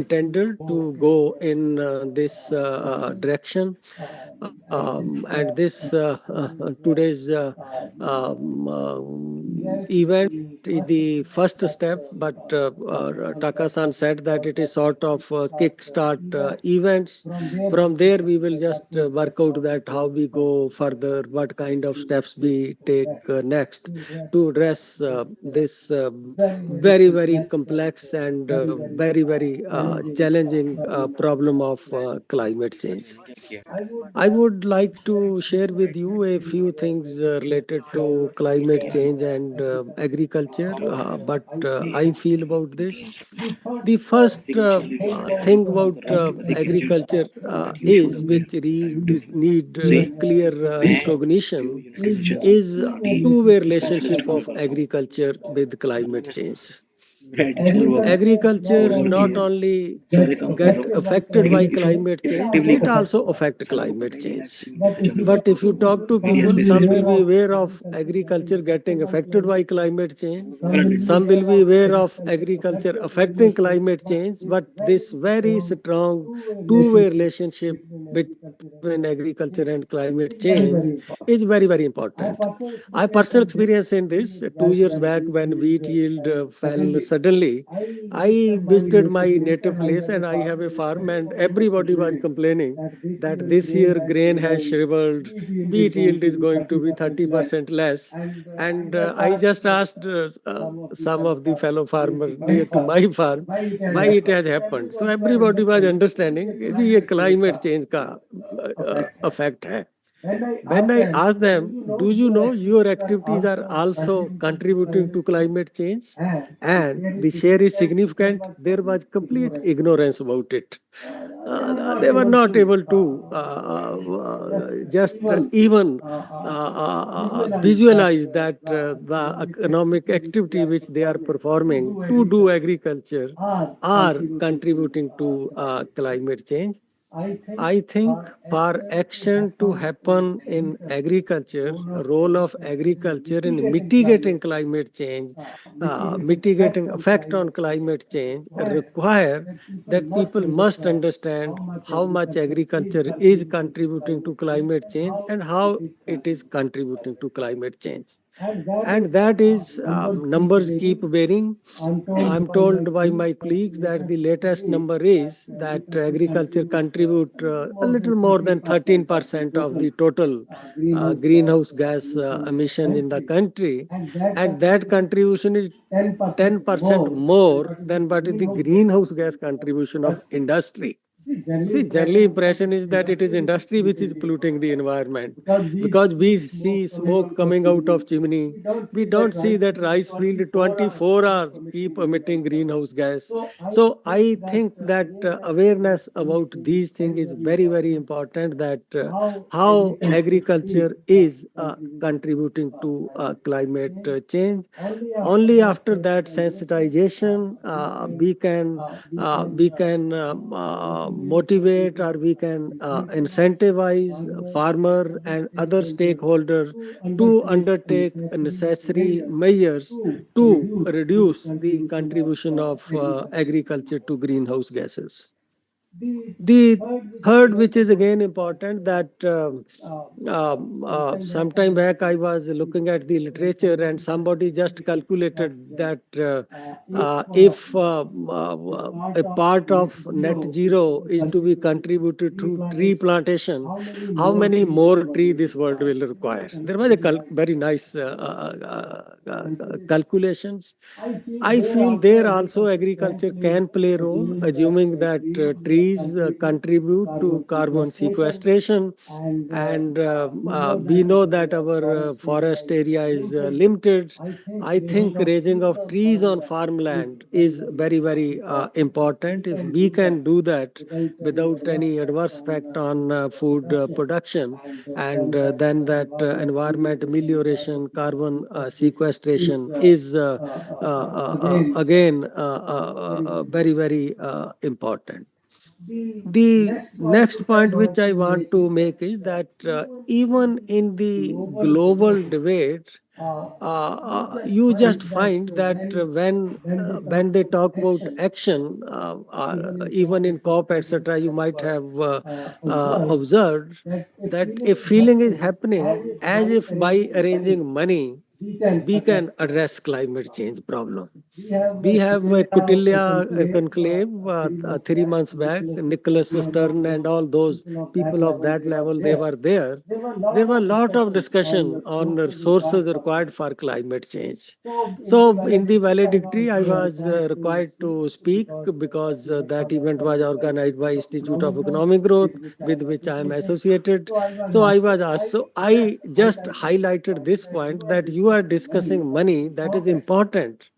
intended to go in this direction. And this today's event is the first step, but Taka-san said that it is sort of kickstart events. From there, we will just work out that how we go further, what kind of steps we take next to address this very complex and very challenging problem of climate change. I would like to share with you a few things related to climate change and agriculture, but I feel about this. The first thing about agriculture is which need clear recognition is two-way relationship of agriculture with climate change. Agriculture not only get affected by climate change, it also affect climate change. But if you talk to people, some will be aware of agriculture getting affected by climate change. Some will be aware of agriculture affecting climate change. But this very strong two-way relationship between agriculture and climate change is very important. I personal experience in this 2 years back when wheat yield fell suddenly. I visited my native place and I have a farm, and everybody was complaining that this year grain has shriveled, wheat yield is going to be 30% less. And I just asked some of the fellow farmers near to my farm why it has happened. So everybody was understanding ये climate change का effect है. When I asked them, do you know your activities are also contributing to climate change? And the share is significant. There was complete ignorance about it. They were not able to just even visualize that the economic activity which they are performing to do agriculture are contributing to climate change. I think for action to happen in agriculture, role of agriculture in mitigating climate change, mitigating effect on climate change require that people must understand how much agriculture is contributing to climate change and how it is contributing to climate change. And that is numbers keep varying. I'm told by my colleagues that the latest number is that agriculture contribute a little more than 13% of the total greenhouse gas emission in the country, and that contribution is 10% more than what is the greenhouse gas contribution of industry. You see, generally impression is that it is industry which is polluting the environment because we see smoke coming out of chimney. We don't see that rice field 24 hours keep emitting greenhouse gas. So I think that awareness about these things is very important. That how agriculture is contributing to climate change. Only after that sensitization we can motivate or we can incentivize farmer and other stakeholders to undertake necessary measures to reduce the contribution of agriculture to greenhouse gases. The third, which is again important, that sometime back I was looking at the literature and somebody just calculated that if a part of net zero is to be contributed through tree plantation, how many more tree this world will require? There was a very nice calculations. I feel there also agriculture can play a role, assuming that trees contribute to carbon sequestration, and we know that our forest area is limited. I think raising of trees on farmland is very important. If we can do that without any adverse effect on food production, and then that environment amelioration, carbon sequestration is again very important. The next point which I want to make is that even in the global debate, you just find that when they talk about action, even in COP, etc., you might have observed that a feeling is happening as if by arranging money we can address climate change problem. We have a Cotillia conclave 3 months back. Nicholas Stern and all those people of that level, they were there. There were a lot of discussion on resources required for climate change. So in the valedictory, I was required to speak because that event was organized by Institute of Economic Growth, with which I am associated. So I was asked. So I just highlighted this point that you are discussing money that is important,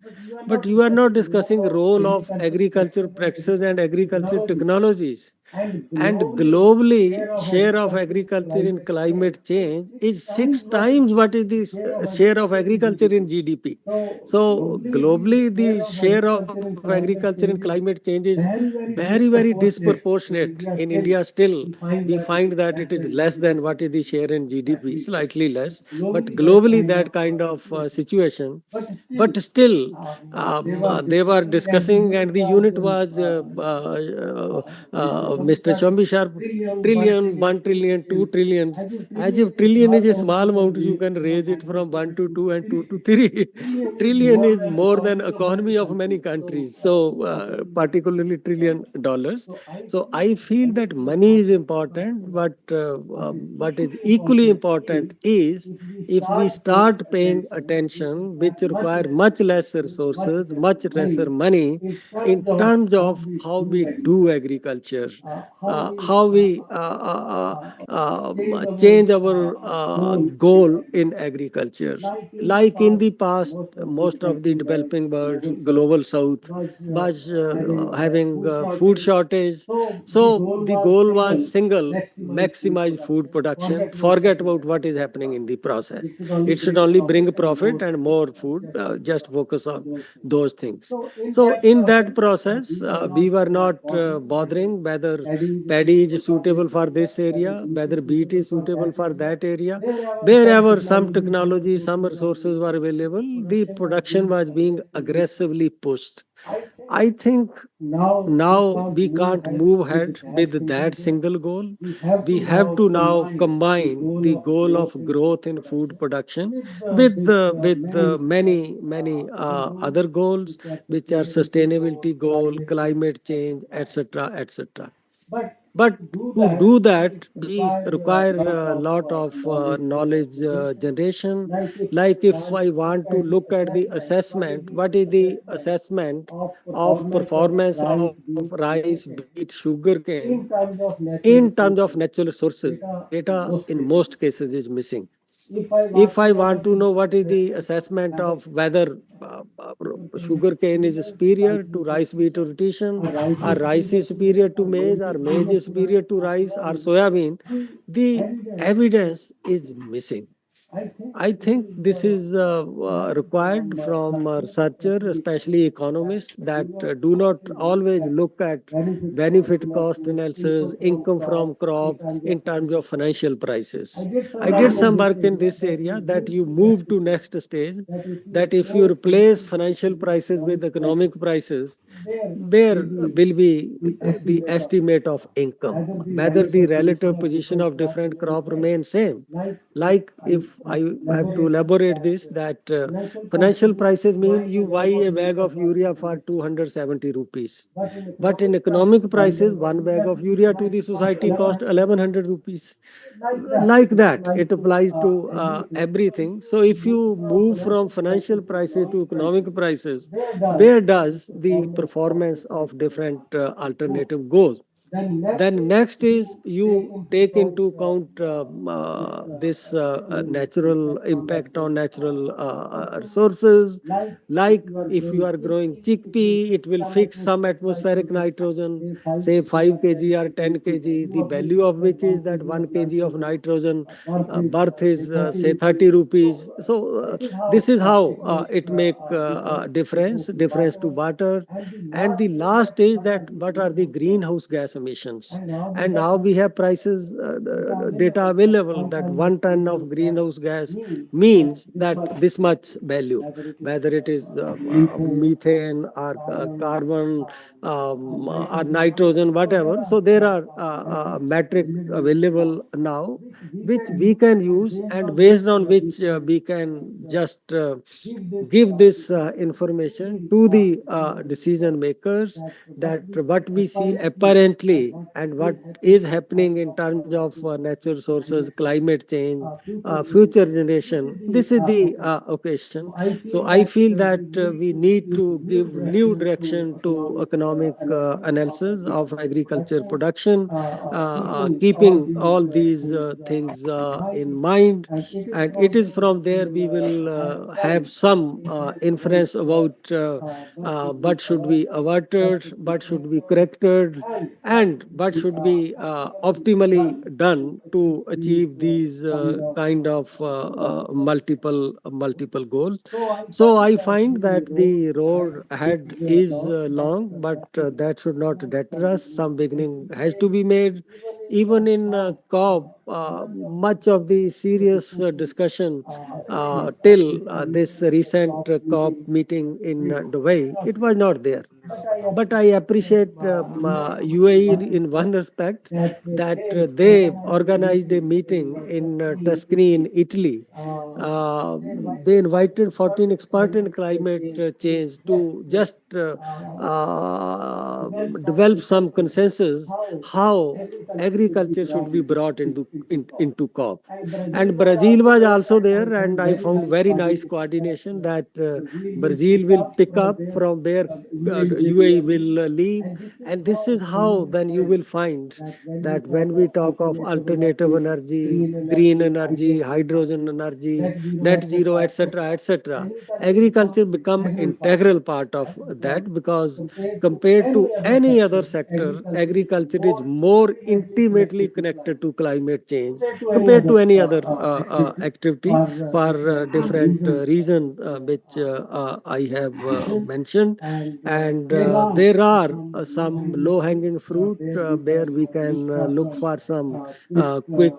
but you are not discussing role of agriculture practices and agriculture technologies. And globally, share of agriculture in climate change is 6 times what is the share of agriculture in GDP. So globally, the share of agriculture in climate change is very, very disproportionate. In India, still we find that it is less than what is the share in GDP, slightly less. But globally, that kind of situation. But still, they were discussing, and the unit was Mr. Chombi Sharp, trillion, 1 trillion, 2 trillions. As if trillion is a small amount, you can raise it from 1 to 2 and 2 to 3. Trillion is more than economy of many countries. So, particularly $1 trillion. So, I feel that money is important, but what is equally important is if we start paying attention, which require much less resources, much lesser money, in terms of how we do agriculture, how we change our goal in agriculture. Like in the past, most of the developing world, global south, was having food shortage. So the goal was single, maximize food production, forget about what is happening in the process. It should only bring profit and more food, just focus on those things. So in that process, we were not bothering whether paddy is suitable for this area, whether beet is suitable for that area. Wherever some technology, some resources were available, the production was being aggressively pushed. I think now we can't move ahead with that single goal. We have to now combine the goal of growth in food production with many other goals, which are sustainability goal, climate change, etc., etc. But to do that, we require a lot of knowledge generation. Like if I want to look at the assessment, what is the assessment of performance of rice, beet, sugarcane in terms of natural resources? Data in most cases is missing. If I want to know what is the assessment of whether sugarcane is superior to rice wheat rotation, or rice is superior to maize, or maize is superior to rice or soybean, the evidence is missing. I think this is required from researchers, especially economists, that do not always look at benefit cost analysis, income from crop in terms of financial prices. I did some work in this area that you move to next stage, that if you replace financial prices with economic prices, there will be the estimate of income, whether the relative position of different crop remain same. Like if I have to elaborate this, that financial prices mean you buy a bag of urea for 270 rupees, but in economic prices, one bag of urea to the society cost 1100 rupees. Like that, it applies to everything. So if you move from financial prices to economic prices, where does the performance of different alternative goes? Then next is you take into account this natural impact on natural resources. Like if you are growing chickpea, it will fix some atmospheric nitrogen, say 5 kg or 10 kg, the value of which is that 1 kg of nitrogen birth is say 30 rupees. So this is how it make difference to water. And the last is that what are the greenhouse gas emissions. And now we have prices data available that 1 ton of greenhouse gas means that this much value, whether it is methane or carbon or nitrogen, whatever. So there are metric available now which we can use, and based on which we can just give this information to the decision makers, that what we see apparently and what is happening in terms of natural sources, climate change, future generation. This is the occasion. So I feel that we need to give new direction to economic analysis of agriculture production, keeping all these things in mind. And it is from there we will have some inference about what should be averted, what should be corrected, and what should be optimally done to achieve these kind of multiple goals. So I find that the road ahead is long, but that should not deter us. Some beginning has to be made. Even in COP, much of the serious discussion till this recent COP meeting in Dubai, it was not there. But I appreciate UAE in one respect, that they organized a meeting in Tuscany in Italy. They invited 14 experts in climate change to just uh, develop some consensus how agriculture should be brought into COP. And Brazil was also there, and I found very nice coordination that Brazil will pick up from their UAE will leave. And this is how then you will find that when we talk of alternative energy, green energy, hydrogen energy, net zero, etc., etc., agriculture become integral part of that, because compared to any other sector, agriculture is more intimately connected to climate change compared to any other activity, for different reason which I have mentioned. And there are some low hanging fruit where we can look for some quick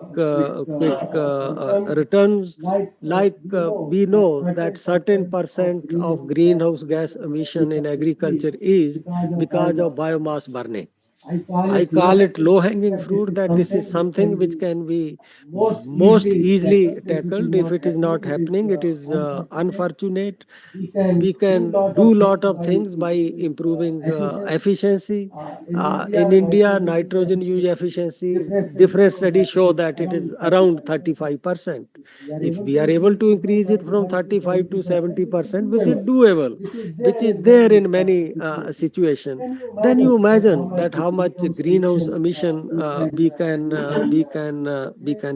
returns. Like we know that certain percent of greenhouse gas emission in agriculture is because of biomass burning. I call it low hanging fruit, that this is something which can be most easily tackled. If it is not happening, it is unfortunate. We can do lot of things by improving efficiency. In India, nitrogen use efficiency, different studies show that it is around 35%. If we are able to increase it from 35 to 70%, which is doable, which is there in many situations, then you imagine that how much greenhouse emission we can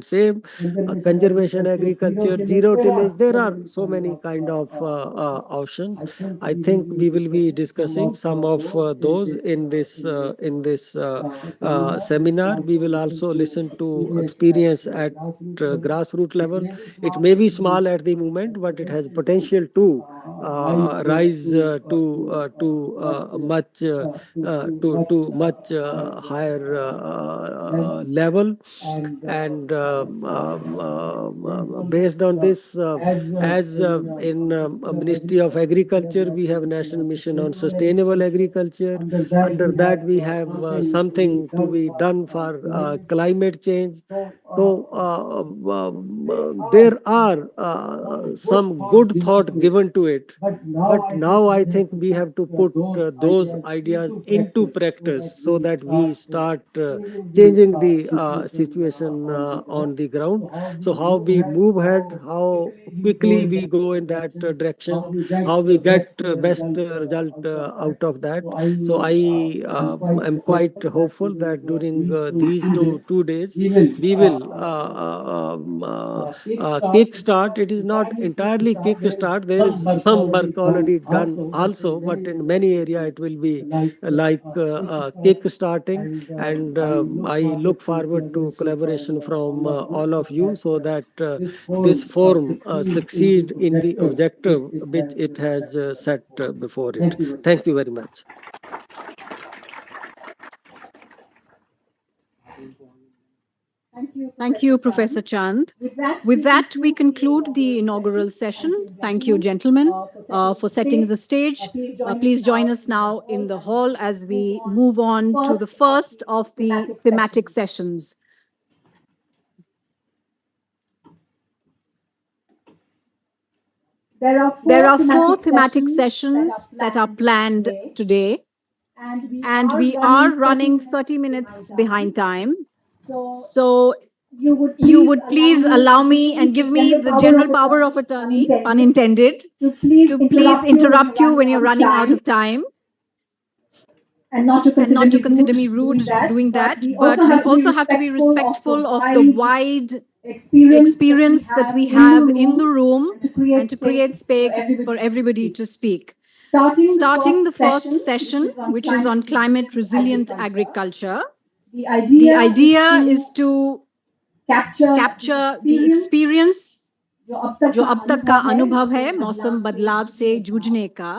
save. Conservation agriculture, zero tillage, there are so many kind of options. I think we will be discussing some of those in this seminar. We will also listen to experience at grassroots level. It may be small at the moment, but it has potential to rise to much higher level. And based on this, as in Ministry of Agriculture, we have National Mission on Sustainable Agriculture. Under that, we have something to be done for climate change. So there are some good thought given to it, but now I think we have to put those ideas into practice so that we start changing the situation on the ground. So how we move ahead, how quickly we go in that direction, how we get best result out of that. So I am quite hopeful that during these two days we will kick start. It is not entirely kick start. There is some work already done also, but in many area it will be like kick starting. And I look forward to collaboration from all of you so that this forum succeed in the objective which it has set before it. Thank you very much. Thank you, Professor Chand. With that, we conclude the inaugural session. Thank you, gentlemen, for setting the stage. Please join us now in the hall as we move on to the first of the thematic sessions. There are four thematic sessions that are planned today, and we are running 30 minutes behind time. So you would please allow me and give me the general power of attorney, pun intended, to please interrupt you when you're running out of time. And not to consider me rude doing that, but we also have to be respectful of the wide experience that we have in the room and to create space for everybody to speak. Starting the first session, which is on climate resilient agriculture, the idea is to capture the experience जो अब तक का अनुभव है मौसम बदलाव से जूझने का,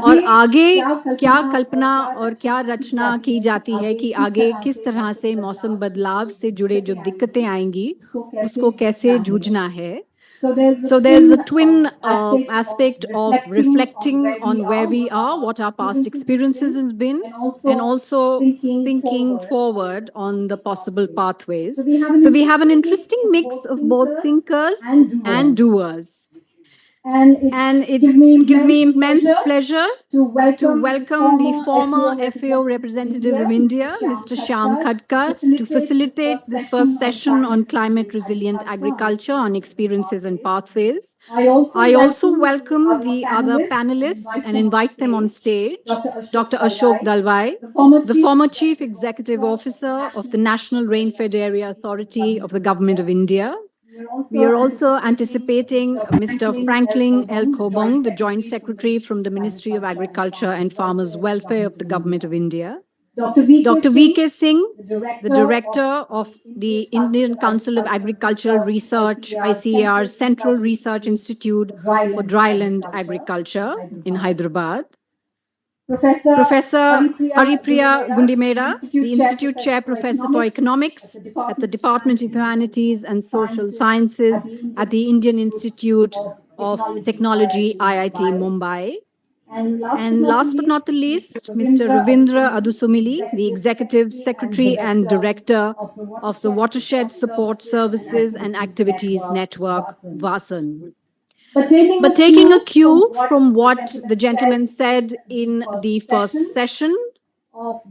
और आगे क्या कल्पना और क्या रचना की जाती है कि आगे किस तरह से मौसम बदलाव से जुड़े जो दिक्कतें आएंगी उसको कैसे जूझना है. So there's a twin aspect of reflecting on where we are, what our past experiences has been, and also thinking forward on the possible pathways. So we have an interesting mix of both thinkers and doers. And it gives me immense pleasure to welcome the former FAO representative of India, Mr. Shyam Khadka, to facilitate this first session on climate resilient agriculture on experiences and pathways. I also welcome the other panelists and invite them on stage. Dr. Ashok Dalwai, the former Chief Executive Officer of the National Rainfed Area Authority of the Government of India. We are also anticipating Mr. Franklin L. Kobong, the Joint Secretary from the Ministry of Agriculture and Farmers' Welfare of the Government of India. Dr. V.K. Singh, the Director of the Indian Council of Agricultural Research, ICAR's Central Research Institute for Dryland Agriculture in Hyderabad. Professor Haripriya Gundimera, the Institute Chair Professor for Economics at the Department of Humanities and Social Sciences at the Indian Institute of Technology, IIT Mumbai. And last but not the least, Mr. Ravindra Adusumili, the Executive Secretary and Director of the Watershed Support Services and Activities Network, VASAN. But taking a cue from what the gentleman said in the first session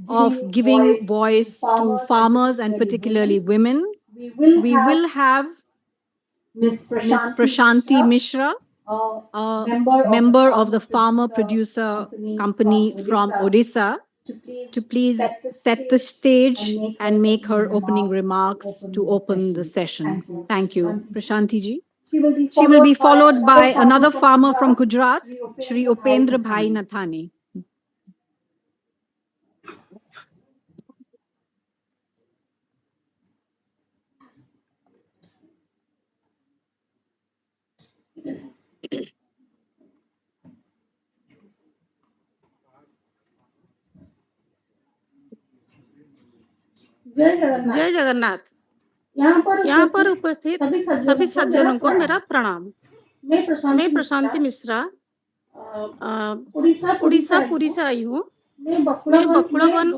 of giving voice to farmers and particularly women, we will have Ms. Prashanti Mishra, a member of the Farmer Producer Company from Odisha, to please set the stage and make her opening remarks to open the session. Thank you. Prashanti ji. She will be followed by another farmer from Gujarat, Shri Upendra Bhai Nathani. जय जगन्नाथ। यहाँ पर उपस्थित सभी सज्जनों को मेरा प्रणाम। मैं प्रशांति मिश्रा उड़ीसा पुरी से आई हूँ। मैं Bakudawan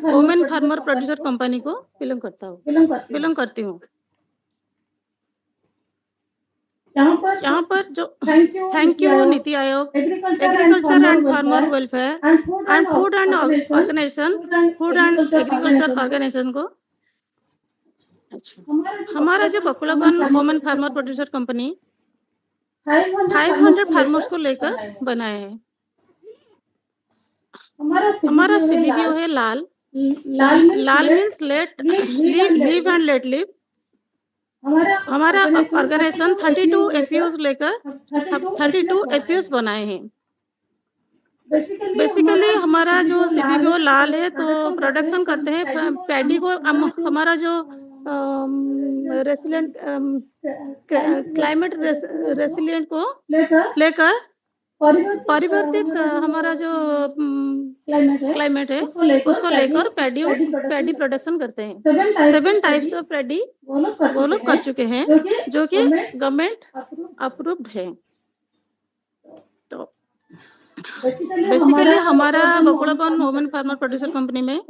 women farmer producer company को बिलोंग करती हूँ। यहाँ पर जो thank you Niti Aayog, agriculture and farmer welfare and food and agriculture organisation को। हमारा जो Bakudawan women farmer producer company 500 farmers को लेकर बनाया है। हमारा CBBO है Lal means live and let live. हमारा ऑर्गेनाइजेशन 32 FPOs लेकर 32 FPOs बनाए हैं। बेसिकली हमारा जो CBBO लाल है तो प्रोडक्शन करते हैं पैडी को। हमारा जो रेसिलेंट क्लाइमेट रेसिलिएंट को लेकर परिवर्तित हमारा जो क्लाइमेट है उसको लेकर पैडी प्रोडक्शन करते हैं। 7 टाइप्स ऑफ पैडी वो लोग कर चुके हैं जो कि गवर्नमेंट अप्रूव्ड है। तो बेसिकली हमारा बकुड़ापन वुमेन फार्मर प्रोड्यूसर कंपनी में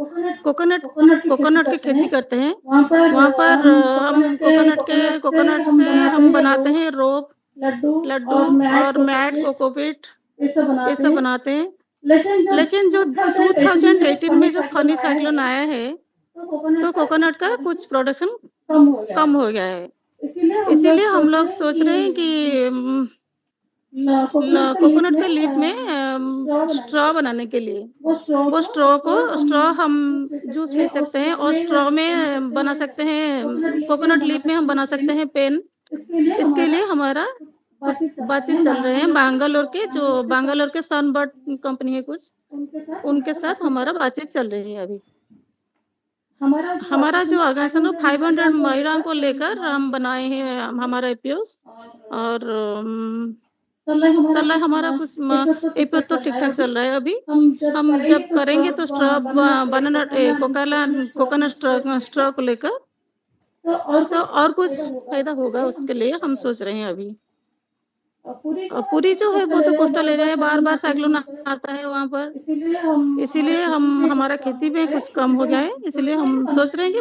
कोकोनट की खेती करते हैं। वहाँ पर हम कोकोनट से हम बनाते हैं रोप, लड्डू और मैट, कोकोपीट ये सब बनाते हैं। लेकिन जो 2018 में जो फनी साइक्लोन आया है तो कोकोनट का कुछ प्रोडक्शन कम हो गया है। इसीलिए हम लोग सोच रहे हैं कि कोकोनट के लीफ में स्ट्रॉ बनाने के लिए वो स्ट्रॉ हम जूस पी सकते हैं और स्ट्रॉ में बना सकते हैं। कोकोनट लीफ में हम बना सकते हैं पेन। इसके लिए हमारा बातचीत चल रहे हैं बैंगलोर के सनबर्ड कंपनी है कुछ, उनके साथ हमारा बातचीत चल रही है। अभी हमारा जो ऑर्गेनाइजेशन है 500 महिलाओं को लेकर हम बनाए हैं हमारा एपीओस और चल रहा है हमारा कुछ एपीओस तो ठीक ठाक चल रहा है। अभी हम जब करेंगे तो स्ट्रॉ बनाना कोकोनट स्ट्रॉ को लेकर तो और कुछ फायदा होगा, उसके लिए हम सोच रहे हैं। अभी पूरी जो है वो तो कोस्टल एरिया है, बार साइक्लोन आता है वहाँ पर। इसीलिए हम हमारा खेती में कुछ कम हो गया है। इसलिए हम सोच रहे हैं कि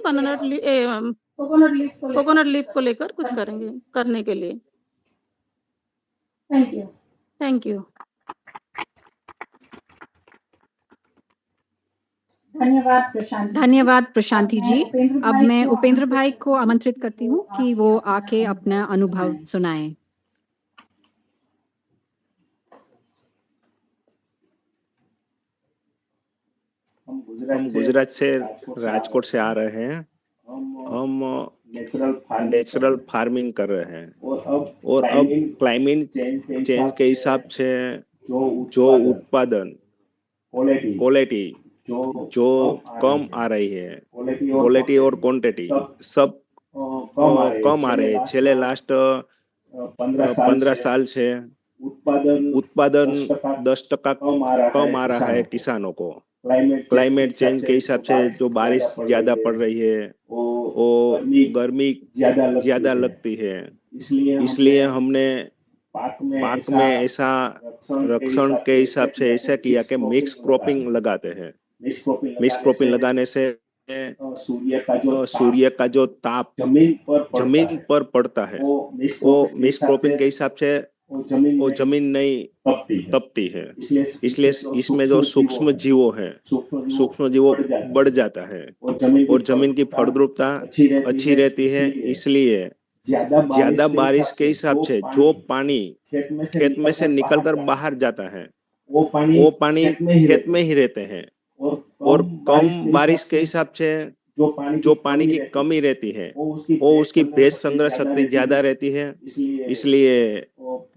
कोकोनट लीफ को लेकर कुछ करेंगे करने के लिए। Thank you. धन्यवाद प्रशांति जी। अब मैं उपेंद्र भाई को आमंत्रित करती हूँ कि वो आके अपना अनुभव सुनाएं। हम गुजरात से राजकोट से आ रहे हैं। हम नेचुरल फार्मिंग कर रहे हैं और अब क्लाइमेट चेंज के हिसाब से जो उत्पादन क्वालिटी जो कम आ रही है, क्वालिटी और क्वांटिटी सब कम आ रहे हैं। छेले लास्ट 15 साल से उत्पादन 10% कम आ रहा है किसानों को। क्लाइमेट चेंज के हिसाब से जो बारिश ज्यादा पड़ रही है वो गर्मी ज्यादा लगती है। इसलिए हमने पाक में ऐसा रक्षण के हिसाब से ऐसा किया कि मिक्स क्रॉपिंग लगाते हैं। मिक्स क्रॉपिंग लगाने से सूर्य का जो ताप जमीन पर पड़ता है वो मिक्स क्रॉपिंग के हिसाब से वो जमीन नहीं तपती है। इसलिए इसमें जो सूक्ष्म जीवो बढ़ जाता है और जमीन की फलद्रुपता अच्छी रहती है। इसलिए ज्यादा बारिश के हिसाब से जो पानी खेत में से निकलकर बाहर जाता है वो पानी खेत में ही रहते हैं। और कम बारिश के हिसाब से जो पानी की कमी रहती है वो उसकी भेज संग्रह शक्ति ज्यादा रहती है। इसलिए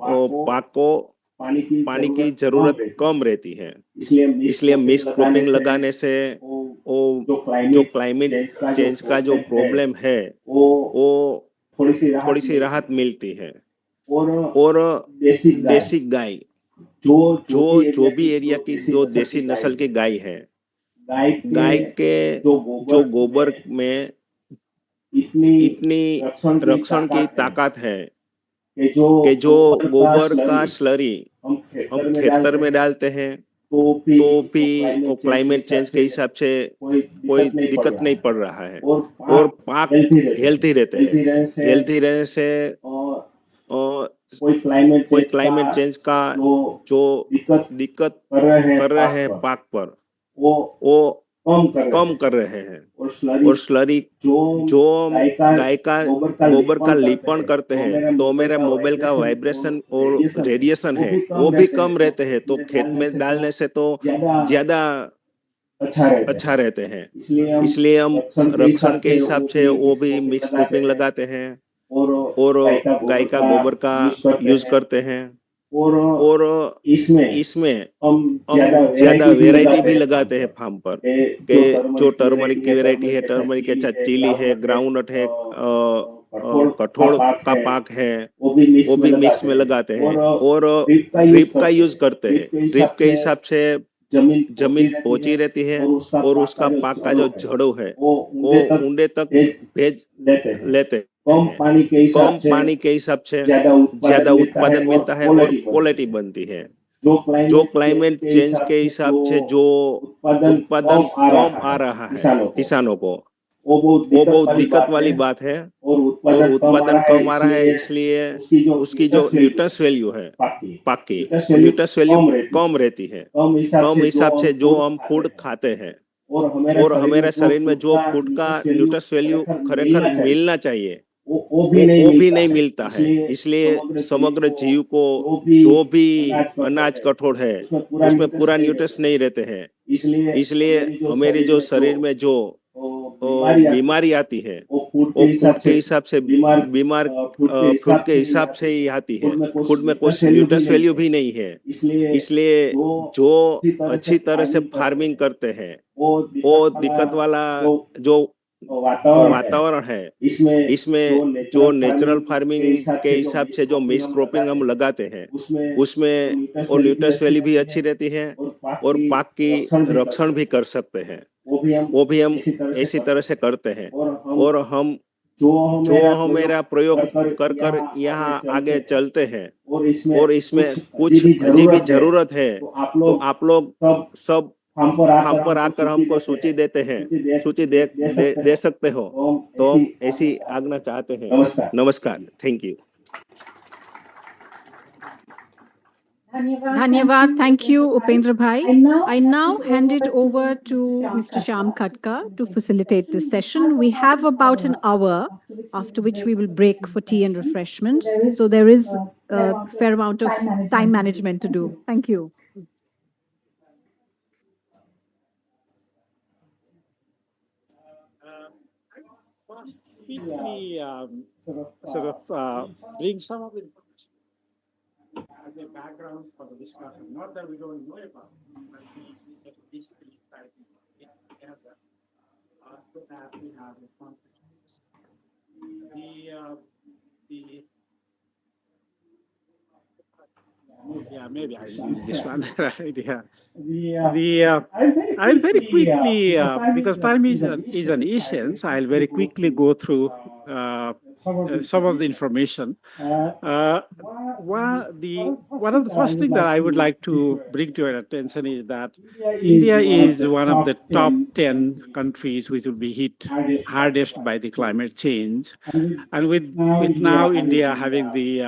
पाक को पानी की जरूरत कम रहती है। इसलिए मिक्स क्रॉपिंग लगाने से जो क्लाइमेट चेंज का जो प्रॉब्लम है वो थोड़ी सी राहत मिलती है। और देसी गाय जो भी एरिया की जो देसी नस्ल की गाय है, गाय के जो गोबर में इतनी रक्षण की ताकत है कि जो गोबर का स्लरी हम खेतर में डालते हैं तो भी वो क्लाइमेट चेंज के हिसाब से कोई दिक्कत नहीं पड़ रहा है और पाक हेल्थी रहते हैं। हेल्थी रहने से कोई क्लाइमेट चेंज का जो दिक्कत कर रहे हैं पाक पर वो कम कर रहे हैं। और स्लरी जो गाय का गोबर का लेपन करते हैं तो मेरे मोबाइल का वाइब्रेशन और रेडिएशन है वो भी कम रहते हैं। तो खेत में डालने से तो ज्यादा अच्छा रहते हैं। इसलिए हम रक्षण के हिसाब से वो भी मिक्स क्रॉपिंग लगाते हैं और गाय का गोबर का यूज करते हैं। और इसमें हम ज्यादा वेराइटी भी लगाते हैं फार्म पर के जो टर्मरिक की वेराइटी है, टर्मरिक के साथ चिली है, ग्राउंडनट है, कठोल का पाक है वो भी मिक्स में लगाते हैं और ड्रिप का यूज करते हैं। ड्रिप के हिसाब से जमीन पहुंची रहती है और उसका पाक का जो जड़ों है वो ऊंडे तक भेज लेते हैं। कम पानी के हिसाब से ज्यादा उत्पादन मिलता है और क्वालिटी बनती है। जो क्लाइमेट चेंज के हिसाब से जो उत्पादन कम आ रहा है किसानों को, वो बहुत दिक्कत वाली बात है और उत्पादन कम आ रहा है, इसलिए उसकी जो न्यूट्रिएंट्स वैल्यू है पाक की न्यूट्रिएंट्स वैल्यू कम रहती है। कम हिसाब से जो हम फूड खाते हैं और हमारे शरीर में जो फूड का न्यूट्रिएंट्स वैल्यू खरेखर मिलना चाहिए वो भी नहीं मिलता है। इसलिए समग्र जीव को जो भी अनाज कठोर है उसमें पूरा न्यूट्रिएंट्स नहीं रहते हैं। इसलिए हमारी जो शरीर में जो बीमारी आती है वो फूड के हिसाब से बीमार फूड के हिसाब से ही आती है। फूड में कुछ न्यूट्रिएंट्स वैल्यू भी नहीं है। इसलिए जो अच्छी तरह से फार्मिंग करते हैं वो दिक्कत वाला जो वातावरण है इसमें जो नेचुरल फार्मिंग के हिसाब से जो मिक्स क्रॉपिंग हम लगाते हैं उसमें वो न्यूट्रिएंट्स वैल्यू भी अच्छी रहती है और पाक की रक्षण भी कर सकते हैं। वो भी हम इसी तरह से करते हैं और हम जो हमारा प्रयोग कर कर यहाँ आगे चलते हैं और इसमें कुछ अजीब भी जरूरत है तो आप लोग सब हम पर आकर हमको सूची देते हैं, सूची दे सकते हो तो हम ऐसी आज्ञा चाहते हैं। नमस्कार, thank you. Dhanyavad. Thank you, Upendra Bhai. I now hand it over to Mr. Shyam Khatka to facilitate this session. We have about an hour, after which we will break for tea and refreshments. So there is a fair amount of time management to do. Thank you. Quickly bring some of it as a background for the discussion. Not that we don't know about it, but we just basically try to get together so that we have a context. Yeah, maybe I use this one. Right? Yeah. I'll very quickly, because time is an essence, I'll very quickly go through some of the information. One of the first things that I would like to bring to your attention is that India is one of the top 10 countries which will be hit hardest by the climate change. And with now India having the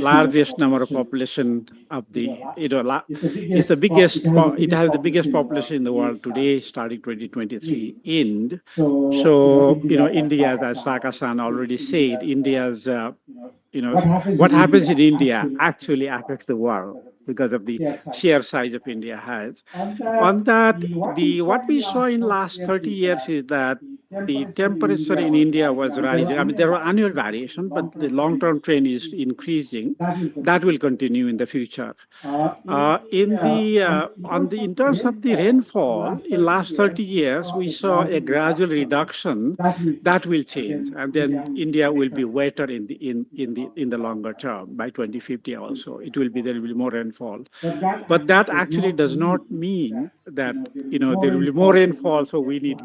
largest number of population of the, it's the biggest, it has the biggest population in the world today, starting 2023 end. So, India, as Taka-san already said, India's, what happens in India actually affects the world because of the sheer size of India has. On that, what we saw in last 30 years is that the temperature in India was rising. I mean, there were annual variation, but the long-term trend is increasing. That will continue in the future. In terms of the rainfall, in last 30 years, we saw a gradual reduction. That will change, and then India will be wetter in the longer term. By 2050, also, there will be more rainfall. But that actually does not mean that there will be more rainfall, so we need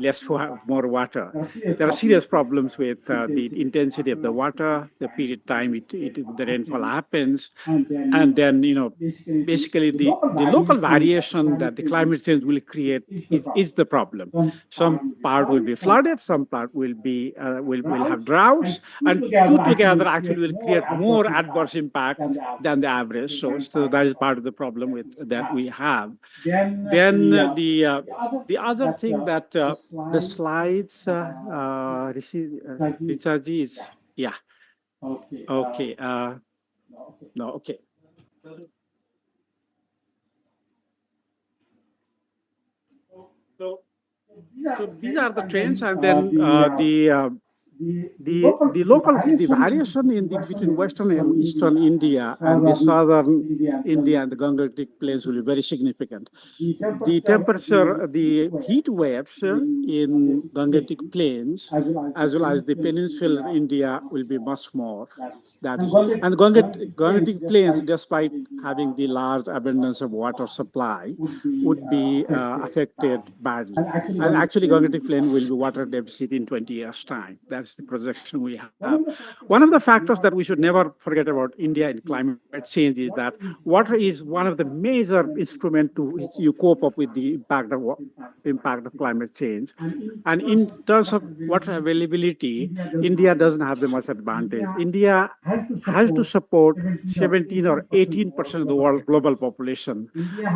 more water. There are serious problems with the intensity of the water, the period time the rainfall happens, and then basically the local variation that the climate change will create is the problem. Some part will be flooded, some part will be will have droughts, and two together actually will create more adverse impact than the average. So that is part of the problem that we have. Then the other thing that the slides, Richaji is, yeah. Okay. No, okay. So these are the trends, and then the variation in the between Western and Eastern India and the Southern India and the Gangetic Plains will be very significant. The temperature, the heat waves in Gangetic Plains as well as the peninsular India will be much more. That is, and Gangetic Plains, despite having the large abundance of water supply, would be affected badly. And actually, Gangetic Plain will be water deficit in 20 years' time. That's the projection we have. One of the factors that we should never forget about India in climate change is that water is one of the major instruments to which you cope up with the impact of climate change. And in terms of water availability, India doesn't have the much advantage. India has to support 17 or 18% of the world global population.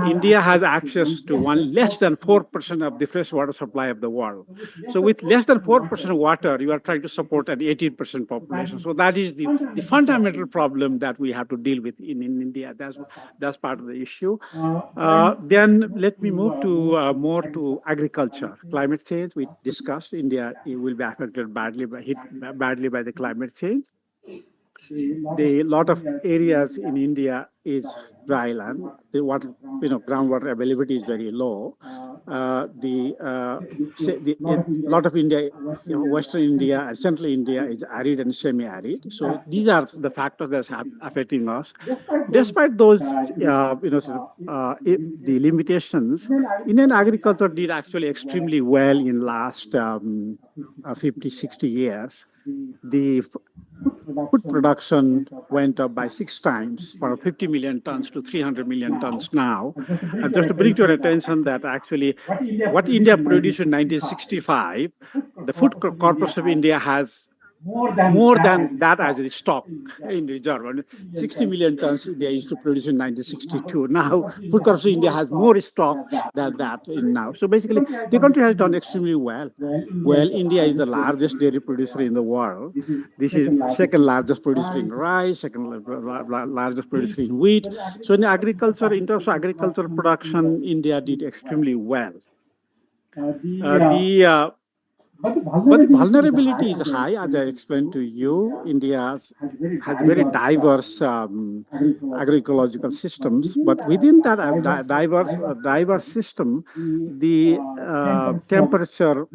India has access to less than 4% of the freshwater supply of the world. So with less than 4% of water, you are trying to support an 18% population. So that is the fundamental problem that we have to deal with in India. That's part of the issue. Then let me move to more to agriculture. Climate change, we discussed, India will be affected hit badly by the climate change. The lot of areas in India is dry land. The water, groundwater availability is very low. A lot of India, Western India and Central India is arid and semi-arid. So these are the factors that are affecting us. Despite those, the limitations, Indian agriculture did actually extremely well in last 50, 60 years. The food production went up by 6 times, from 50 million tons to 300 million tons now. And just to bring to your attention that actually what India produced in 1965, the Food Corporation of India has more than that as a stock in reserve. 60 million tons India used to produce in 1962. Now, Food Corporation of India has more stock than that in now. So basically, the country has done extremely well. Well, India is the largest dairy producer in the world. This is second largest producer in rice, second largest producer in wheat. So in agriculture, in terms of agricultural production, India did extremely well. But the vulnerability is high, as I explained to you. India has very diverse agroecological systems, but within that diverse system, the temperature,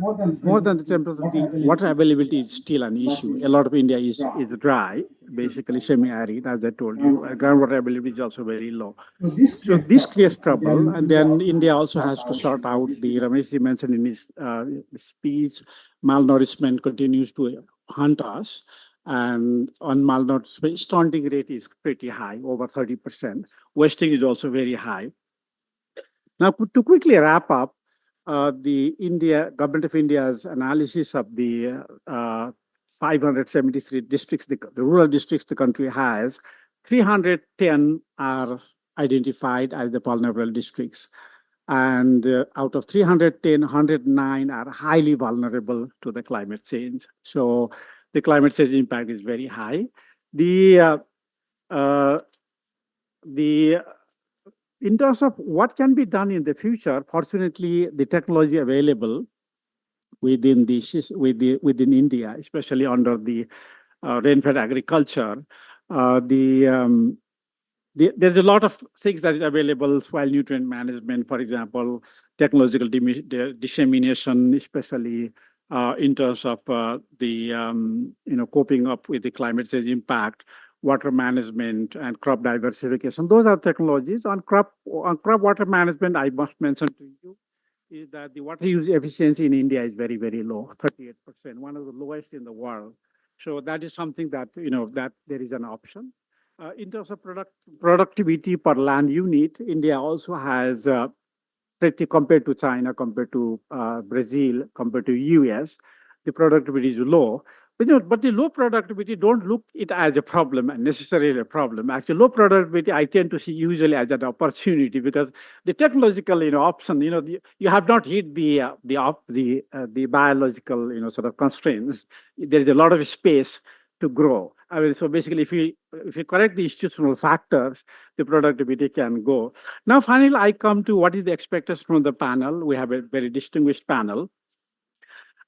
more than the temperature, the water availability is still an issue. A lot of India is dry, basically semi-arid, as I told you. Groundwater availability is also very low. So this creates trouble, and then India also has to sort out the Ramesh mentioned in his speech. Malnourishment continues to haunt us, and on malnourishment, stunting rate is pretty high, over 30%. Wasting is also very high. Now, to quickly wrap up, the government of India's analysis of the 573 districts, the rural districts the country has, 310 are identified as the vulnerable districts. And out of 310, 109 are highly vulnerable to the climate change. So the climate change impact is very high. In terms of what can be done in the future, fortunately, the technology available within India, especially under the rain-fed agriculture, there's a lot of things that is available: soil nutrient management, for example, technological dissemination, especially in terms of coping up with the climate change impact, water management, and crop diversification. Those are technologies. On crop water management, I must mention to you is that the water use efficiency in India is very, very low, 38%, one of the lowest in the world. So that is something that that there is an option. In terms of productivity per land unit, India also has, compared to China, compared to Brazil, compared to US, the productivity is low. But the low productivity, don't look it as a problem and necessarily a problem. Actually, low productivity I tend to see usually as an opportunity, because the technological option, you have not hit the biological sort of constraints. There is a lot of space to grow. I mean, so basically, if you correct the institutional factors, the productivity can go. Now, finally, I come to what is the expectation from the panel. We have a very distinguished panel.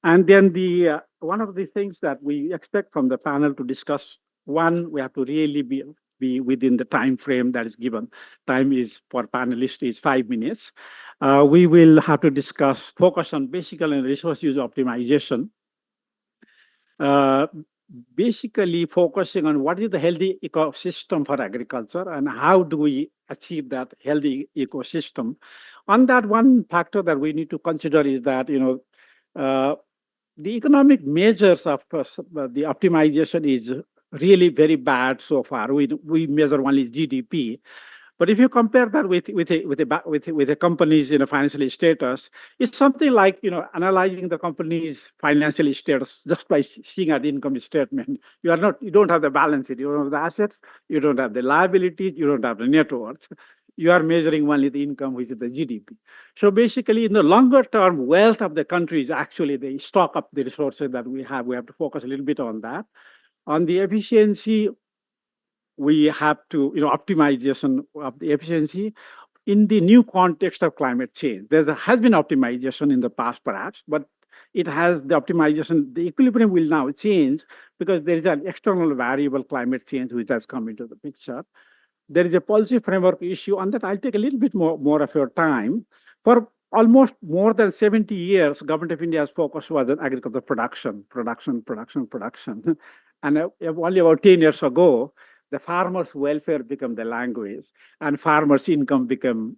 And then the one of the things that we expect from the panel to discuss, one, we have to really be within the time frame that is given. Time is for panelists is 5 minutes. We will have to focus on basically resource use optimization. Uh, Basically focusing on what is the healthy ecosystem for agriculture and how do we achieve that healthy ecosystem. On that, one factor that we need to consider is that, the economic measures of the optimization is really very bad so far. We measure only GDP, but if you compare that with a company's financial status, it's something like analyzing the company's financial status just by seeing at the income statement. You don't have the balance sheet, you don't have the assets, you don't have the liabilities, you don't have the net worth. You are measuring only the income, which is the GDP. So basically, in the longer term, wealth of the country is actually the stock of the resources that we have. We have to focus a little bit on that. On the efficiency, we have to, optimization of the efficiency in the new context of climate change. Has been optimization in the past, perhaps, but it has the optimization, the equilibrium will now change because there is an external variable, climate change, which has come into the picture. There is a policy framework issue on that. I'll take a little bit more of your time. For almost more than 70 years, Government of India's focus was on agricultural production. And only about 10 years ago, the farmers' welfare became the language, and farmers' income became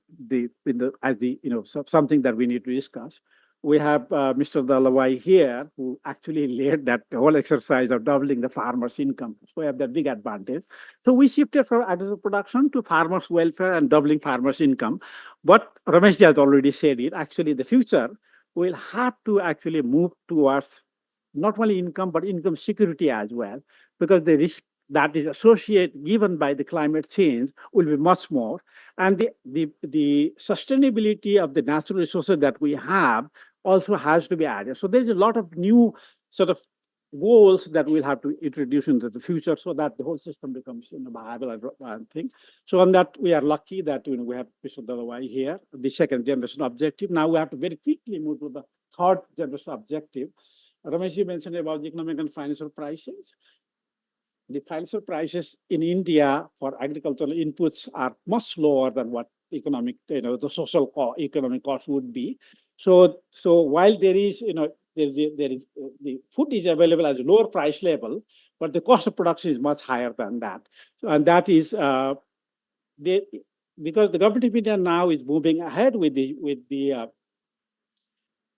something that we need to discuss. We have Mr. Dalawai here, who actually led that whole exercise of doubling the farmers' income. So we have that big advantage. So we shifted from agricultural production to farmers' welfare and doubling farmers' income. But Ramesh has already said it. Actually, the future will have to actually move towards not only income, but income security as well, because the risk that is associated given by the climate change will be much more. And the sustainability of the natural resources that we have also has to be added. So there's a lot of new sort of goals that we'll have to introduce into the future so that the whole system becomes viable, I think. So on that, we are lucky that we have Mr. Dalawai here, the second generation objective. Now we have to very quickly move to the third generation objective. Ramesh, you mentioned about the economic and financial prices. The financial prices in India for agricultural inputs are much lower than what economic, the social economic cost would be. So while there is, the food is available at a lower price level, but the cost of production is much higher than that. And that is because the government of India now is moving ahead with the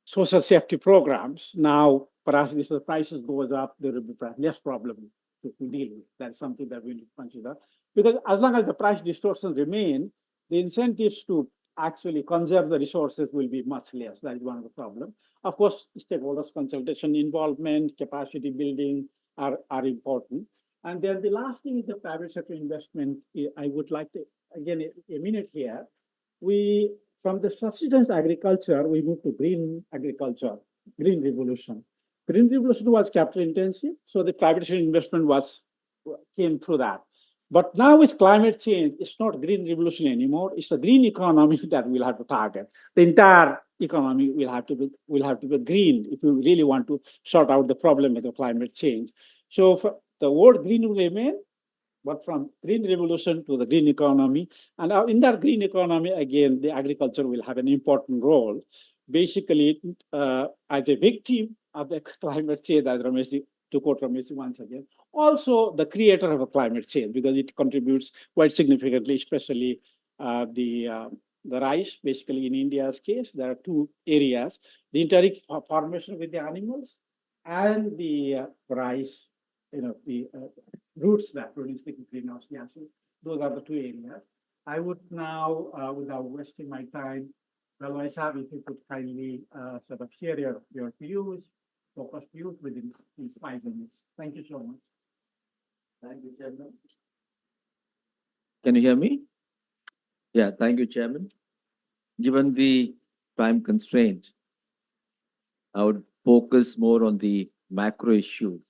social safety programs. Now, perhaps if the prices goes up, there will be less problem to deal with. That's something that we need to consider. Because as long as the price distortions remain, the incentives to actually conserve the resources will be much less. That is one of the problems. Of course, stakeholders consultation, involvement, capacity building are important. And then the last thing is the private sector investment. I would like to, again, a minute here. From the subsistence agriculture, we moved to green agriculture, green revolution. Green revolution was capital intensive, so the private sector investment came through that. But now with climate change, it's not green revolution anymore. It's the green economy that we'll have to target. The entire economy will have to be green if we really want to sort out the problem of the climate change. So the word green will remain, but from green revolution to the green economy. And in that green economy, again, the agriculture will have an important role. Basically, as a victim of the climate change, as Ramesh, to quote Ramesh once again, also the creator of a climate change, because it contributes quite significantly, especially the rice. Basically, in India's case, there are two areas: the enteric formation with the animals and the rice, the roots that produce the greenhouse gases. Those are the two areas. I would now, without wasting my time, Dalawai Sahab, if you could kindly sort of share your views, focus views within these 5 minutes. Thank you so much. Thank you, Chairman. Can you hear me? Yeah, thank you, Chairman. Given the time constraint, I would focus more on the macro issues.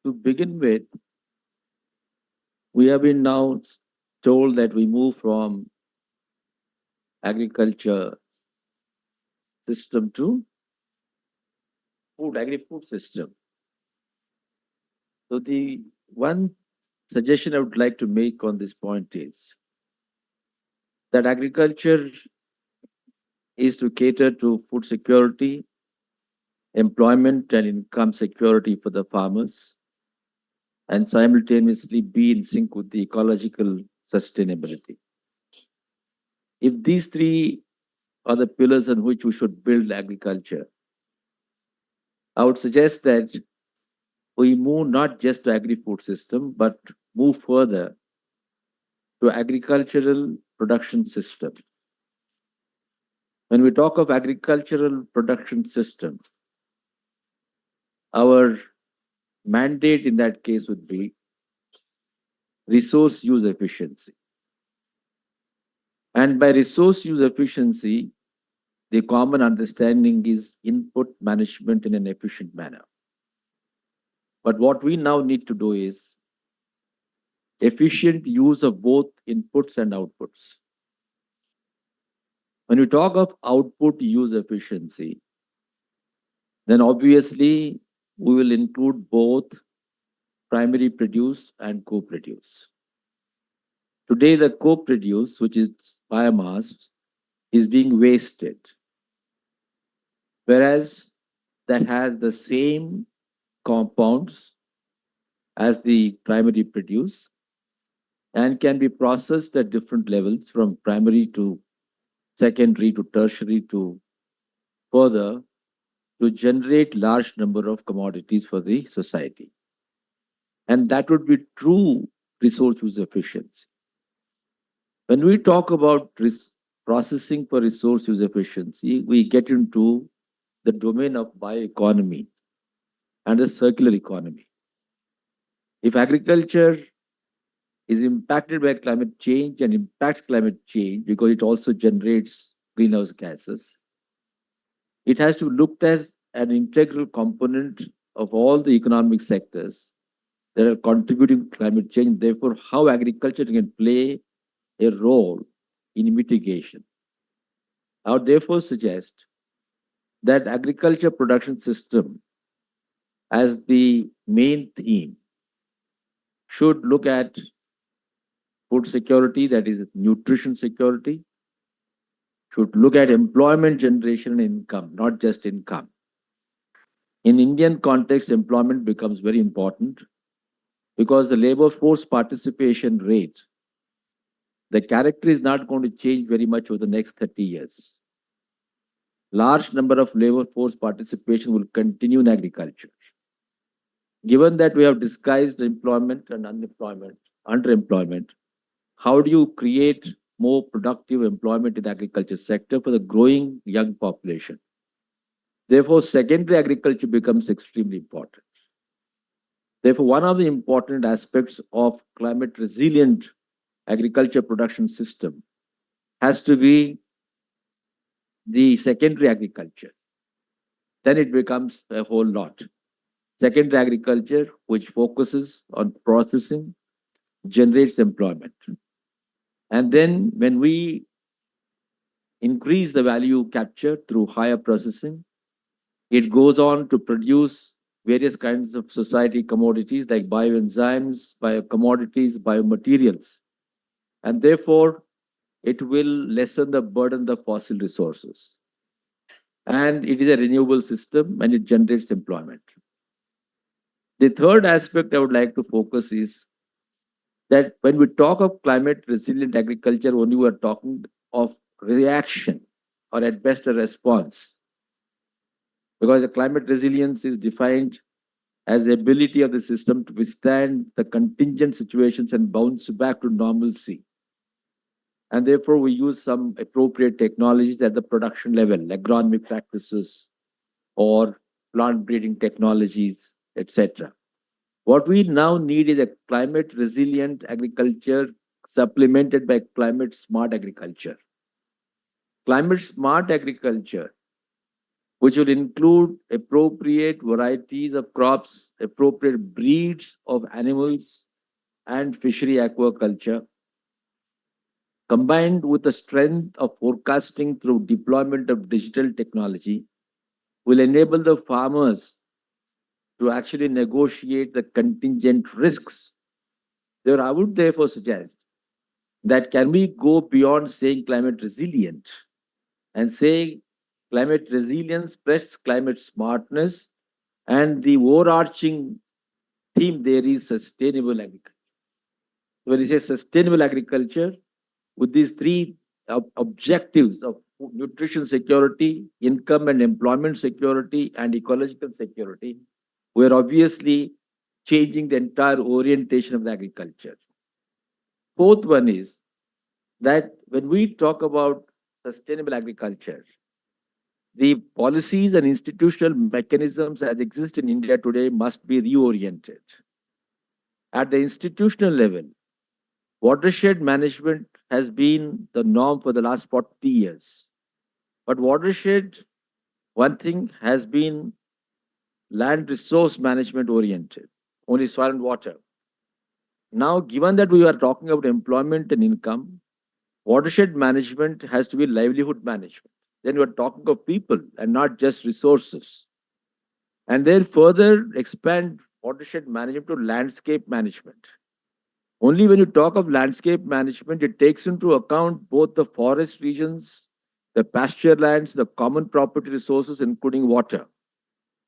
To begin with, we have been now told that we move from agriculture system to agri-food system. So the one suggestion I would like to make on this point is that agriculture is to cater to food security, employment and income security for the farmers, and simultaneously be in sync with the ecological sustainability. If these three are the pillars on which we should build agriculture, I would suggest that we move not just to agri-food system, but move further to agricultural production system. When we talk of agricultural production system, our mandate in that case would be resource use efficiency. And by resource use efficiency, the common understanding is input management in an efficient manner. But what we now need to do is efficient use of both inputs and outputs. When we talk of output use efficiency, then obviously we will include both primary produce and co-produce. Today, the co-produce, which is biomass, is being wasted, whereas that has the same compounds as the primary produce and can be processed at different levels from primary to secondary to tertiary to further to generate large number of commodities for the society. And that would be true resource use efficiency. When we talk about processing for resource use efficiency, we get into the domain of bioeconomy and the circular economy. If agriculture is impacted by climate change and impacts climate change because it also generates greenhouse gases, it has to be looked as an integral component of all the economic sectors that are contributing to climate change. Therefore, how agriculture can play a role in mitigation. I would therefore suggest that agriculture production system as the main theme should look at food security, that is nutrition security, should look at employment generation and income, not just income. In Indian context, employment becomes very important because the labor force participation rate, the character is not going to change very much over the next 30 years. Large number of labor force participation will continue in agriculture. Given that we have disguised employment and unemployment, underemployment, how do you create more productive employment in the agriculture sector for the growing young population? Therefore, secondary agriculture becomes extremely important. Therefore, one of the important aspects of climate resilient agriculture production system has to be the secondary agriculture. Then it becomes a whole lot. Secondary agriculture, which focuses on processing, generates employment. And then when we increase the value capture through higher processing, it goes on to produce various kinds of society commodities like bioenzymes, biocommodities, biomaterials. And therefore, it will lessen the burden of fossil resources. And it is a renewable system and it generates employment. The third aspect I would like to focus is that when we talk of climate resilient agriculture, only we are talking of reaction or at best a response. Because the climate resilience is defined as the ability of the system to withstand the contingent situations and bounce back to normalcy. And therefore, we use some appropriate technologies at the production level, agronomic practices or plant breeding technologies, etc. What we now need is a climate resilient agriculture supplemented by climate smart agriculture. Climate smart agriculture, which will include appropriate varieties of crops, appropriate breeds of animals, and fishery aquaculture, combined with the strength of forecasting through deployment of digital technology, will enable the farmers to actually negotiate the contingent risks. There, I would therefore suggest that can we go beyond saying climate resilient and say climate resilience plus climate smartness, and the overarching theme there is sustainable agriculture. When you say sustainable agriculture, with these three objectives of nutrition security, income and employment security, and ecological security, we're obviously changing the entire orientation of the agriculture. Fourth one is that when we talk about sustainable agriculture, the policies and institutional mechanisms as exist in India today must be reoriented. At the institutional level, watershed management has been the norm for the last 40 years. But watershed, one thing has been land resource management oriented, only soil and water. Now, given that we are talking about employment and income, watershed management has to be livelihood management. Then we are talking of people and not just resources. And then further expand watershed management to landscape management. Only when you talk of landscape management, it takes into account both the forest regions, the pasture lands, the common property resources, including water.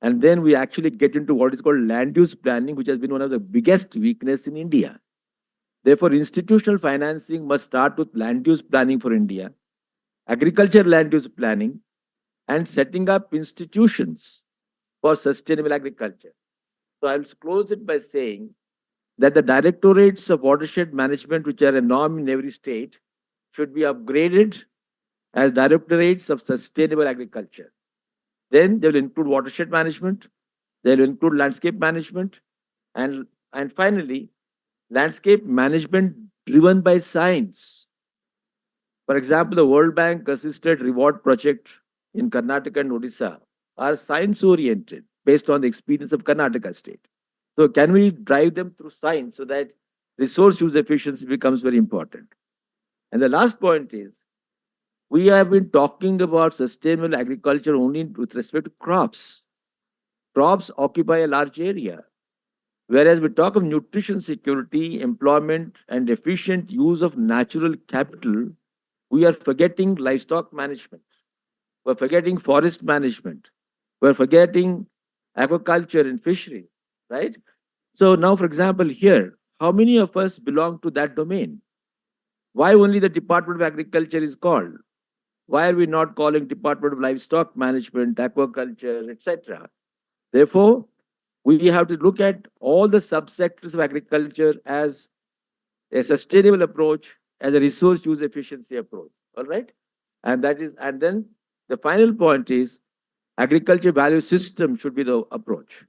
And then we actually get into what is called land use planning, which has been one of the biggest weaknesses in India. Therefore, institutional financing must start with land use planning for India, agriculture land use planning, and setting up institutions for sustainable agriculture. So I'll close it by saying that the directorates of watershed management, which are a norm in every state, should be upgraded as directorates of sustainable agriculture. Then they will include watershed management, they will include landscape management, and finally, landscape management driven by science. For example, the World Bank assisted reward project in Karnataka and Odisha are science oriented based on the experience of Karnataka state. So can we drive them through science so that resource use efficiency becomes very important? And the last point is, we have been talking about sustainable agriculture only with respect to crops. Crops occupy a large area. Whereas we talk of nutrition security, employment, and efficient use of natural capital, we are forgetting livestock management. We're forgetting forest management. We're forgetting aquaculture and fishery, right? So now, for example, here, how many of us belong to that domain? Why only the Department of Agriculture is called? Why are we not calling Department of Livestock Management, Aquaculture, etc.? Therefore, we have to look at all the subsectors of agriculture as a sustainable approach, as a resource use efficiency approach. All right? And then the final point is agriculture value system should be the approach.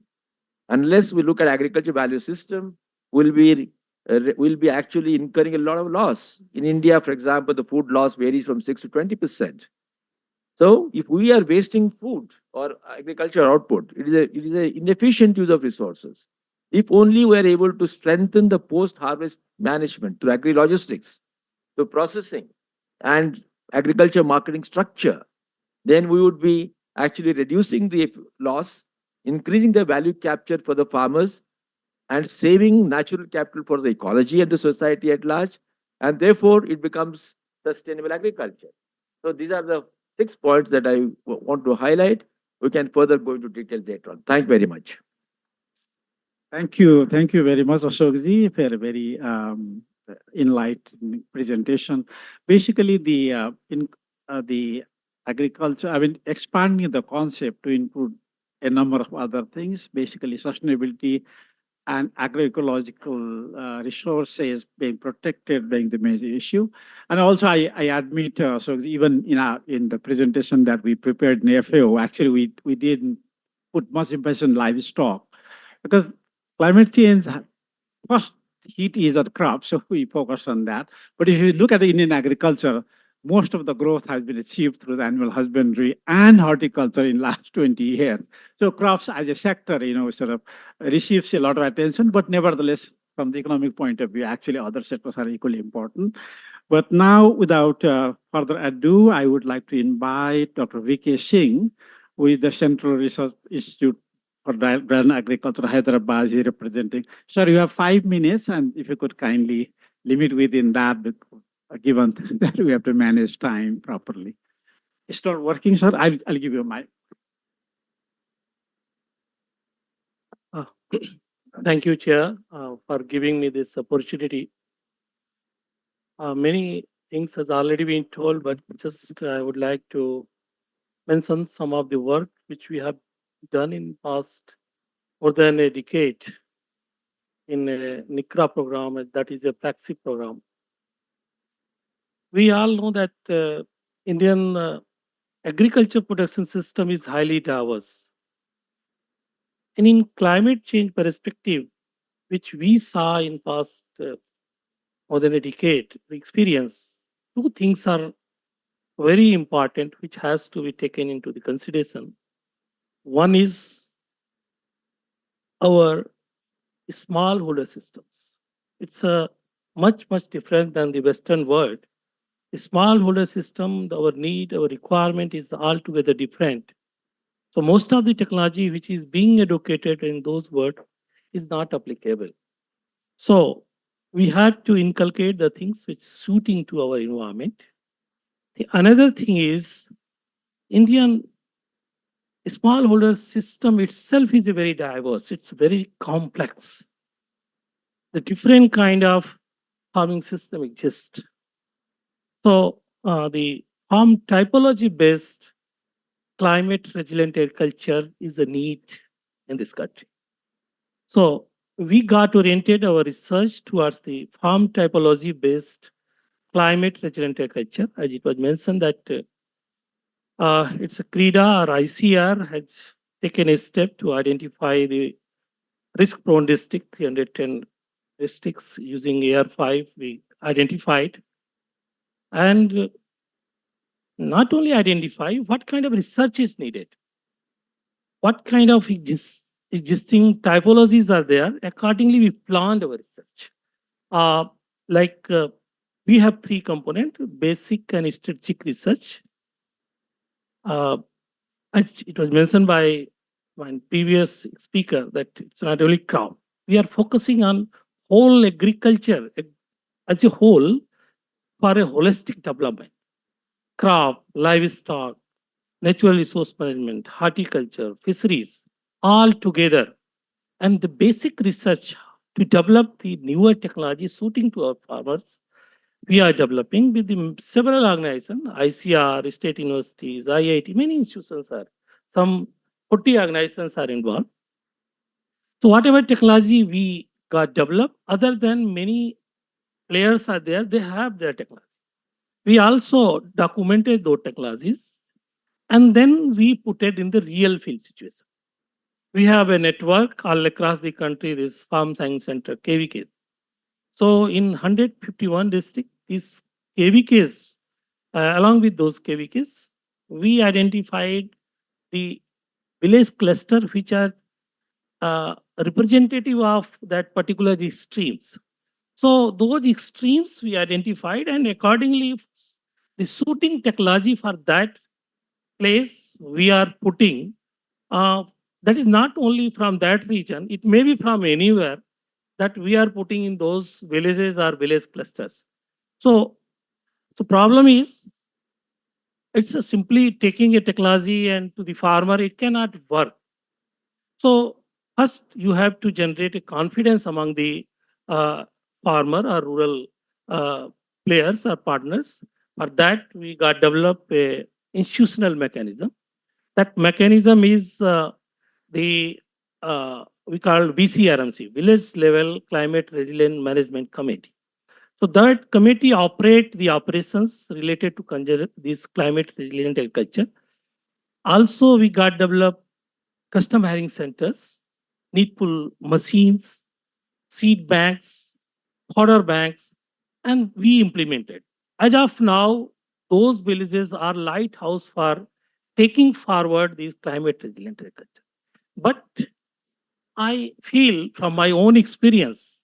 Unless we look at agriculture value system, we'll be actually incurring a lot of loss. In India, for example, the food loss varies from 6 to 20%. So if we are wasting food or agriculture output, it is a inefficient use of resources. If only we are able to strengthen the post-harvest management through agri-logistics, through processing and agriculture marketing structure, then we would be actually reducing the loss, increasing the value capture for the farmers, and saving natural capital for the ecology and the society at large. And therefore, it becomes sustainable agriculture. So these are the 6 points that I want to highlight. We can further go into details later on. Thank you very much. Thank you very much, Ashokji, for a very enlightening presentation. Basically, the agriculture, I mean, expanding the concept to include a number of other things, basically sustainability and agroecological resources being protected being the major issue. And also, I admit, so even in the presentation that we prepared in FAO, actually we didn't put much emphasis on livestock because climate change first hit is on crops, so we focus on that. But if you look at the Indian agriculture, most of the growth has been achieved through the animal husbandry and horticulture in last 20 years. So crops as a sector, sort of receives a lot of attention, but nevertheless, from the economic point of view, actually other sectors are equally important. But now, without further ado, I would like to invite Dr. V.K. Singh, with the Central Research Institute for Grand Agriculture, Hyderabad, is representing. Sir, you have 5 minutes, and if you could kindly limit within that, given that we have to manage time properly. It's not working, sir. I'll give you my. Thank you, Chair, for giving me this opportunity. Many things has already been told, but just I would like to mention some of the work which we have done in past more than a decade in a NICRA program, that is a flagship program. We all know that Indian agriculture production system is highly diverse. And in climate change perspective, which we saw in past more than a decade, we experience two things are very important, which has to be taken into the consideration. One is our smallholder systems. It's a much different than the Western world. The smallholder system, our need, our requirement is altogether different. So most of the technology which is being educated in those words is not applicable. So we had to inculcate the things which suiting to our environment. The another thing is Indian smallholder system itself is a very diverse. It's very complex. The different kind of farming system exists. So the farm typology based climate resilient agriculture is a need in this country. So we got oriented our research towards the farm typology based climate resilient agriculture. As it was mentioned that it's a CREDA or ICR has taken a step to identify the risk prone district, 310 districts using AR5 we identified. And not only identify what kind of research is needed, what kind of existing typologies are there, accordingly we planned our research. We have three components, basic and strategic research. It was mentioned by my previous speaker that it's not only crop. We are focusing on whole agriculture as a whole for a holistic development. Crop, livestock, natural resource management, horticulture, fisheries, all together. And the basic research to develop the newer technology suiting to our farmers, we are developing with the several organizations, ICR, state universities, IIT, many institutions are, some 40 organizations are involved. So whatever technology we got developed, other than many players are there, they have their technology. We also documented those technologies and then we put it in the real field situation. We have a network all across the country, this Farm Science Center, KVK. So in 151 districts, these KVKs, along with those KVKs, we identified the village cluster which are representative of that particular streams. So those extremes we identified and accordingly the suiting technology for that place we are putting that is not only from that region, it may be from anywhere that we are putting in those villages or village clusters. So the problem is it's simply taking a technology and to the farmer, it cannot work. So first you have to generate a confidence among the farmer or rural players or partners. For that, we got developed a institutional mechanism. That mechanism is the we call VCRMC, Village Level Climate Resilient Management Committee. So that committee operate the operations related to this climate resilient agriculture. Also, we got developed custom hiring centers, needful machines, seed banks, fodder banks, and we implemented. As of now, those villages are lighthouse for taking forward these climate resilient agriculture. But I feel from my own experience,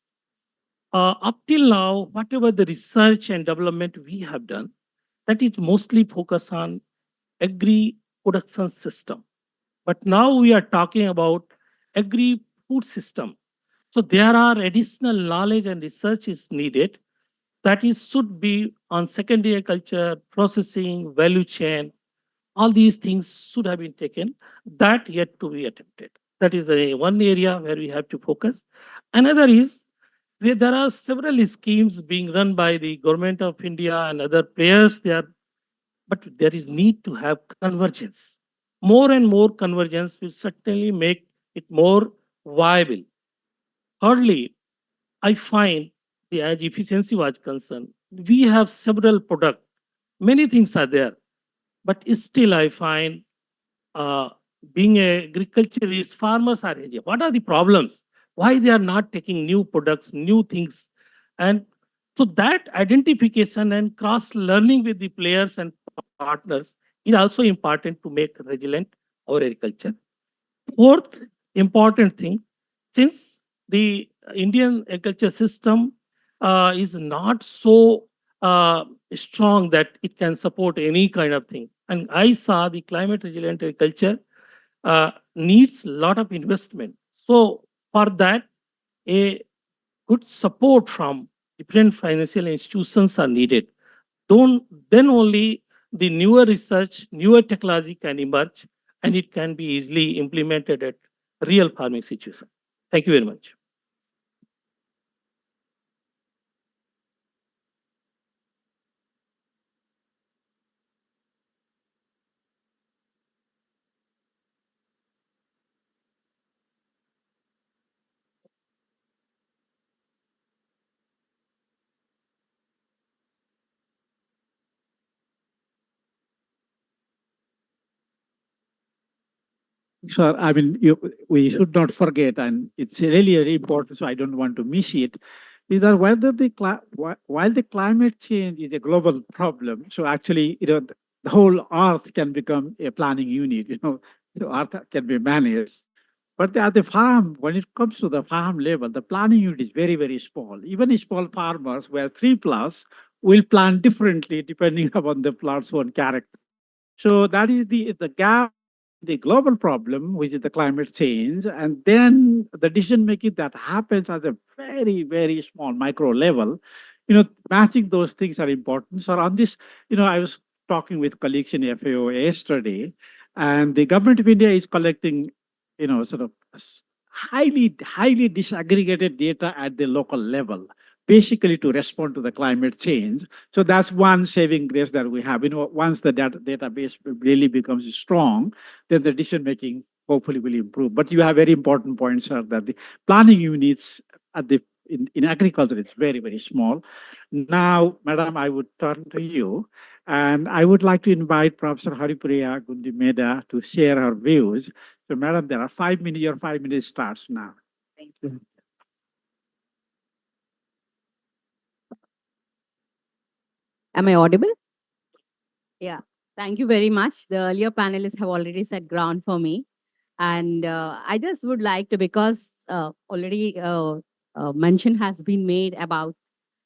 up till now, whatever the research and development we have done, that is mostly focused on agri production system. But now we are talking about agri-food system. So there are additional knowledge and research is needed that is should be on secondary agriculture, processing, value chain. All these things should have been taken. That yet to be attempted. That is one area where we have to focus. Another is where there are several schemes being run by the government of India and other players there, but there is need to have convergence. More and more convergence will certainly make it more viable. Thirdly, I find the as efficiency was concerned, we have several products, many things are there, but still I find uh, being a agriculturist, farmers are aging. What are the problems? Why they are not taking new products, new things? And so that identification and cross learning with the players and partners is also important to make resilient our agriculture. Fourth important thing, since the Indian agriculture system is not so strong that it can support any kind of thing. And I saw the climate resilient agriculture needs a lot of investment. So for that, a good support from different financial institutions are needed. Don't, then only the newer research, newer technology can emerge and it can be easily implemented at real farming situation. Thank you very much. Sure. I mean, we should not forget, and it's really very important, so I don't want to miss it, is that whether while the climate change is a global problem, so actually, the whole Earth can become a planning unit, the Earth can be managed. But at the farm, when it comes to the farm level, the planning unit is very, very small. Even small farmers, where 3+ will plan differently depending upon the plant's own character. So that is the gap, the global problem, which is the climate change, and then the decision making that happens at a very, very small micro level. Matching those things are important. So on this, I was talking with colleagues in FAO yesterday, and the government of India is collecting, sort of highly, highly disaggregated data at the local level, basically to respond to the climate change. So that's one saving grace that we have. Once the database really becomes strong, then the decision making hopefully will improve. But you have very important points, sir, that the planning units in agriculture is very, very small. Now, Madam, I would turn to you, and I would like to invite Professor Haripriya Gundimeda to share her views. So, Madam, there are 5 minutes. Your 5 minutes starts now. Thank you. Am I audible? Yeah. Thank you very much. The earlier panelists have already set ground for me. And I just would like to, because already mention has been made about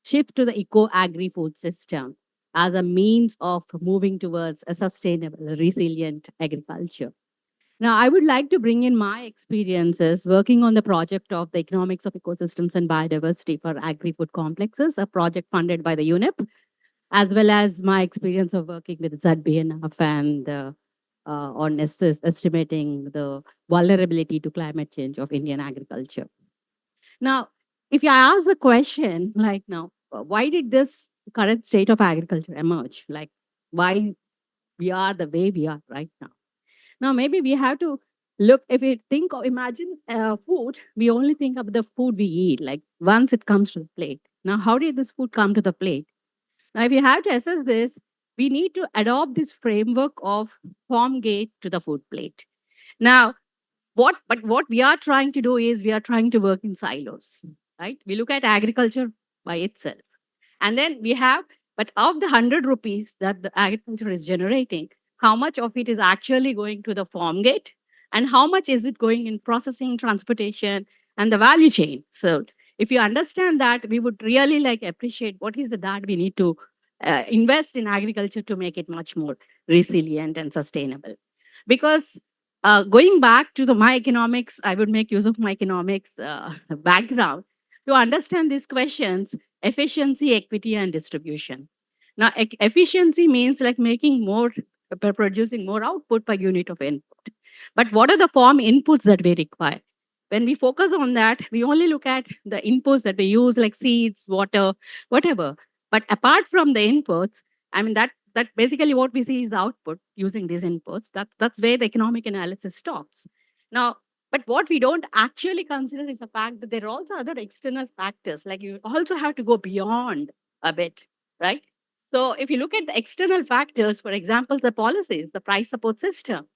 shift to the eco-agri-food system as a means of moving towards a sustainable, resilient agriculture. Now, I would like to bring in my experiences working on the project of the economics of ecosystems and biodiversity for agri-food complexes, a project funded by the UNEP, as well as my experience of working with ZBNF and on estimating the vulnerability to climate change of Indian agriculture. Now, if you ask the question, like now, why did this current state of agriculture emerge? Like, why we are the way we are right now? Now, maybe we have to look, if we think of, imagine food, we only think of the food we eat, like once it comes to the plate. Now, how did this food come to the plate? Now, if you have to assess this, we need to adopt this framework of farm gate to the food plate. Now, what we are trying to do is we are trying to work in silos, right? We look at agriculture by itself. And then we have, but of the 100 rupees that the agriculture is generating, how much of it is actually going to the farm gate and how much is it going in processing, transportation, and the value chain? So if you understand that, we would really like appreciate what is that we need to invest in agriculture to make it much more resilient and sustainable. Because going back to my economics, I would make use of my economics background to understand these questions: efficiency, equity, and distribution. Now, efficiency means like making more, producing more output per unit of input. But what are the farm inputs that we require? When we focus on that, we only look at the inputs that we use, like seeds, water, whatever. But apart from the inputs, I mean, that basically what we see is output using these inputs. That's where the economic analysis stops. Now, but what we don't actually consider is the fact that there are also other external factors. Like you also have to go beyond a bit, right? So if you look at the external factors, for example, the policies, the price support system,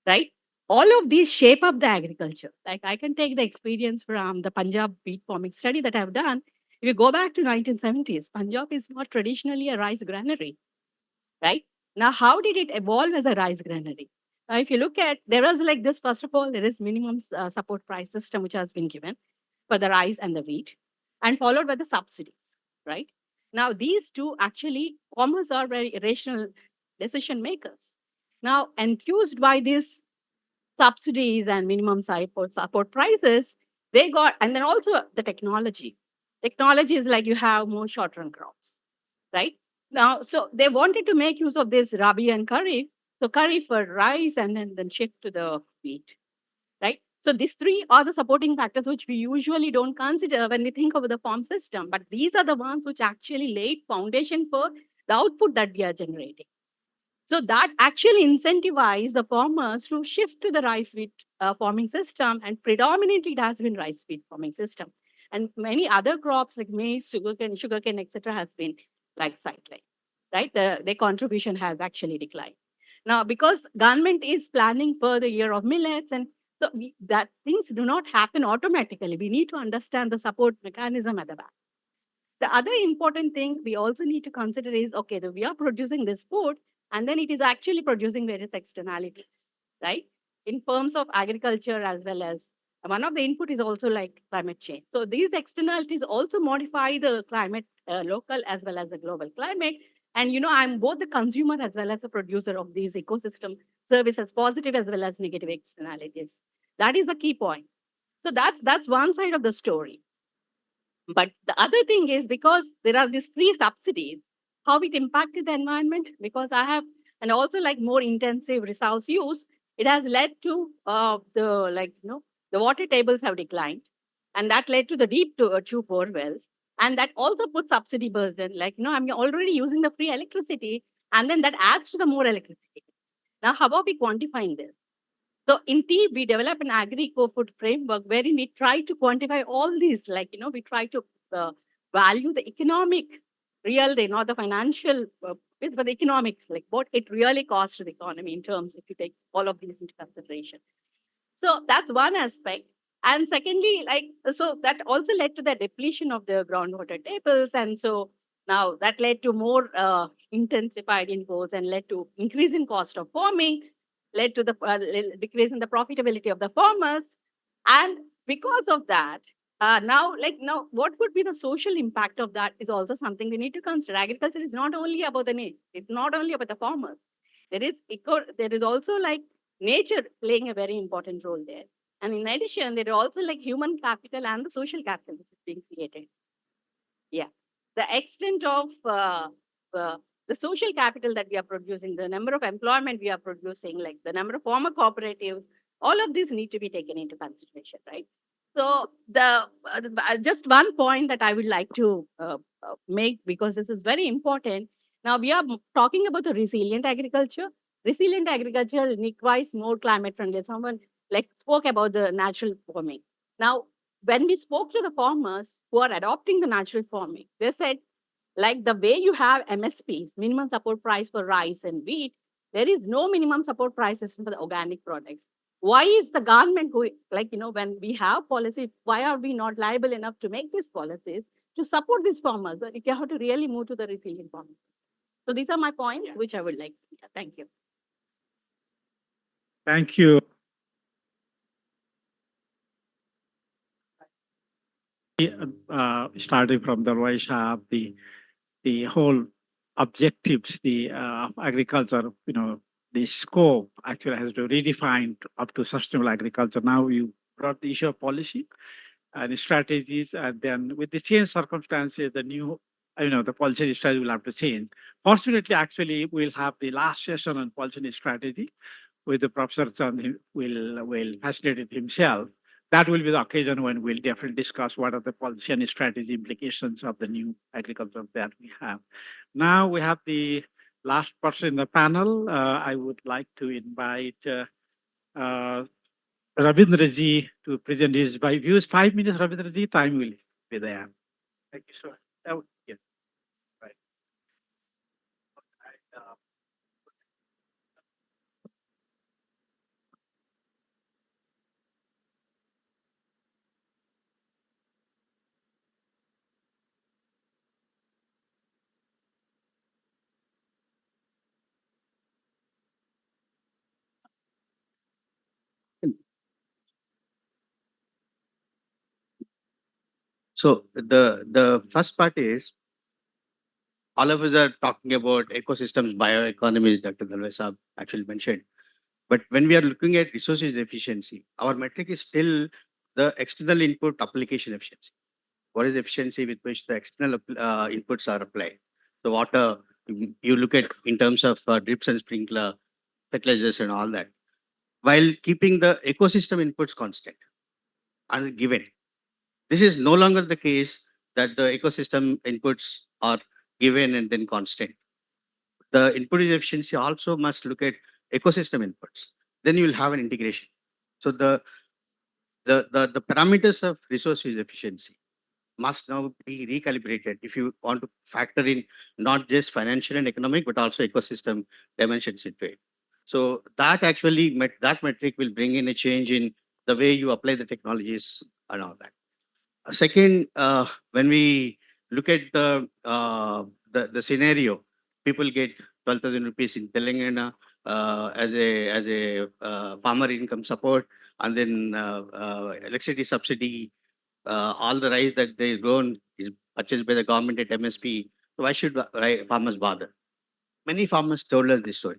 right? All of these shape up the agriculture. Like I can take the experience from the Punjab wheat farming study that I've done. If you go back to 1970s, Punjab is not traditionally a rice granary, right? Now, how did it evolve as a rice granary? If you look at, there was like this, first of all, there is minimum support price system which has been given for the rice and the wheat, and followed by the subsidies, right? Now, these two actually, farmers are very rational decision makers. Now, enthused by these subsidies and minimum support prices, they got, and then also the technology. Technology is like you have more short-run crops, right? Now, so they wanted to make use of this Rabi and Kharif. So Kharif for rice and then shift to the wheat, right? So these three are the supporting factors which we usually don't consider when we think of the farm system, but these are the ones which actually laid foundation for the output that we are generating. So that actually incentivized the farmers to shift to the rice wheat farming system, and predominantly it has been rice wheat farming system. And many other crops like maize, sugarcane, etc., has been like sidelined, right? Their contribution has actually declined. Now, because government is planning for the year of millets, and so that things do not happen automatically. We need to understand the support mechanism at the back. The other important thing we also need to consider is, okay, we are producing this food, and then it is actually producing various externalities, right? In terms of agriculture, as well as one of the input is also like climate change. So these externalities also modify the climate, local as well as the global climate. And I'm both the consumer as well as the producer of these ecosystem services, positive as well as negative externalities. That is the key point. So that's one side of the story. But the other thing is, because there are these free subsidies, how it impacted the environment, because and also like more intensive resource use, it has led to the water tables have declined, and that led to the deep to bore wells, and that also puts subsidy burden. Like, I'm already using the free electricity, and then that adds to the more electricity. Now, how are we quantifying this? So in TEEP, we develop an agri-co-food framework wherein we try to quantify all these, we try to value the economic, not the financial, but the economic, like what it really costs to the economy in terms, if you take all of these into consideration. So that's one aspect. And secondly, so that also led to the depletion of the groundwater tables. And so now that led to more intensified imports and led to increase in cost of farming, led to the decrease in the profitability of the farmers. And because of that, now, what would be the social impact of that is also something we need to consider. Agriculture is not only about the needs, it's not only about the farmers. There is also like nature playing a very important role there. And in addition, there are also like human capital and the social capital which is being created. Yeah. The extent of the social capital that we are producing, the number of employment we are producing, like the number of farmer cooperatives, all of these need to be taken into consideration, right? So just one point that I would like to make, because this is very important. Now we are talking about the resilient agriculture. Resilient agriculture requires more climate friendly. Someone like spoke about the natural farming. Now, when we spoke to the farmers who are adopting the natural farming, they said, like the way you have MSP, minimum support price for rice and wheat, there is no minimum support price system for the organic products. Why is the government going, when we have policy, why are we not liable enough to make these policies to support these farmers? If you have to really move to the resilient farming. So these are my points, which I would like to. Thank you. Thank you. Starting from the Roy the whole objectives, the agriculture, the scope actually has to redefine up to sustainable agriculture. Now you brought the issue of policy and strategies, and then with the changed circumstances, the new, the policy and strategy will have to change. Fortunately, actually, we'll have the last session on policy and strategy with the Professor Chand will facilitate it himself. That will be the occasion when we'll definitely discuss what are the policy and strategy implications of the new agriculture that we have. Now we have the last person in the panel. I would like to invite uh, Ravindraji to present his views. 5 minutes, Ravindraji, time will be there. Thank you, sir. Oh, yeah, right. Uh, So the first part is all of us are talking about ecosystems, bioeconomies, Dr. Dalwai Saab actually mentioned. But when we are looking at resources efficiency, our metric is still the external input application efficiency. What is efficiency with which the external inputs are applied? The water, you look at in terms of drips and sprinkler, fertilizers and all that, while keeping the ecosystem inputs constant and given. This is no longer the case that the ecosystem inputs are given and then constant. The input efficiency also must look at ecosystem inputs. Then you will have an integration. So the parameters of resource use efficiency must now be recalibrated if you want to factor in not just financial and economic, but also ecosystem dimensions into it. So that actually, that metric will bring in a change in the way you apply the technologies and all that. Second, when we look at the scenario, people get 12,000 rupees in Telangana as a farmer income support, and then electricity subsidy. All the rice that they grown is purchased by the government at MSP. So why should farmers bother? Many farmers told us this story.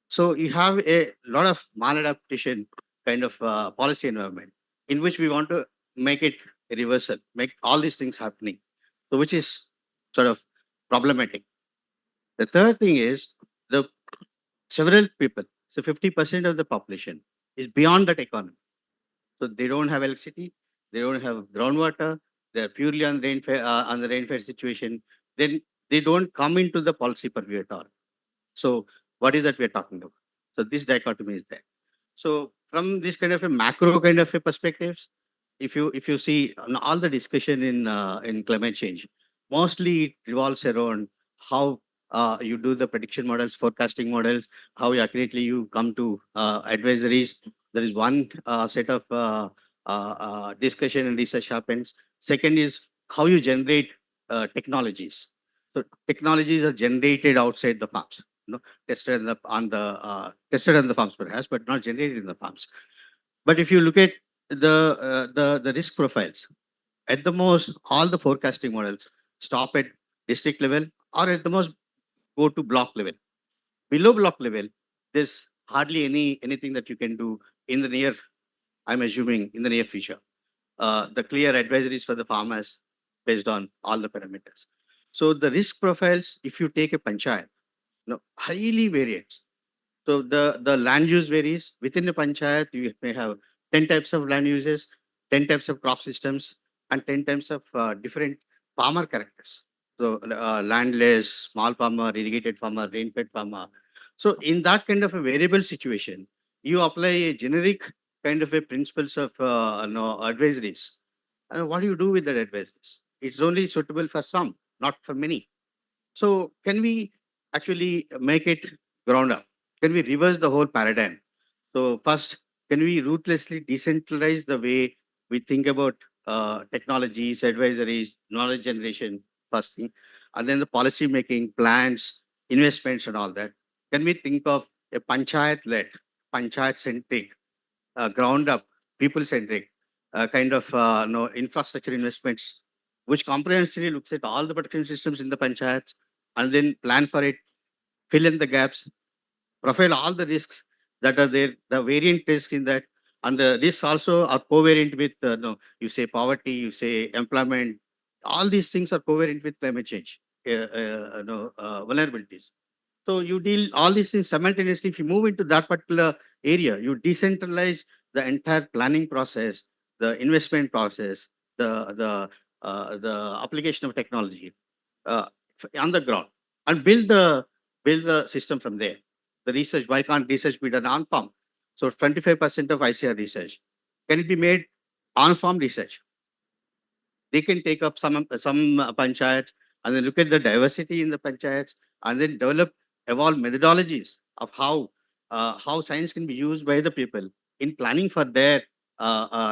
So you have a lot of maladaptation kind of policy environment in which we want to make it a reversal, make all these things happening. So which is sort of problematic. The third thing is the several people, so 50% of the population is beyond that economy. So they don't have electricity, they don't have groundwater, they're purely on on the rainfall situation. Then they don't come into the policy purview at all. So what is that we're talking about? So this dichotomy is there. So from this kind of a macro kind of a perspectives, if you see on all the discussion in climate change, mostly it revolves around how you do the prediction models, forecasting models, how accurately you come to advisories. There is one set of discussion and research happens. Second is how you generate technologies. So technologies are generated outside the farms, tested tested on the farms perhaps, but not generated in the farms. But if you look at the risk profiles, at the most, all the forecasting models stop at district level or at the most go to block level. Below block level, there's hardly anything that you can do in the near, I'm assuming, in the near future. The clear advisories for the farmers based on all the parameters. So the risk profiles, if you take a panchayat, highly variant. So the land use varies. Within the panchayat, you may have 10 types of land uses, 10 types of crop systems, and 10 types of different farmer characters. So landless, small farmer, irrigated farmer, rain-fed farmer. So in that kind of a variable situation, you apply a generic kind of a principles of advisories. And what do you do with that advisories? It's only suitable for some, not for many. So can we actually make it ground up? Can we reverse the whole paradigm? So first, can we ruthlessly decentralize the way we think about technologies, advisories, knowledge generation, first thing, and then the policy making, plans, investments, and all that? Can we think of a panchayat-led, panchayat-centric, ground up, people-centric kind of infrastructure investments, which comprehensively looks at all the production systems in the panchayats and then plan for it, fill in the gaps, profile all the risks that are there, the variant risks in that, and the risks also are covariant with, no, you say poverty, you say employment, all these things are covariant with climate change, vulnerabilities. So you deal all these things simultaneously. If you move into that particular area, you decentralize the entire planning process, the investment process, the application of technology uh, on the ground, and build the system from there. The research, why can't research be done on farm? So 25% of ICR research, can it be made on farm research? They can take up some panchayats and then look at the diversity in the panchayats and then evolve methodologies of how science can be used by the people in planning for their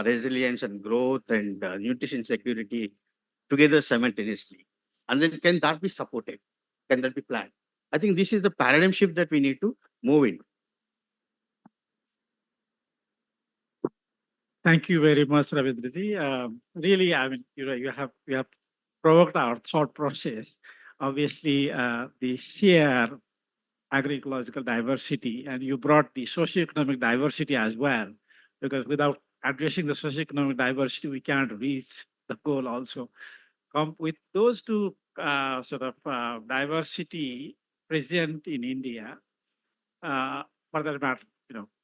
resilience and growth and nutrition security together simultaneously. And then can that be supported? Can that be planned? I think this is the paradigm shift that we need to move in. Thank you very much, Ravindraji. Really, I mean, you have provoked our thought process. Obviously, the sheer agroecological diversity, and you brought the socioeconomic diversity as well, because without addressing the socioeconomic diversity, we can't reach the goal also. With those two diversity present in India, for that matter,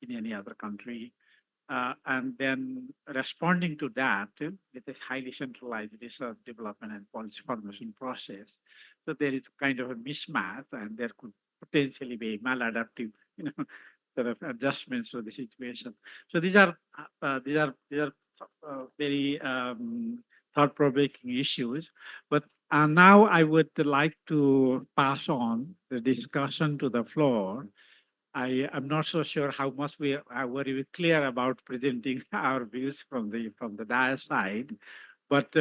in any other country, and then responding to that with a highly centralized research development and policy formation process. So there is kind of a mismatch, and there could potentially be maladaptive, sort of adjustments to the situation. So these are very thought-provoking issues. But now I would like to pass on the discussion to the floor. I am not so sure how much we were we clear about presenting our views from the dais side, but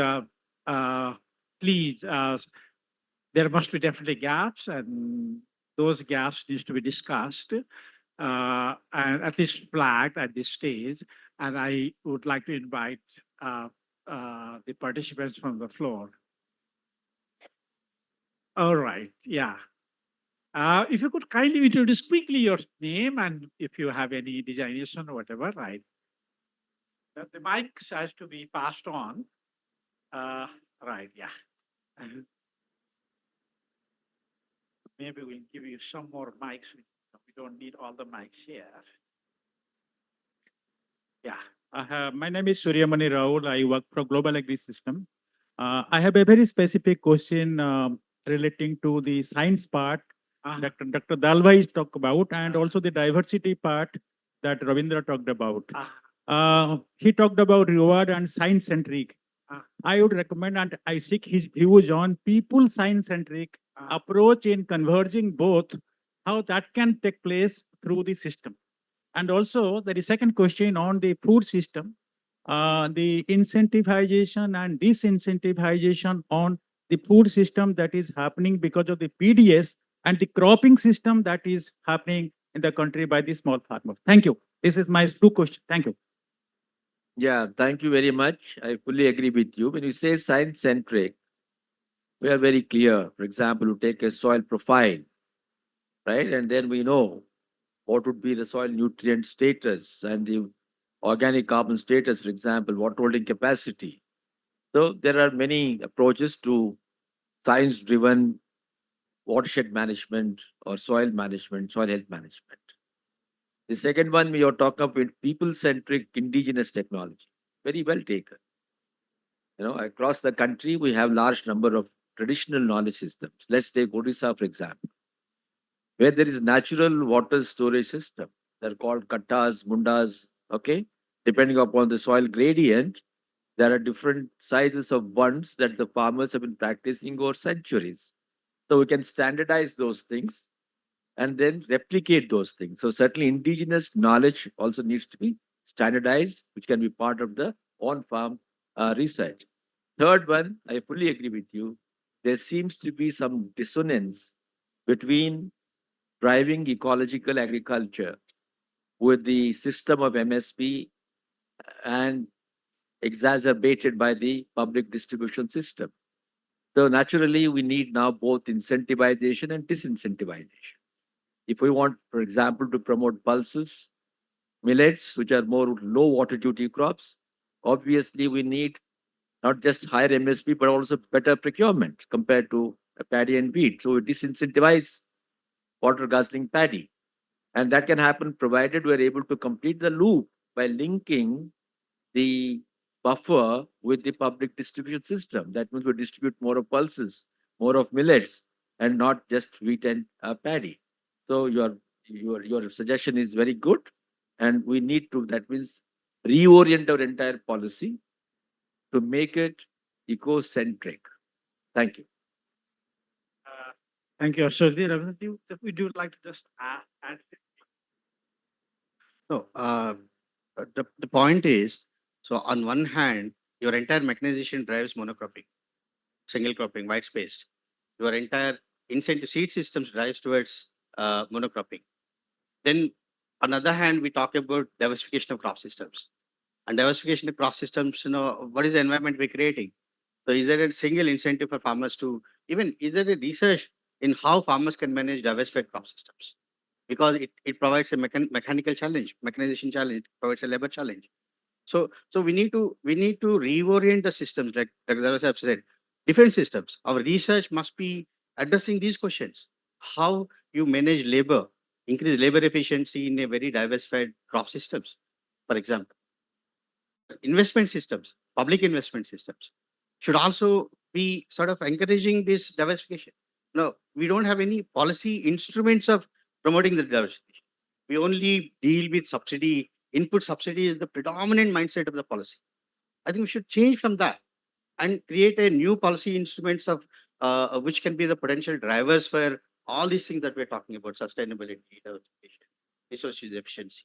please, there must be definitely gaps, and those gaps needs to be discussed and at least flagged at this stage. And I would like to invite the participants from the floor. All right, yeah. If you could kindly introduce quickly your name and if you have any designation or whatever, right? The mic has to be passed on. Right, yeah. And maybe we'll give you some more mics. We don't need all the mics here. Yeah. My name is Suryamani Raul. I work for Global Agri System. I have a very specific question relating to the science part Dr. Dalwai talked about, and also the diversity part that Ravindra talked about. He talked about reward and science-centric. I would recommend, and I seek his views on people science-centric approach in converging both, how that can take place through the system. And also, there is second question on the food system, the incentivization and disincentivization on the food system that is happening because of the PDS and the cropping system that is happening in the country by the small farmers. Thank you. This is my two questions. Thank you. Yeah, thank you very much. I fully agree with you. When you say science-centric, we are very clear. For example, you take a soil profile, right? And then we know what would be the soil nutrient status and the organic carbon status, for example, water holding capacity. So there are many approaches to science-driven watershed management or soil management, soil health management. The second one, we are talking about people-centric indigenous technology. Very well taken. Across the country, we have large number of traditional knowledge systems. Let's take Odisha, for example, where there is natural water storage system. They're called kattas, mundas, okay? Depending upon the soil gradient, there are different sizes of bunds that the farmers have been practicing over centuries. So we can standardize those things and then replicate those things. So certainly indigenous knowledge also needs to be standardized, which can be part of the on-farm research. Third one, I fully agree with you. There seems to be some dissonance between driving ecological agriculture with the system of MSP and exacerbated by the public distribution system. So naturally, we need now both incentivization and disincentivization. If we want, for example, to promote pulses, millets, which are more low water duty crops, obviously we need not just higher MSP, but also better procurement compared to paddy and wheat. So we disincentivize water guzzling paddy. And that can happen provided we're able to complete the loop by linking the buffer with the public distribution system. That means we distribute more of pulses, more of millets, and not just wheat and paddy. So your suggestion is very good, and we need to, that means, reorient our entire policy to make it eco-centric. Thank you. Thank you, Ashok. Would you like to just add? No, the point is, so on one hand, your entire mechanization drives monocropping, single cropping, white space. Your entire incentive seed systems drives towards monocropping. Then, on the other hand, we talk about diversification of crop systems. And diversification of crop systems, what is the environment we're creating? So is there a single incentive for farmers to, even, is there a research in how farmers can manage diversified crop systems? Because it provides a mechanical challenge, mechanization challenge, provides a labor challenge. So we need to reorient the systems, like Dr. Dalas have said, different systems. Our research must be addressing these questions. How you manage labor, increase labor efficiency in a very diversified crop systems, for example. Investment systems, public investment systems should also be sort of encouraging this diversification. No, we don't have any policy instruments of promoting the diversification. We only deal with subsidy. Input subsidy is the predominant mindset of the policy. I think we should change from that and create a new policy instruments of which can be the potential drivers for all these things that we're talking about: sustainability, diversification, resource use efficiency.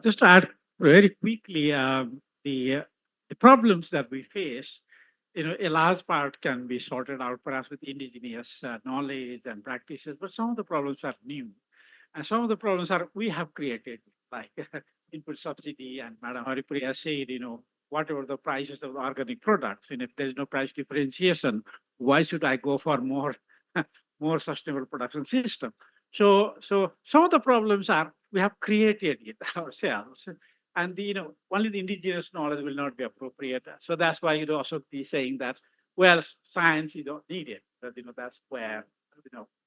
Just to add very quickly, the problems that we face, a large part can be sorted out perhaps with indigenous knowledge and practices, but some of the problems are new. And some of the problems are we have created, like input subsidy, and Madam Haripriya said, whatever the prices of the organic products, and if there is no price differentiation, why should I go for more more sustainable production system? So some of the problems are we have created it ourselves, and only the indigenous knowledge will not be appropriate. So that's why also be saying that, well, science you don't need it, but that's where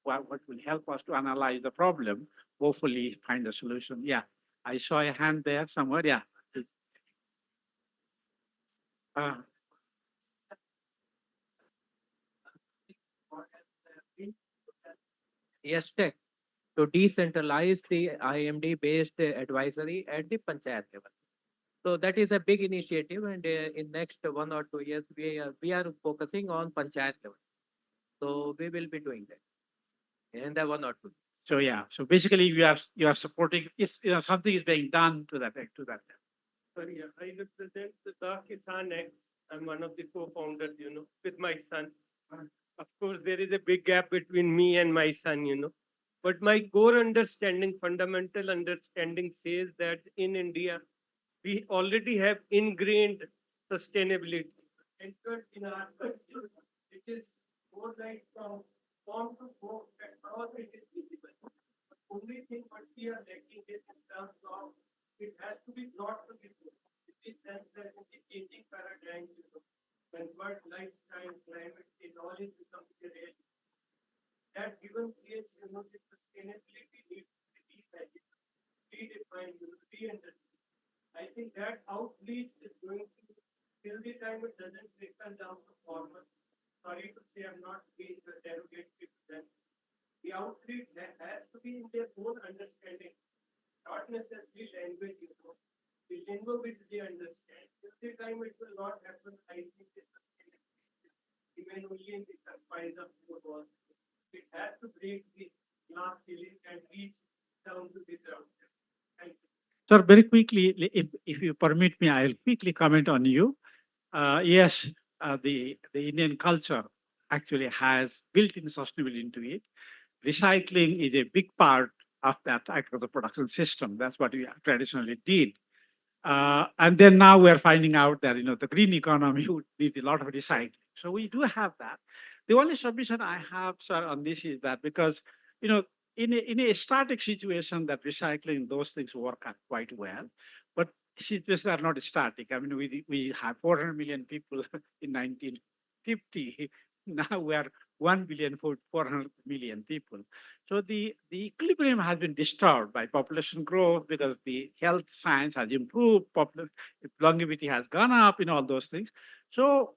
what will help us to analyze the problem, hopefully find a solution. Yeah, I saw a hand there somewhere. Yeah. Uh, Yes, tech to decentralize the IMD-based advisory at the panchayat level. So that is a big initiative, and in next 1 or 2 years, we are focusing on panchayat level. So we will be doing that in the 1 or 2 years. So yeah, so basically you are supporting. It's something is being done to that level. Sorry, I represent the Kisan X. I'm one of the co-founders, with my son. Of course, there is a big gap between me and my son, But my core understanding, fundamental understanding says that in India, we already have ingrained sustainability entered in our culture, which is more like from form to form, and how it is visible. The only thing what we are lacking is in terms of it has to be brought to the fore. In the sense that in the changing paradigm, when world lifestyle, climate change, all is becoming a reality. That given creates, the sustainability needs to be redefined, re-understood. I think that outreach is going to, till the time it doesn't trickle down to farmers. Sorry to say, I'm not being derogatory to them. The outreach has to be in their own understanding, not necessarily language. The lingo which they understand. Till the time it will not happen, I think the sustainability remain only in the confines of the world. It has to break the glass ceiling and reach down to the ground. Thank you. Sir, very quickly, if you permit me, I'll quickly comment on you. Yes, the Indian culture actually has built-in sustainability into it. Recycling is a big part of that agricultural production system. That's what we traditionally did. And then now we're finding out that the green economy would need a lot of recycling. So we do have that. The only submission I have, sir, on this is that because in a static situation, that recycling, those things work out quite well. But situations are not static. I mean, we have 400 million people in 1950. Now we are 1 billion for 400 million people. So the equilibrium has been disturbed by population growth because the health science has improved, longevity has gone up, all those things. So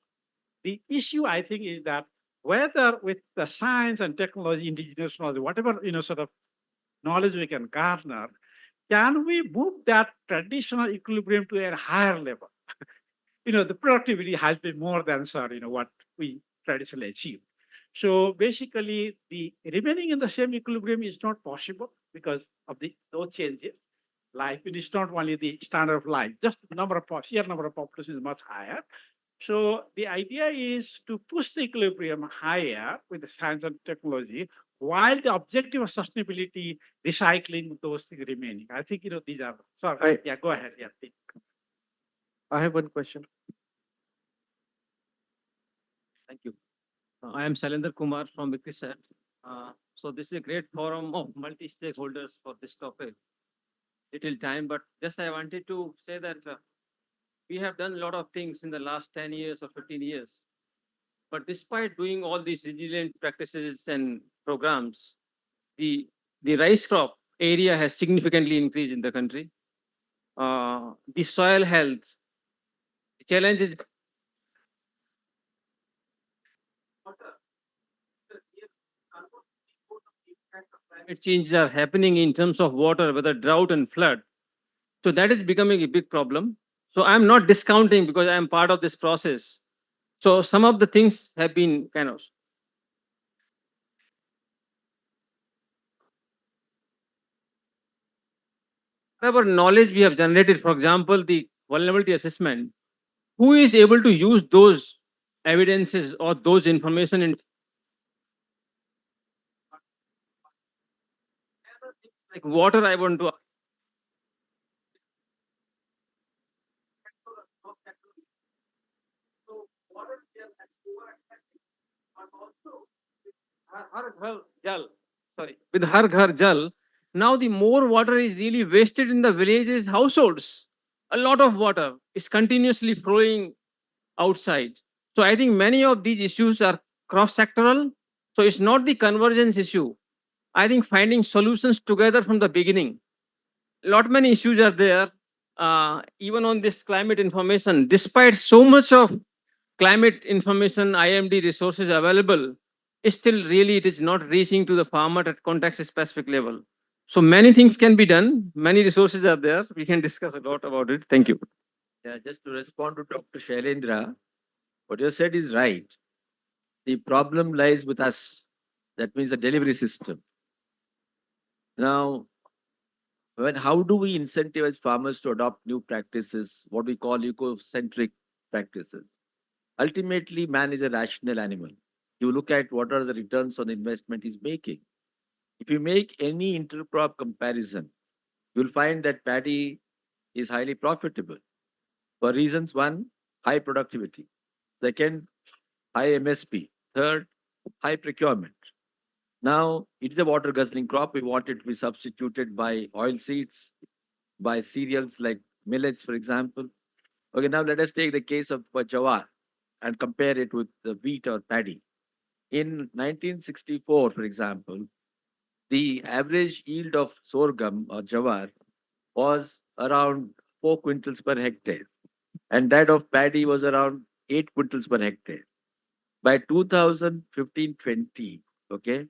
the issue, I think, is that whether with the science and technology, indigenous knowledge, whatever sort of knowledge we can garner, can we move that traditional equilibrium to a higher level? The productivity has been more than what we traditionally achieve. So basically, the remaining in the same equilibrium is not possible because of those changes. Life, it is not only the standard of life, just the sheer number of population is much higher. So the idea is to push the equilibrium higher with the science and technology, while the objective of sustainability, recycling, those things remaining. I think these are. Sorry, yeah, go ahead. Yeah, please. I have one question. Thank you. I am Shailendra Kumar from Vikrisat. So this is a great forum of multi-stakeholders for this topic. Little time, but just I wanted to say that we have done a lot of things in the last 10 years or 15 years. But despite doing all these resilient practices and programs, the rice crop area has significantly increased in the country. The soil health, the challenges. Climate changes are happening in terms of water, whether drought and flood. So that is becoming a big problem. So I'm not discounting because I am part of this process. So some of the things have been kind of. Whatever knowledge we have generated, for example, the vulnerability assessment, who is able to use those evidences or those information in like water? I want to. With Har Ghar Jal, now the more water is really wasted in the villages, households. A lot of water is continuously flowing outside. So I think many of these issues are cross-sectoral. So it's not the convergence issue. I think finding solutions together from the beginning. Lot many issues are there. Even on this climate information, despite so much of climate information, IMD resources available, still really it is not reaching to the farmer at context specific level. So many things can be done. Many resources are there. We can discuss a lot about it. Thank you. Yeah, just to respond to Dr. Shailendra, what you said is right. The problem lies with us. That means the delivery system. Now, how do we incentivize farmers to adopt new practices, what we call eco-centric practices? Ultimately, manage a rational animal. You look at what are the returns on investment is making. If you make any intercrop comparison, you'll find that paddy is highly profitable for reasons: one, high productivity; second, high MSP; third, high procurement. Now, it is a water guzzling crop. We want it to be substituted by oil seeds, by cereals like millets, for example. Okay, now let us take the case of jawar and compare it with the wheat or paddy. In 1964, for example, the average yield of sorghum or jawar was around 4 quintals per hectare, and that of paddy was around 8 quintals per hectare. By 2015-20, okay,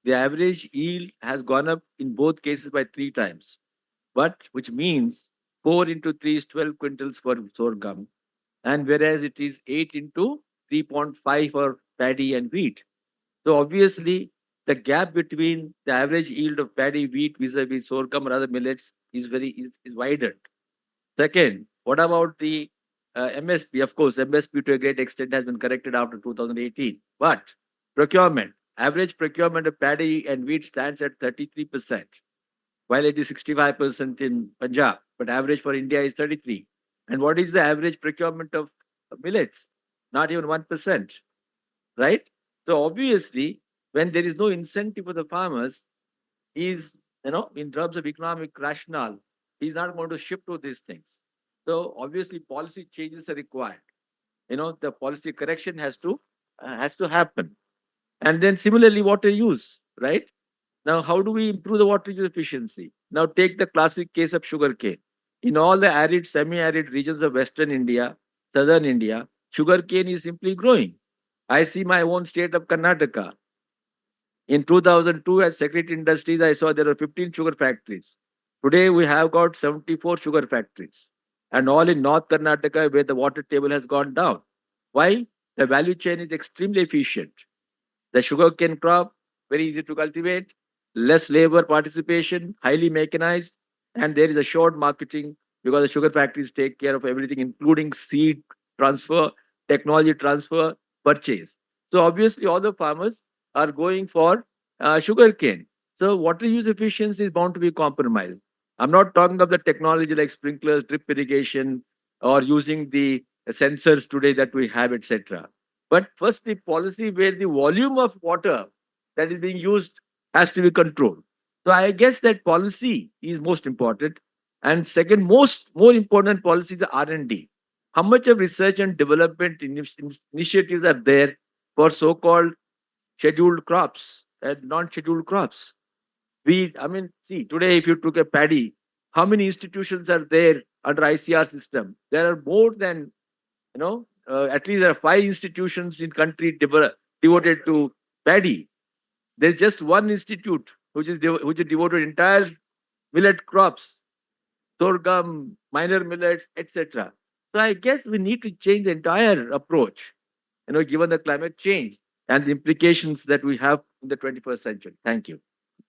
the average yield has gone up in both cases by 3 times, but which means 4 into 3 is 12 quintals for sorghum, and whereas it is 8 into 3.5 for paddy and wheat. So obviously, the gap between the average yield of paddy, wheat vis-a-vis sorghum or other millets is is widened. Second, what about the MSP? Of course, MSP to a great extent has been corrected after 2018. But procurement, average procurement of paddy and wheat stands at 33%, while it is 65% in Punjab. But average for India is 33. And what is the average procurement of millets? Not even 1%, right? So obviously, when there is no incentive for the farmers, He's, in terms of economic rationale, he's not going to shift to these things. So obviously policy changes are required. The policy correction has to happen. And then similarly, water use, right? Now, how do we improve the water use efficiency? Now, take the classic case of sugarcane. In all the arid, semi-arid regions of Western India, Southern India, sugarcane is simply growing. I see my own state of Karnataka. In 2002, as Secretary Industries, I saw there are 15 sugar factories. Today, we have got 74 sugar factories, and all in North Karnataka, where the water table has gone down. Why? The value chain is extremely efficient. The sugarcane crop, very easy to cultivate, less labor participation, highly mechanized, and there is a short marketing because the sugar factories take care of everything, including seed transfer, technology transfer, purchase. So obviously, all the farmers are going for sugarcane. So water use efficiency is bound to be compromised. I'm not talking of the technology like sprinklers, drip irrigation, or using the sensors today that we have, etc. But first, the policy where the volume of water that is being used has to be controlled. So I guess that policy is most important. And second, more important policy is R&D. How much of research and development initiatives are there for so-called scheduled crops and non-scheduled crops? See, today if you took a paddy, how many institutions are there under ICR system? There are more than at least there are 5 institutions in country devoted to paddy. There's just one institute which is devoted entire millet crops, sorghum, minor millets, etc. So I guess we need to change the entire approach, given the climate change and the implications that we have in the 21st century. Thank you.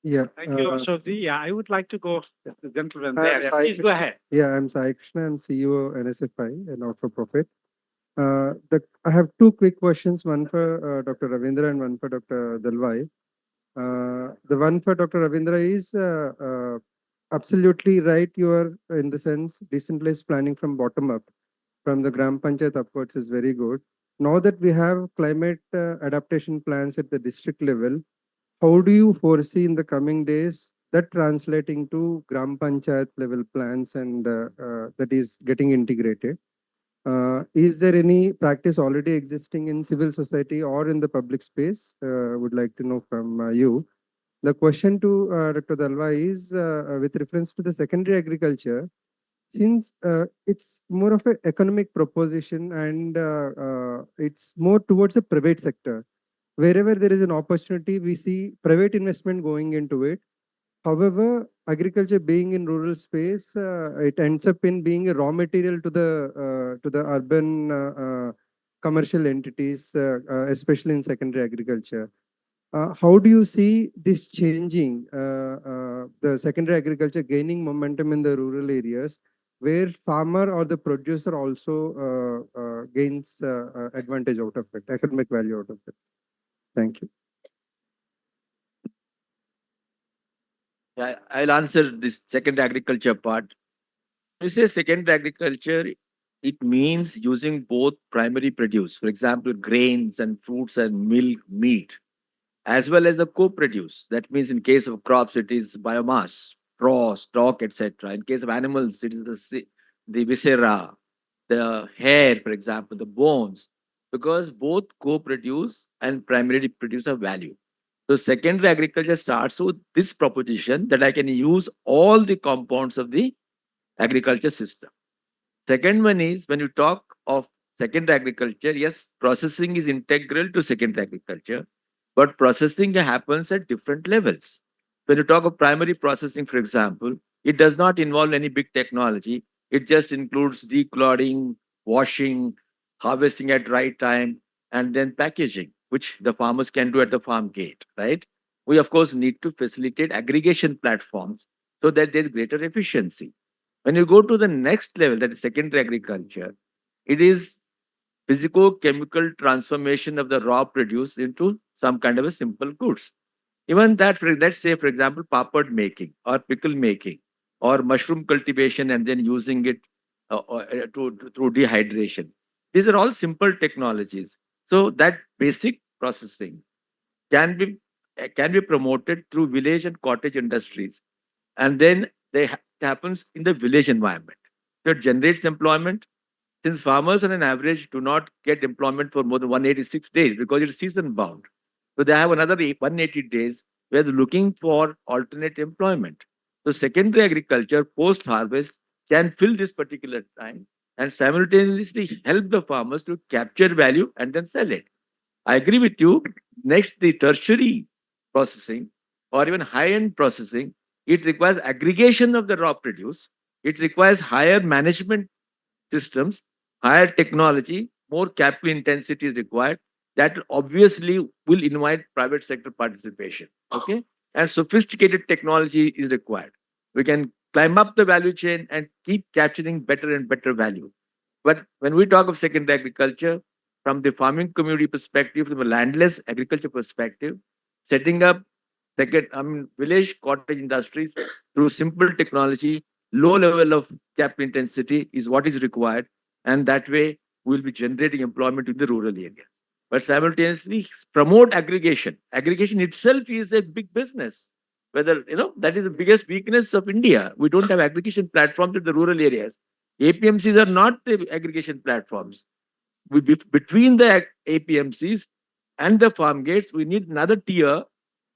Yeah. Thank you, Ashokji. Yeah, I would like to go to the gentleman I'm there. Yeah, Sai please go Krishna. ahead. Yeah, I'm Sai Krishna. I'm CEO NSFI, a not-for-profit. I have two quick questions, one for Dr. Ravindra and one for Dr. Dalwai. The one for Dr. Ravindra is absolutely right. You are, in the sense, decentralized planning from bottom up, from the Gram Panchayat upwards is very good. Now that we have climate adaptation plans at the district level, how do you foresee in the coming days that translating to Gram Panchayat level plans and that is getting integrated? Is there any practice already existing in civil society or in the public space? Would like to know from you. The question to Dr. Dalwa is with reference to the secondary agriculture, since it's more of an economic proposition and it's more towards the private sector. Wherever there is an opportunity, we see private investment going into it. However, agriculture being in rural space, it ends up in being a raw material to the urban commercial entities, especially in secondary agriculture. How do you see this changing, the secondary agriculture gaining momentum in the rural areas, where farmer or the producer also gains advantage out of it, economic value out of it? Thank you. Yeah, I'll answer this second agriculture part. When you say second agriculture, it means using both primary produce, for example, grains and fruits and milk, meat, as well as the co-produce. That means in case of crops, it is biomass, straw, stock, etc. In case of animals, it is the viscera, the hair, for example, the bones, because both co-produce and primarily produce a value. So secondary agriculture starts with this proposition that I can use all the compounds of the agriculture system. Second one is when you talk of secondary agriculture, yes, processing is integral to secondary agriculture, but processing happens at different levels. When you talk of primary processing, for example, it does not involve any big technology. It just includes declodding, washing, harvesting at right time, and then packaging, which the farmers can do at the farm gate, right? We, of course, need to facilitate aggregation platforms so that there's greater efficiency. When you go to the next level, that is secondary agriculture, it is physico-chemical transformation of the raw produce into some kind of a simple goods. Even that, let's say, for example, papad making or pickle making or mushroom cultivation and then using it through dehydration. These are all simple technologies. So that basic processing can be can be promoted through village and cottage industries. And then it happens in the village environment. So it generates employment. Since farmers on an average do not get employment for more than 186 days because it's season bound. So they have another 180 days where they're looking for alternate employment. So secondary agriculture post harvest can fill this particular time and simultaneously help the farmers to capture value and then sell it. I agree with you. Next, the tertiary processing or even high-end processing, it requires aggregation of the raw produce. It requires higher management systems, higher technology, more capital intensity is required. That obviously will invite private sector participation. Okay. And sophisticated technology is required. We can climb up the value chain and keep capturing better and better value. But when we talk of secondary agriculture, from the farming community perspective, from a landless agriculture perspective, setting up village cottage industries through simple technology, low level of capital intensity is what is required. And that way, we'll be generating employment in the rural areas. But simultaneously, promote aggregation. Aggregation itself is a big business. Whether, that is the biggest weakness of India. We don't have aggregation platforms in the rural areas. APMCs are not the aggregation platforms. Between the APMCs and the farm gates, we need another tier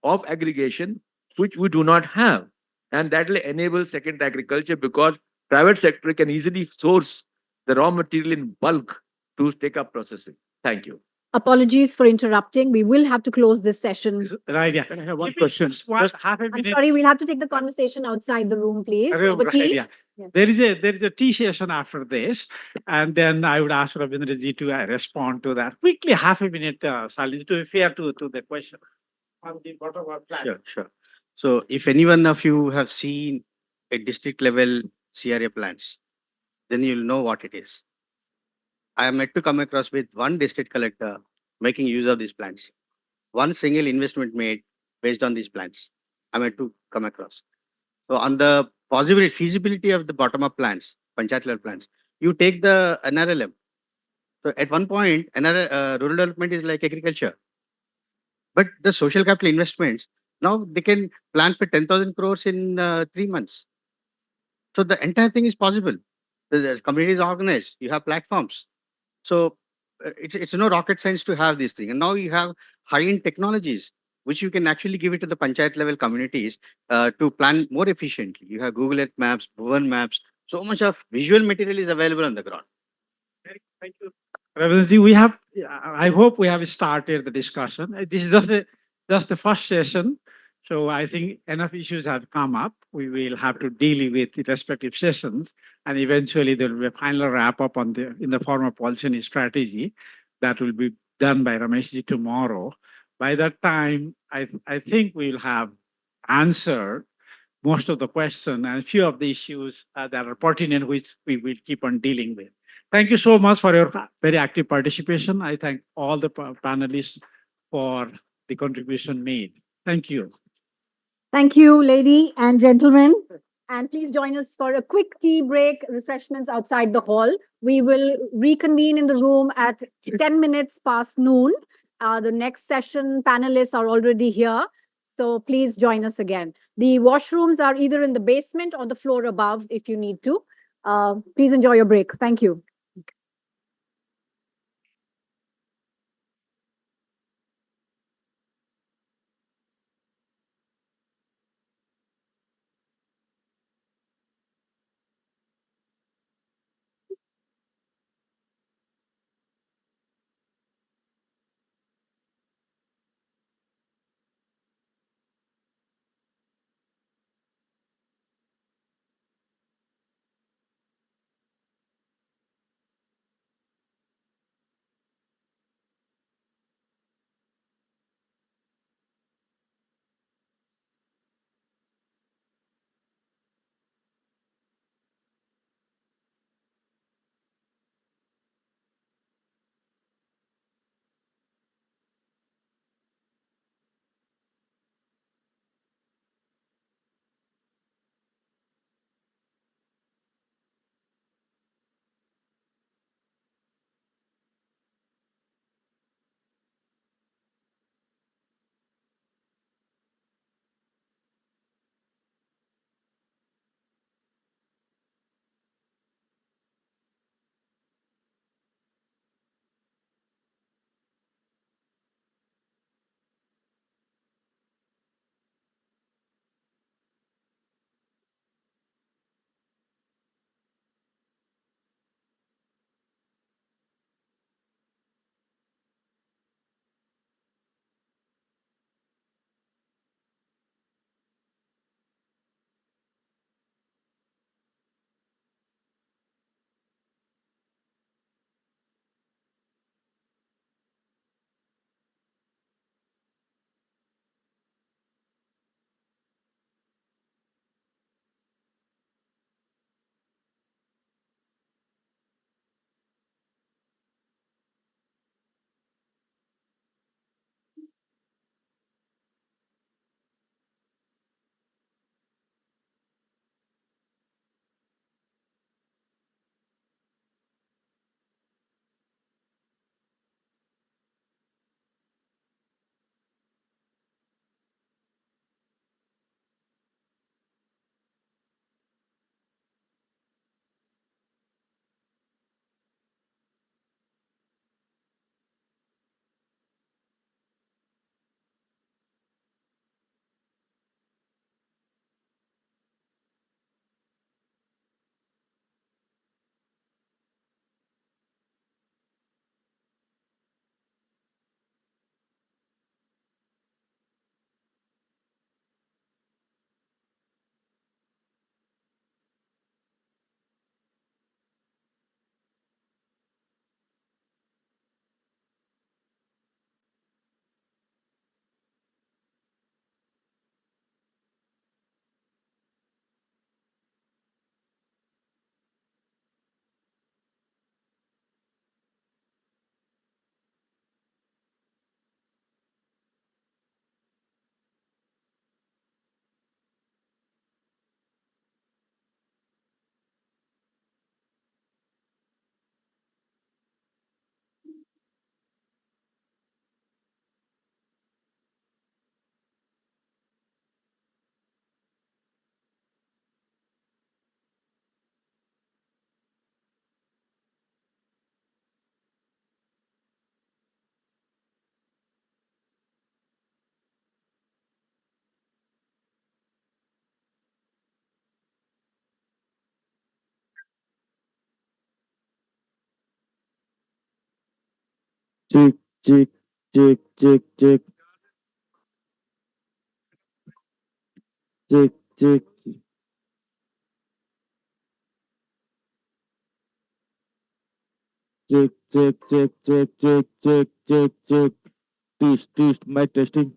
of aggregation, which we do not have. And that will enable second agriculture because private sector can easily source the raw material in bulk to take up processing. Thank you. Apologies for interrupting. We will have to close this session. Right, yeah. Can I have one question? Just half a I'm minute. sorry, we'll have to take the conversation outside the room, please. Over Right, tea. yeah. Yes. There is a tea session after this, and then I would ask Ravindraji to respond to that quickly. Half a minute, Salil, to be fair to the question on the bottom of plan. Sure, sure. So if any one of you have seen a district level CRA plans, then you'll know what it is. I am yet to come across with one district collector making use of these plans. One single investment made based on these plans. I'm yet to come across. So on the possibility, feasibility of the bottom-up plans, Panchayat level plans, you take the NRLM. So at one point, rural development is like agriculture. But the social capital investments, now they can plan for 10,000 crores in 3 months. So the entire thing is possible. The community is organized. You have platforms. So it's no rocket science to have these things. And now you have high-end technologies, which you can actually give it to the panchayat level communities to plan more efficiently. You have Google Earth maps, Bhuvan maps. So much of visual material is available on the ground. Thank you. Ravindraji, we have, I hope we have started the discussion. This is just the first session. So I think enough issues have come up. We will have to deal with the respective sessions, and eventually there will be a final wrap up in the form of policy and strategy that will be done by Rameshji tomorrow. By that time, I think we will have answered most of the question and a few of the issues that are pertinent, which we will keep on dealing with. Thank you so much for your very active participation. I thank all the panelists for the contribution made. Thank you. Thank you, lady and gentlemen. And please join us for a quick tea break, refreshments outside the hall. We will reconvene in the room at 10 minutes past noon. The next session panelists are already here. So please join us again. The washrooms are either in the basement or the floor above if you need to. Please enjoy your break. Thank you. check, check, check, check, check, check, check, check, check, check, check, check, check, check, check. Test, mic testing.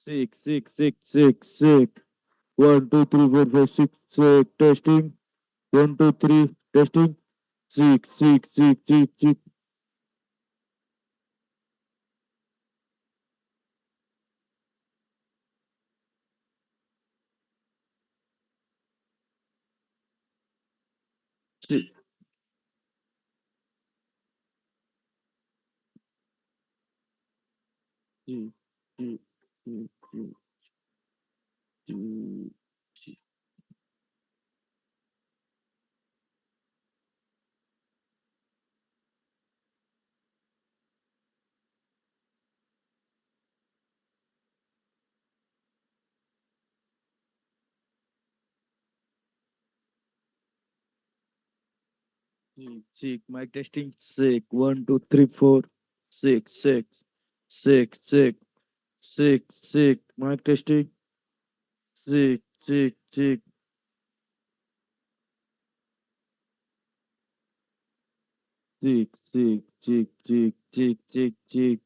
Sick, sick, sick, sick, sick. 1, 2, 3, 4, 5, 6, sick, testing. 1, 2, 3, testing. Sick, sick, sick, sick, sick. Sick. Sick, sick, sick, sick, sick. Sick, mic testing. Sick. 1, 2, 3, 4. Sick, sick, sick, sick, sick, sick. Mic testing. Sick, sick, sick. Sick, sick, sick, sick, sick, sick, sick.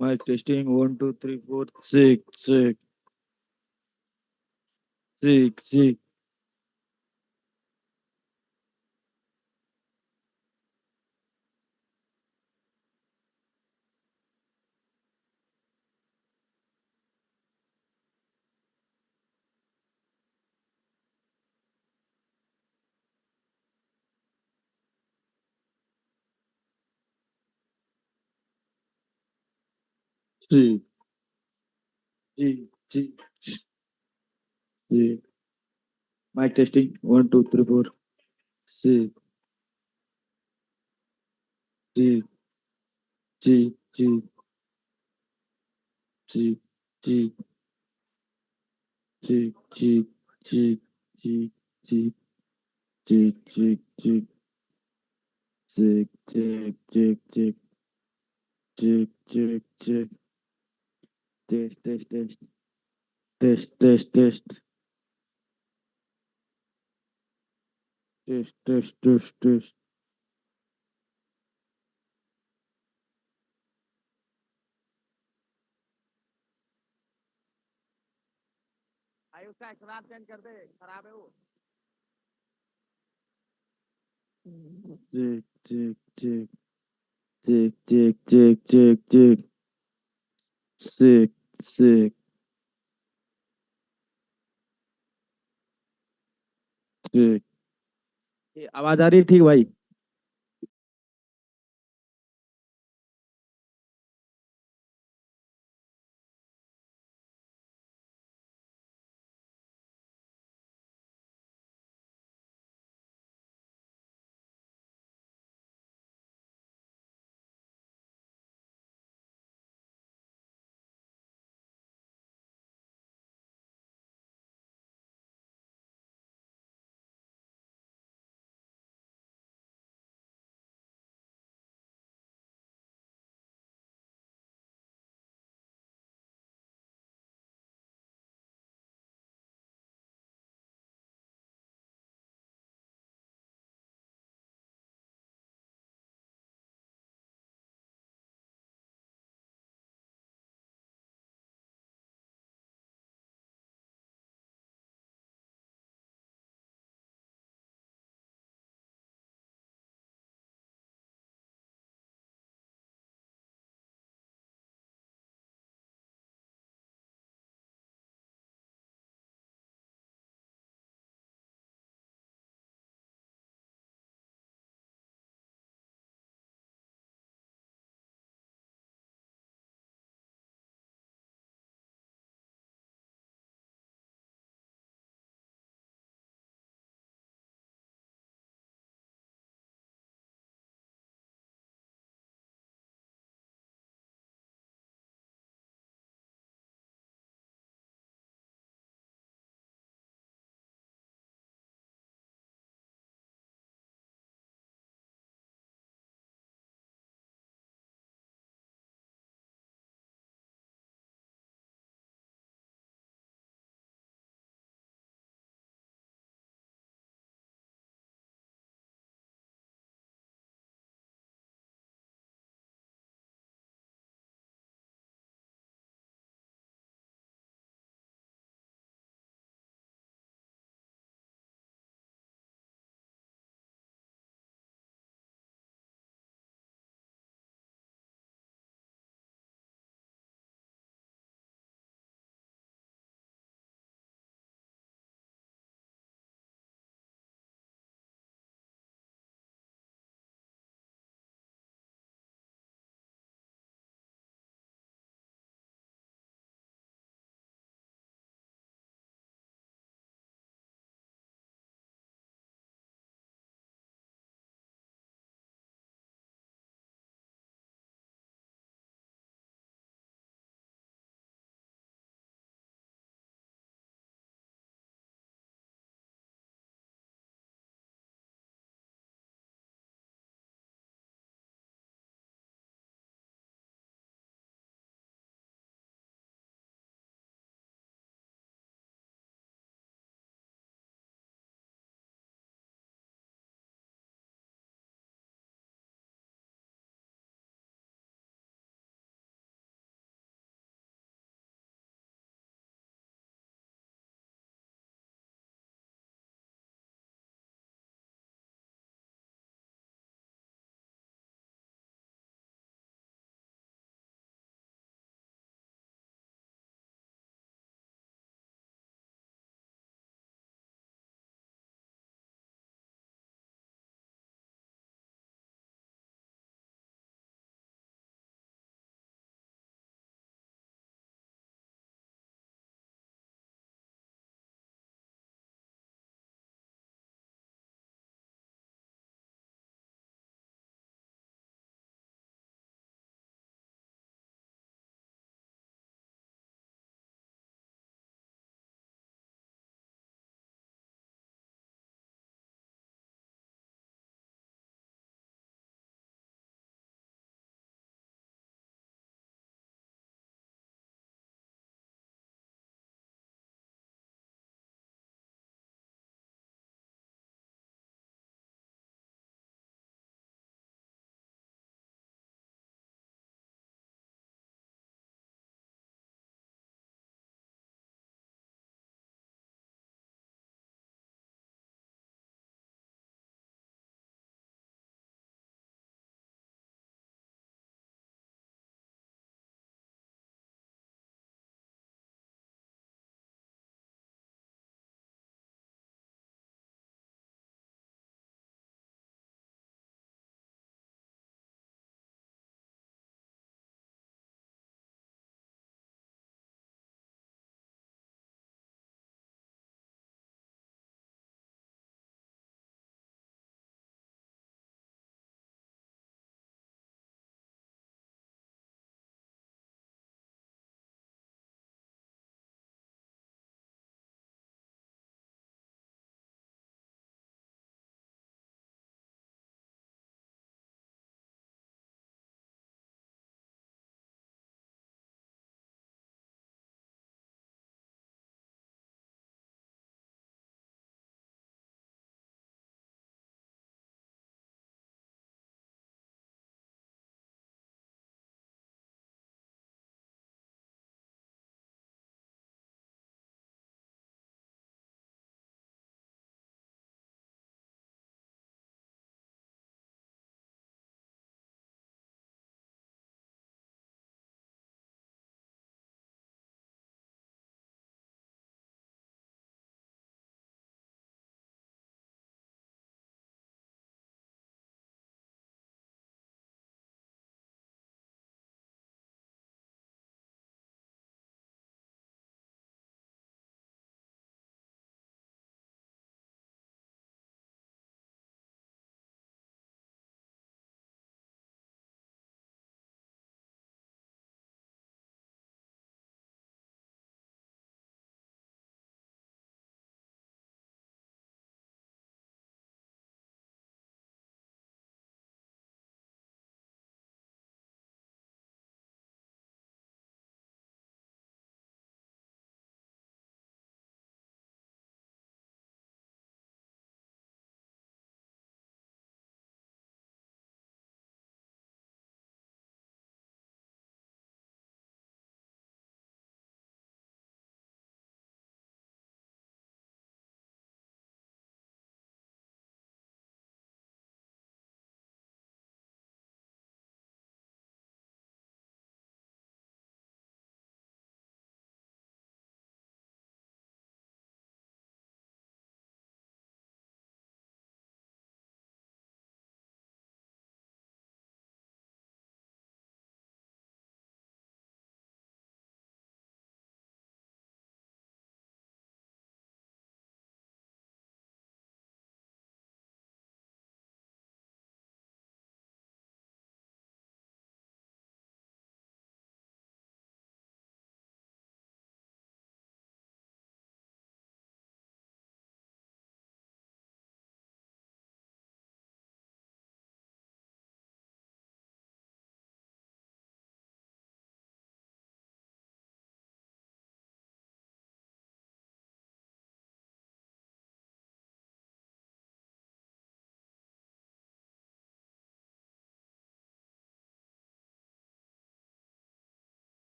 Mic testing. 1, 2, 3, 4. Sick, sick, sick, sick. Sick, sick, sick, sick. Mic testing. 1, 2, 3, 4. Sick, sick, sick, sick, sick, sick, sick, sick, sick, sick, sick, sick, sick, sick. Check, check, check, check, check, check, check. Test, test, test, test, test, test, test, test, test, test. Ayush का खराब change कर दे, खराब है वो। Check, check, check, check, check, check, check, check. Check, check, check. ये आवाज आ रही है ठीक भाई?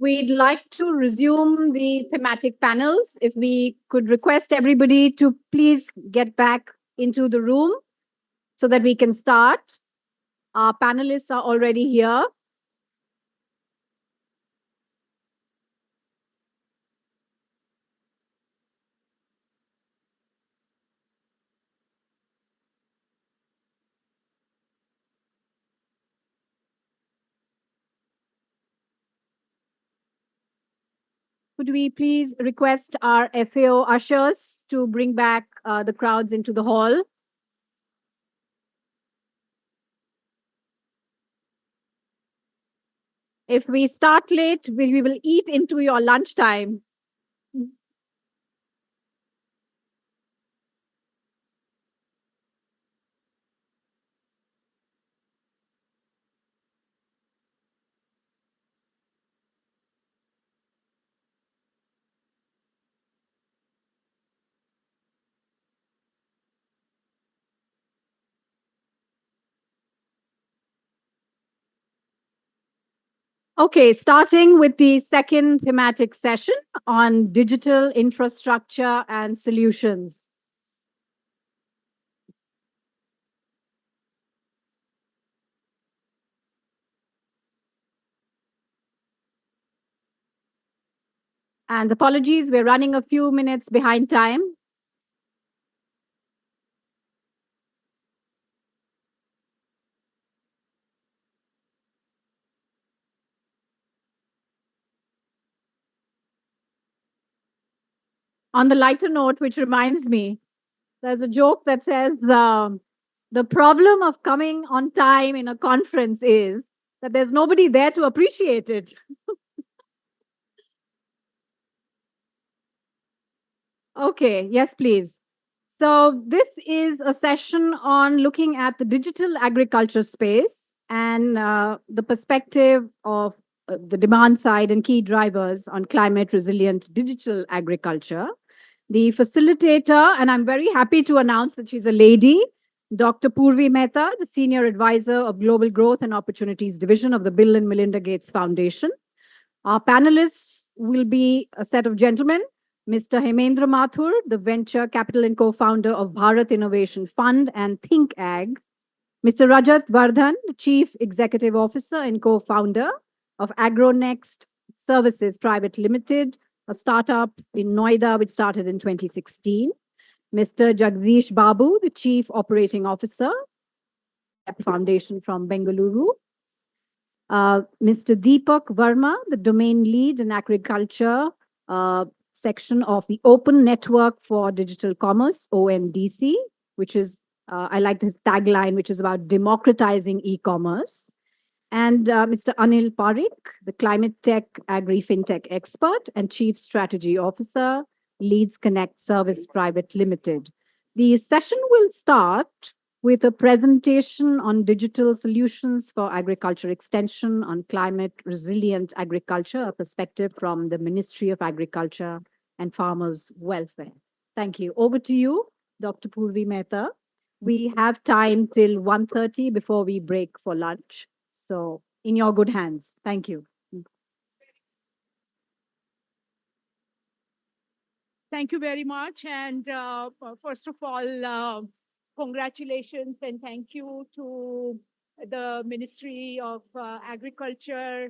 We'd like to resume the thematic panels. If we could request everybody to please get back into the room so that we can start. Our panelists are already here. Could we please request our FAO ushers to bring back the crowds into the hall? If we start late, we will eat into your lunchtime. Okay, starting with the second thematic session on digital infrastructure and solutions. And apologies, we're running a few minutes behind time. On the lighter note, which reminds me, there's a joke that says the problem of coming on time in a conference is that there's nobody there to appreciate it. Okay, yes, please. So this is a session on looking at the digital agriculture space and the perspective of the demand side and key drivers on climate resilient digital agriculture. The facilitator, and I'm very happy to announce that she's a lady, Dr. Purvi Mehta, the Senior Advisor of Global Growth and Opportunities Division of the Bill and Melinda Gates Foundation. Our panelists will be a set of gentlemen, Mr. Hemendra Mathur, the Venture Capital and co-founder of Bharat Innovation Fund and Think Ag, Mr. Rajat Vardhan, the Chief Executive Officer and co-founder of AgroNext Services Private Limited, a startup in Noida which started in 2016. Mr. Jagdish Babu, the Chief Operating Officer, Foundation from Bengaluru. Mr. Deepak Verma, the Domain Lead in Agriculture section of the Open Network for Digital Commerce, ONDC, which is, I like this tagline, which is about democratizing e-commerce. And Mr. Anil Parikh, the Climate Tech Agri-FinTech expert and Chief Strategy Officer, Leads Connect Service Private Limited. The session will start with a presentation on digital solutions for agriculture extension on climate resilient agriculture, a perspective from the Ministry of Agriculture and Farmers' Welfare. Thank you. Over to you, Dr. Purvi Mehta. We have time till 1:30 before we break for lunch. So in your good hands. Thank you. Thank you very much. And first of all, congratulations and thank you to the Ministry of Agriculture,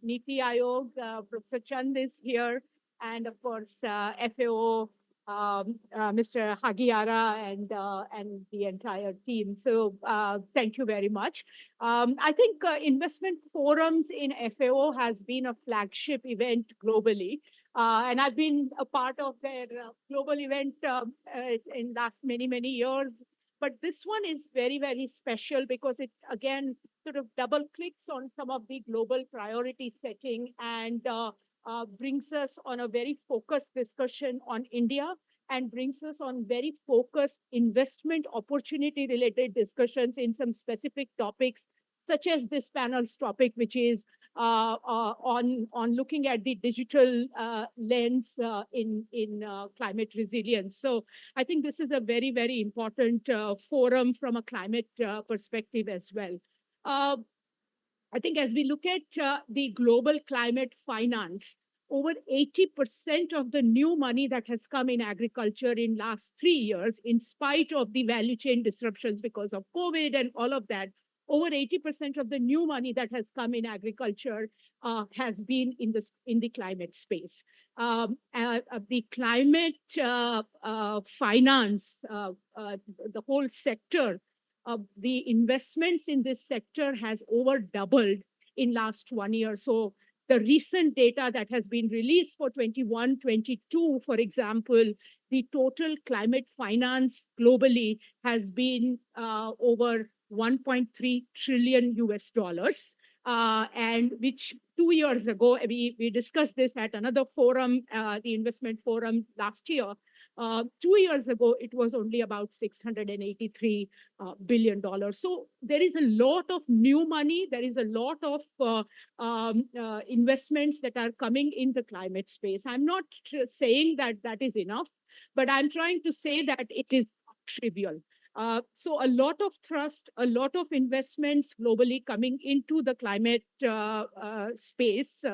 NITI Aayog, Professor Chand is here, and of course, FAO, Mr. Hagiara and the entire team. So thank you very much. I think investment forums in FAO has been a flagship event globally. And I've been a part of their global event in last many years. But this one is very, very special because it, again, sort of double clicks on some of the global priority setting and brings us on a very focused discussion on India and brings us on very focused investment opportunity related discussions in some specific topics, such as this panel's topic, which is on looking at the digital lens in climate resilience. So I think this is a very, very important forum from a climate perspective as well. I think as we look at the global climate finance, over 80% of the new money that has come in agriculture in last 3 years, in spite of the value chain disruptions because of COVID and all of that, over 80% of the new money that has come in agriculture has been in the climate space. The climate finance, the whole sector, the investments in this sector has over doubled in last 1 year. So the recent data that has been released for 21-22, for example, the total climate finance globally has been over 1.3 trillion US dollars. And which 2 years ago, we discussed this at another forum, the investment forum last year. 2 years ago, it was only about $683 billion. So there is a lot of new money. There is a lot of investments that are coming in the climate space. I'm not saying that that is enough, but I'm trying to say that it is not trivial. So a lot of thrust, a lot of investments globally coming into the climate space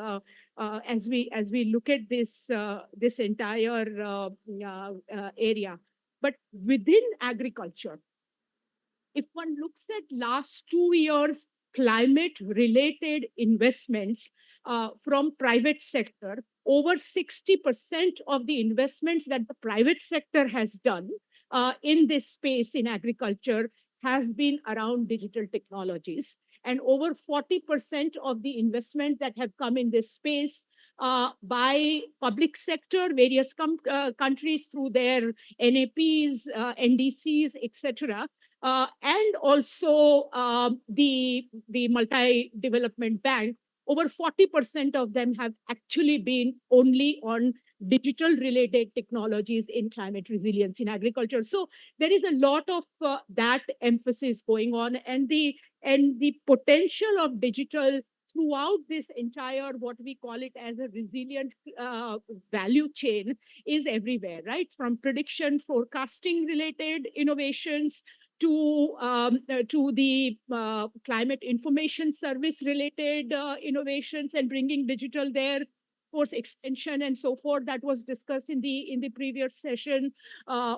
as we look at this entire area. But within agriculture, if one looks at last 2 years climate related investments from private sector, over 60% of the investments that the private sector has done in this space in agriculture has been around digital technologies. And over 40% of the investment that have come in this space by public sector, various countries through their NAPs, NDCs, etc. And also the multi-development bank, over 40% of them have actually been only on digital related technologies in climate resilience in agriculture. So there is a lot of that emphasis going on, and the potential of digital throughout this entire, what we call it as a resilient value chain, is everywhere, right? From prediction, forecasting related innovations to the climate information service related innovations and bringing digital there, course extension and so forth that was discussed in the previous session,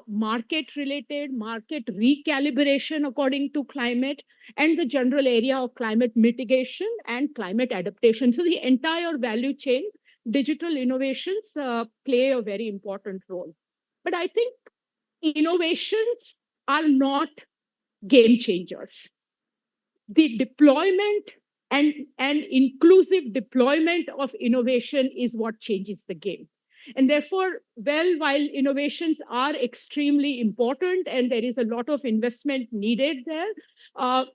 market related, market recalibration according to climate, and the general area of climate mitigation and climate adaptation. So the entire value chain, digital innovations play a very important role. But I think innovations are not game changers. The deployment and inclusive deployment of innovation is what changes the game. And therefore, while innovations are extremely important and there is a lot of investment needed there, how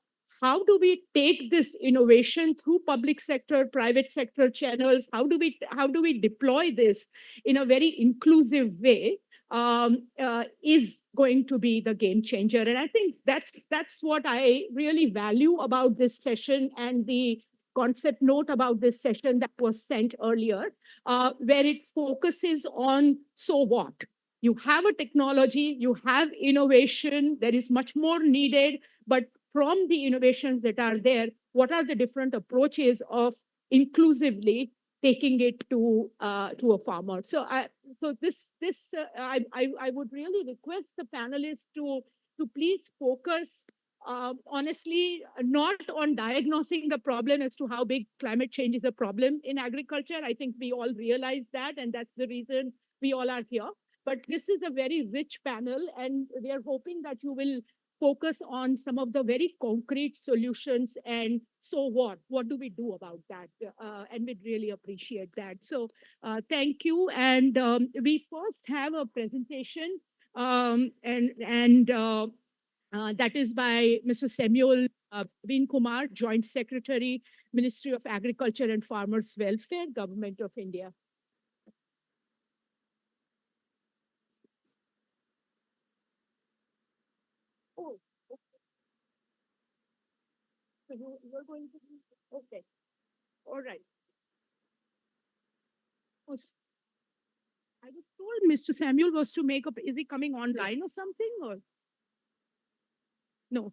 do we take this innovation through public sector, private sector channels? How do we deploy this in a very inclusive way? Is going to be the game changer. And I think that's what I really value about this session and the concept note about this session that was sent earlier, where it focuses on, so what? You have a technology, you have innovation, there is much more needed, but from the innovations that are there, what are the different approaches of inclusively taking it to a farmer? So I would really request the panelists to please focus honestly not on diagnosing the problem as to how big climate change is a problem in agriculture. I think we all realize that, and that's the reason we all are here. But this is a very rich panel, and we are hoping that you will focus on some of the very concrete solutions and so what do we do about that? And we'd really appreciate that. So thank you. And we first have a presentation and that is by Mr. Samuel Praveen Kumar, Joint Secretary, Ministry of Agriculture and Farmers Welfare, Government of India. Oh, okay. So you're going to be, okay. All right. I was told Mr. Samuel was to make up, is he coming online or something or? No.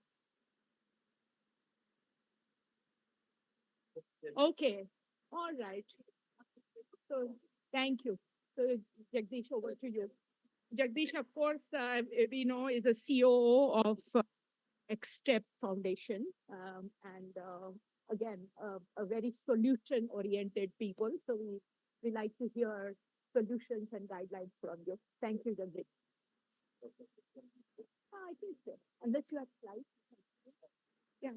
Okay. All right. So thank you. So Jagdish, over to you. Jagdish, of course, we know is a COO of Xstep Foundation, and again, a very solution-oriented people. So we like to hear solutions and guidelines from you. Thank you, Jagdish. I think so. Unless you have slides. Yeah.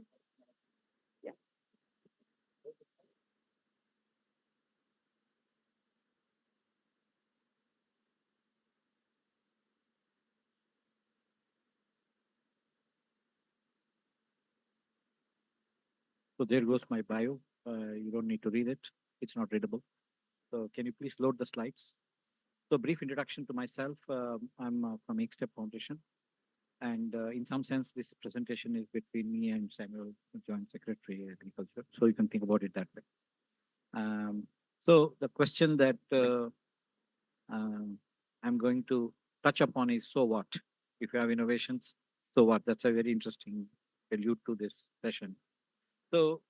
Yeah. So there goes my bio. You don't need to read it. It's not readable. So can you please load the slides? So brief introduction to myself. I'm from Xstep Foundation. And in some sense, this presentation is between me and Samuel, Joint Secretary Agriculture. So you can think about it that way. So the question that I'm going to touch upon is, so what? If you have innovations, so what? That's a very interesting prelude to this session. So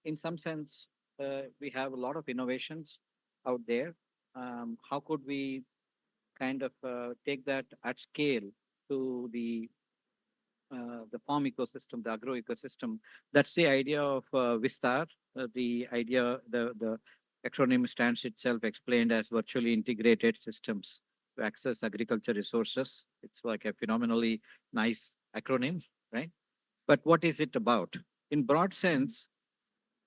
in some sense, we have a lot of innovations out there. How could we kind of take that at scale to the farm ecosystem, the agro ecosystem? That's the idea of Vistar. The idea, the acronym stands itself explained as virtually integrated systems to access agriculture resources. It's like a phenomenally nice acronym, right? But what is it about? In broad sense,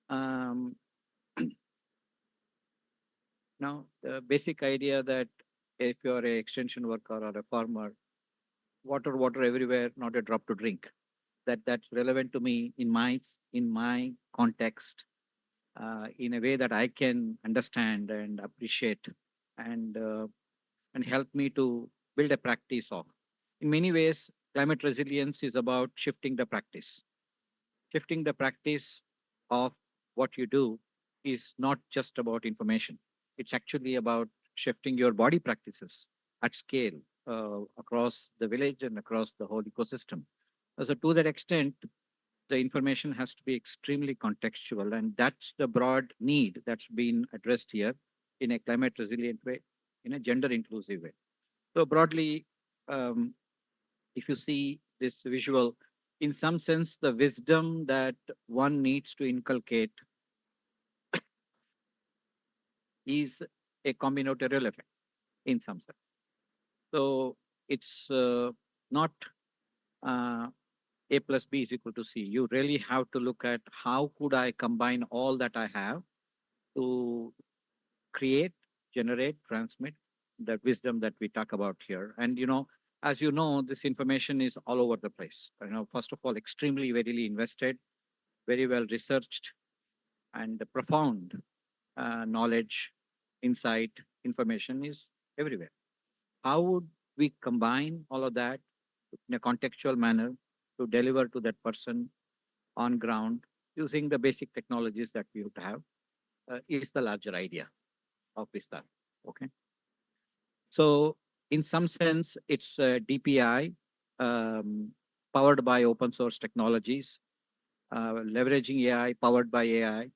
now the basic idea that if you're a extension worker or a farmer, water everywhere, not a drop to drink. That's relevant to me in my context, in a way that I can understand and appreciate, and help me to build a practice of. In many ways, climate resilience is about shifting the practice. Shifting the practice of what you do is not just about information. It's actually about shifting your body practices at scale, across the village and across the whole ecosystem. So to that extent, the information has to be extremely contextual, and that's the broad need that's been addressed here in a climate resilient way, in a gender inclusive way. So broadly, um, if you see this visual, in some sense, the wisdom that one needs to inculcate is a combinatorial effect in some sense. So it's not uh, A plus B is equal to C. You really have to look at how could I combine all that I have to create, generate, transmit the wisdom that we talk about here. And as you know, this information is all over the place. First of all, extremely verily invested, very well researched, and profound knowledge, insight, information is everywhere. How would we combine all of that in a contextual manner to deliver to that person on ground using the basic technologies that we would have, is the larger idea of Vistar. Okay. So in some sense, it's DPI, powered by open source technologies, leveraging AI, powered by AI,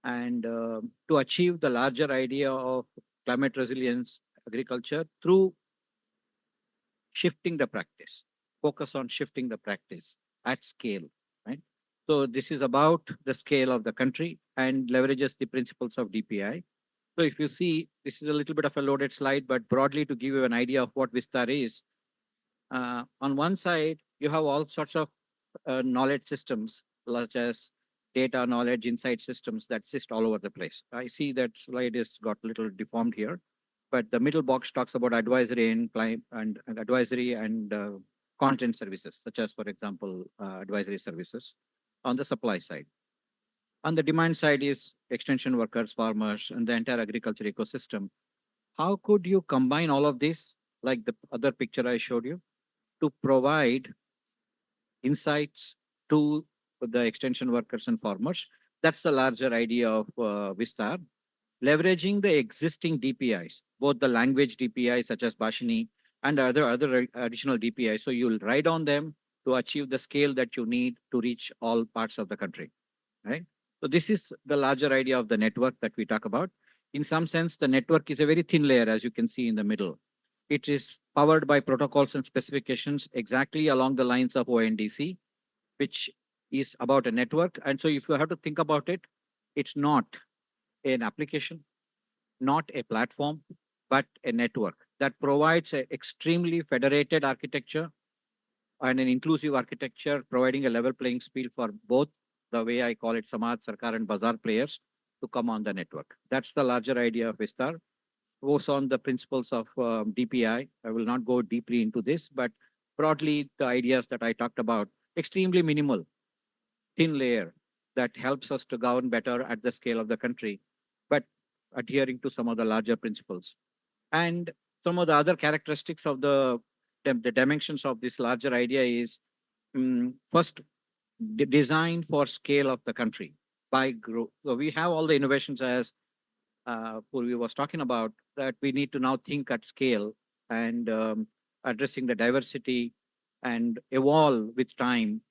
and to achieve the larger idea of climate resilience agriculture through shifting the practice, focus on shifting the practice at scale, right? So this is about the scale of the country and leverages the principles of DPI. So if you see, this is a little bit of a loaded slide, but broadly to give you an idea of what Vistar is, on one side, you have all sorts of knowledge systems, such as data, knowledge, insight systems that exist all over the place. I see that slide is got a little deformed here, but the middle box talks about advisory and advisory and content services, such as, for example, advisory services on the supply side. On the demand side is extension workers, farmers, and the entire agriculture ecosystem. How could you combine all of this, like the other picture I showed you, to provide insights to the extension workers and farmers? That's the larger idea of Vistar, leveraging the existing DPIs, both the language DPIs such as Bashini and other additional DPIs. So you'll ride on them to achieve the scale that you need to reach all parts of the country, right? So this is the larger idea of the network that we talk about. In some sense, the network is a very thin layer, as you can see in the middle. It is powered by protocols and specifications exactly along the lines of ONDC, which is about a network. And so if you have to think about it, it's not an application, not a platform, but a network that provides an extremely federated architecture and an inclusive architecture, providing a level playing field for both the way I call it Samaj, Sarkar and Bazaar players to come on the network. That's the larger idea of Vistar. Goes on the principles of DPI. I will not go deeply into this, but broadly the ideas that I talked about, extremely minimal, thin layer that helps us to govern better at the scale of the country, but adhering to some of the larger principles. And some of the other characteristics of the dimensions of this larger idea is first, design for scale of the country by growth. So we have all the innovations as Purvi was talking about, that we need to now think at scale and addressing the diversity and evolve with time,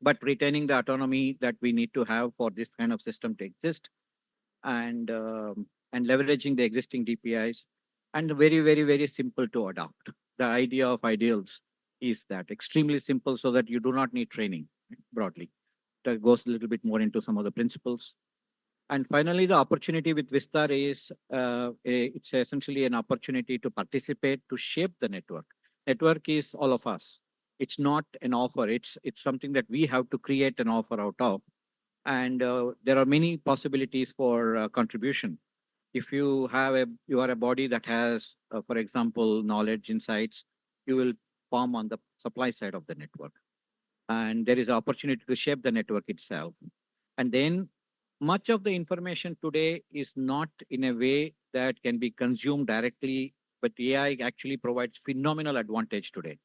but retaining the autonomy that we need to have for this kind of system to exist, and leveraging the existing DPIs, and very, very, very simple to adopt. The idea of ideals is that extremely simple so that you do not need training broadly. That goes a little bit more into some of the principles. And finally, the opportunity with Vistar is it's essentially an opportunity to participate, to shape the network. Network is all of us. It's not an offer. It's something that we have to create an offer out of. And there are many possibilities for contribution. If you are a body that has, for example, knowledge, insights, you will form on the supply side of the network. And there is an opportunity to shape the network itself. And then much of the information today is not in a way that can be consumed directly, but AI actually provides phenomenal advantage today.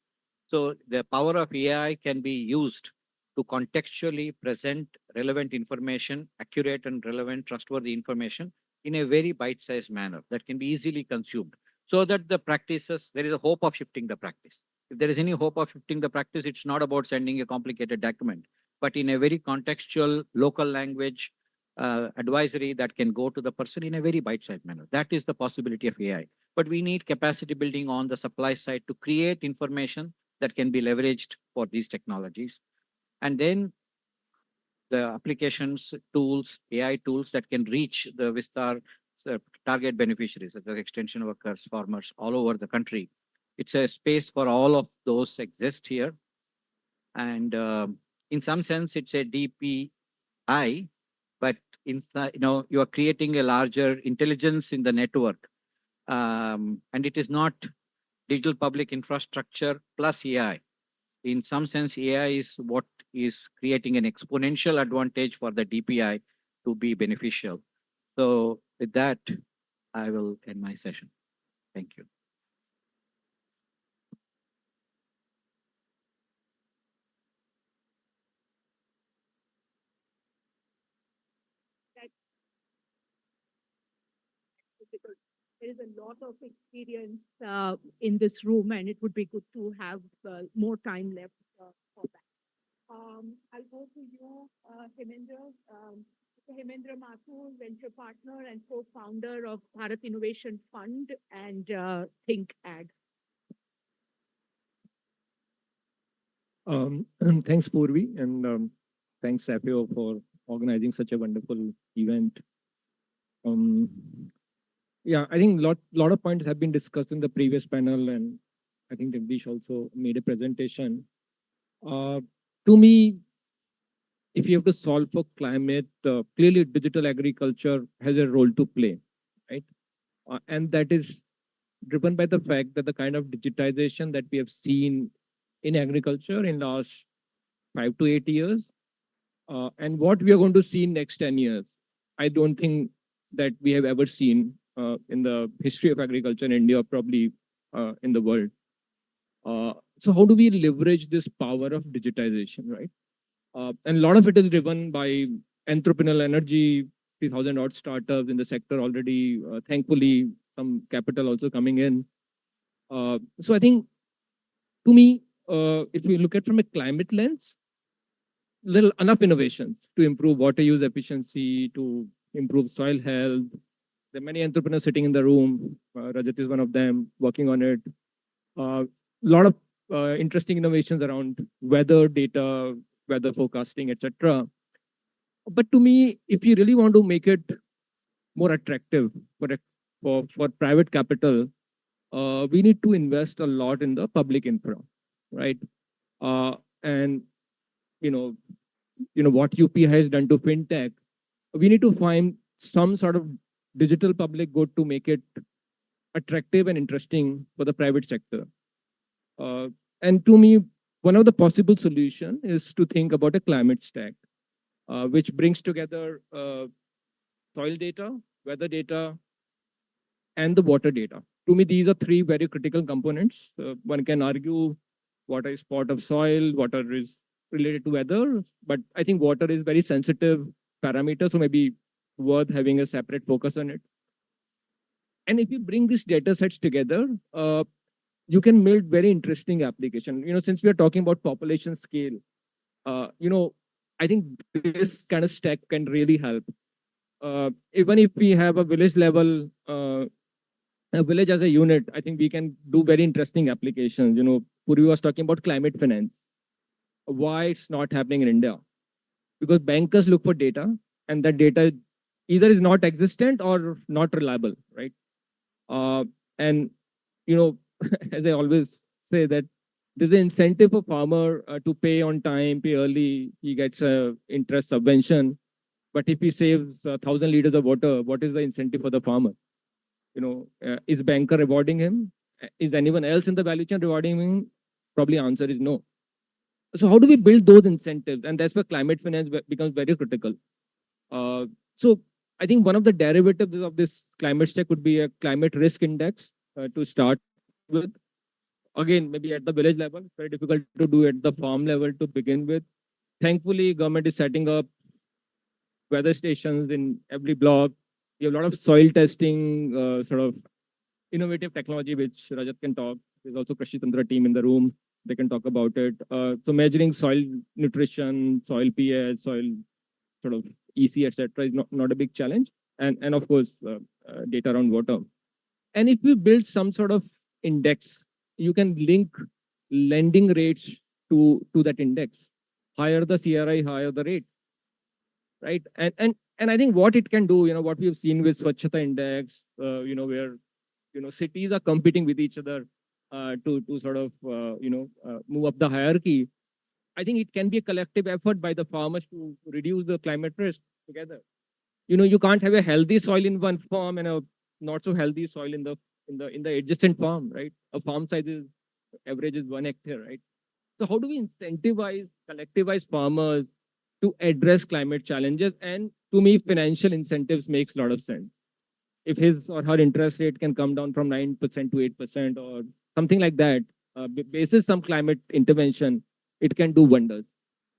So the power of AI can be used to contextually present relevant information, accurate and relevant, trustworthy information in a very bite-sized manner that can be easily consumed, so that the practices, there is a hope of shifting the practice. If there is any hope of shifting the practice, it's not about sending a complicated document, but in a very contextual, local language advisory that can go to the person in a very bite-sized manner. That is the possibility of AI. But we need capacity building on the supply side to create information that can be leveraged for these technologies. And then the applications, tools, AI tools that can reach the Vistar target beneficiaries, the extension workers, farmers all over the country. It's a space for all of those exist here. And in some sense, it's a DPI, but you are creating a larger intelligence in the network. And it is not digital public infrastructure plus AI. In some sense, AI is what is creating an exponential advantage for the DPI to be beneficial. So with that, I will end my session. Thank you. Because there is a lot of experience in this room, and it would be good to have more time left for that. I'll go to you, Hemendra. Hemendra Mathur, venture partner and co-founder of Bharat Innovation Fund and Think Ag. Thanks, Purvi, and thanks, Sapio, for organizing such a wonderful event. Yeah, I think lot of points have been discussed in the previous panel, and I think Jagdish also made a presentation. To me, if you have to solve for climate, clearly digital agriculture has a role to play, right? And that is driven by the fact that the kind of digitization that we have seen in agriculture in last 5 to 8 years, and what we are going to see in next 10 years, I don't think that we have ever seen in the history of agriculture in India, or probably in the world. So how do we leverage this power of digitization, right? And a lot of it is driven by entrepreneurial energy, 3,000 odd startups in the sector already, thankfully, some capital also coming in. So I think, to me, if we look at from a climate lens, little enough innovations to improve water use efficiency, to improve soil health. There are many entrepreneurs sitting in the room. Rajat is one of them, working on it. A lot of interesting innovations around weather data, weather forecasting, etc. But to me, if you really want to make it more attractive for private capital, we need to invest a lot in the public infra, right? And you know, what UP has done to fintech, we need to find some sort of digital public good to make it attractive and interesting for the private sector. And to me, one of the possible solution is to think about a climate stack, which brings together soil data, weather data, and the water data. To me, these are three very critical components. One can argue water is part of soil, water is related to weather, but I think water is very sensitive parameter, so maybe worth having a separate focus on it. And if you bring these data sets together, you can build very interesting application. Since we are talking about population scale, I think this kind of stack can really help. Even if we have a village level, a village as a unit, I think we can do very interesting applications. Puri was talking about climate finance. Why it's not happening in India? Because bankers look for data, and that data either is not existent or not reliable, right? And as I always say, that there's an incentive for farmer to pay on time, pay early. He gets a interest subvention, but if he saves 1,000 liters of water, what is the incentive for the farmer? Is banker rewarding him? Is anyone else in the value chain rewarding him? Probably answer is no. So how do we build those incentives? And that's where climate finance becomes very critical. So I think one of the derivatives of this climate stack would be a climate risk index to start with. Again, maybe at the village level, very difficult to do at the farm level to begin with. Thankfully, government is setting up weather stations in every block. You have a lot of soil testing, sort of innovative technology, which Rajat can talk. There's also Krishi Tantra team in the room. They can talk about it. So measuring soil nutrition, soil pH, soil sort of EC, etc., is not a big challenge. And of course, data around water. And if we build some sort of index, you can link lending rates to that index. Higher the CRI, higher the rate, right? And I think what it can do, what we've seen with Swachhata Index, where cities are competing with each other to sort of move up the hierarchy. I think it can be a collective effort by the farmers to reduce the climate risk together. You can't have a healthy soil in one farm and a not so healthy soil in the adjacent farm, right? A farm size is average is 1 hectare, right? So how do we incentivize, collectivize farmers to address climate challenges? And to me, financial incentives makes a lot of sense. If his or her interest rate can come down from 9% to 8% or something like that, basis some climate intervention, it can do wonders.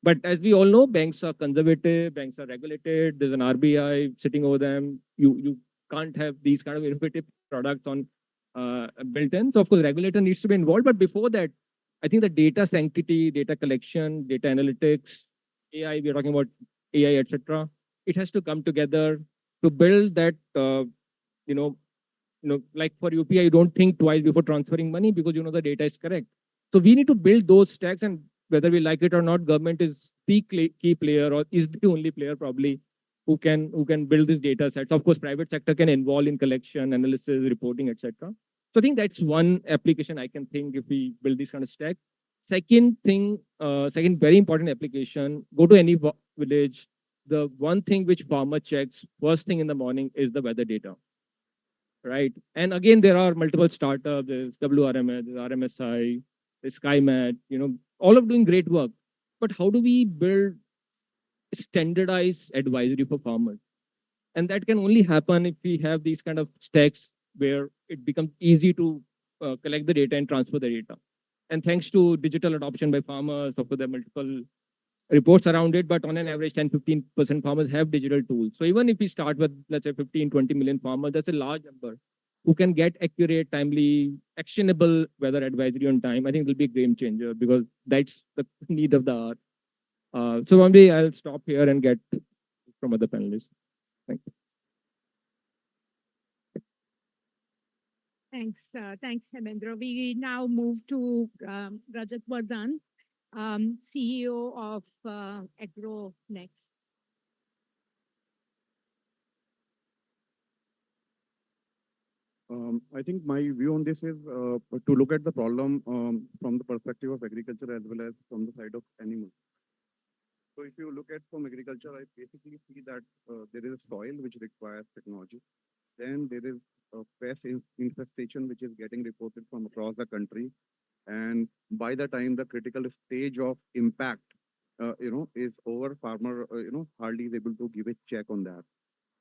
But as we all know, banks are conservative, banks are regulated. There's an RBI sitting over them. You can't have these kind of innovative products on built in. So of course, regulator needs to be involved. But before that, I think the data sanctity, data collection, data analytics, AI, we're talking about AI, etc. It has to come together to build that. Like for UPI, you don't think twice before transferring money because the data is correct. So we need to build those stacks, and whether we like it or not, government is the key player or is the only player probably who can build these data sets. Of course, private sector can involve in collection, analysis, reporting, etc. So I think that's one application I can think if we build this kind of stack. Second very important application, go to any village. The one thing which farmer checks first thing in the morning is the weather data. Right. And again, there are multiple startups, there's WRMS, there's RMSI, there's SkyMat, all of doing great work. But how do we build standardized advisory for farmers? And that can only happen if we have these kind of stacks where it becomes easy to collect the data and transfer the data. And thanks to digital adoption by farmers, of course, there are multiple reports around it, but on an average, 10-15% farmers have digital tools. So even if we start with, let's say, 15-20 million farmers, that's a large number who can get accurate, timely, actionable weather advisory on time. I think it will be a game changer because that's the need of the hour. So one day I'll stop here and get from other panelists. Thank you. Thanks, Hemendra. We now move to Rajat Vardhan, CEO of Agro Next. I think my view on this is to look at the problem from the perspective of agriculture as well as from the side of animals. So if you look at from agriculture, I basically see that there is a soil which requires technology. Then there is a pest infestation which is getting reported from across the country. And by the time the critical stage of impact, is over, farmer, hardly is able to give a check on that.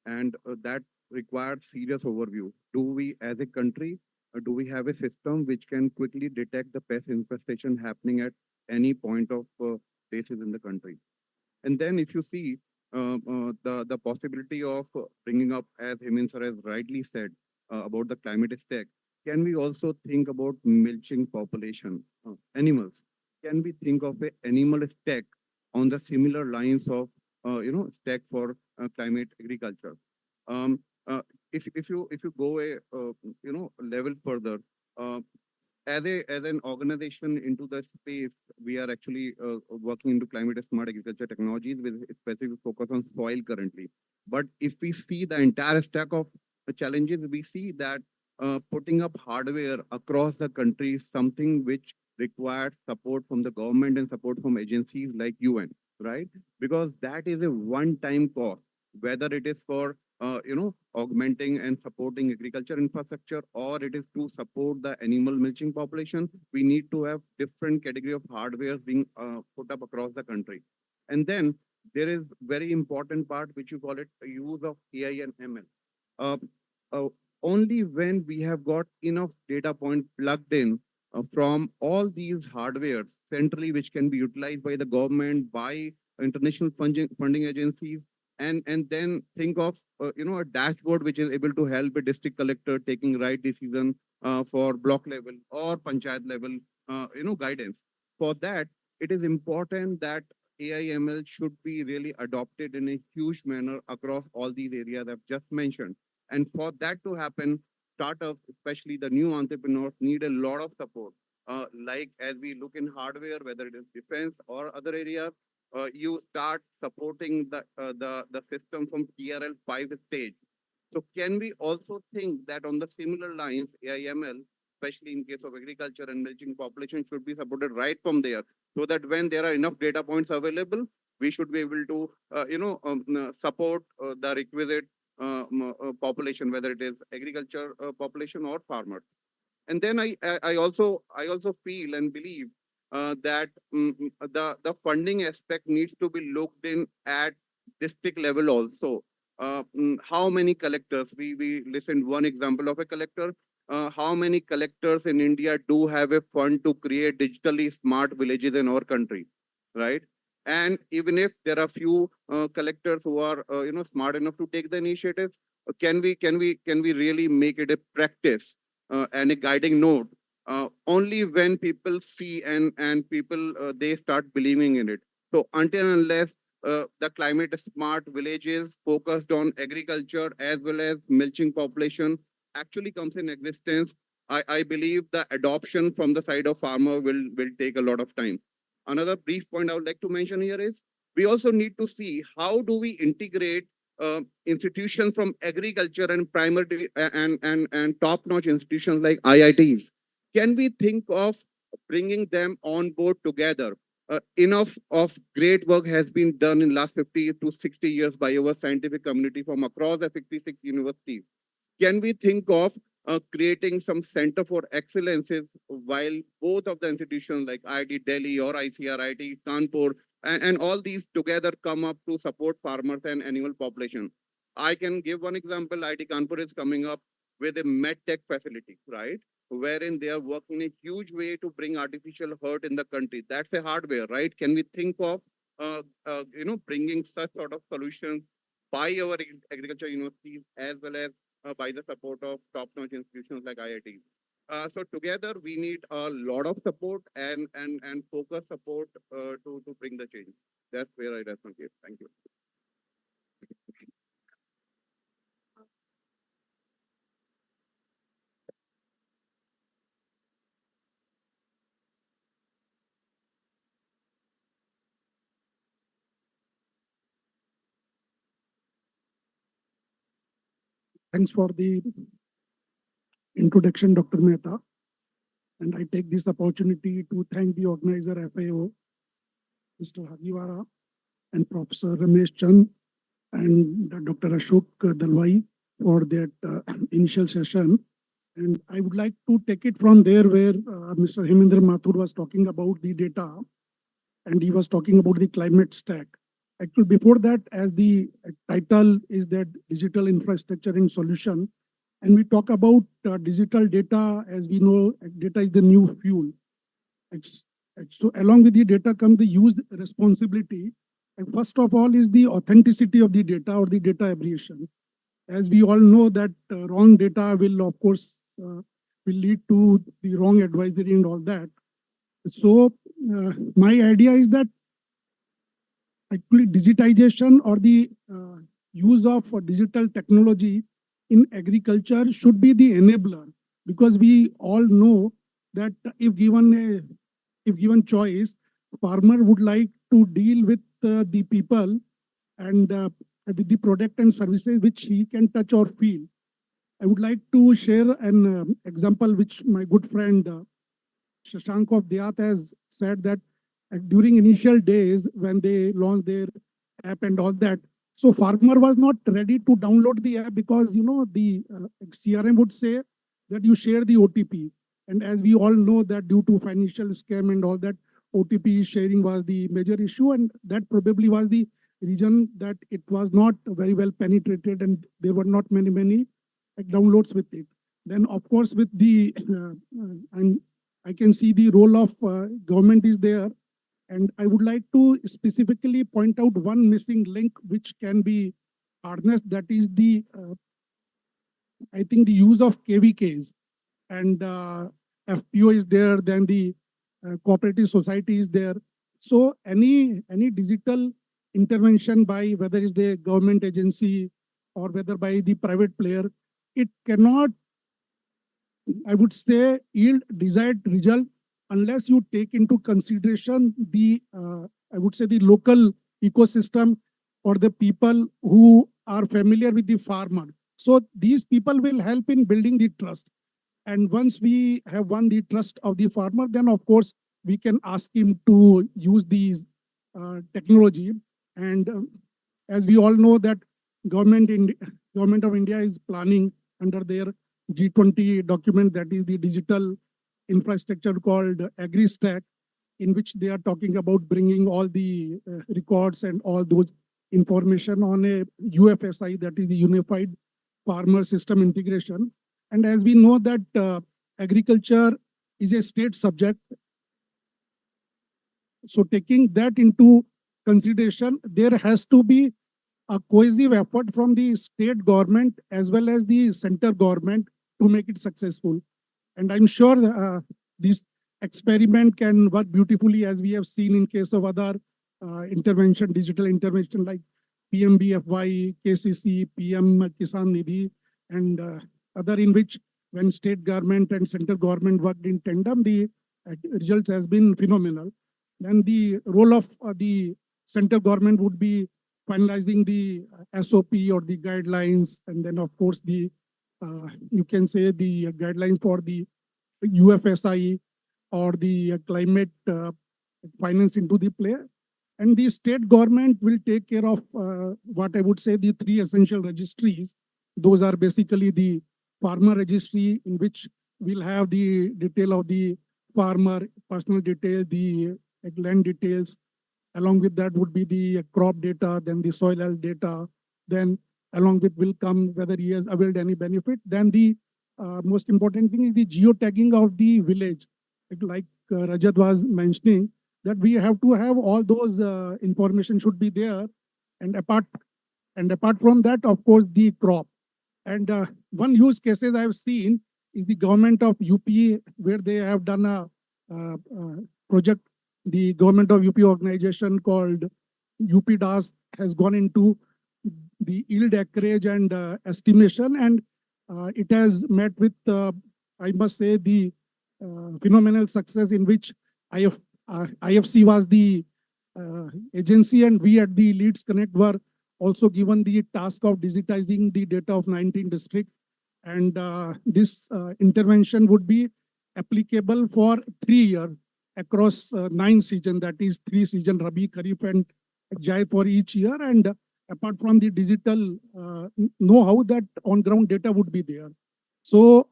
And that requires serious overview. Do we, as a country, do we have a system which can quickly detect the pest infestation happening at any point of places in the country? And then if you see the possibility of bringing up, as Hemant sir has rightly said, about the climate stack, can we also think about milching population, animals? Can we think of a animal stack on the similar lines of, stack for climate agriculture? Um, if you go a level further, uh, as an organization into the space, we are actually working into climate smart agriculture technologies with a specific focus on soil currently. But if we see the entire stack of the challenges, we see that putting up hardware across the country is something which requires support from the government and support from agencies like UN, right? Because that is a one-time cost, whether it is for augmenting and supporting agriculture infrastructure, or it is to support the animal milching population, we need to have different category of hardware being put up across the country. And then there is very important part, which you call it use of AI and ML. Uh, uh, Only when we have got enough data point plugged in from all these hardware centrally, which can be utilized by the government, by international funding agencies, and then think of a dashboard which is able to help a district collector taking right decision for block level or panchayat level guidance. For that, it is important that AIML should be really adopted in a huge manner across all these areas I've just mentioned. And for that to happen, startups, especially the new entrepreneurs, need a lot of support. Like as we look in hardware, whether it is defense or other areas, you start supporting the system from TRL 5 stage. So can we also think that on the similar lines, AIML, especially in case of agriculture and milching population, should be supported right from there, so that when there are enough data points available, we should be able to, support the requisite population, whether it is agriculture population or farmers. And then I also feel and believe that the funding aspect needs to be looked in at district level also. How many collectors? We listened one example of a collector. How many collectors in India do have a fund to create digitally smart villages in our country, right? And even if there are few collectors who are smart enough to take the initiative, can we really make it a practice and a guiding note only when people see and people they start believing in it. So until and unless the climate smart villages focused on agriculture as well as milching population actually comes in existence, I believe the adoption from the side of farmer will take a lot of time. Another brief point I would like to mention here is we also need to see how do we integrate institutions from agriculture and primary and top-notch institutions like IITs. Can we think of bringing them on board together? Enough of great work has been done in last 50 to 60 years by our scientific community from across the 56 universities. Can we think of creating some center for excellences while both of the institutions like IIT Delhi or ICRIT, Kanpur, and all these together come up to support farmers and animal population? I can give one example. IIT Kanpur is coming up with a medtech facility, right? Wherein they are working in a huge way to bring artificial hurt in the country. That's a hardware, right? Can we think of, bringing such sort of solutions by our agriculture universities as well as by the support of top-notch institutions like IIT. So together we need a lot of support and focus support to bring the change. That's where I rest my case. Thank you. Thanks for the introduction, Dr. Mehta. And I take this opportunity to thank the organizer FAO, Mr. Hagiwara, and Professor Ramesh Chand, and Dr. Ashok Dalwai for that initial session. And I would like to take it from there where Mr. Hemendra Mathur was talking about the data, and he was talking about the climate stack. Actually, before that, as the title is that digital infrastructure and solution, and we talk about digital data, as we know, data is the new fuel. So along with the data comes the use responsibility. And first of all is the authenticity of the data or the data aberration. As we all know that wrong data will, of course, will lead to the wrong advisory and all that. So my idea is that actually digitization or the use of digital technology in agriculture should be the enabler, because we all know that if given choice, farmer would like to deal with the people and the product and services which he can touch or feel. I would like to share an example which my good friend Shashank of Diyat has said that during initial days when they launched their app and all that, so farmer was not ready to download the app because the CRM would say that you share the OTP, and as we all know that due to financial scam and all that, OTP sharing was the major issue, and that probably was the reason that it was not very well penetrated and there were not many downloads with it. Then of course with the and I can see the role of government is there. And I would like to specifically point out one missing link which can be harnessed. That is the, I think, the use of KVKs. And FPO is there, then the cooperative society is there. So any digital intervention by whether it's the government agency or whether by the private player, it cannot, I would say, yield desired result unless you take into consideration the, I would say, the local ecosystem or the people who are familiar with the farmer. So these people will help in building the trust. And once we have won the trust of the farmer, then of course we can ask him to use these technology. And as we all know that government of India is planning under their G20 document, that is the digital infrastructure called AgriStack, in which they are talking about bringing all the records and all those information on a UFSI, that is the Unified Farmer System Integration. And as we know that agriculture is a state subject, so taking that into consideration, there has to be a cohesive effort from the state government as well as the center government to make it successful. And I'm sure this experiment can work beautifully, as we have seen in case of other intervention, digital intervention like PMBFY, KCC, PM Kisan Nidhi, and other, in which when state government and central government worked in tandem, the results has been phenomenal. Then the role of the central government would be finalizing the SOP or the guidelines, and then of course the you can say the guidelines for the UFSI or the climate finance into the play. And the state government will take care of what I would say the three essential registries. Those are basically the farmer registry, in which we'll have the detail of the farmer, personal detail, the land details. Along with that would be the crop data, then the soil health data, then along with will come whether he has availed any benefit. Then the most important thing is the geotagging of the village. Like Rajat was mentioning, that we have to have all those information should be there. And apart from that, of course, the crop. And one use cases I've seen is the government of UP, where they have done a project, the government of UP organization called UPDAS has gone into the yield acreage and estimation, and it has met with, I must say, the phenomenal success in which IFC was the agency, and we at the Leads Connect were also given the task of digitizing the data of 19 districts. And this intervention would be applicable for 3 years across 9 seasons, that is 3 seasons, Rabi, Kharif, and Jai for each year. And apart from the digital know-how, that on-ground data would be there. So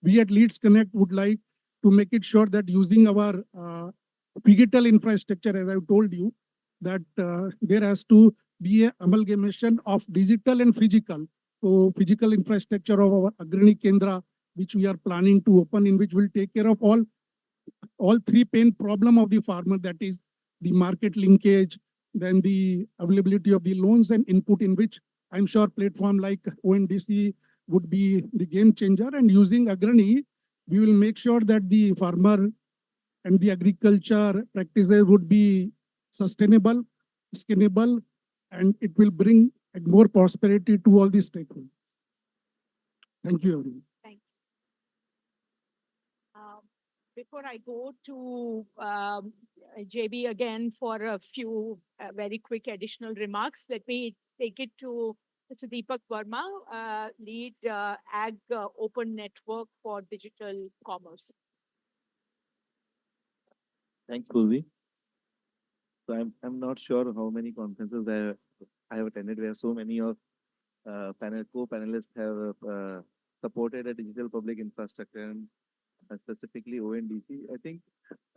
we at Leads Connect would like to make it sure that using our digital infrastructure, as I've told you, that there has to be an amalgamation of digital and physical. So physical infrastructure of our Agrani Kendra, which we are planning to open, in which will take care of all three pain problem of the farmer, that is the market linkage, then the availability of the loans and input, in which I'm sure platform like ONDC would be the game changer. And using Agrani, we will make sure that the farmer and the agriculture practices would be sustainable, scalable, and it will bring more prosperity to all the stakeholders. Thank you, everyone. Thank you. Before I go to JB again for a few very quick additional remarks, let me take it to Mr. Deepak Verma, lead Ag Open Network for Digital Commerce. Thanks, Purvi. So I'm not sure how many conferences I have attended where so many of co-panelists have supported a digital public infrastructure, and specifically ONDC. I think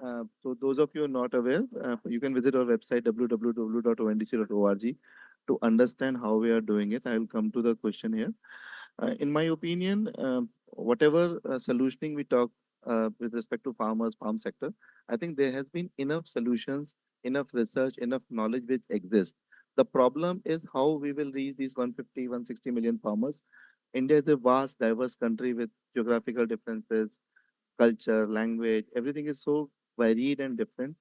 so. Those of you who are not aware, you can visit our website www.ondc.org to understand how we are doing it. I will come to the question here. In my opinion, whatever solutioning we talk with respect to farmers, farm sector, I think there has been enough solutions, enough research, enough knowledge which exists. The problem is how we will reach these 150, 160 million farmers. India is a vast, diverse country with geographical differences, culture, language, everything is so varied and different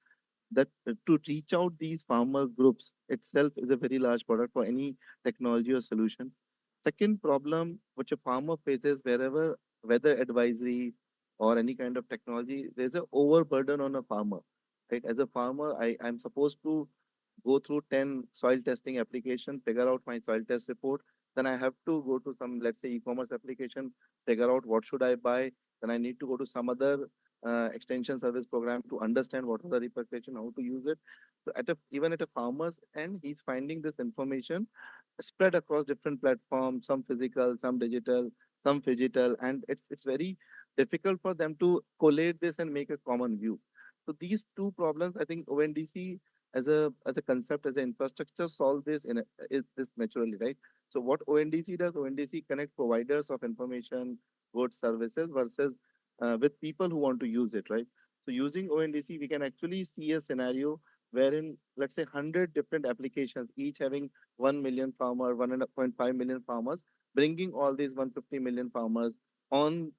that to reach out these farmer groups itself is a very large product for any technology or solution. Second problem which a farmer faces wherever weather advisory or any kind of technology, there's an overburden on a farmer. Right? As a farmer, I'm supposed to go through 10 soil testing application, figure out my soil test report. Then I have to go to some, let's say, e-commerce application, figure out what should I buy. Then I need to go to some other extension service program to understand what are the repercussion, how to use it. So even at a farmer's end, he's finding this information spread across different platforms, some physical, some digital, some phygital, and it's very difficult for them to collate this and make a common view. So these two problems, I think ONDC as a concept, as an infrastructure, solve this this naturally, right? So what ONDC does, ONDC connect providers of information, goods, services versus with people who want to use it, right? So using ONDC, we can actually see a scenario wherein, let's say, 100 different applications, each having 1 million farmer, 1.5 million farmers, bringing all these 150 million farmers online,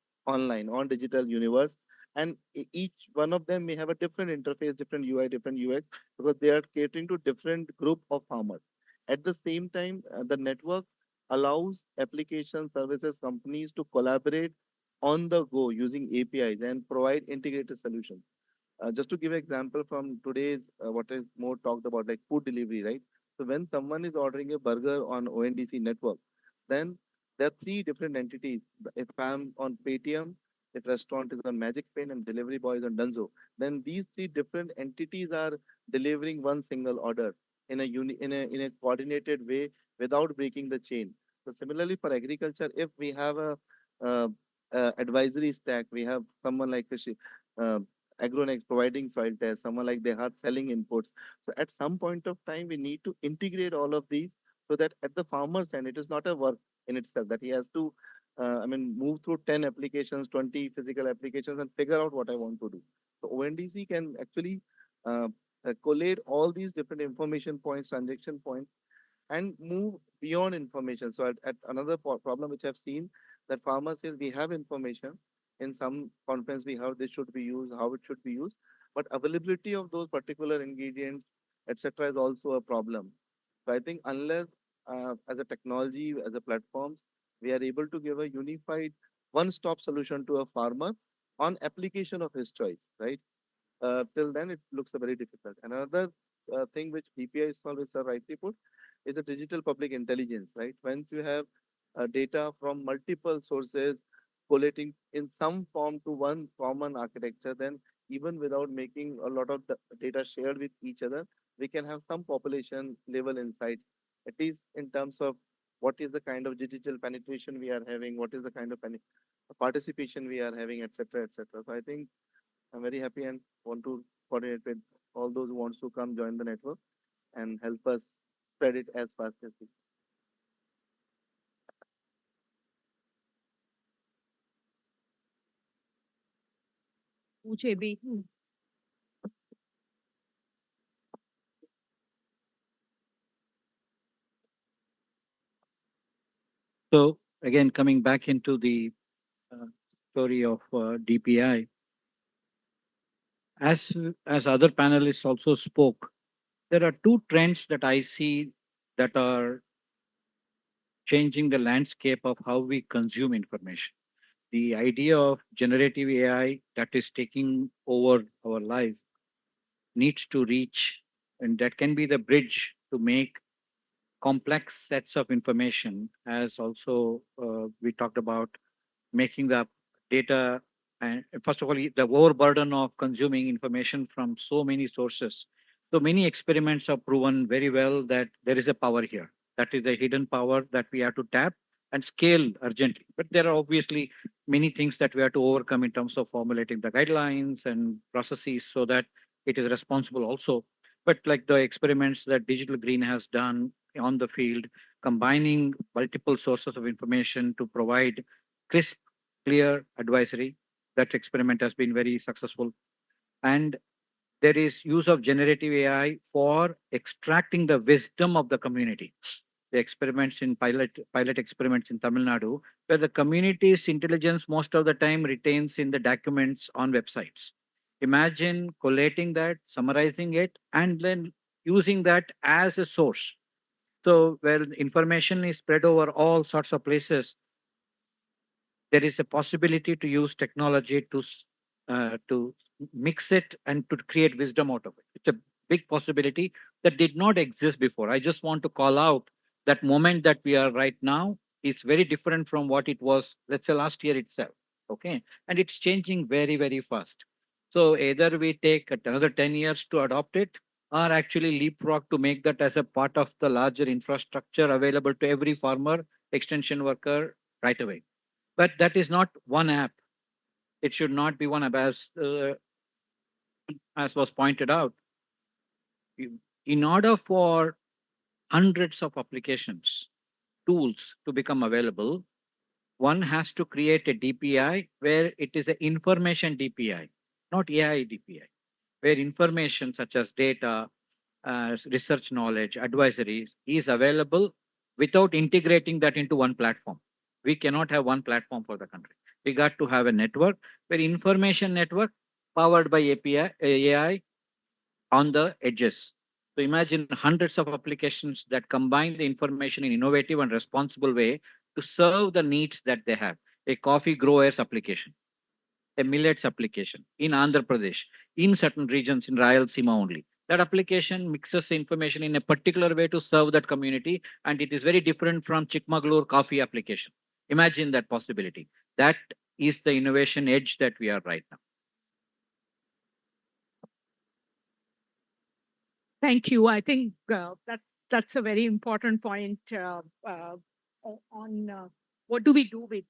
on digital universe. And each one of them may have a different interface, different UI, different UX, because they are catering to different group of farmers. At the same time, the network allows application services companies to collaborate on the go using APIs and provide integrated solutions. Just to give an example from today's, what is more talked about, like food delivery, right? So when someone is ordering a burger on ONDC network, then there are three different entities. If I'm on Paytm, if restaurant is on Magic Pin and delivery boy is on Dunzo, then these three different entities are delivering one single order in a coordinated way without breaking the chain. So similarly for agriculture, if we have a advisory stack, we have someone like uh, Agronex providing soil tests, someone like Dehat selling inputs. So at some point of time, we need to integrate all of these so that at the farmer's end, it is not a work in itself that he has to, move through 10 applications, 20 physical applications and figure out what I want to do. So ONDC can actually collate all these different information points, transaction points, and move beyond information. So at another problem which I've seen, that farmers says we have information in some conference we have this should be used, how it should be used, but availability of those particular ingredients etc., is also a problem. So I think unless as a technology, as a platforms, we are able to give a unified one-stop solution to a farmer on application of his choice, right? Till then, it looks very difficult. Another thing which BPI solve is rightly put is a digital public intelligence, right? Once you have data from multiple sources collating in some form to one common architecture, then even without making a lot of data shared with each other, we can have some population level insights, at least in terms of what is the kind of digital penetration we are having, what is the kind of participation we are having, etc., etc. So I think I'm very happy and want to coordinate with all those who wants to come join the network and help us spread it as fast as we can. पूछे भी So again, coming back into the story of DPI, as other panelists also spoke, there are two trends that I see that are changing the landscape of how we consume information. The idea of generative AI that is taking over our lives needs to reach, and that can be the bridge to make complex sets of information, as also we talked about making the data, and first of all, the overburden of consuming information from so many sources. So many experiments have proven very well that there is a power here. That is a hidden power that we have to tap and scale urgently. But there are obviously many things that we have to overcome in terms of formulating the guidelines and processes so that it is responsible also. But like the experiments that Digital Green has done on the field, combining multiple sources of information to provide crisp, clear advisory. That experiment has been very successful. And there is use of generative AI for extracting the wisdom of the community. The experiments in pilot experiments in Tamil Nadu, where the community's intelligence most of the time retains in the documents on websites. Imagine collating that, summarizing it, and then using that as a source. So where information is spread over all sorts of places, there is a possibility to use technology to mix it and to create wisdom out of it. It's a big possibility that did not exist before. I just want to call out that moment that we are right now is very different from what it was, let's say, last year itself. Okay, and it's changing very, very fast. So either we take another 10 years to adopt it, or actually leapfrog to make that as a part of the larger infrastructure available to every farmer, extension worker right away. But that is not one app. It should not be one app, as was pointed out. In order for hundreds of applications, tools to become available, one has to create a DPI where it is an information DPI, not AI DPI, where information such as data, research knowledge, advisories is available without integrating that into one platform. We cannot have one platform for the country. We got to have a network where information network powered by API, AI on the edges. So imagine hundreds of applications that combine the information in innovative and responsible way to serve the needs that they have. A coffee growers application, a millets application in Andhra Pradesh, in certain regions in Rayalaseema only. That application mixes the information in a particular way to serve that community, and it is very different from Chikmagalur coffee application. Imagine that possibility. That is the innovation edge that we are right now. Thank you. I think that's a very important point on what do we do with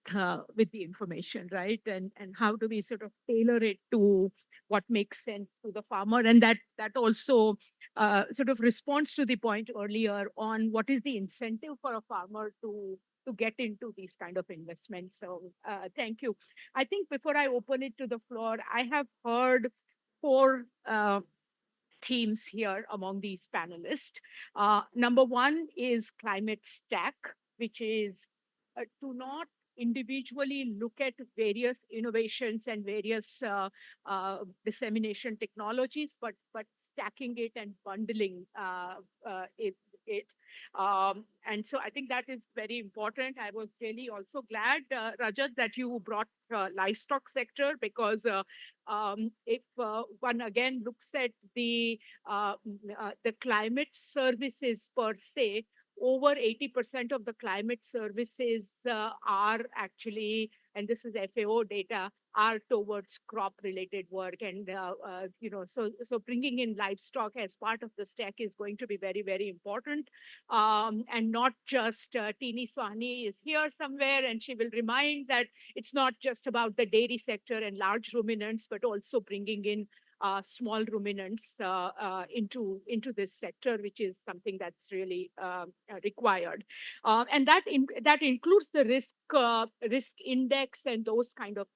the information, right? And how do we sort of tailor it to what makes sense to the farmer, and that also sort of responds to the point earlier on what is the incentive for a farmer to get into these kind of investments. So thank you. I think before I open it to the floor, I have heard four themes here among these panelists. Number one is climate stack, which is to not individually look at various innovations and various dissemination technologies, but stacking it and bundling it. And so I think that is very important. I was really also glad, Rajat, that you brought livestock sector, because if one again looks at the climate services per se, over 80% of the climate services are actually, and this is FAO data, are towards crop related work. And so bringing in livestock as part of the stack is going to be very, very important. And not just Teeny Swani is here somewhere, and she will remind that it's not just about the dairy sector and large ruminants, but also bringing in small ruminants into this sector, which is something that's really required. And that includes the risk index and those kind of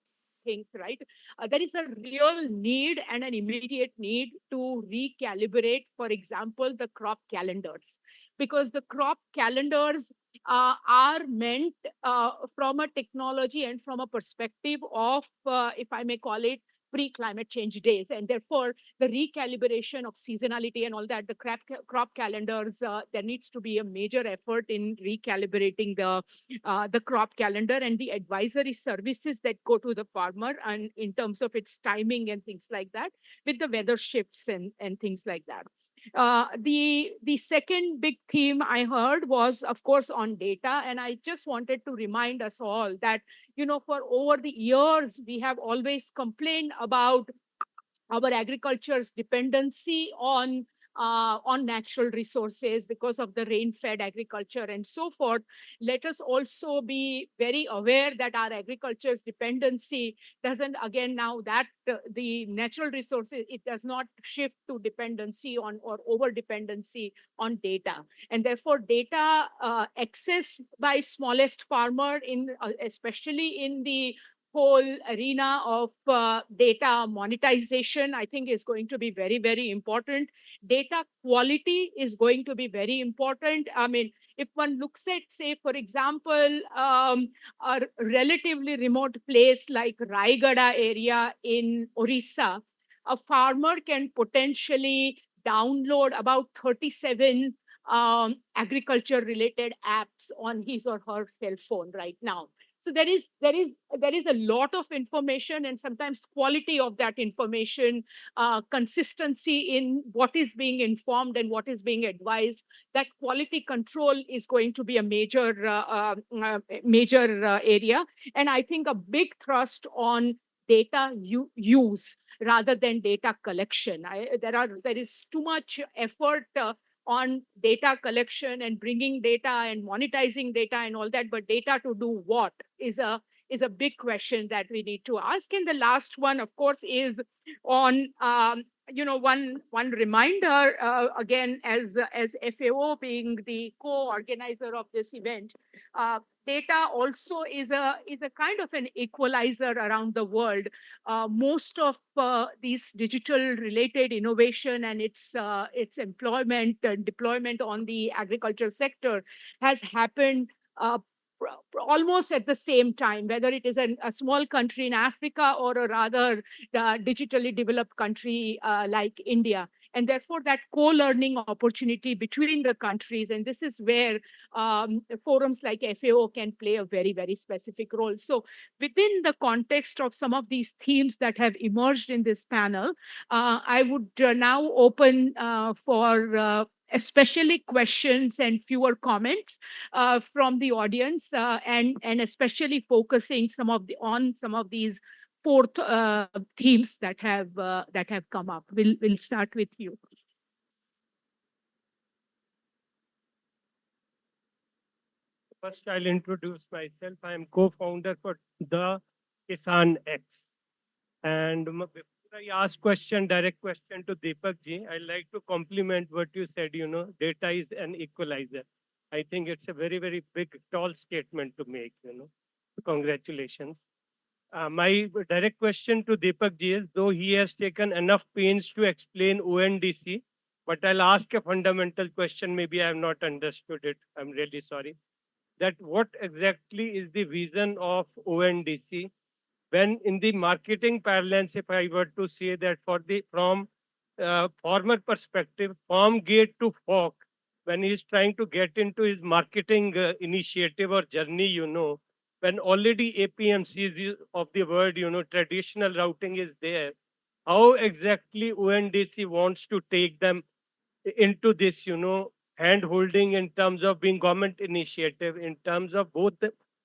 things, right? There is a real need and an immediate need to recalibrate, for example, the crop calendars, because the crop calendars are meant from a technology and from a perspective of, if I may call it, pre-climate change days. And therefore, the recalibration of seasonality and all that, the crop calendars, there needs to be a major effort in recalibrating the crop calendar and the advisory services that go to the farmer, and in terms of its timing and things like that, with the weather shifts and things like that. The second big theme I heard was, of course, on data. And I just wanted to remind us all that, for over the years, we have always complained about our agriculture's dependency on natural resources because of the rain-fed agriculture and so forth. Let us also be very aware that our agriculture's dependency doesn't, again, now that the natural resources, it does not shift to dependency on or over dependency on data. And therefore, data access by smallest farmer, especially in the whole arena of data monetization, I think is going to be very, very important. Data quality is going to be very important. I mean, if one looks at, say, for example, a relatively remote place like Raigada area in Orissa, a farmer can potentially download about 37 agriculture related apps on his or her cell phone right now. So there is a lot of information, and sometimes quality of that information, consistency in what is being informed and what is being advised. That quality control is going to be a major area, and I think a big thrust on data use rather than data collection. There is too much effort on data collection and bringing data and monetizing data and all that, but data to do what is a big question that we need to ask. And the last one, of course, is on one reminder, again, as FAO being the co-organizer of this event, data also is a kind of an equalizer around the world. Most of these digital related innovation and its employment and deployment on the agriculture sector has happened almost at the same time, whether it is a small country in Africa or a rather digitally developed country like India. And therefore, that co-learning opportunity between the countries, and this is where forums like FAO can play a very, very specific role. So within the context of some of these themes that have emerged in this panel, I would now open for especially questions and fewer comments from the audience, and especially focusing on some of these four themes that have come up. We'll start with you. First, I'll introduce myself. I am co-founder for the Kisan X. And before I ask direct question to Deepak ji, I'd like to compliment what you said, data is an equalizer. I think it's a very, very big, tall statement to make, Congratulations. My direct question to Deepak ji is, though he has taken enough pains to explain ONDC, but I'll ask a fundamental question. Maybe I have not understood it. I'm really sorry. that what exactly is the vision of ONDC when in the marketing parlance, if I were to say that from farmer perspective, farm gate to fork, when he's trying to get into his marketing initiative or journey, when already APMCs of the world, traditional routing is there, how exactly ONDC wants to take them into this, hand holding in terms of being government initiative, in terms of both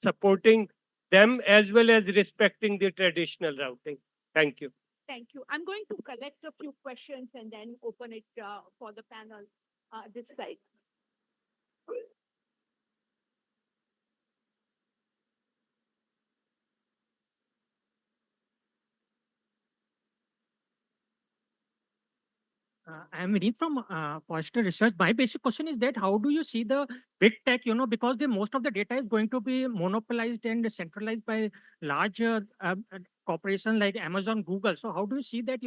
supporting them as well as respecting the traditional routing. Thank you. Thank you. I'm going to collect a few questions and then open it for the panel this side. I'm Vineet from Forrester Research. My basic question is that how do you see the big tech, because most of the data is going to be monopolized and centralized by large corporations like Amazon, Google. So how do you see that,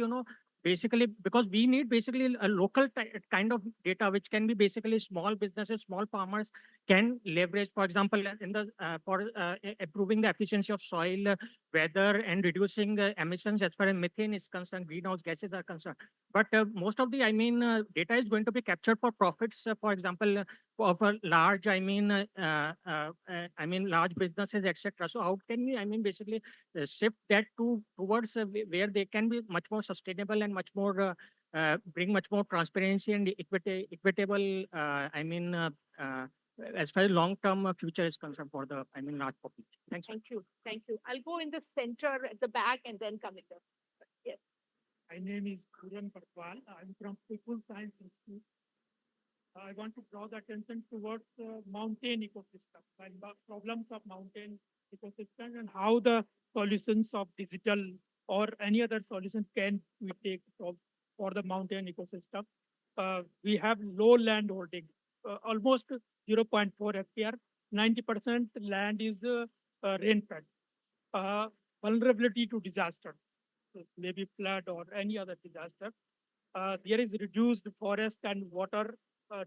basically, because we need basically a local kind of data, which can be basically small businesses, small farmers can leverage, for example, in the for improving the efficiency of soil, weather, and reducing emissions as far as methane is concerned, greenhouse gases are concerned. But most of the, data is going to be captured for profits, for example, of a large, large businesses, etc. So how can we, basically shift that towards where they can be much more sustainable and much more bring much more transparency and equitable, as far as long-term future is concerned for the, large population. Thanks. Thank you. Thank you. I'll go in the center at the back and then come in there. Yes. My name is Puran Patwal. I'm from People Science Institute. I want to draw the attention towards mountain ecosystem and the problems of mountain ecosystem and how the solutions of digital or any other solution can we take for the mountain ecosystem. We have low land holding, almost 0.4 hectare. 90% land is rain-fed. Vulnerability to disaster, maybe flood or any other disaster. There is reduced forest and water,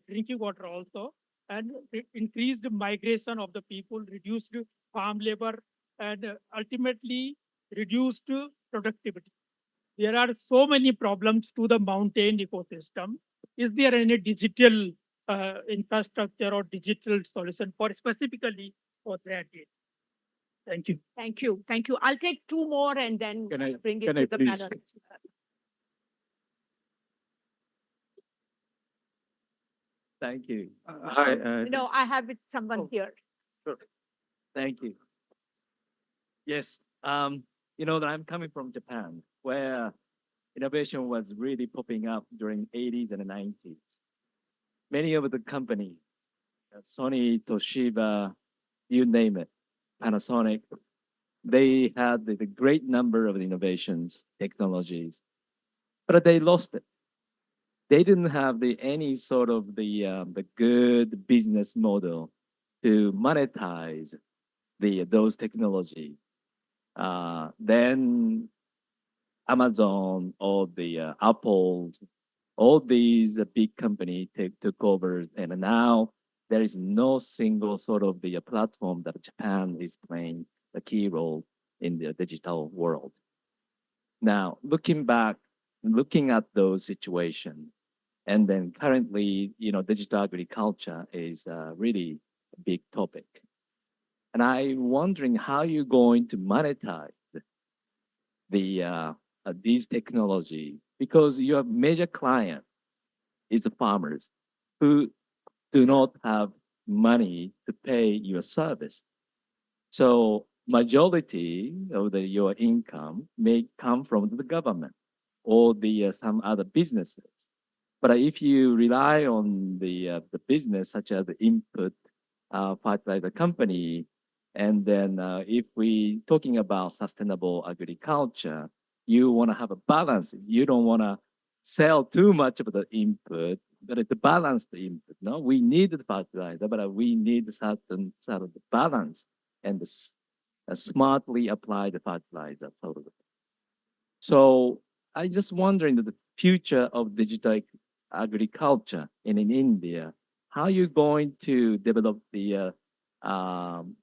drinking water also, and increased migration of the people, reduced farm labor, and ultimately reduced productivity. There are so many problems to the mountain ecosystem. Is there any digital infrastructure or digital solution for specifically for that? Thank you. Thank you. Thank you. I'll take two more and then bring it to the panel. Thank you. Hi. No, I have it, someone here. Sure. Thank you. Yes, that I'm coming from Japan, where innovation was really popping up during 80s and 90s. Many of the companies, Sony, Toshiba, you name it, Panasonic, they had the great number of innovations, technologies, but they lost it. They didn't have any sort of the good business model to monetize those technology. Then Amazon or the Apple, all these big companies took over, and now there is no single sort of the platform that Japan is playing a key role in the digital world. Now, looking back, looking at those situations, and then currently, digital agriculture is really a big topic. And I'm wondering how you're going to monetize these technology, because your major client is the farmers who do not have money to pay your service. So majority of your income may come from the government or some other businesses. But if you rely on the business, such as the input fertilizer company, and then if we talking about sustainable agriculture, you want to have a balance. You don't want to sell too much of the input, but to balance the input. No, we need the fertilizer, but we need certain sort of the balance and smartly apply the fertilizer. So I just wondering the future of digital agriculture in India, how you going to develop the um,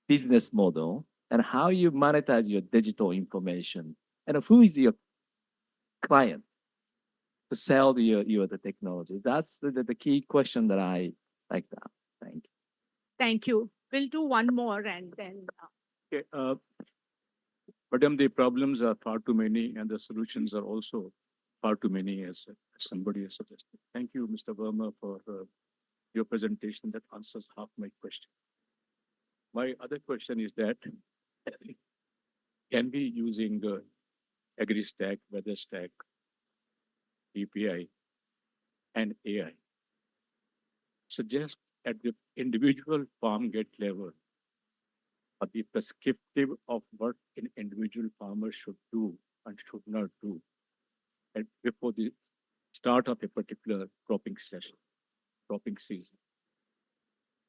business model and how you monetize your digital information and who is your client to sell the technology. That's the key question that I like that. Thank you. Thank you. We'll do one more and then. Okay, Madam, the problems are far too many and the solutions are also far too many, as somebody has suggested. Thank you, Mr. Verma, for your presentation that answers half my question. My other question is that can we using AgriStack, WeatherStack, DPI, and AI suggest at the individual farm gate level or the prescriptive of what an individual farmer should do and should not do and before the start of a particular cropping season.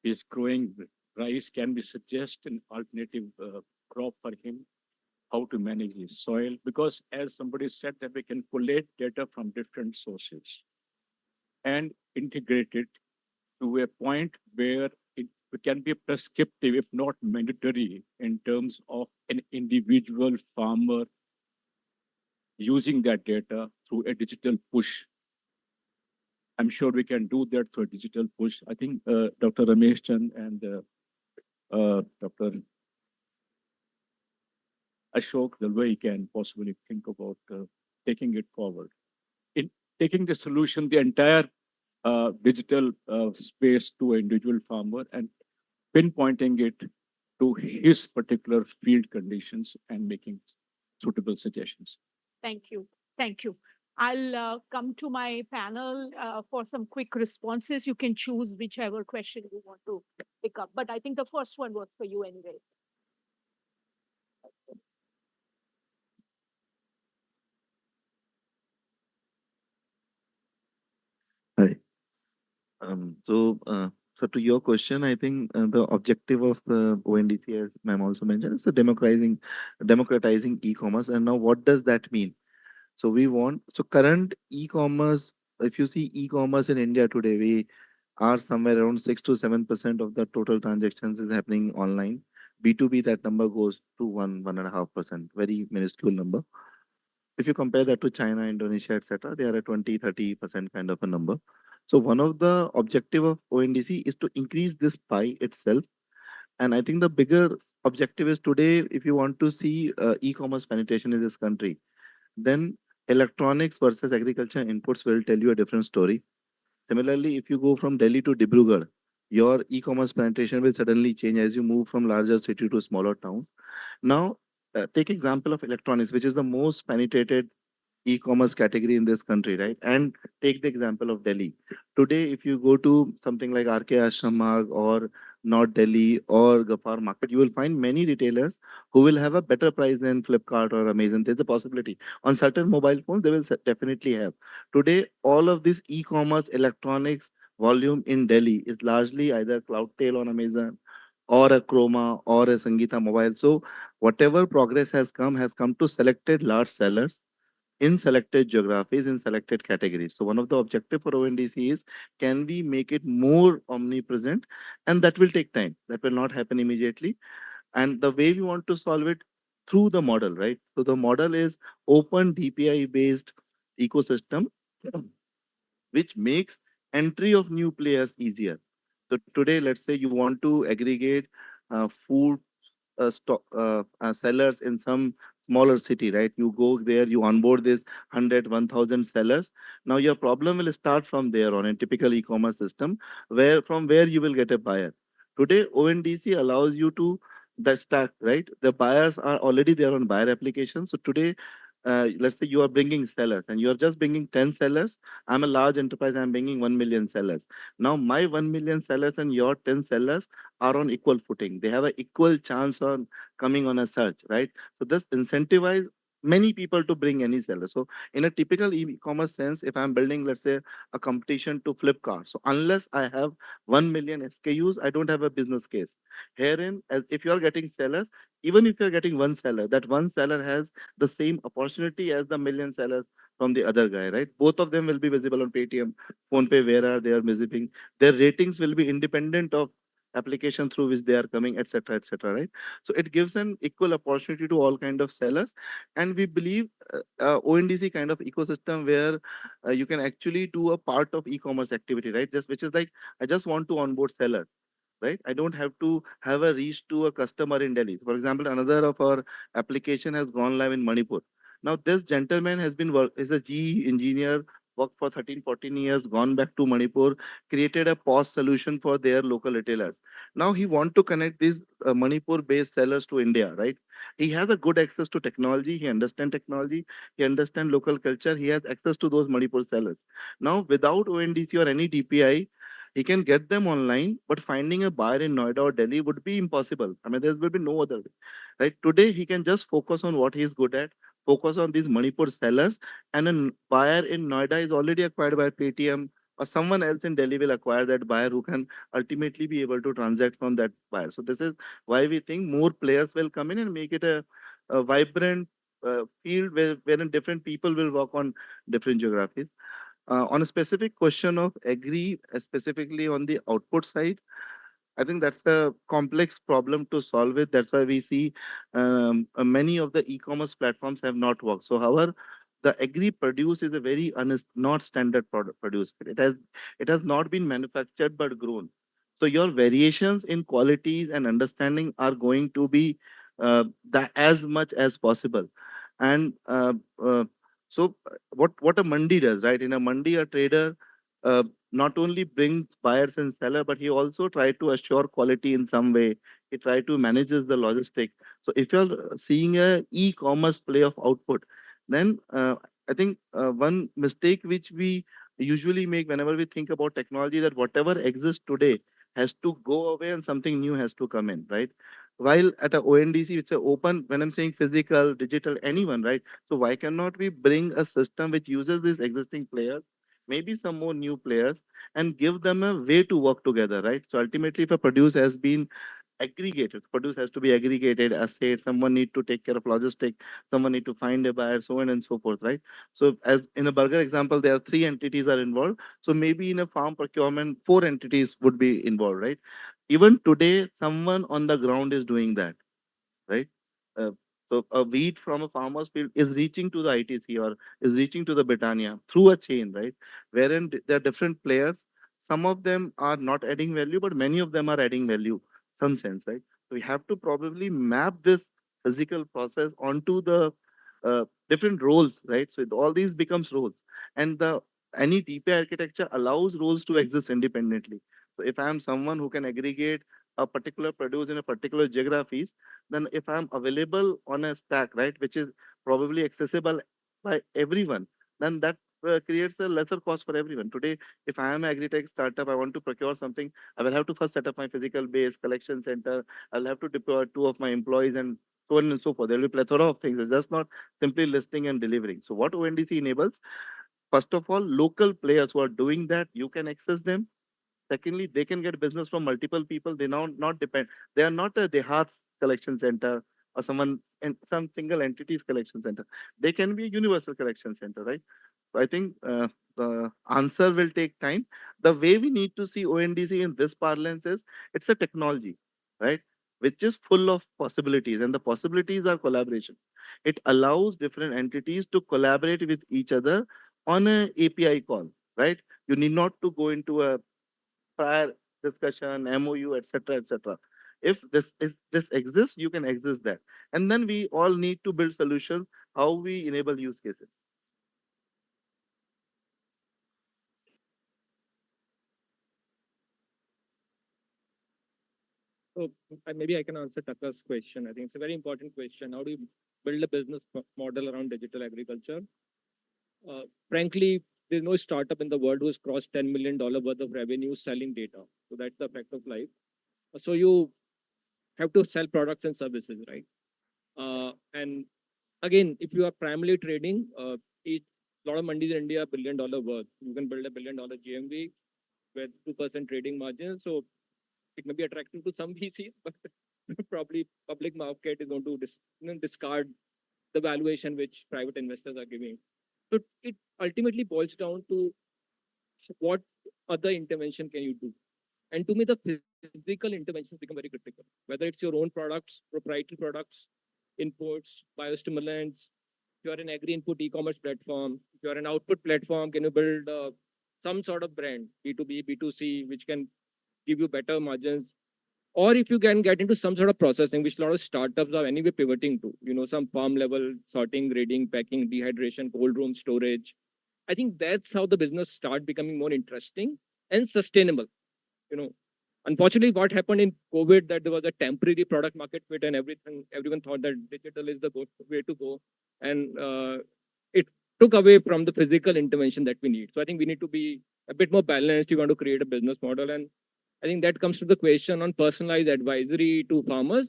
Is growing rice, can we suggest an alternative crop for him? How to manage his soil? Because as somebody said that we can collate data from different sources and integrate it to a point where it can be prescriptive, if not mandatory, in terms of an individual farmer using that data through a digital push. I'm sure we can do that through a digital push. I think Dr. Ramesh Chand and Dr. Ashok, the way he can possibly think about taking it forward. In taking the solution, the entire digital space to an individual farmer and pinpointing it to his particular field conditions and making suitable suggestions. Thank you. Thank you. I'll come to my panel for some quick responses. You can choose whichever question you want to pick up. But I think the first one was for you anyway. Hi. So to your question, I think the objective of the ONDC, as ma'am also mentioned, is the democratizing e-commerce. And now, what does that mean? So current e-commerce. If you see e-commerce in India today, we are somewhere around 6 to 7% of the total transactions is happening online. B2B, that number goes to 1.5%, very minuscule number. If you compare that to China, Indonesia, etc., they are at 20-30% kind of a number. So one of the objective of ONDC is to increase this pie itself. And I think the bigger objective is today, if you want to see e-commerce penetration in this country, then electronics versus agriculture inputs will tell you a different story. Similarly, if you go from Delhi to Dibrugarh, your e-commerce penetration will suddenly change as you move from larger city to smaller towns. Now, take example of electronics, which is the most penetrated e-commerce category in this country, right? And take the example of Delhi. Today, if you go to something like RK Ashram Marg or North Delhi or Gafar Market, you will find many retailers who will have a better price than Flipkart or Amazon. There's a possibility. On certain mobile phones, they will definitely have. Today, all of this e-commerce electronics volume in Delhi is largely either Cloudtail on Amazon or a Chroma or a Sangeeta mobile. So whatever progress has come to selected large sellers in selected geographies, in selected categories. So one of the objective for ONDC is, can we make it more omnipresent? And that will take time. That will not happen immediately. And the way we want to solve it through the model, right? So the model is open DPI based ecosystem, which makes entry of new players easier. So today, let's say you want to aggregate food sellers in some smaller city, right? You go there, you onboard this 100, 1,000 sellers. Now your problem will start from there on a typical e-commerce system, from where you will get a buyer. Today, ONDC allows you to that stack, right? The buyers are already there on buyer application. So today, let's say you are bringing sellers and you are just bringing 10 sellers. I'm a large enterprise, I'm bringing 1 million sellers. Now my 1 million sellers and your 10 sellers are on equal footing. They have an equal chance on coming on a search, right? So this incentivize many people to bring any seller. So in a typical e-commerce sense, if I'm building, let's say, a competition to Flipkart, so unless I have 1 million SKUs, I don't have a business case. Herein, as if you are getting sellers, even if you're getting one seller, that one seller has the same opportunity as the million sellers from the other guy, right? Both of them will be visible on Paytm, PhonePe, where are they are visiting. Their ratings will be independent of application through which they are coming, etc., right? So it gives an equal opportunity to all kind of sellers, and we believe ONDC kind of ecosystem where you can actually do a part of e-commerce activity, right? Just which is like, I just want to onboard seller, right? I don't have to have a reach to a customer in Delhi. For example, another of our application has gone live in Manipur. Now, this gentleman has been is a GE engineer, worked for 13, 14 years, gone back to Manipur, created a POS solution for their local retailers. Now he want to connect these Manipur-based sellers to India, right? He has a good access to technology, he understand local culture, he has access to those Manipur sellers. Now, without ONDC or any DPI, he can get them online, but finding a buyer in Noida or Delhi would be impossible. I mean, there will be no other way, right? Today, he can just focus on what he is good at, focus on these Manipur sellers, and a buyer in Noida is already acquired by Paytm, or someone else in Delhi will acquire that buyer who can ultimately be able to transact from that buyer. So this is why we think more players will come in and make it a vibrant field wherein different people will work on different geographies. On a specific question of agri, specifically on the output side, I think that's a complex problem to solve it. That's why we see many of the e-commerce platforms have not worked. So, however, the agri produce is a very not standard product produce. It has not been manufactured but grown. So your variations in qualities and understanding are going to be that as much as possible. And what a mandi does, right? In a mandi, a trader not only brings buyers and seller, but he also try to assure quality in some way. He try to manages the logistic. So if you're seeing a e-commerce play of output, then I think one mistake which we usually make whenever we think about technology, that whatever exists today has to go away and something new has to come in, right? While at a ONDC, it's a open, when I'm saying physical, digital, anyone, right? So why cannot we bring a system which uses these existing players, maybe some more new players, and give them a way to work together, right? So ultimately, if a produce has been aggregated, produce has to be aggregated, assayed, someone need to take care of logistic, someone need to find a buyer, so on and so forth, right? So as in a burger example, there are 3 entities are involved. So maybe in a farm procurement, 4 entities would be involved, right? Even today, someone on the ground is doing that, right? Uh, so a wheat from a farmer's field is reaching to the ITC or is reaching to the Britannia through a chain, right? Wherein there are different players. Some of them are not adding value, but many of them are adding value, some sense, right? So we have to probably map this physical process onto the different roles, right? So all these becomes roles, and the any DPI architecture allows roles to exist independently. So if I am someone who can aggregate a particular produce in a particular geographies, then if I'm available on a stack, right, which is probably accessible by everyone, then that creates a lesser cost for everyone. Today, if I am an agri-tech startup, I want to procure something, I will have to first set up my physical base, collection center, I'll have to deploy 2 of my employees and so on and so forth. There will be plethora of things. It's just not simply listing and delivering. So what ONDC enables, first of all, local players who are doing that, you can access them. Secondly, they can get business from multiple people. They now not depend. They are not a Dehat's collection center or someone and some single entity's collection center. They can be a universal collection center, right? So I think the answer will take time. The way we need to see ONDC in this parlance is it's a technology, right? Which is full of possibilities, and the possibilities are collaboration. It allows different entities to collaborate with each other on a API call, right? You need not to go into a prior discussion, MOU, etc., etc. If this exists, you can exist that, and then we all need to build solutions how we enable use cases. So maybe I can answer Taka's question. I think it's a very important question. How do you build a business model around digital agriculture? Frankly, there's no startup in the world who's crossed $10 million worth of revenue selling data. So that's the fact of life. So you have to sell products and services, right? And again, if you are primarily trading, each lot of mandis in India are $1 billion worth. You can build a $1 billion GMV with 2% trading margin. So it may be attractive to some VCs, but probably public market is going to discard the valuation which private investors are giving. So it ultimately boils down to what other intervention can you do? And to me, the physical interventions become very critical, whether it's your own products, proprietary products, imports, biostimulants. If you're an agri-input e-commerce platform, if you're an output platform, can you build some sort of brand, B2B, B2C, which can give you better margins? Or if you can get into some sort of processing, which a lot of startups are anyway pivoting to, some farm level sorting, grading, packing, dehydration, cold room storage. I think that's how the business start becoming more interesting and sustainable. Unfortunately, what happened in COVID, that there was a temporary product market fit and everyone thought that digital is the way to go. And it took away from the physical intervention that we need. So I think we need to be a bit more balanced. You want to create a business model. And I think that comes to the question on personalized advisory to farmers.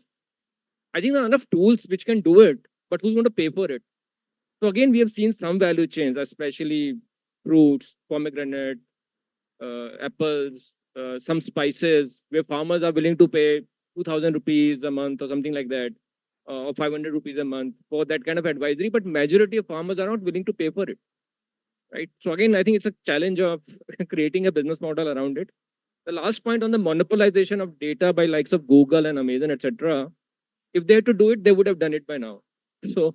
I think there are enough tools which can do it, but who's going to pay for it? So again, we have seen some value chains, especially fruits, pomegranate, apples, some spices, where farmers are willing to pay 2,000 rupees a month or something like that, or 500 rupees a month for that kind of advisory. But majority of farmers are not willing to pay for it, right? So again, I think it's a challenge of creating a business model around it. The last point on the monopolization of data by likes of Google and Amazon, etc. If they had to do it, they would have done it by now. So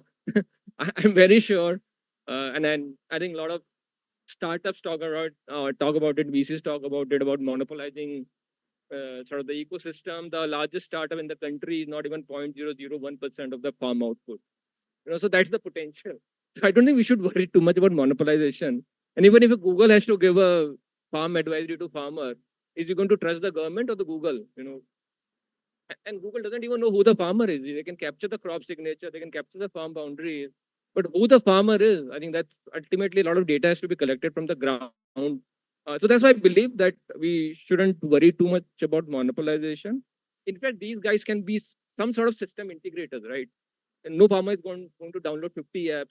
I'm very sure, and then I think a lot of startups talk about it, VCs talk about it, about monopolizing sort of the ecosystem. The largest startup in the country is not even 0.001% of the farm output. So that's the potential. So I don't think we should worry too much about monopolization. And even if Google has to give a farm advisory to farmer, is he going to trust the government or the Google? And Google doesn't even know who the farmer is. They can capture the crop signature, they can capture the farm boundaries, but who the farmer is, I think that's ultimately a lot of data has to be collected from the ground. So that's why I believe that we shouldn't worry too much about monopolization. In fact, these guys can be some sort of system integrators, right? And no farmer is going to download 50 apps.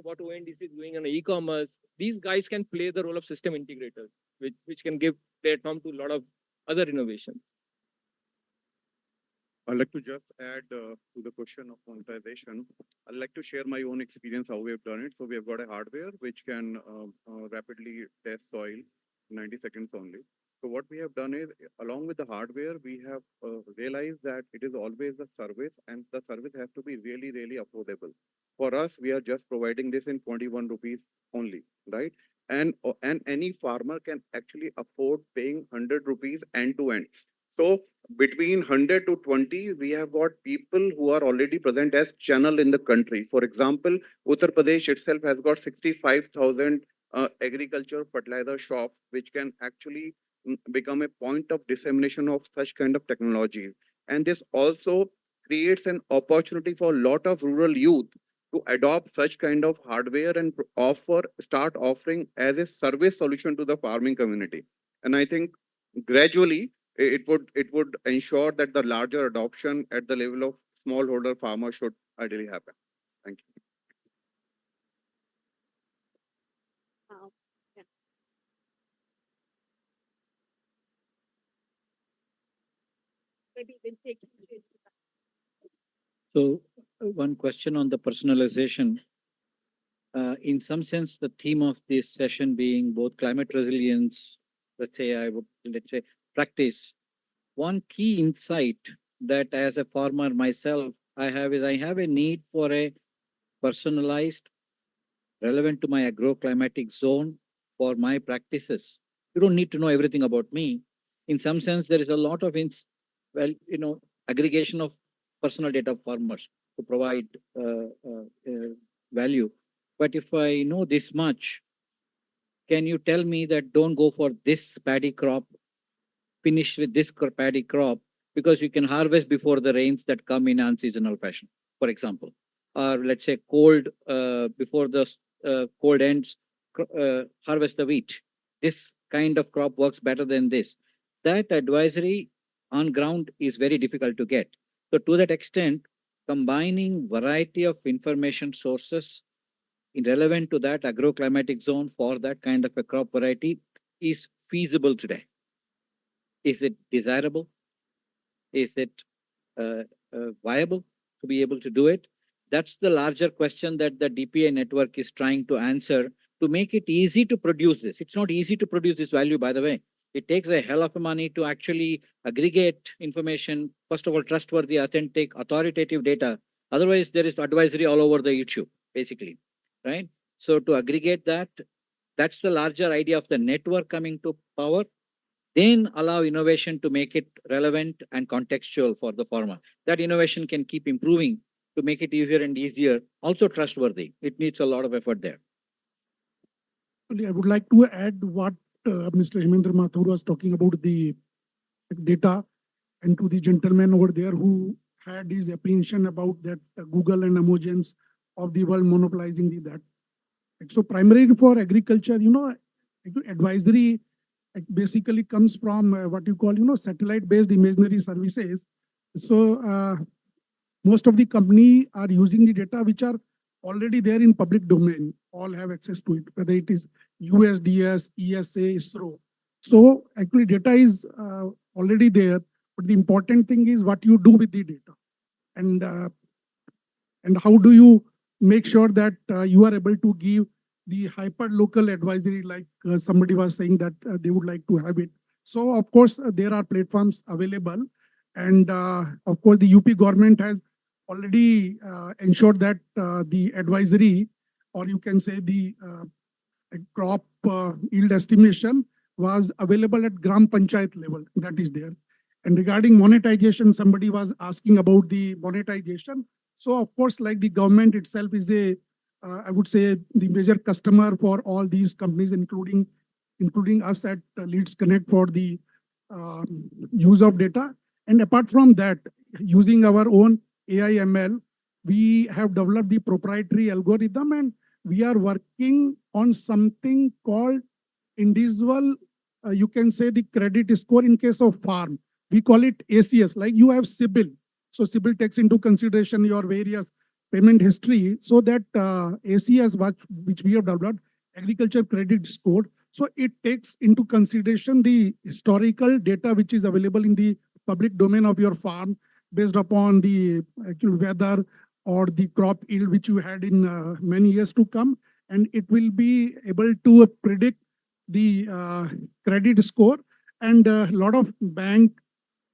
What ONDC is doing on e-commerce, these guys can play the role of system integrators, which can give platform to a lot of other innovations. I'd like to just add to the question of monetization. I'd like to share my own experience how we have done it. So we have got a hardware which can rapidly test soil in 90 seconds only. So what we have done is, along with the hardware, we have realized that it is always the service, and the service has to be really, really affordable. For us, we are just providing this in 21 rupees only, right? And any farmer can actually afford paying 100 rupees end to end. So between 100 to 20, we have got people who are already present as channel in the country. For example, Uttar Pradesh itself has got 65,000 agriculture fertilizer shops, which can actually become a point of dissemination of such kind of technology. And this also creates an opportunity for a lot of rural youth to adopt such kind of hardware and start offering as a service solution to the farming community. And I think gradually it would ensure that the larger adoption at the level of smallholder farmers should ideally happen. Thank you. Maybe we'll take So one question on the personalization. In some sense, the theme of this session being both climate resilience, let's say practice. One key insight that as a farmer myself, I have a need for a personalized, relevant to my agroclimatic zone for my practices. You don't need to know everything about me. In some sense, there is a lot of aggregation of personal data of farmers to provide value. But if I know this much, can you tell me that don't go for this paddy crop, finish with this paddy crop, because you can harvest before the rains that come in unseasonal fashion, for example, or let's say cold before the cold ends, harvest the wheat. This kind of crop works better than this. That advisory on ground is very difficult to get. So to that extent, combining variety of information sources relevant to that agroclimatic zone for that kind of a crop variety is feasible today. Is it desirable? Is it viable to be able to do it? That's the larger question that the DPI network is trying to answer to make it easy to produce this. It's not easy to produce this value, by the way. It takes a hell of a money to actually aggregate information. First of all, trustworthy, authentic, authoritative data. Otherwise, there is advisory all over the YouTube, basically, right? So to aggregate that, that's the larger idea of the network coming to power. Then allow innovation to make it relevant and contextual for the farmer. That innovation can keep improving to make it easier and easier, also trustworthy. It needs a lot of effort there. I would like to add what Mr. Hemendra Mathur was talking about the data, and to the gentleman over there who had his apprehension about that Google and Amazons of the world monopolizing that. So primarily for agriculture, advisory basically comes from what you call, satellite-based imaginary services. So most of the company are using the data which are already there in public domain. All have access to it, whether it is USDS, ESA, ISRO. So actually data is already there, but the important thing is what you do with the data. And how do you make sure that you are able to give the hyper local advisory, like somebody was saying that they would like to have it. So of course there are platforms available, and of course the UP government has already ensured that the advisory, or you can say the crop yield estimation, was available at Gram Panchayat level. That is there. And regarding monetization, somebody was asking about the monetization. So of course, like the government itself is I would say, the major customer for all these companies, including us at Leads Connect for the use of data. And apart from that, using our own AI ML, we have developed the proprietary algorithm, and we are working on something called individual, you can say, the credit score in case of farm. We call it ACS, like you have CIBIL. So CIBIL takes into consideration your various payment history, so that ACS, which we have developed, agriculture credit score. So it takes into consideration the historical data which is available in the public domain of your farm based upon the actual weather or the crop yield which you had in many years to come. And it will be able to predict the credit score. And a lot of bank,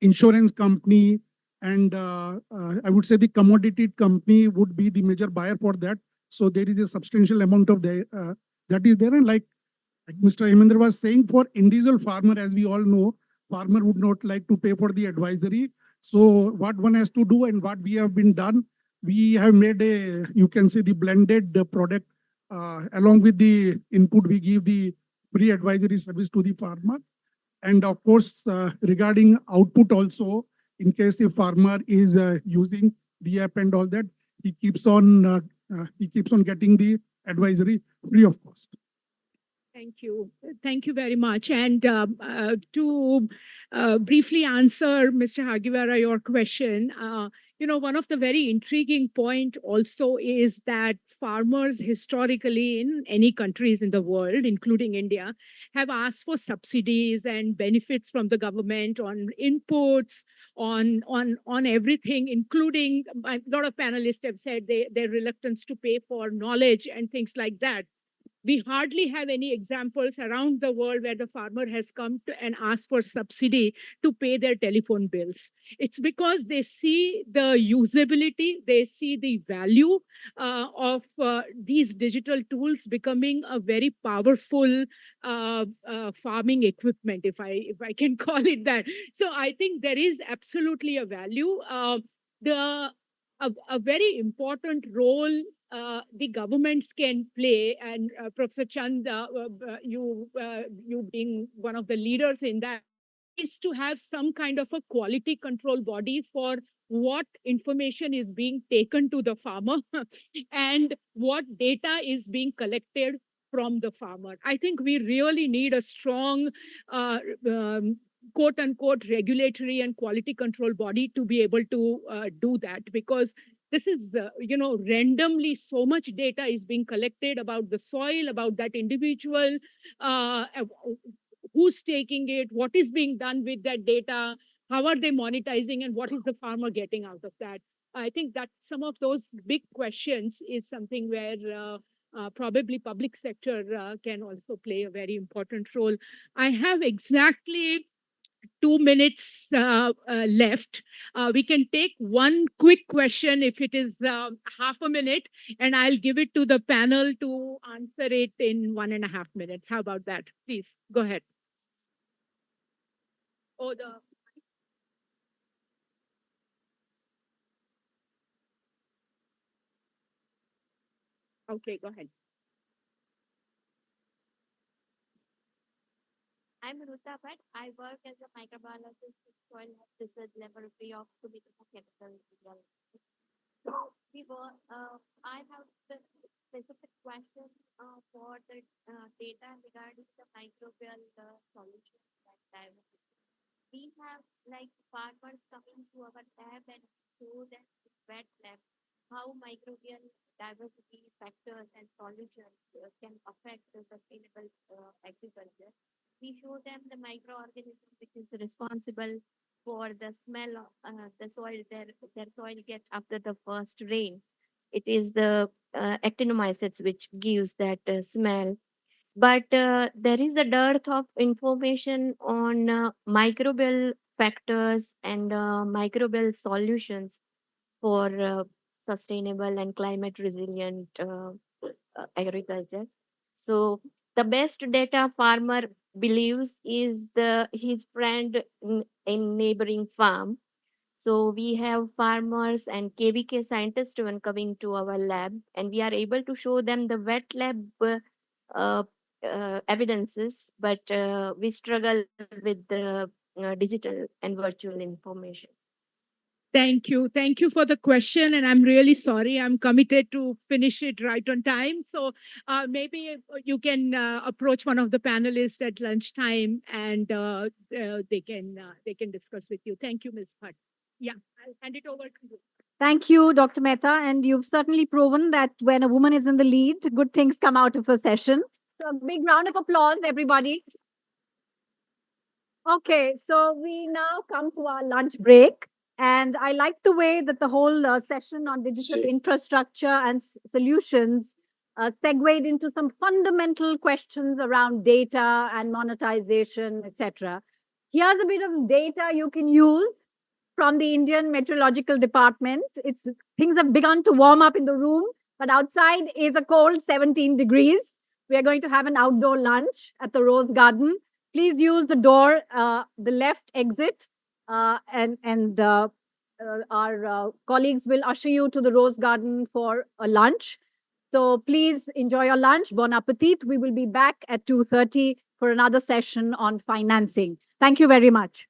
insurance company, and I would say the commodity company would be the major buyer for that. So there is a substantial amount of that is there. And like Mr. Hemendra was saying, for individual farmer, as we all know, farmer would not like to pay for the advisory. So what one has to do, and what we have been done, we have made a, you can say, the blended product. Along with the input, we give the free advisory service to the farmer. And of course, regarding output also, in case a farmer is using the app and all that, he keeps on getting the advisory free of cost. Thank you. Thank you very much. And to briefly answer, Mr. Hagiwara, your question, one of the very intriguing point also is that farmers historically in any countries in the world, including India, have asked for subsidies and benefits from the government on inputs, on everything, including a lot of panelists have said their reluctance to pay for knowledge and things like that. We hardly have any examples around the world where the farmer has come to and asked for subsidy to pay their telephone bills. It's because they see the usability, they see the value of these digital tools becoming a very powerful farming equipment, if I can call it that. So I think there is absolutely a value. A very important role the governments can play, and Professor Chand, you being one of the leaders in that, is to have some kind of a quality control body for what information is being taken to the farmer and what data is being collected from the farmer. I think we really need a strong quote unquote regulatory and quality control body to be able to do that, because this is randomly so much data is being collected about the soil, about that individual, who's taking it, what is being done with that data, how are they monetizing, and what is the farmer getting out of that. I think that some of those big questions is something where probably public sector can also play a very important role. I have exactly 2 minutes left. We can take one quick question if it is half a minute, and I'll give it to the panel to answer it in 1.5 minutes. How about that? Please go ahead. Oh, okay, go ahead. I'm Ruta Bhatt. I work as a microbiologist in soil health research laboratory of Sumitomo Chemical. So I have the specific question for the data regarding the microbial solution that diversity. We have like farmers coming to our lab and show them in wet lab how microbial diversity factors and solutions can affect the sustainable agriculture. We show them the microorganism which is responsible for the smell of the soil, their soil gets after the first rain. It is the actinomycetes which gives that smell. But there is a dearth of information on microbial factors and microbial solutions for sustainable and climate resilient agriculture. So the best data farmer believes is the his friend in neighboring farm. So we have farmers and KVK scientists even coming to our lab, and we are able to show them the wet lab uh, evidences, but we struggle with the digital and virtual information. Thank you. Thank you for the question. And I'm really sorry. I'm committed to finish it right on time. So maybe you can approach one of the panelists at lunchtime and they can discuss with you. Thank you, Ms. Bhatt. Yeah, I'll hand it over to you. Thank you, Dr. Mehta. And you've certainly proven that when a woman is in the lead, good things come out of a session. So a big round of applause, everybody. Okay, so we now come to our lunch break. And I like the way that the whole session on digital infrastructure and solutions segued into some fundamental questions around data and monetization, etc. Here's a bit of data you can use from the Indian Meteorological Department. Things have begun to warm up in the room, but outside is a cold 17 degrees. We are going to have an outdoor lunch at the Rose Garden. Please use the door, the left exit, and our colleagues will usher you to the Rose Garden for a lunch. So please enjoy your lunch. Bon appetit. We will be back at 2:30 for another session on financing. Thank you very much.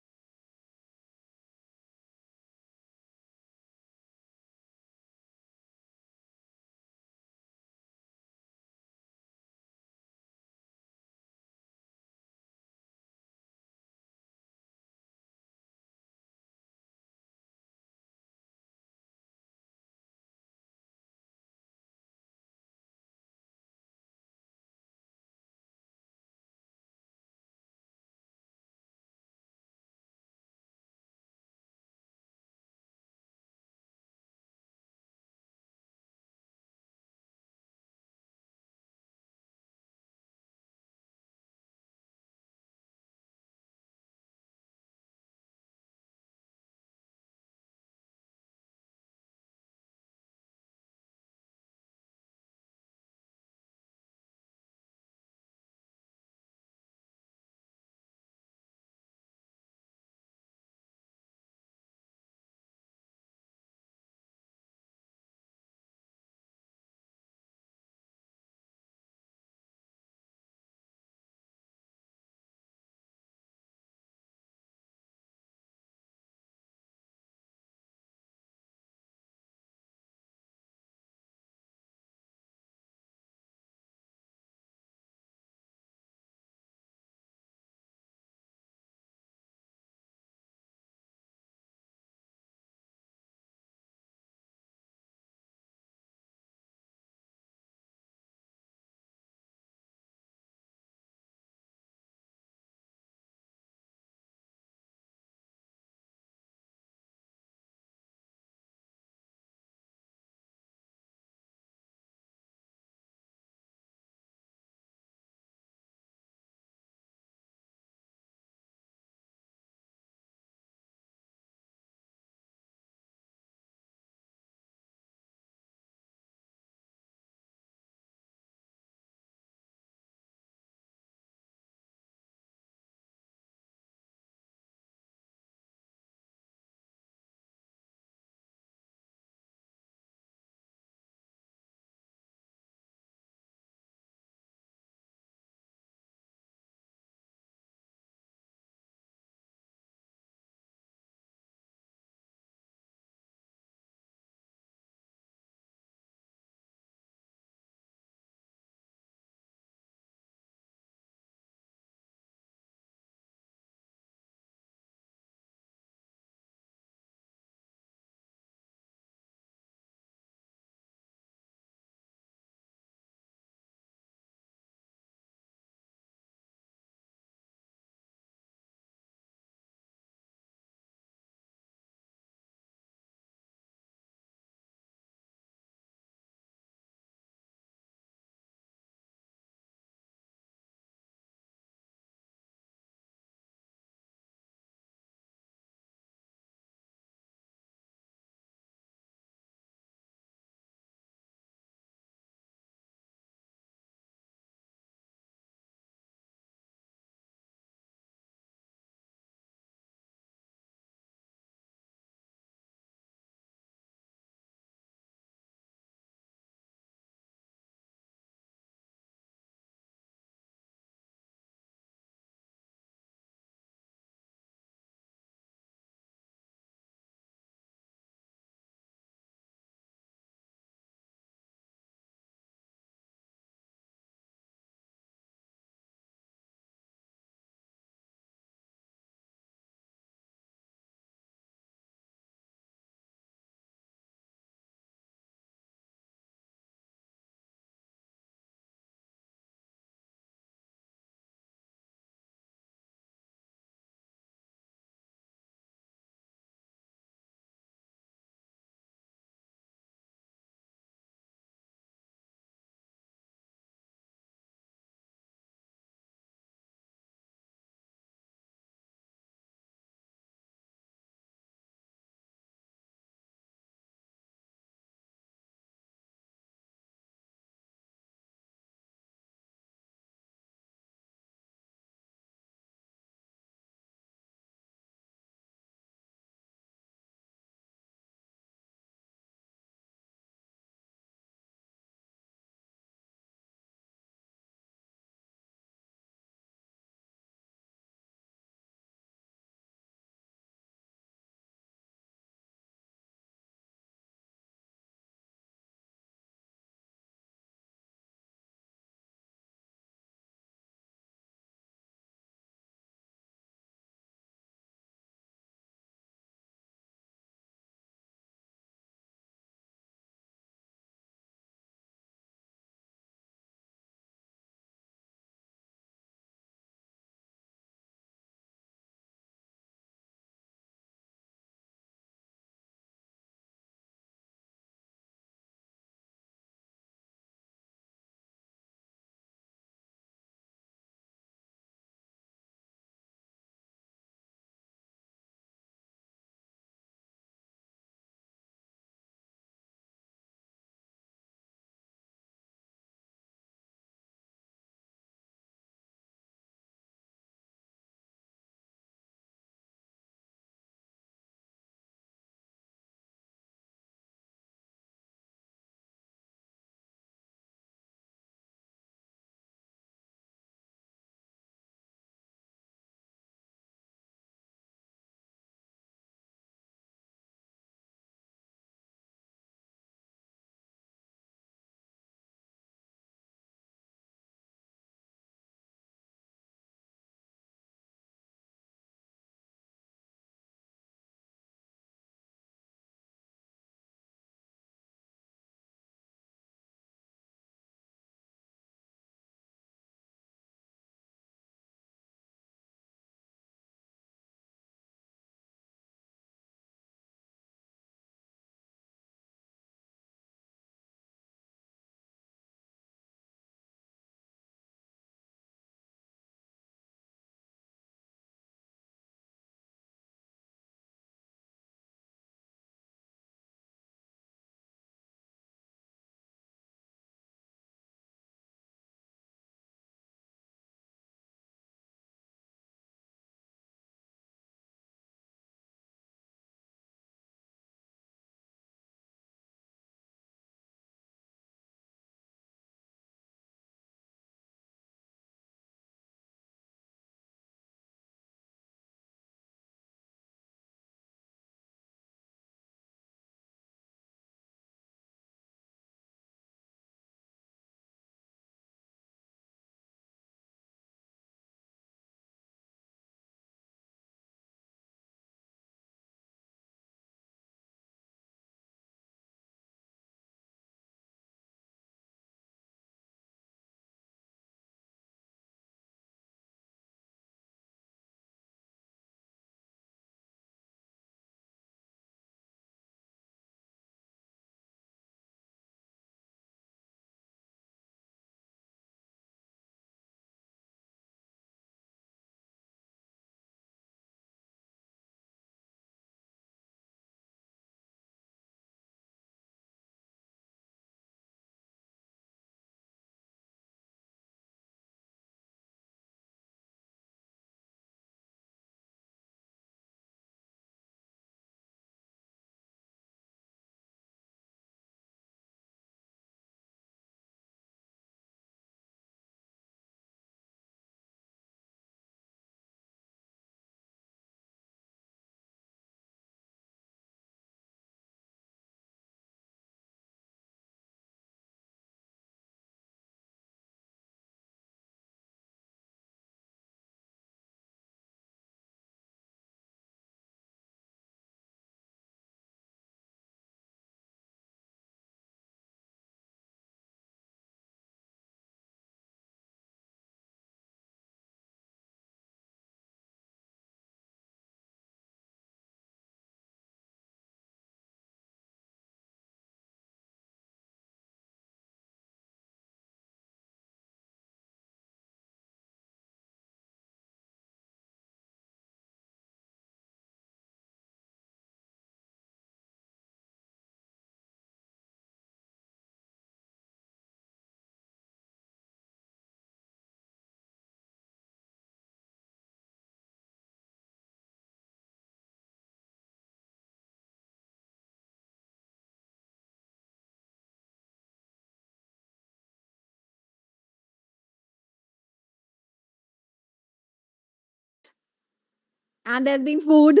And there's been food.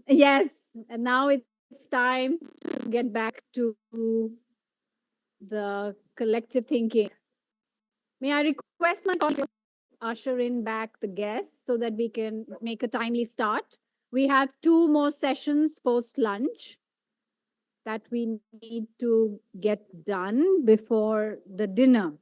Yes, and now it's time to get back to the collective thinking. May I request my colleagues usher in back the guests so that we can make a timely start? We have 2 more sessions post lunch that we need to get done before the dinner.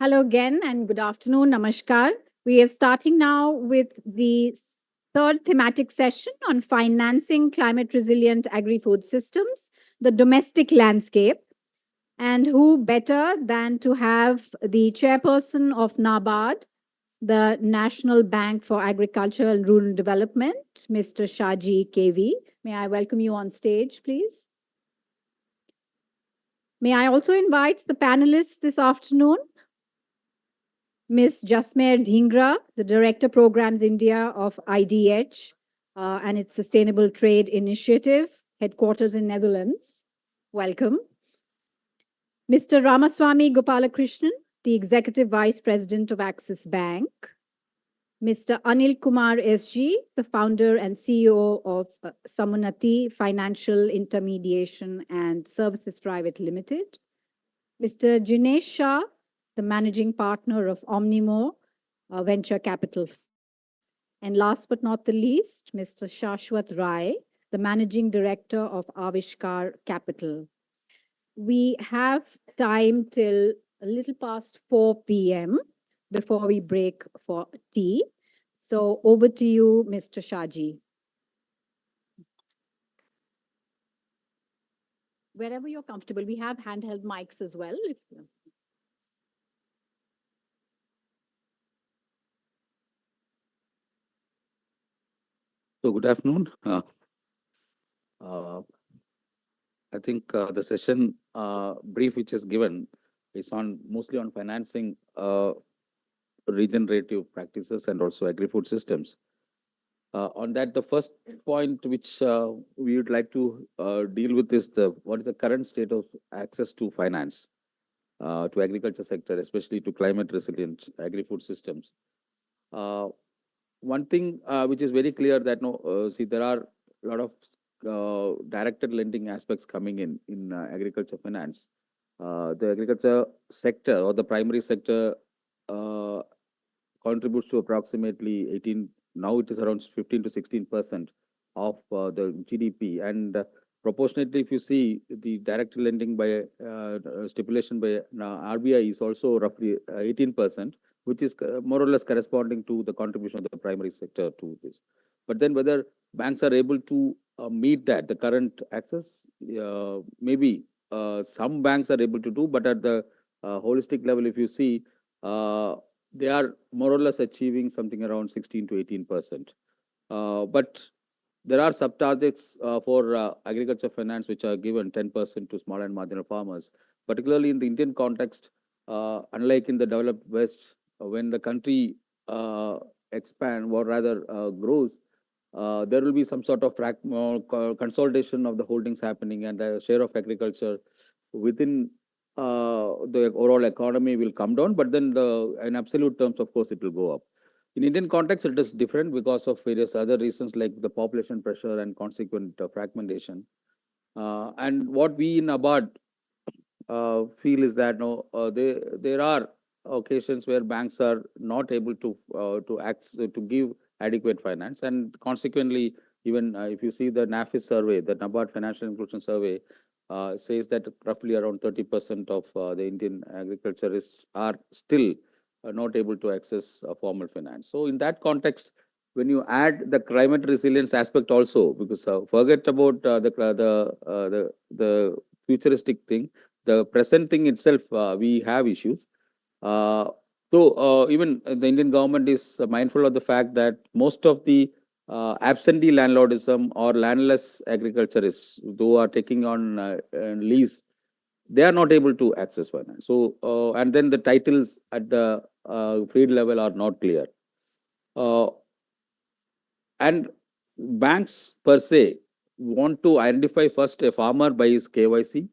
Hello again and good afternoon. Namaskar. We are starting now with the third thematic session on financing climate resilient agri-food systems, the domestic landscape. And who better than to have the chairperson of NABARD, the National Bank for Agriculture and Rural Development, Mr. Shaji KV. May I welcome you on stage, please? May I also invite the panelists this afternoon? Ms. Jasmer Dhingra, the Director Programs India of IDH and its Sustainable Trade Initiative, headquarters in Netherlands. Welcome. Mr. Ramaswamy Gopalakrishnan, the Executive Vice President of Axis Bank. Mr. Anil Kumar SG, the founder and CEO of Samunati Financial Intermediation and Services Private Limited. Mr. Jinesh Shah, the managing partner of Omnimo Venture Capital. And last but not the least, Mr. Shashwat Rai, the managing director of Avishkar Capital. We have time till a little past 4 p.m. before we break for tea. So over to you, Mr. Shaji. Wherever you're comfortable, we have handheld mics as well. So good afternoon. I think the session brief which is given is on mostly on financing regenerative practices and also agri-food systems. On that, the first point which we would like to deal with is what is the current state of access to finance to agriculture sector, especially to climate resilient agri-food systems. One thing which is very clear that see there are a lot of directed lending aspects coming in agriculture finance. The agriculture sector or the primary sector contributes to approximately 18. Now it is around 15 to 16% of the GDP, and proportionately, if you see the direct lending by stipulation by RBI is also roughly 18%, which is more or less corresponding to the contribution of the primary sector to this. But then whether banks are able to meet that, the current access, maybe some banks are able to do, but at the holistic level, if you see, they are more or less achieving something around 16 to 18%. But there are sub-targets for agriculture finance which are given 10% to small and marginal farmers. Particularly in the Indian context, unlike in the developed West, when the country expand or rather grows, there will be some sort of consolidation of the holdings happening, and the share of agriculture within the overall economy will come down. But then, in absolute terms, of course, it will go up. In Indian context, it is different because of various other reasons like the population pressure and consequent fragmentation. And what we in ABAD feel is that no, there are occasions where banks are not able to give adequate finance, and consequently, even if you see the NAFIS survey, the NABARD Financial Inclusion Survey, says that roughly around 30% of the Indian agriculturists are still not able to access formal finance. So, in that context, when you add the climate resilience aspect also, because forget about the futuristic thing, the present thing itself, we have issues. Even the Indian government is mindful of the fact that most of the absentee landlordism or landless agriculturists, though are taking on lease, they are not able to access finance. So, and then the titles at the field level are not clear. And banks per se want to identify first a farmer by his KYC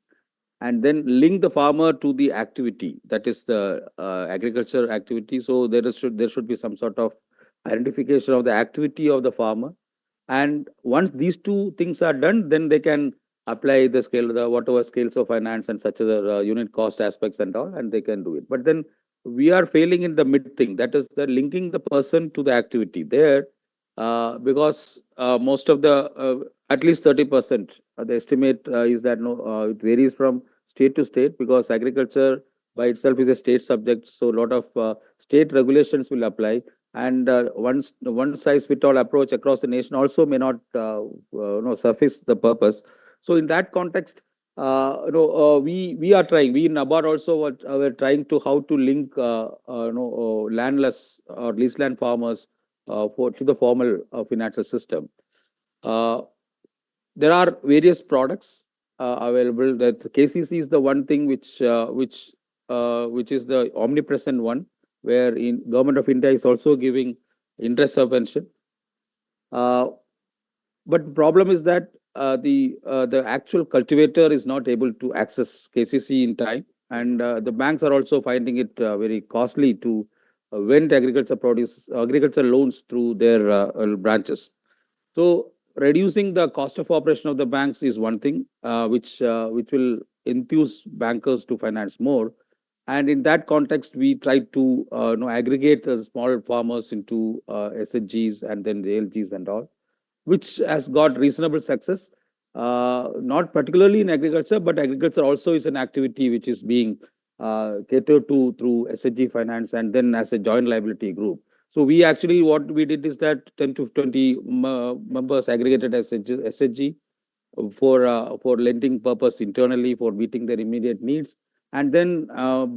and then link the farmer to the activity, that is the agriculture activity. So there should be some sort of identification of the activity of the farmer, and once these two things are done, then they can apply the scale, the whatever scales of finance and such other unit cost aspects and all, and they can do it. But then we are failing in the mid thing, that is the linking the person to the activity there, because most of the at least 30%, the estimate is that no, it varies from state to state, because agriculture by itself is a state subject. So a lot of state regulations will apply, and one size fit all approach across the nation also may not suffice the purpose. So in that context, we are trying. We in NABARD also were trying to how to link landless or lease land farmers to the formal financial system. There are various products available. That KCC is the one thing which is the omnipresent one, where in Government of India is also giving interest subvention. But the problem is that the actual cultivator is not able to access KCC in time, and the banks are also finding it very costly to vend agriculture loans through their branches. So reducing the cost of operation of the banks is one thing which will enthuse bankers to finance more. And in that context, we try to aggregate the small farmers into SHGs and then ALGs and all, which has got reasonable success. Not particularly in agriculture, but agriculture also is an activity which is being catered to through SHG finance and then as a joint liability group. So we actually, what we did is that 10 to 20 members aggregated SHG for lending purpose internally for meeting their immediate needs, and then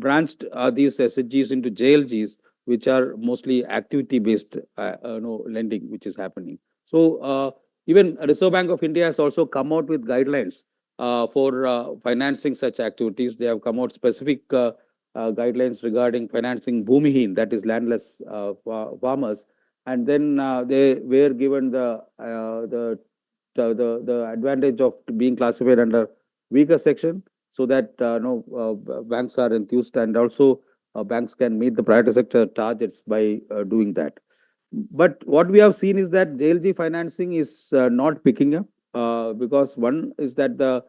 branched these SHGs into JLGs, which are mostly activity-based lending, which is happening. So even Reserve Bank of India has also come out with guidelines for financing such activities. They have come out specific guidelines regarding financing Bhumihin, that is landless farmers, and then they were given the advantage of being classified under weaker section, so that banks are enthused, and also banks can meet the private sector targets by doing that. But what we have seen is that JLG financing is not picking up, because one is that the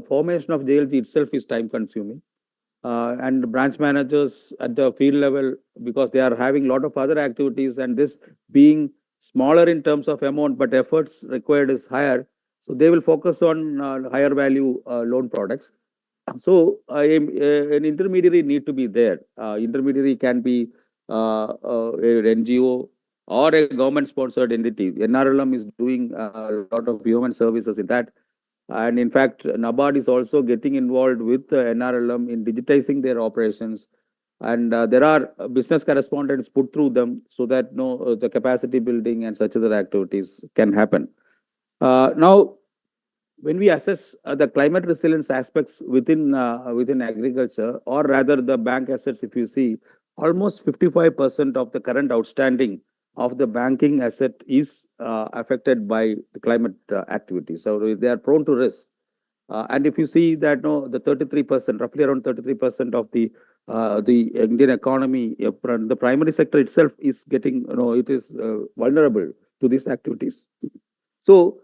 formation of JLG itself is time consuming, and branch managers at the field level, because they are having a lot of other activities, and this being smaller in terms of amount, but efforts required is higher. So they will focus on higher value loan products. So an intermediary need to be there. Intermediary can be an NGO, or a government-sponsored entity. NRLM is doing a lot of human services in that. And in fact, NABARD is also getting involved with NRLM in digitizing their operations. And there are business correspondents put through them so that no, the capacity building and such other activities can happen. Now, when we assess the climate resilience aspects within agriculture, or rather the bank assets, if you see, almost 55% of the current outstanding of the banking asset is affected by the climate activity. So they are prone to risk. And if you see that no, the 33%, roughly around 33% of the Indian economy, the primary sector itself is getting, it is vulnerable to these activities. So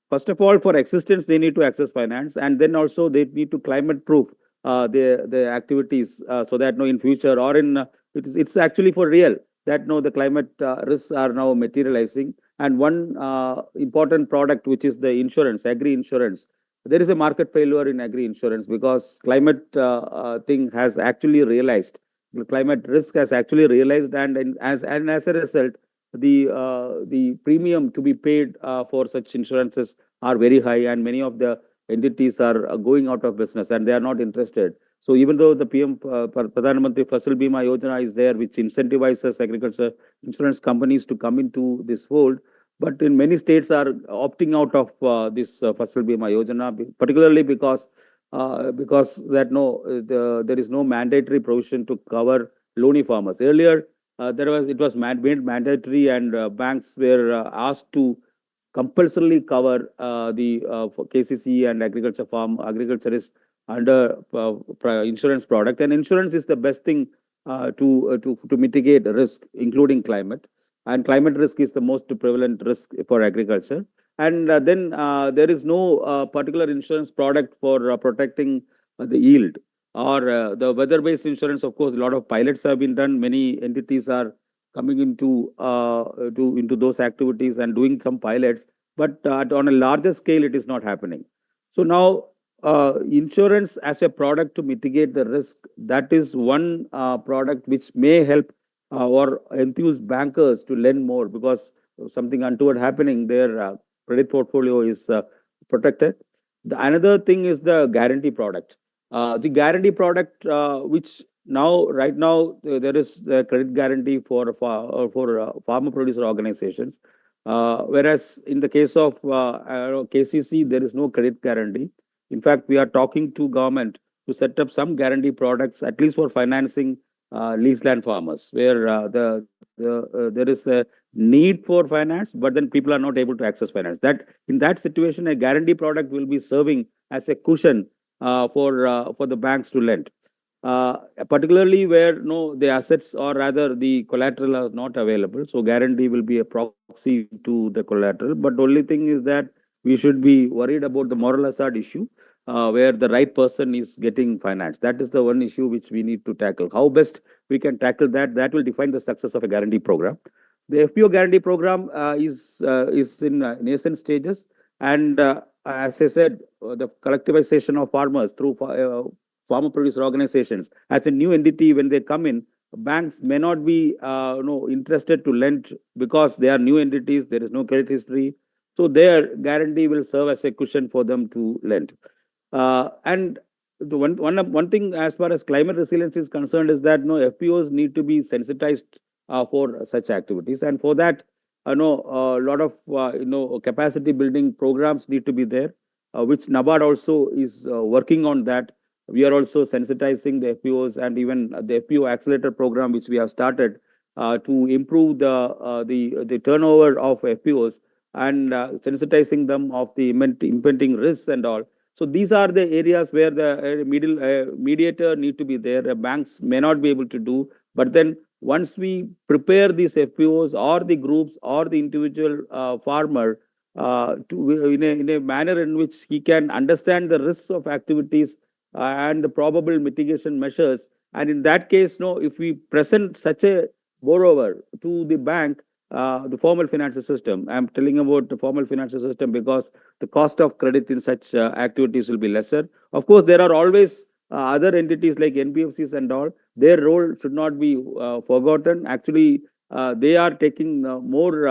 first of all, for existence, they need to access finance, and then also they need to climate proof their activities so that no, in future or in it's actually for real that no, the climate risks are now materializing. And one important product, which is the insurance, agri insurance, there is a market failure in agri insurance because climate thing has actually realized, the climate risk has actually realized, and as a result, the premium to be paid for such insurances are very high, and many of the entities are going out of business and they are not interested. So even though the PM Pradhan Mantri Fasal Bima Yojana is there, which incentivizes agriculture insurance companies to come into this fold, but in many states are opting out of this Fasal Bima Yojana, particularly because that no, there is no mandatory provision to cover loany farmers. Earlier, it was made mandatory, and banks were asked to compulsorily cover for KCC and agriculture is under insurance product, and insurance is the best thing to mitigate risk, including climate. And climate risk is the most prevalent risk for agriculture. And then there is no particular insurance product for protecting the yield or the weather-based insurance. Of course, a lot of pilots have been done. Many entities are coming into those activities and doing some pilots, but on a larger scale, it is not happening. So now, insurance as a product to mitigate the risk, that is one product which may help or enthuse bankers to lend more, because something untoward happening, their credit portfolio is protected. Another thing is the guarantee product. The guarantee product, which right now, there is a credit guarantee for farmer producer organizations, whereas in the case of KCC, there is no credit guarantee. In fact, we are talking to government to set up some guarantee products, at least for financing lease land farmers, where there is a need for finance, but then people are not able to access finance. In that situation, a guarantee product will be serving as a cushion for the banks to lend, particularly where no, the assets or rather the collateral are not available. So guarantee will be a proxy to the collateral. But the only thing is that we should be worried about the moral hazard issue, where the right person is getting finance. That is the one issue which we need to tackle. How best we can tackle that? That will define the success of a guarantee program. The FPO guarantee program is in nascent stages, and as I said, the collectivization of farmers through farmer producer organizations as a new entity, when they come in, banks may not be interested to lend because they are new entities. There is no credit history, so their guarantee will serve as a cushion for them to lend. And the one thing as far as climate resilience is concerned is that no, FPOs need to be sensitized for such activities, and for that, a lot of capacity building programs need to be there, which NABARD also is working on that. We are also sensitizing the FPOs, and even the FPO accelerator program, which we have started to improve the turnover of FPOs and sensitizing them of the impending risks and all. So these are the areas where the mediator need to be there. Banks may not be able to do, but then once we prepare these FPOs or the groups or the individual farmer in a manner in which he can understand the risks of activities and the probable mitigation measures, and in that case, no, if we present such a borrower to the bank, the formal financial system. I'm telling about the formal financial system because the cost of credit in such activities will be lesser. Of course, there are always other entities like NBFCs and all. Their role should not be forgotten. Actually, they are taking more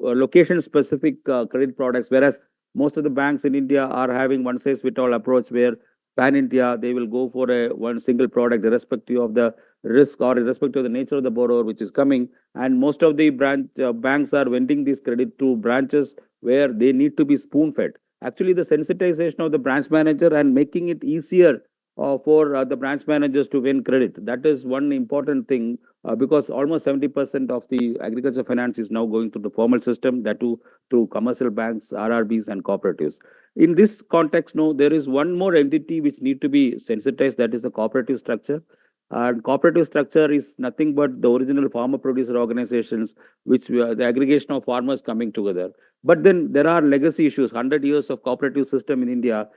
location-specific credit products, whereas most of the banks in India are having one-size-fits-all approach where pan-India, they will go for a one single product irrespective of the risk or irrespective of the nature of the borrower which is coming. And most of the banks are vending this credit to branches where they need to be spoon-fed. Actually, the sensitization of the branch manager and making it easier for the branch managers to win credit. That is one important thing because almost 70% of the agriculture finance is now going through the formal system, that too through commercial banks, RRBs, and cooperatives. In this context, no, there is one more entity which need to be sensitized, that is the cooperative structure. And cooperative structure is nothing but the original farmer producer organizations, which the aggregation of farmers coming together. But then there are legacy issues. 100 years of cooperative system in India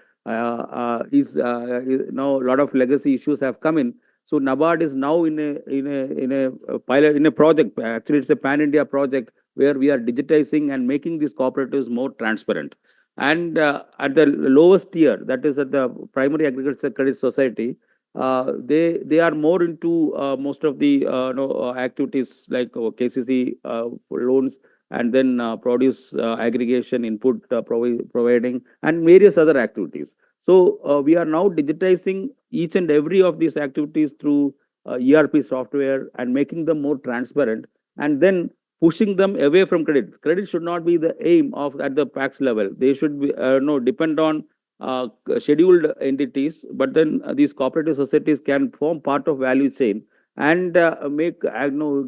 is now a lot of legacy issues have come in. So NABARD is now in a pilot in a project. Actually, it's a pan-India project where we are digitizing and making these cooperatives more transparent. And at the lowest tier, that is at the primary agriculture credit society, they are more into most of the activities like KCC loans, and then produce aggregation, input providing, and various other activities. So we are now digitizing each and every of these activities through ERP software and making them more transparent, and then pushing them away from credit. Credit should not be the aim of at the PAX level. They should be no depend on scheduled entities, but then these cooperative societies can form part of value chain and make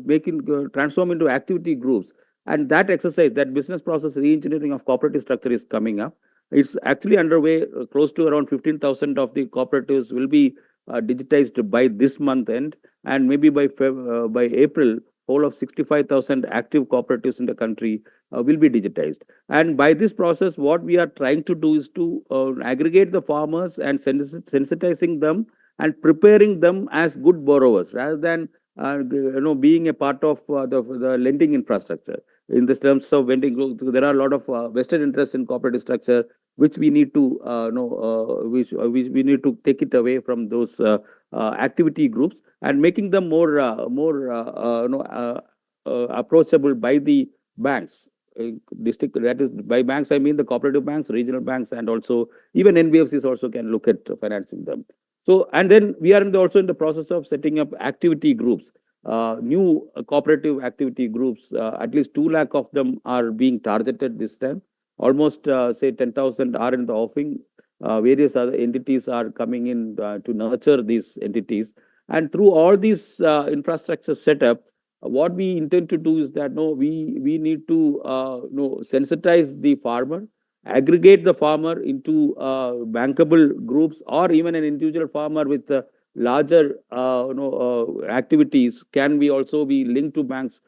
making transform into activity groups. And that exercise, that business process re-engineering of cooperative structure is coming up. It's actually underway. Close to around 15,000 of the cooperatives will be digitized by this month end, and maybe by April, whole of 65,000 active cooperatives in the country will be digitized. And by this process, what we are trying to do is to aggregate the farmers and sensitizing them and preparing them as good borrowers rather than being a part of the lending infrastructure. In the terms of lending, there are a lot of vested interest in cooperative structure, which we need to we need to take it away from those activity groups and making them more approachable by the banks. District, that is by banks, I mean the cooperative banks, regional banks, and also even NBFCs also can look at financing them. So, and then we are also in the process of setting up activity groups, new cooperative activity groups. At least 2 lakh of them are being targeted this time. Almost say 10,000 are in the offing. Various other entities are coming in to nurture these entities. And through all these infrastructure setup, what we intend to do is that we need to sensitize the farmer, aggregate the farmer into bankable groups, or even an individual farmer with larger activities can be also be linked to banks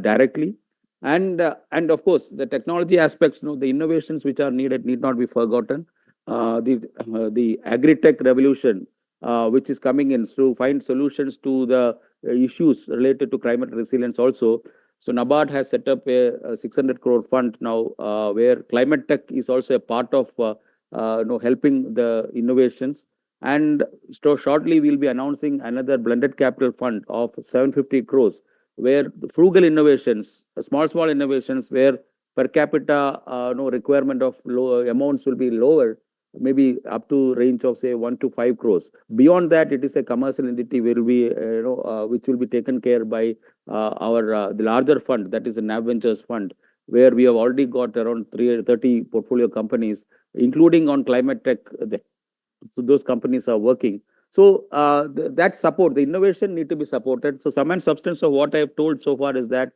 directly. And of course, the technology aspects, the innovations which are needed need not be forgotten. The agri-tech revolution, which is coming in to find solutions to the issues related to climate resilience also. So NABARD has set up a 600 crore fund now, where climate tech is also a part of helping the innovations. And so shortly we'll be announcing another blended capital fund of 750 crores, where the frugal innovations, small innovations, where per capita no requirement of low amounts will be lower, maybe up to range of say 1 to 5 crores. Beyond that, it is a commercial entity will be which will be taken care by our the larger fund, that is the NAB Ventures fund, where we have already got around 30 portfolio companies, including on climate tech. So those companies are working. So that support, the innovation need to be supported. So sum and substance of what I have told so far is that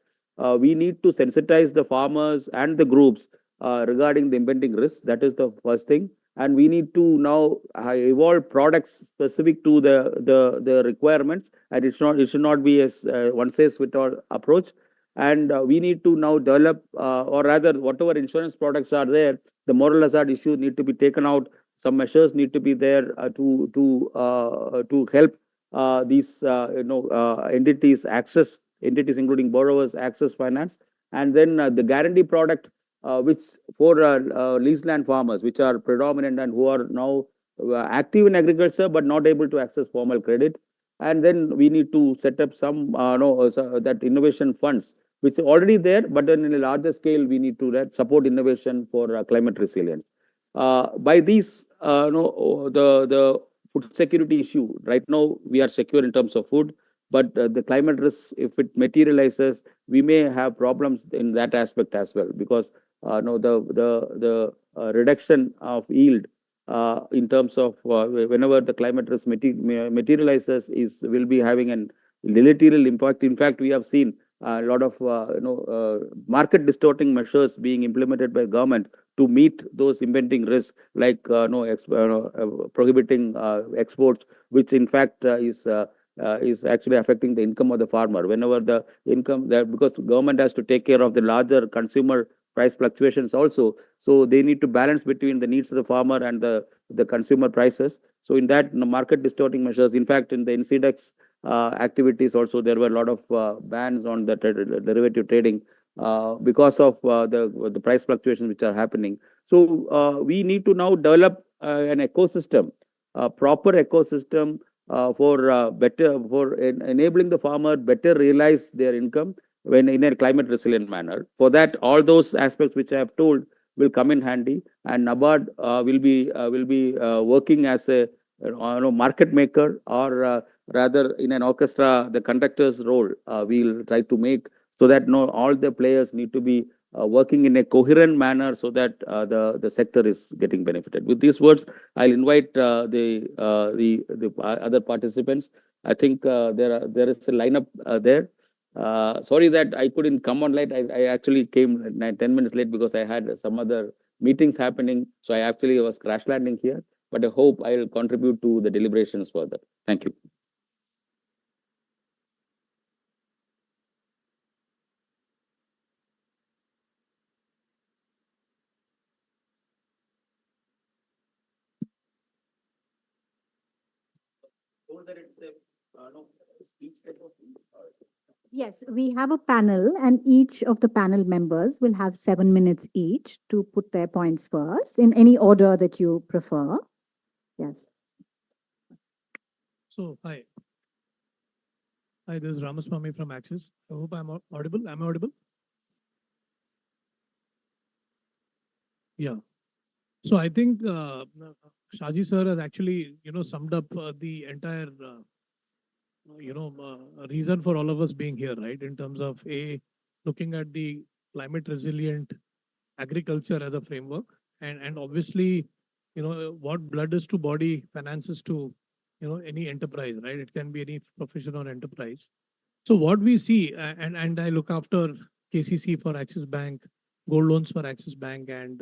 we need to sensitize the farmers and the groups regarding the impending risks. That is the first thing. And we need to now evolve products specific to the requirements, and it should not be as one size fit all approach. And we need to now develop, or rather, whatever insurance products are there, the moral hazard issue need to be taken out. Some measures need to be there to help these entities including borrowers access finance. And then the guarantee product, which for leased land farmers, which are predominant and who are now active in agriculture but not able to access formal credit. and then we need to set up some no, that innovation funds which are already there, but then in a larger scale we need to support innovation for climate resilience. By these, no, the food security issue, right now we are secure in terms of food, but the climate risk, if it materializes, we may have problems in that aspect as well, because no, the reduction of yield in terms of whenever the climate risk materializes is will be having an deleterial impact. In fact, we have seen a lot of market distorting measures being implemented by government to meet those impending risks, like prohibiting exports, which in fact is actually affecting the income of the farmer. Whenever the income that, because government has to take care of the larger consumer price fluctuations also, so they need to balance between the needs of the farmer and the consumer prices. So in that, market distorting measures, in fact, in the NCDEX activities also, there were a lot of bans on the derivative trading because of the price fluctuations which are happening. So we need to now develop an ecosystem, a proper ecosystem for better, for enabling the farmer better realize their income when in a climate resilient manner. For that, all those aspects which I have told will come in handy, and NABARD will be working as a market maker, or rather in an orchestra, the conductor's role we'll try to make, so that all the players need to be working in a coherent manner, so that the sector is getting benefited. With these words, I'll invite the other participants. I think there is a lineup there. Sorry that I couldn't come on late. I actually came 10 minutes late because I had some other meetings happening. So I actually was crash landing here, but I hope I'll contribute to the deliberations further. Thank you. Yes, we have a panel, and each of the panel members will have 7 minutes each to put their points first in any order that you prefer. Yes. So, hi. Hi, this is Ramaswamy from Axis. I hope I'm audible. Am I audible? Yeah. So I think Shaji sir has actually, summed up the entire, reason for all of us being here, right? In terms of looking at the climate resilient agriculture as a framework, and obviously, what blood is to body, finances to, any enterprise, right? It can be any profession or enterprise. So what we see, and I look after KCC for Axis Bank, gold loans for Axis Bank, and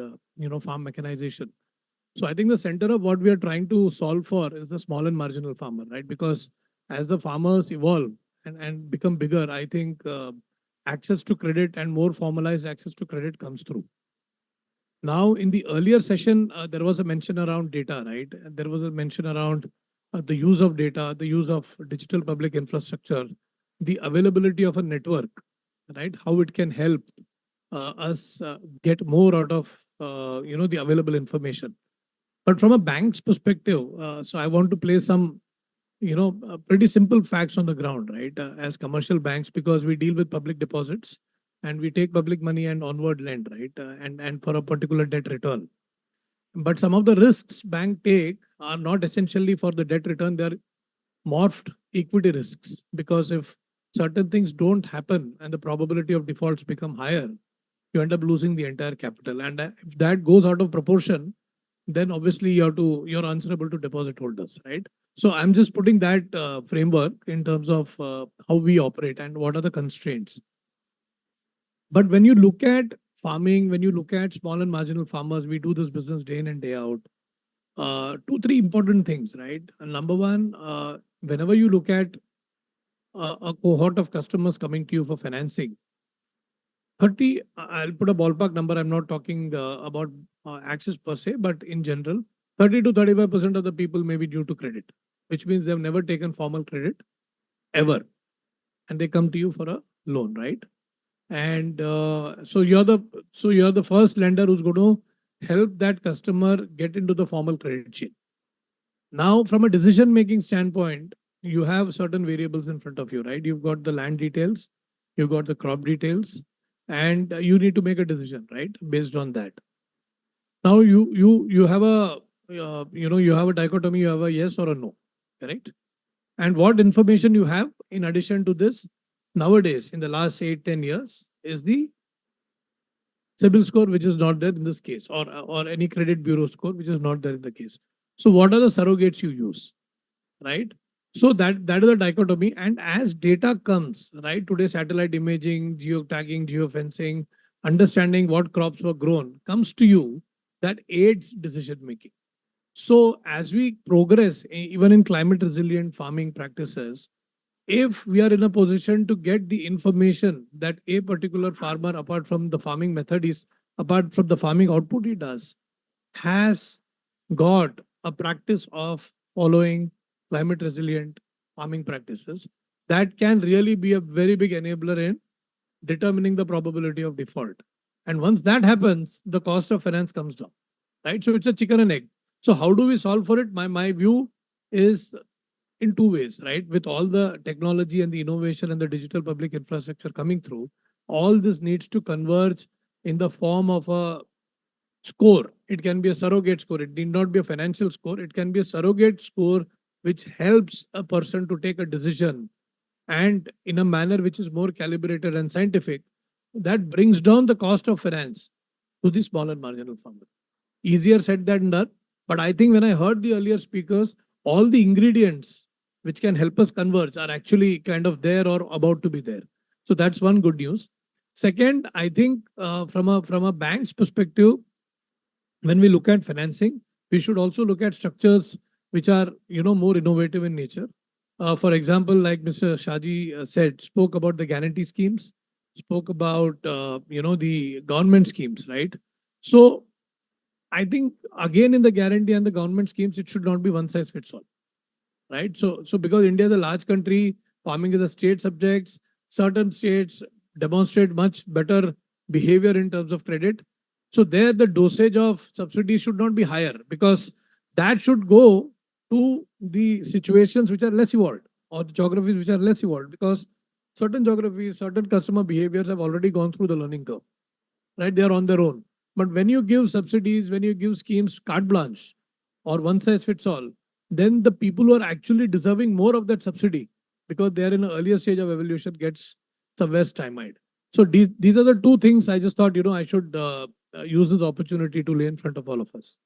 farm mechanization. So I think the center of what we are trying to solve for is the small and marginal farmer, right? Because as the farmers evolve and become bigger, I think access to credit and more formalized access to credit comes through. Now, in the earlier session, there was a mention around data, right? There was a mention around the use of data, the use of digital public infrastructure, the availability of a network, right? How it can help us get more out of the available information. But from a bank's perspective, so I want to place some pretty simple facts on the ground, right? As commercial banks, because we deal with public deposits and we take public money and onward lend, right? And for a particular debt return. But some of the risks bank take are not essentially for the debt return, they're morphed equity risks, because if certain things don't happen and the probability of defaults become higher, you end up losing the entire capital. And if that goes out of proportion, then obviously you're answerable to deposit holders, right? So I'm just putting that framework in terms of how we operate and what are the constraints. But when you look at farming, when you look at small and marginal farmers, we do this business day in and day out. 2-3 important things, right? Number one, whenever you look at a cohort of customers coming to you for financing, 30, I'll put a ballpark number. I'm not talking about Axis per se, but in general, 30 to 35% of the people may be due to credit, which means they've never taken formal credit ever. And they come to you for a loan, right? And so you're the first lender who's going to help that customer get into the formal credit chain. Now, from a decision-making standpoint, you have certain variables in front of you, right? You've got the land details, you've got the crop details, and you need to make a decision, right? Based on that. Now you have a you have a dichotomy, you have a yes or a no, correct? And what information you have in addition to this nowadays in the last 8-10 years is the CIBIL score, which is not there in this case, or any credit bureau score, which is not there in the case. So what are the surrogates you use, right? So that is a dichotomy. And as data comes, right, today satellite imaging, geotagging, geofencing, understanding what crops were grown comes to you, that aids decision making. So as we progress, even in climate resilient farming practices, if we are in a position to get the information that a particular farmer, apart from the farming method is, apart from the farming output he does, has got a practice of following climate resilient farming practices, that can really be a very big enabler in determining the probability of default. And once that happens, the cost of finance comes down, right? So it's a chicken and egg. So how do we solve for it? My view is in two ways, right? With all the technology and the innovation and the digital public infrastructure coming through, all this needs to converge in the form of a score. It can be a surrogate score. It need not be a financial score. It can be a surrogate score which helps a person to take a decision, and in a manner which is more calibrated and scientific, that brings down the cost of finance to the small and marginal farmer. Easier said than done. But I think when I heard the earlier speakers, all the ingredients which can help us converge are actually kind of there or about to be there. So that's one good news. Second, I think from a bank's perspective, when we look at financing, we should also look at structures which are more innovative in nature. For example, like Mr. Shaji said, spoke about the guarantee schemes, spoke about the government schemes, right? So I think again in the guarantee and the government schemes, it should not be one size fits all, right? So because India is a large country, farming is a state subject. Certain states demonstrate much better behavior in terms of credit. So there, the dosage of subsidies should not be higher, because that should go to the situations which are less evolved, or the geographies which are less evolved, because certain geographies, certain customer behaviors have already gone through the learning curve, right? They are on their own. But when you give subsidies, when you give schemes carte blanche or one size fits all, then the people who are actually deserving more of that subsidy, because they are in an earlier stage of evolution, gets somewhere stymied. So these are the two things I just thought, I should use this opportunity to lay in front of all of us.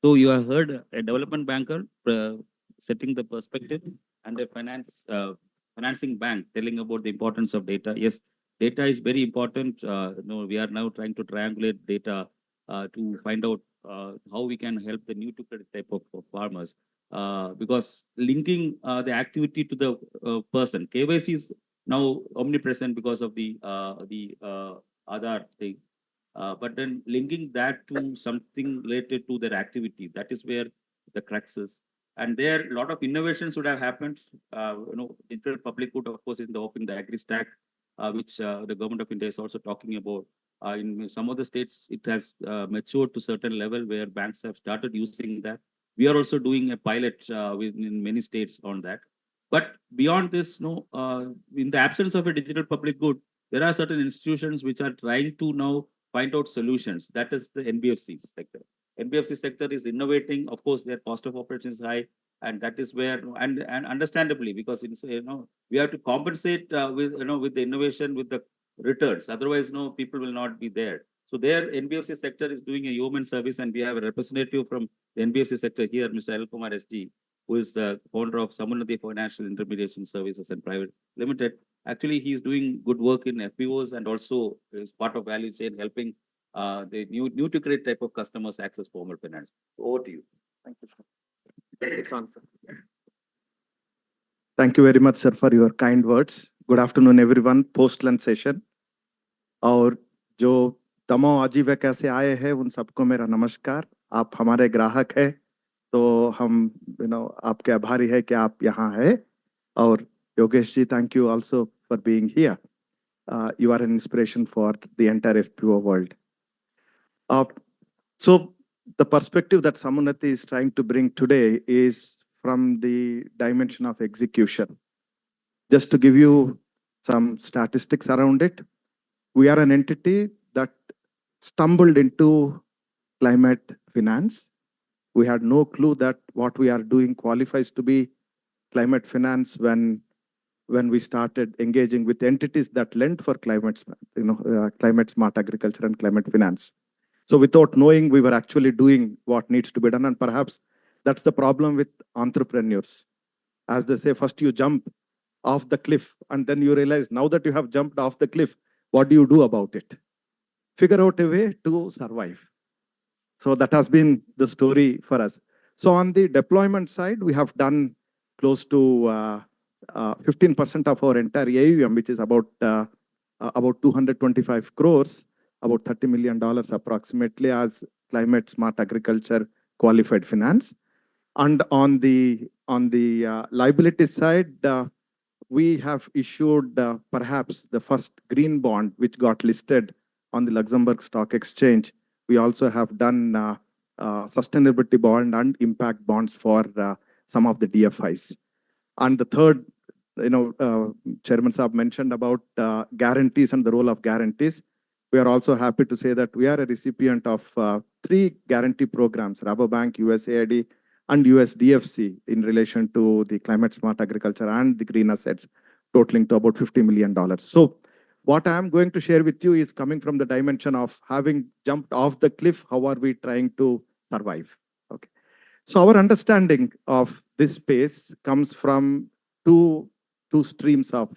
So you have heard a development banker setting the perspective, and a financing bank telling about the importance of data. Yes, data is very important. We are now trying to triangulate data to find out how we can help the new to credit type of farmers. Because linking the activity to the person, KYC is now omnipresent because of the Aadhaar thing. But then linking that to something related to their activity, that is where the crux is. And there, a lot of innovations would have happened. Digital public good, of course, in the open, the agri stack, which the government of India is also talking about. In some of the states, it has matured to certain level where banks have started using that. We are also doing a pilot in many states on that. But beyond this, in the absence of a digital public good, there are certain institutions which are trying to now find out solutions. That is the NBFC sector. NBFC sector is innovating. Of course, their cost of operation is high, and that is where, and understandably, because we have to compensate with the innovation, with the returns. Otherwise, people will not be there. So their NBFC sector is doing a human service, and we have a representative from the NBFC sector here, Mr. L. Kumar SG, who is the founder of Samanati Financial Intermediation Services and Private Limited. Actually, he's doing good work in FPOs, and also is part of value chain, helping the new to credit type of customers access formal finance. Over to you. Thank you, sir. Thank you very much, sir, for your kind words. Good afternoon, everyone. Post lunch session. और जो तमाम आजीविका से आए हैं उन सबको मेरा नमस्कार. आप हमारे ग्राहक हैं, तो हम आपके आभारी है कि आप यहाँ हैं. और Yogesh ji, thank you also for being here. you are an inspiration for the entire FPO world. So the perspective that Samunati is trying to bring today is from the dimension of execution. Just to give you some statistics around it, we are an entity that stumbled into climate finance. We had no clue that what we are doing qualifies to be climate finance when we started engaging with entities that lend for climate smart agriculture and climate finance. So without knowing, we were actually doing what needs to be done. And perhaps that's the problem with entrepreneurs. As they say, first you jump off the cliff, and then you realize now that you have jumped off the cliff, what do you do about it? Figure out a way to survive. So that has been the story for us. So on the deployment side, we have done close to 15% of our entire AUM, which is about 225 crores, about $30 million approximately, as climate smart agriculture qualified finance. And on the liability side, we have issued perhaps the first green bond, which got listed on the Luxembourg Stock Exchange. We also have done sustainability bond and impact bonds for some of the DFIs. And the third, Chairman Saab mentioned about guarantees and the role of guarantees. We are also happy to say that we are a recipient of 3 guarantee programs, Rabobank, USAID, and USDFC in relation to the climate smart agriculture and the green assets, totaling to about $50 million. So what I am going to share with you is coming from the dimension of having jumped off the cliff, how are we trying to survive? Okay. So our understanding of this space comes from two streams of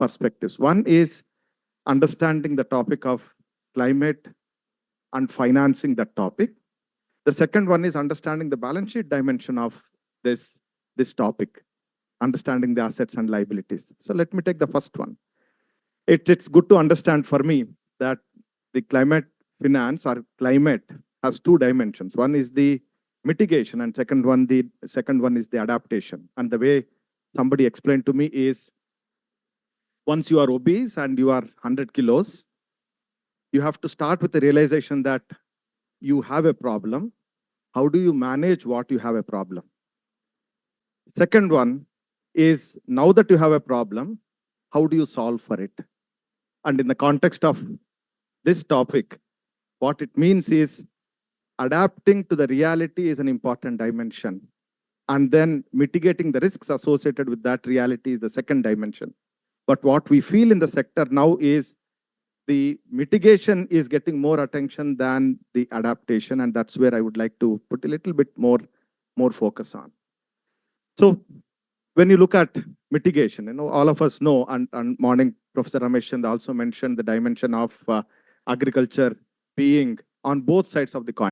perspectives. One is understanding the topic of climate and financing that topic. The second one is understanding the balance sheet dimension of this topic, understanding the assets and liabilities. So let me take the first one. It's good to understand for me that the climate finance or climate has 2 dimensions. One is the mitigation, and second one is the adaptation. And the way somebody explained to me is, once you are obese and you are 100 kilos, you have to start with the realization that you have a problem. How do you manage what you have a problem? Second one is, now that you have a problem, how do you solve for it? And in the context of this topic, what it means is adapting to the reality is an important dimension. And then mitigating the risks associated with that reality is the second dimension. But what we feel in the sector now is the mitigation is getting more attention than the adaptation. And that's where I would like to put a little bit more focus on. So when you look at mitigation, all of us know, and morning Professor Ramesh Chand also mentioned the dimension of agriculture being on both sides of the coin.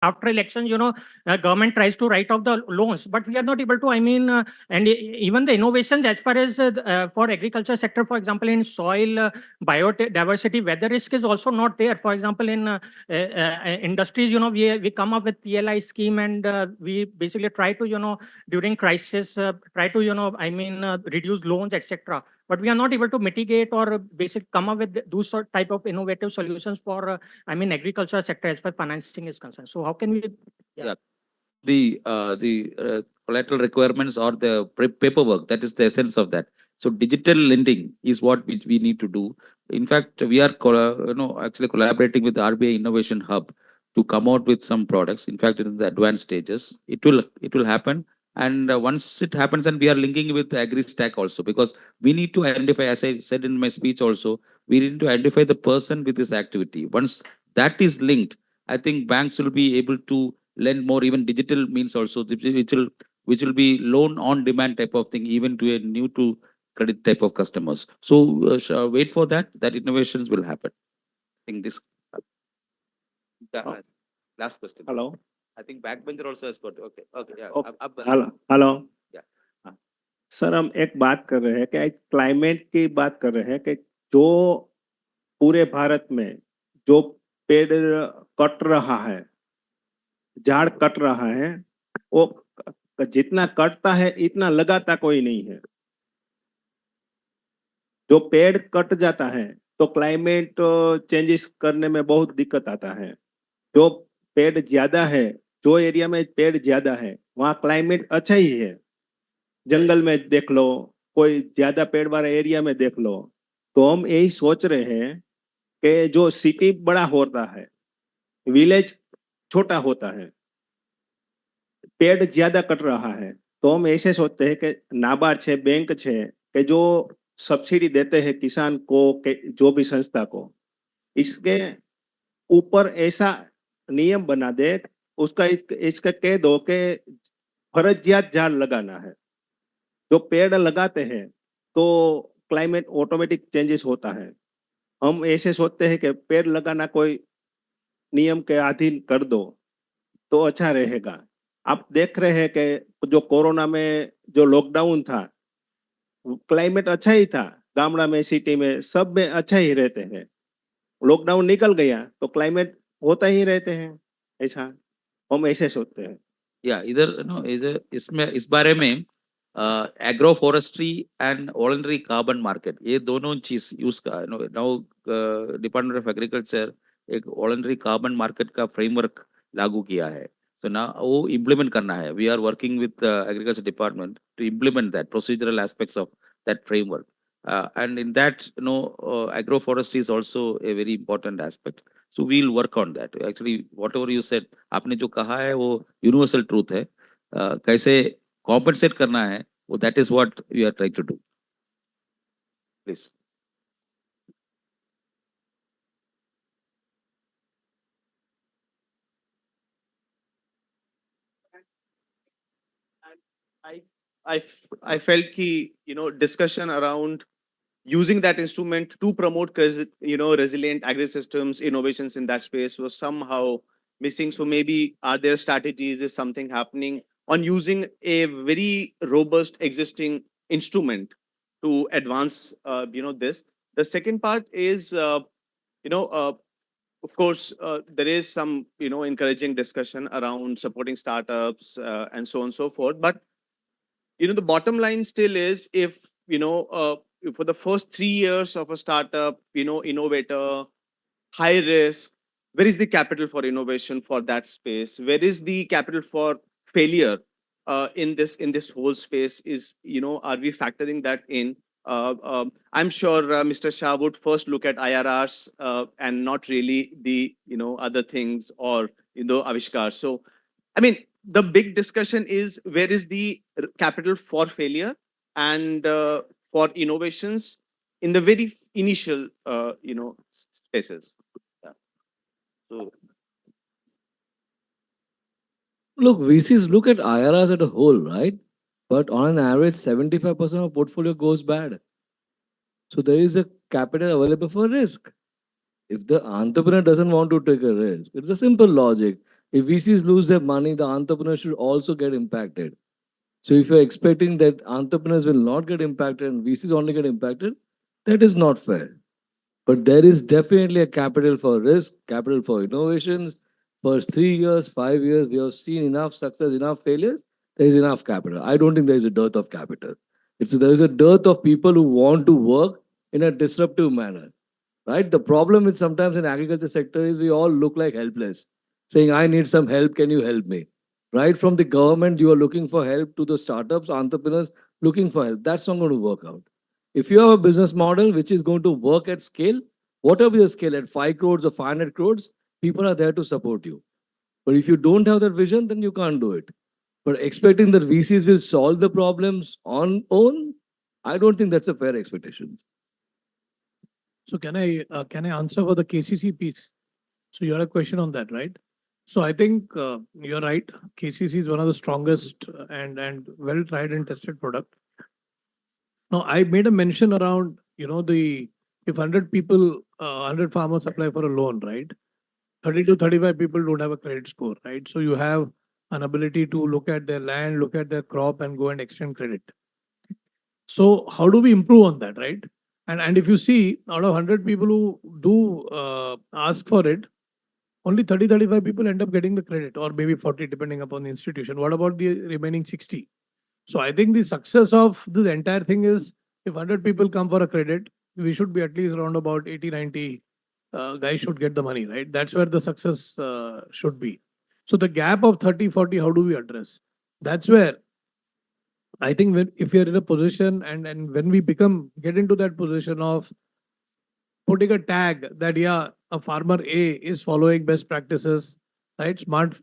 after election, government tries to write off the loans, but we are not able to, even the innovations as far as for agriculture sector, for example, in soil biodiversity, weather risk is also not there. For example, in industries, we come up with PLI scheme, and we basically try to, during crisis, try to, reduce loans, etc. But we are not able to mitigate or come up with those type of innovative solutions for, agriculture sector as far as financing is concerned. So how can we? Yeah. The collateral requirements or the paperwork, that is the essence of that. So digital lending is what which we need to do. In fact, we are actually collaborating with the RBI Innovation Hub to come out with some products. In fact, it is in the advanced stages. It will happen. And once it happens, and we are linking with the agri stack also, because we need to identify, as I said in my speech also, we need to identify the person with this activity. Once that is linked, I think banks will be able to lend more. Even digital means also, which will be loan on demand type of thing, even to a new to credit type of customers. So wait for that. That innovations will happen. I think this. Last question. Hello. I think backbencher also has got. Okay. Okay. Yeah. Hello hello Yeah. Sir, हम एक बात कर रहे हैं कि climate की बात कर रहे हैं कि जो पूरे भारत में जो पेड़ कट रहा है, झाड़ कट रहा है, वो जितना कटता है इतना लगाता कोई नहीं है। जो पेड़ कट जाता है तो क्लाइमेट चेंजेस करने में बहुत दिक्कत आता है। जो पेड़ ज्यादा है, जो एरिया में पेड़ ज्यादा है, वहाँ क्लाइमेट अच्छा ही है। जंगल में देख लो, कोई ज्यादा पेड़ वाला एरिया में देख लो। तो हम यही सोच रहे हैं कि जो सिटी बड़ा होता है, विलेज छोटा होता है, पेड़ ज्यादा कट रहा है, तो हम ऐसे सोचते हैं कि नाबार्ड है, बैंक है, कि जो सब्सिडी देते हैं किसान को, के जो भी संस्था को, इसके ऊपर ऐसा नियम बना दे, उसका इसका कह दो कि फर्जियात झाड़ लगाना है। जो पेड़ लगाते हैं तो क्लाइमेट ऑटोमेटिक चेंजेस होता है। हम ऐसे सोचते हैं कि पेड़ लगाना कोई नियम के अधीन कर दो तो अच्छा रहेगा। आप देख रहे हैं कि जो कोरोना में जो लॉकडाउन था, क्लाइमेट अच्छा ही था, गामड़ा में, सिटी में, सब में अच्छा ही रहते हैं। लॉकडाउन निकल गया तो क्लाइमेट होता ही रहते हैं। ऐसा हम ऐसे सोचते हैं। या इधर इसमें इस बारे में agro forestry and voluntary carbon market, ये दोनों चीज यूज का नाउ डिपार्टमेंट ऑफ एग्रीकल्चर एक वॉलंटरी कार्बन मार्केट का फ्रेमवर्क लागू किया है। सो ना वो इम्प्लीमेंट करना है। We are working with agriculture department to implement that procedural aspects of that framework, and in that agroforestry is also a very important aspect. So we'll work on that. Actually whatever you said, आपने जो कहा है वो universal truth है। कैसे compensate करना है वो, that is what we are trying to do. Please. I felt ki, discussion around using that instrument to promote, resilient agri systems, innovations in that space was somehow missing. So maybe are there strategies, is something happening on using a very robust existing instrument to advance, this. The second part is, of course, there is some, encouraging discussion around supporting startups and so on and so forth. But, the bottom line still is, if, for the first 3 years of a startup, innovator, high risk, where is the capital for innovation for that space? Where is the capital for failure in this whole space? Is, are we factoring that in? I'm sure Mr. Shah would first look at IRRs and not really the other things or Avishkar. So, I mean, the big discussion is, where is the capital for failure and for innovations in the very initial spaces. Yeah. So Look, VCs look at IRRs as a whole, right? But on an average, 75% of portfolio goes bad. So there is a capital available for risk. If the entrepreneur doesn't want to take a risk, it's a simple logic. If VCs lose their money, the entrepreneurs should also get impacted. So if you're expecting that entrepreneurs will not get impacted and VCs only get impacted, that is not fair. But there is definitely a capital for risk, capital for innovations. First 3 years, 5 years, we have seen enough success, enough failures. There is enough capital. I don't think there is a dearth of capital. There is a dearth of people who want to work in a disruptive manner, right? The problem with sometimes in agriculture sector is we all look like helpless, saying, I need some help, can you help me? Right from the government, you are looking for help to the startups, entrepreneurs looking for help. That's not going to work out. If you have a business model which is going to work at scale, whatever the scale, at 5 crores or 500 crores, people are there to support you. But if you don't have that vision, then you can't do it. But expecting that VCs will solve the problems on own, I don't think that's a fair expectation. So can I answer for the KCC piece? So you had a question on that, right? So I think you're right. KCC is one of the strongest and well tried and tested product. Now I made a mention around the if 100 people 100 farmers apply for a loan, right? 30 to 35 people don't have a credit score, right? So you have an ability to look at their land, look at their crop, and go and extend credit. So how do we improve on that, right? And if you see, out of 100 people who do ask for it, only 30-35 people end up getting the credit, or maybe 40, depending upon the institution. What about the remaining 60? So I think the success of this entire thing is if 100 people come for a credit, we should be at least around about 80-90 guys should get the money, right? That's where the success should be. So the gap of 30-40, how do we address? That's where I think if you're in a position and when we get into that position of putting a tag that, yeah, a farmer A is following best practices, right? Smart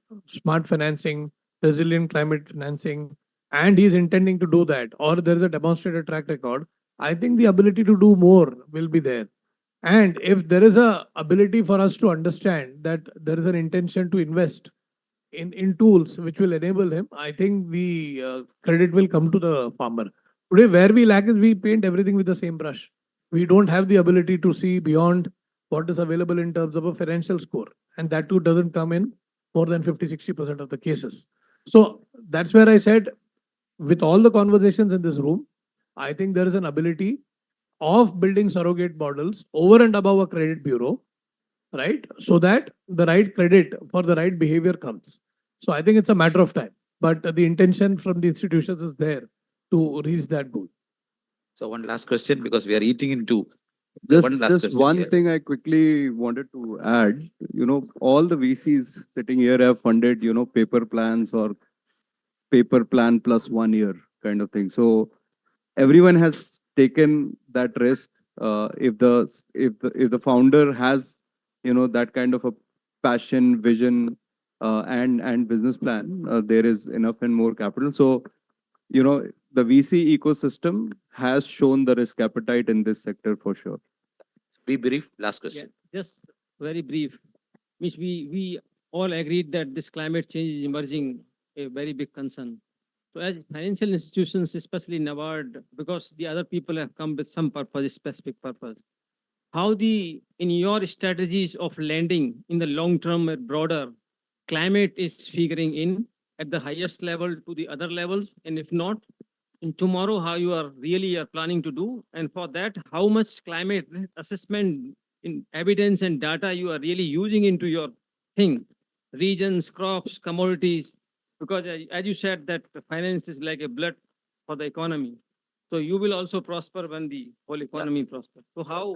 financing, resilient climate financing, and he's intending to do that, or there is a demonstrated track record, I think the ability to do more will be there. And if there is a ability for us to understand that there is an intention to invest in tools which will enable him, I think the credit will come to the farmer. Today, where we lack is we paint everything with the same brush. We don't have the ability to see beyond what is available in terms of a financial score. And that too doesn't come in more than 50-60% of the cases. So that's where I said, with all the conversations in this room, I think there is an ability of building surrogate models over and above a credit bureau, right? So that the right credit for the right behavior comes. So I think it's a matter of time, but the intention from the institutions is there to reach that goal. So one last question, because we are eating into Just one last just question one here. thing I quickly wanted to add. All the VCs sitting here have funded, paper plans or paper plan plus 1 year kind of thing. So everyone has taken that risk. If the founder has, that kind of a passion, vision, and business plan, there is enough and more capital. So, the VC ecosystem has shown the risk appetite in this sector for sure. Be brief. Last Yeah, question. just very brief. Which we all agreed that this climate change is emerging a very big concern. So as financial institutions, especially NABARD, because the other people have come with some purpose, specific purpose, how in your strategies of lending in the long term and broader, climate is figuring in at the highest level to the other levels, and if not, in tomorrow, how you are really are planning to do, and for that, how much climate assessment in evidence and data you are really using into your thing, regions, crops, commodities, because as you said that the finance is like a blood for the economy. So you will also prosper when the whole economy prospers. So how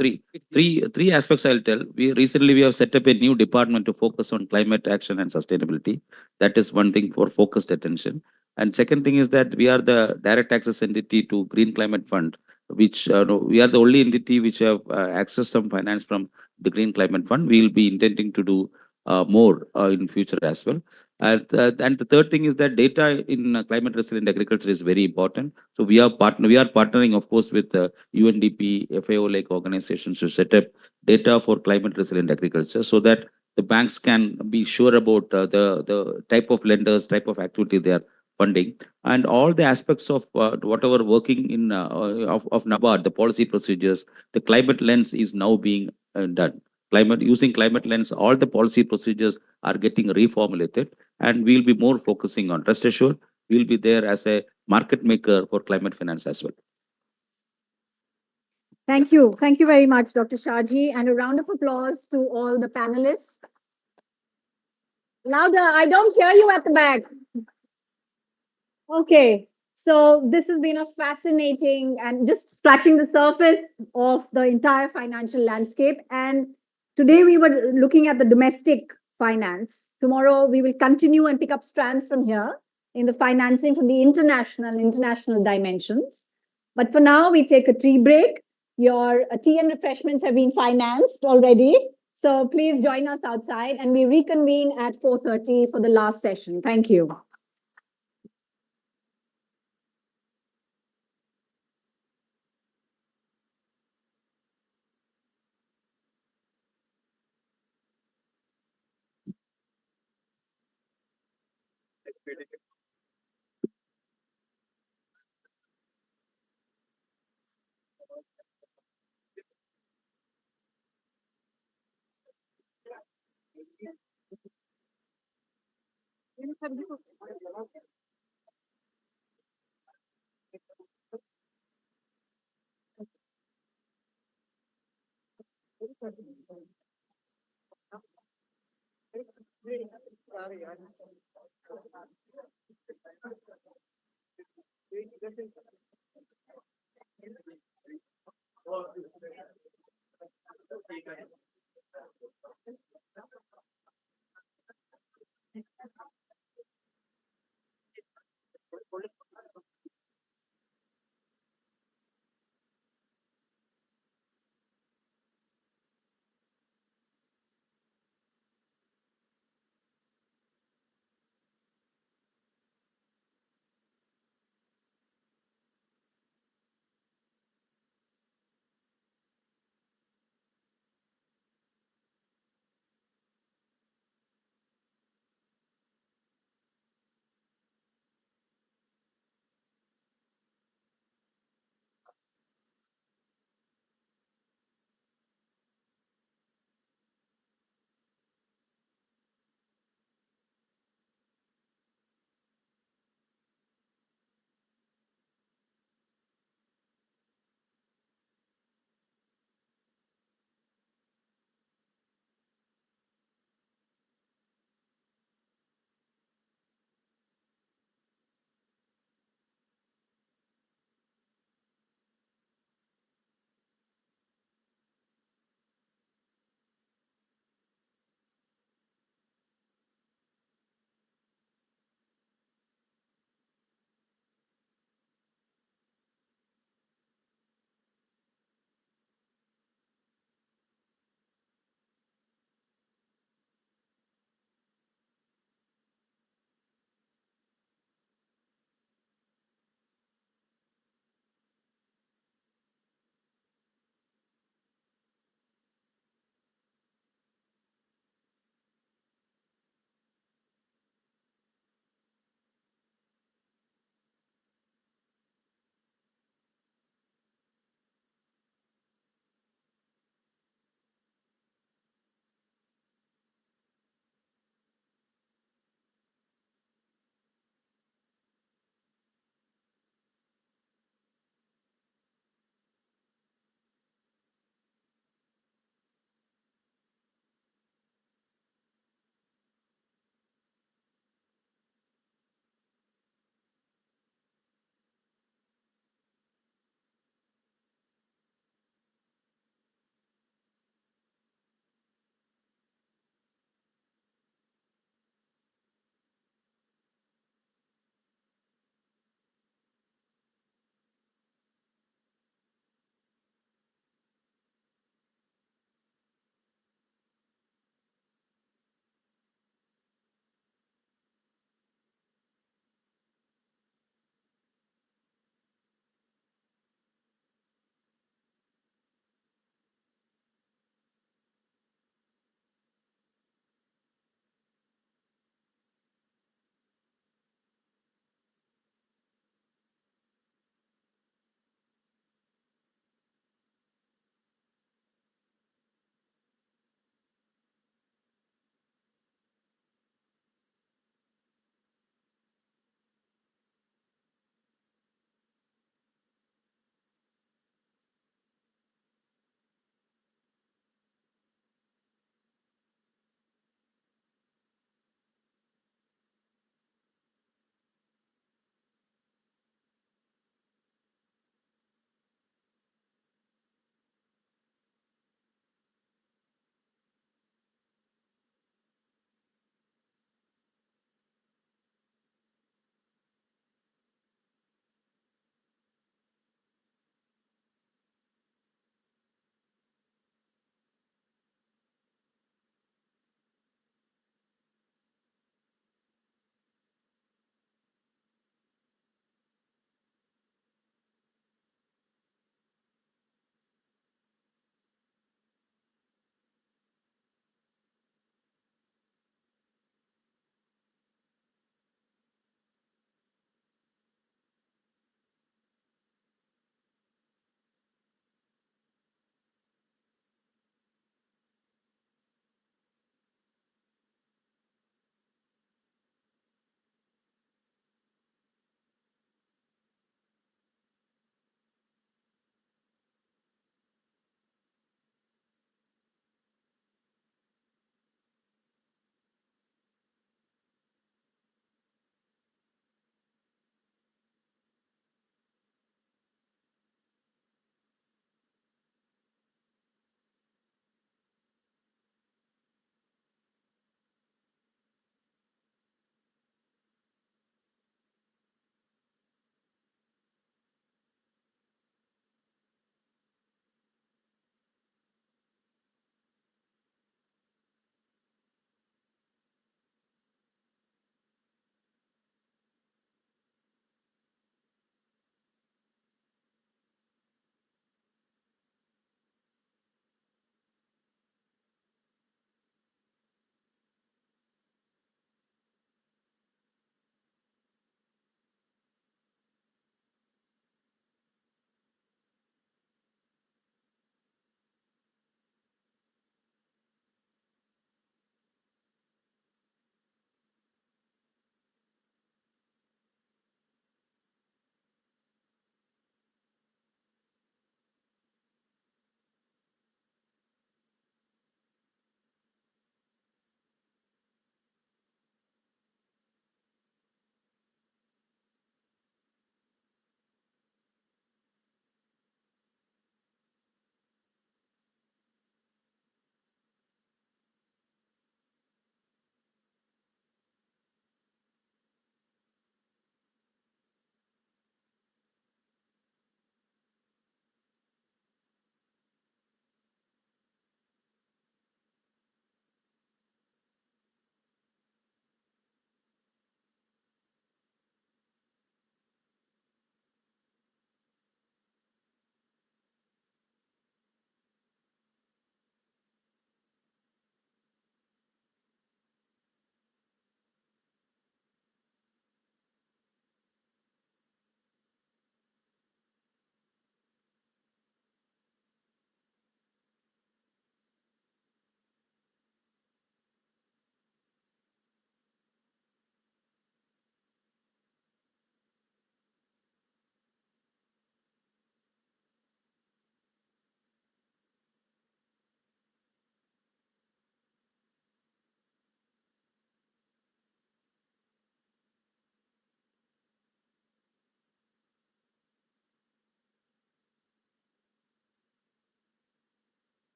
Three aspects I'll tell. We have set up a new department to focus on climate action and sustainability. That is one thing for focused attention. And second thing is that we are the direct access entity to Green Climate Fund, which no, we are the only entity which have access some finance from the Green Climate Fund. We will be intending to do more in future as well. And the third thing is that data in climate resilient agriculture is very important. So we are partnering, of course, with UNDP, FAO-like organizations to set up data for climate resilient agriculture, so that the banks can be sure about the type of lenders, type of activity they are funding, and all the aspects of whatever working in of NABARD, the policy procedures, the climate lens is now being done. using climate lens, all the policy procedures are getting reformulated, and we'll be more focusing on. Rest assured, we'll be there as a market maker for climate finance as well. Thank you. Thank you very much, Dr. Shaji, and a round of applause to all the panelists. Louder, I don't hear you at the back. Okay, so this has been a fascinating and just scratching the surface of the entire financial landscape. And today we were looking at the domestic finance. Tomorrow we will continue and pick up strands from here in the financing from the international dimensions. But for now, we take a tea break. Your tea and refreshments have been financed already. So please join us outside and we reconvene at 4:30 for the last session. Thank you.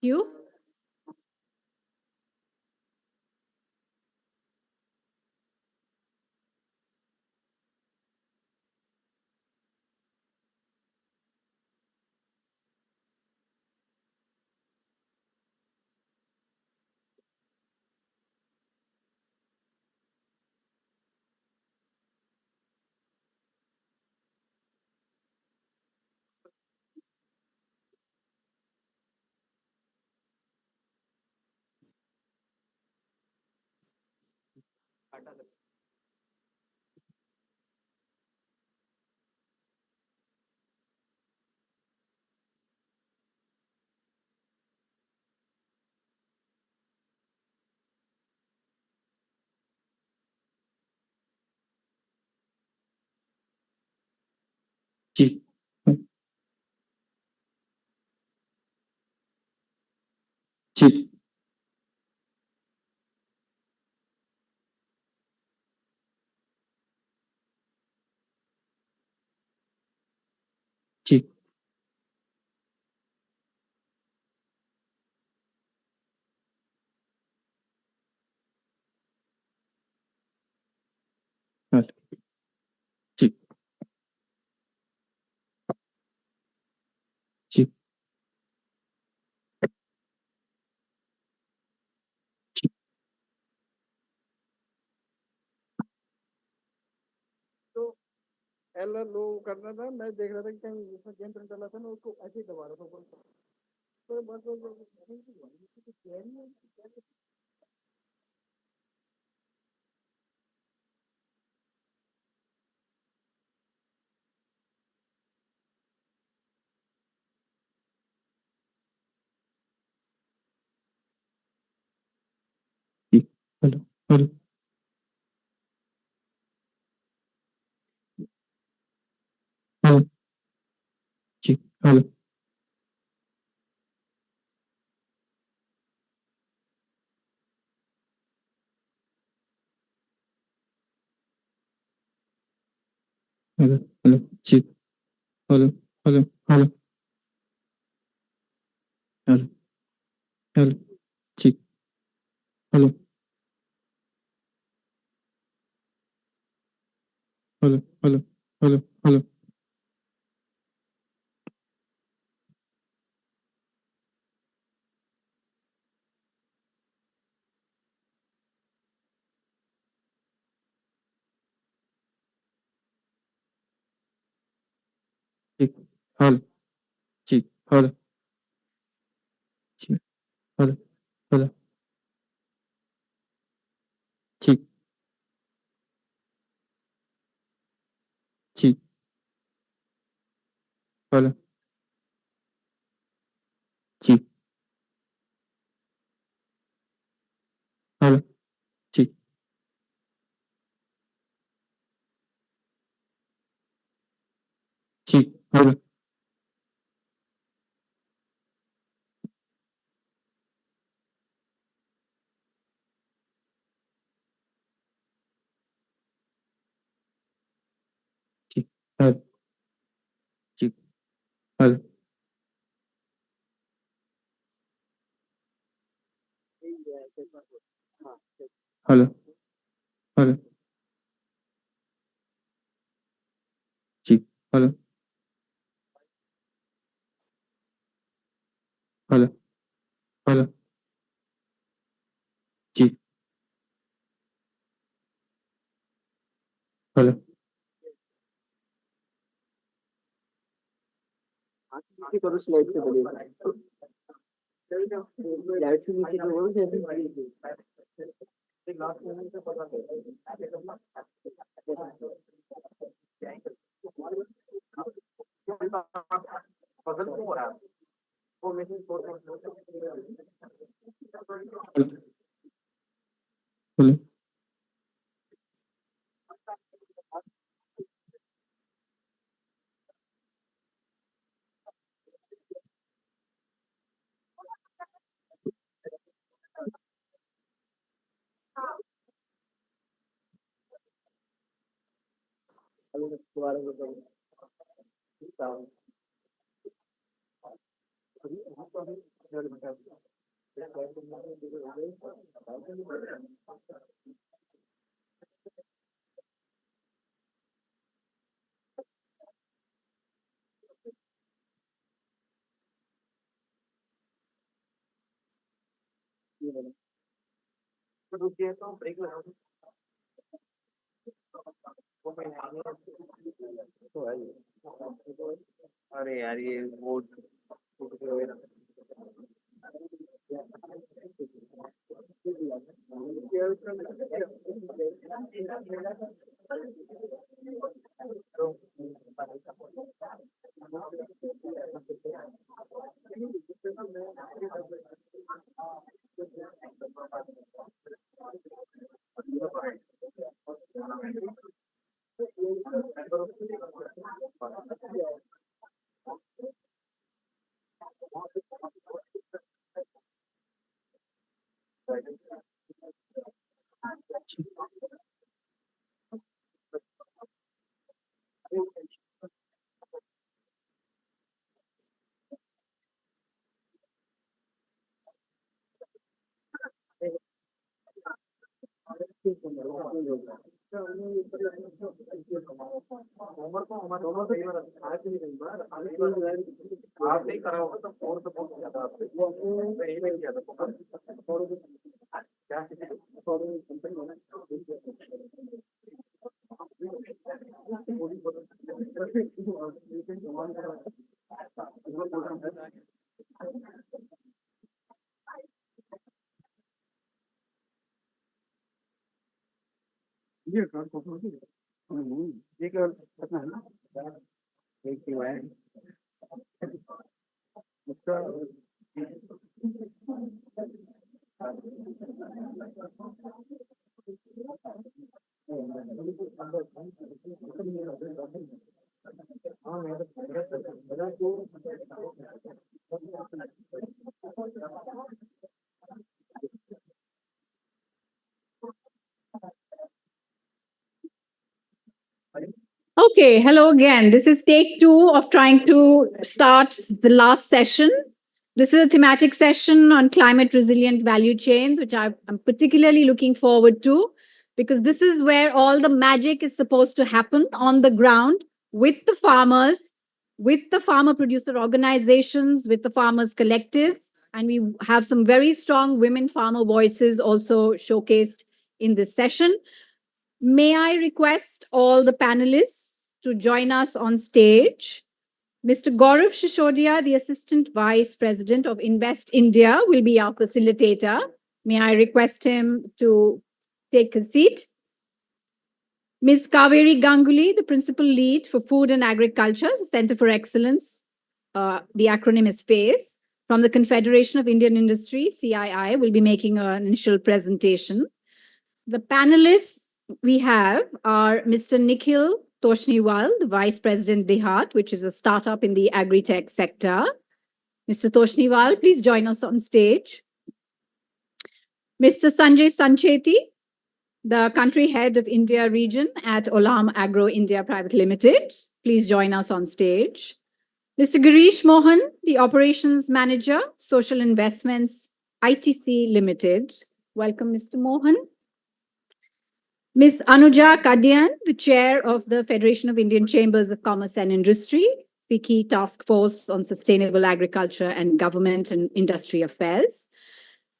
you. जी जी जी हाँ, जी जी जी तो L लो करना था, मैं देख रहा था कि कहीं जिसमें गेम प्रिंट चला था ना उसको ऐसे ही दबा रहा था ऊपर। तो बस जी हेलो हेलो हेलो जी हेलो हेलो हेलो जी hello hello hello hello hello जी hello hello hello hello hello जी हेलो जी हेलो जी हेलो हेलो जी जी हेलो जी हेलो जी जी हेलो जी हेलो जी हेलो हेलो हेलो जी हेलो हेलो हेलो जी हेलो नीचे करो, स्लाइड से बोलिए। स्लाइड से नीचे करो, जैसे हेलो अरे यार ये वोट आपने करा होगा तो फोन तो बहुत ज्यादा आपने नहीं किया था क्या ये कार्ड को ये क्या करना है ना एक ही है उसका Okay, hello again. This is take 2 of trying to start the last session. This is a thematic session on climate resilient value chains, which I'm particularly looking forward to because this is where all the magic is supposed to happen on the ground with the farmers, with the farmer producer organizations, with the farmers collectives. And we have some very strong women farmer voices also showcased in this session. May I request all the panelists to join us on stage? Mr. Gaurav Shishodia, the Assistant Vice President of Invest India, will be our facilitator. May I request him to take a seat? Ms. Kaveri Ganguly, the Principal Lead for Food and Agriculture, Center for Excellence, the acronym is FACE, from the Confederation of Indian Industry, CII, will be making an initial presentation. The panelists we have are Mr. Nikhil Toshniwal, the Vice President Dehat, which is a startup in the agri-tech sector. Mr. Toshniwal, please join us on stage. Mr. Sanjay Sancheti, the country head of India region at Olam Agro India Private Limited. Please join us on stage. Mr. Girish Mohan, the operations manager, social investments, ITC Limited. Welcome, Mr. Mohan. Ms. Anuja Kadian, the chair of the Federation of Indian Chambers of Commerce and Industry, FICCI Task Force on Sustainable Agriculture and Government and Industry Affairs.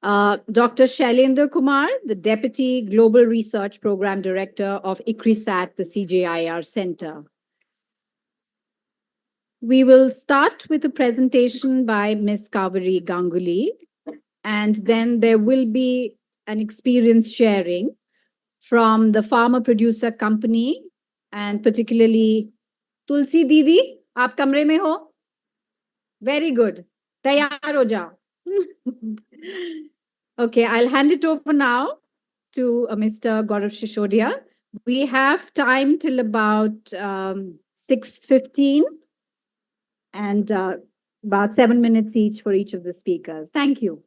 Dr. Shailendra Kumar, the Deputy Global Research Program Director of ICRISAT, the CJIR Center. We will start with a presentation by Ms. Kaveri Ganguly, and then there will be an experience sharing from the farmer producer company and particularly Tulsi Didi, aap kamre mein ho? Very good. Taiyar ho jao. Okay, I'll hand it over now to Mr. Gaurav Shishodia. We have time till about 6:15 and about 7 minutes each for each of the speakers. Thank you.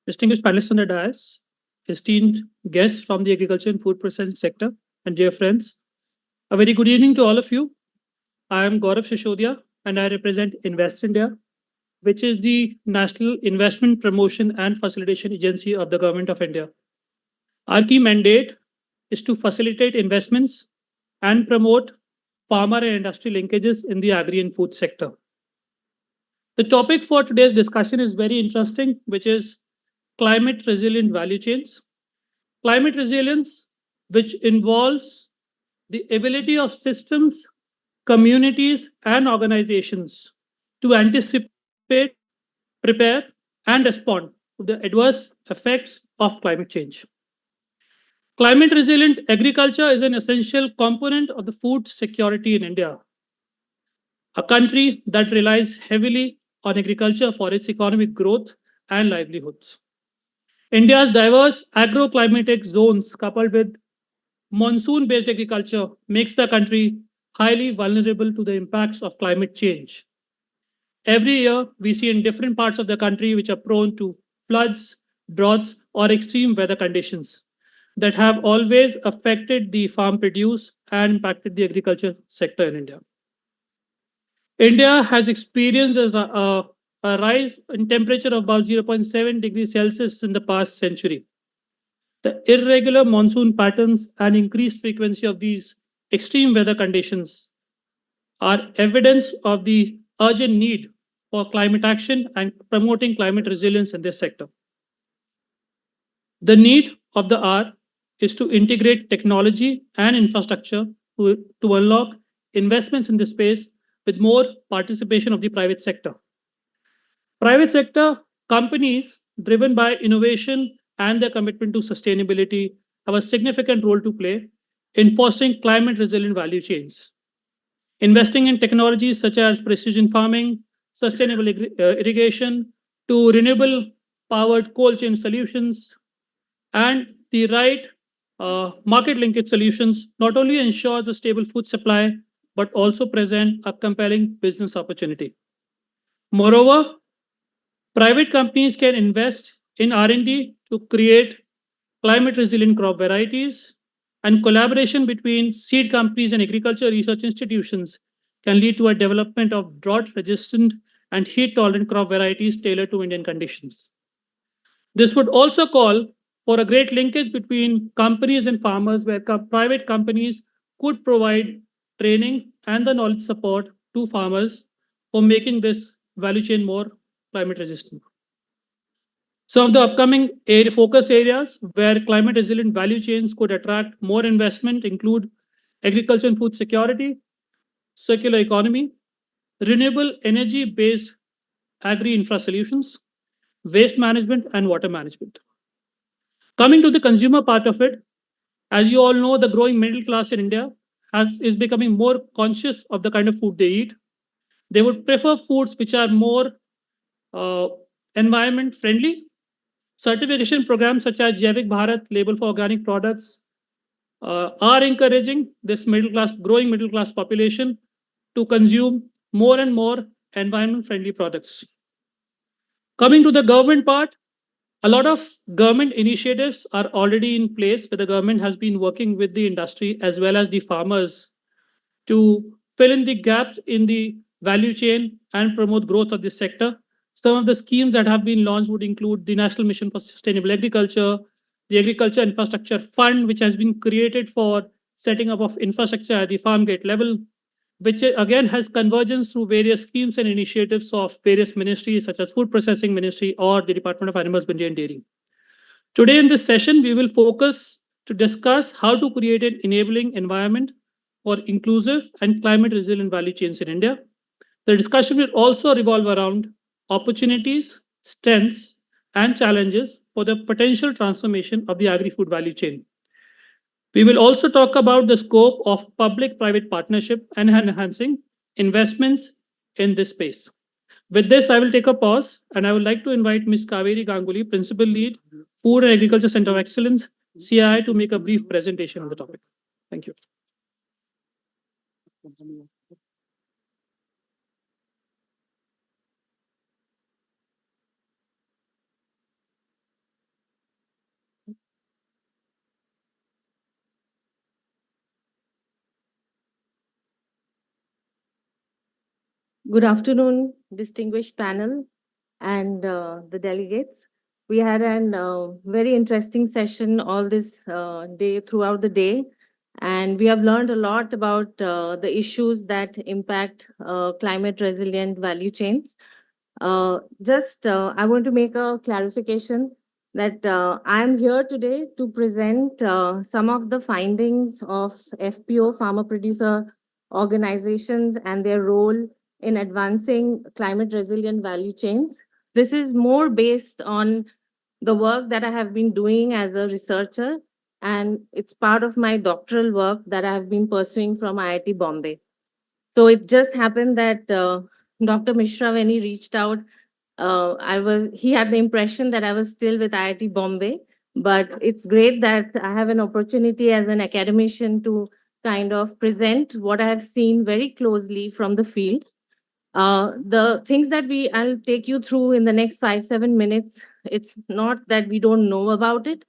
distinguished panelists on the dais, esteemed guests from the agriculture and food processing sector, and dear friends, a very good evening to all of you. I am Gaurav Shishodia, and I represent Invest India, which is the National Investment Promotion and Facilitation Agency of the Government of India. Our key mandate is to facilitate investments and promote farmer and industry linkages in the agri and food sector. The topic for today's discussion is very interesting, which is climate resilient value chains. Climate resilience, which involves the ability of systems, communities, and organizations to anticipate, prepare, and respond to the adverse effects of climate change. Climate resilient agriculture is an essential component of the food security in India, a country that relies heavily on agriculture for its economic growth and livelihoods. India's diverse agroclimatic zones, coupled with monsoon based agriculture, makes the country highly vulnerable to the impacts of climate change. Every year, we see in different parts of the country which are prone to floods, droughts, or extreme weather conditions that have always affected the farm produce and impacted the agriculture sector in India. India has experienced a rise in temperature of about 0.7 degrees Celsius in the past century. The irregular monsoon patterns and increased frequency of these extreme weather conditions are evidence of the urgent need for climate action and promoting climate resilience in this sector. The need of the hour is to integrate technology and infrastructure to unlock investments in this space with more participation of the private sector. Private sector companies driven by innovation and their commitment to sustainability have a significant role to play in fostering climate resilient value chains. Investing in technologies such as precision farming, sustainable irrigation, to renewable powered cold chain solutions, and the right market linkage solutions not only ensure the stable food supply, but also present a compelling business opportunity. Moreover, private companies can invest in R&D to create climate resilient crop varieties, and collaboration between seed companies and agriculture research institutions can lead to a development of drought resistant and heat tolerant crop varieties tailored to Indian conditions. This would also call for a great linkage between companies and farmers, where private companies could provide training and the knowledge support to farmers for making this value chain more climate resistant. Some of the upcoming focus areas where climate resilient value chains could attract more investment include agriculture and food security, circular economy, renewable energy based agri infra solutions, waste management, and water management. Coming to the consumer part of it, as you all know, the growing middle class in India is becoming more conscious of the kind of food they eat. They would prefer foods which are more environment friendly. Certification programs such as Javik Bharat label for organic products are encouraging this growing middle class population to consume more and more environment friendly products. Coming to the government part, a lot of government initiatives are already in place where the government has been working with the industry as well as the farmers to fill in the gaps in the value chain and promote growth of this sector. Some of the schemes that have been launched would include the National Mission for Sustainable Agriculture, the Agriculture Infrastructure Fund, which has been created for setting up of infrastructure at the farm gate level, which again has convergence through various schemes and initiatives of various ministries such as Food Processing Ministry or the Department of Animal Husbandry and Dairy. Today in this session, we will focus to discuss how to create an enabling environment for inclusive and climate resilient value chains in India. The discussion will also revolve around opportunities, strengths, and challenges for the potential transformation of the agri-food value chain. We will also talk about the scope of public-private partnership and enhancing investments in this space. With this, I will take a pause and I would like to invite Ms. Kaveri Ganguly, Principal Lead, Food and Agriculture Center of Excellence, CII, to make a brief presentation on the topic. Thank you. Good afternoon, distinguished panel and the delegates. We had an very interesting session all this day, throughout the day, and we have learned a lot about the issues that impact climate resilient value chains. I want to make a clarification that I am here today to present some of the findings of FPO, farmer producer organizations, and their role in advancing climate resilient value chains. This is more based on the work that I have been doing as a researcher, and it's part of my doctoral work that I have been pursuing from IIT Bombay. So it just happened that Dr. Mishra, when he reached out, he had the impression that I was still with IIT Bombay. But it's great that I have an opportunity as an academician to kind of present what I have seen very closely from the field. The things that I'll take you through in the next 5-7 minutes, it's not that we don't know about it,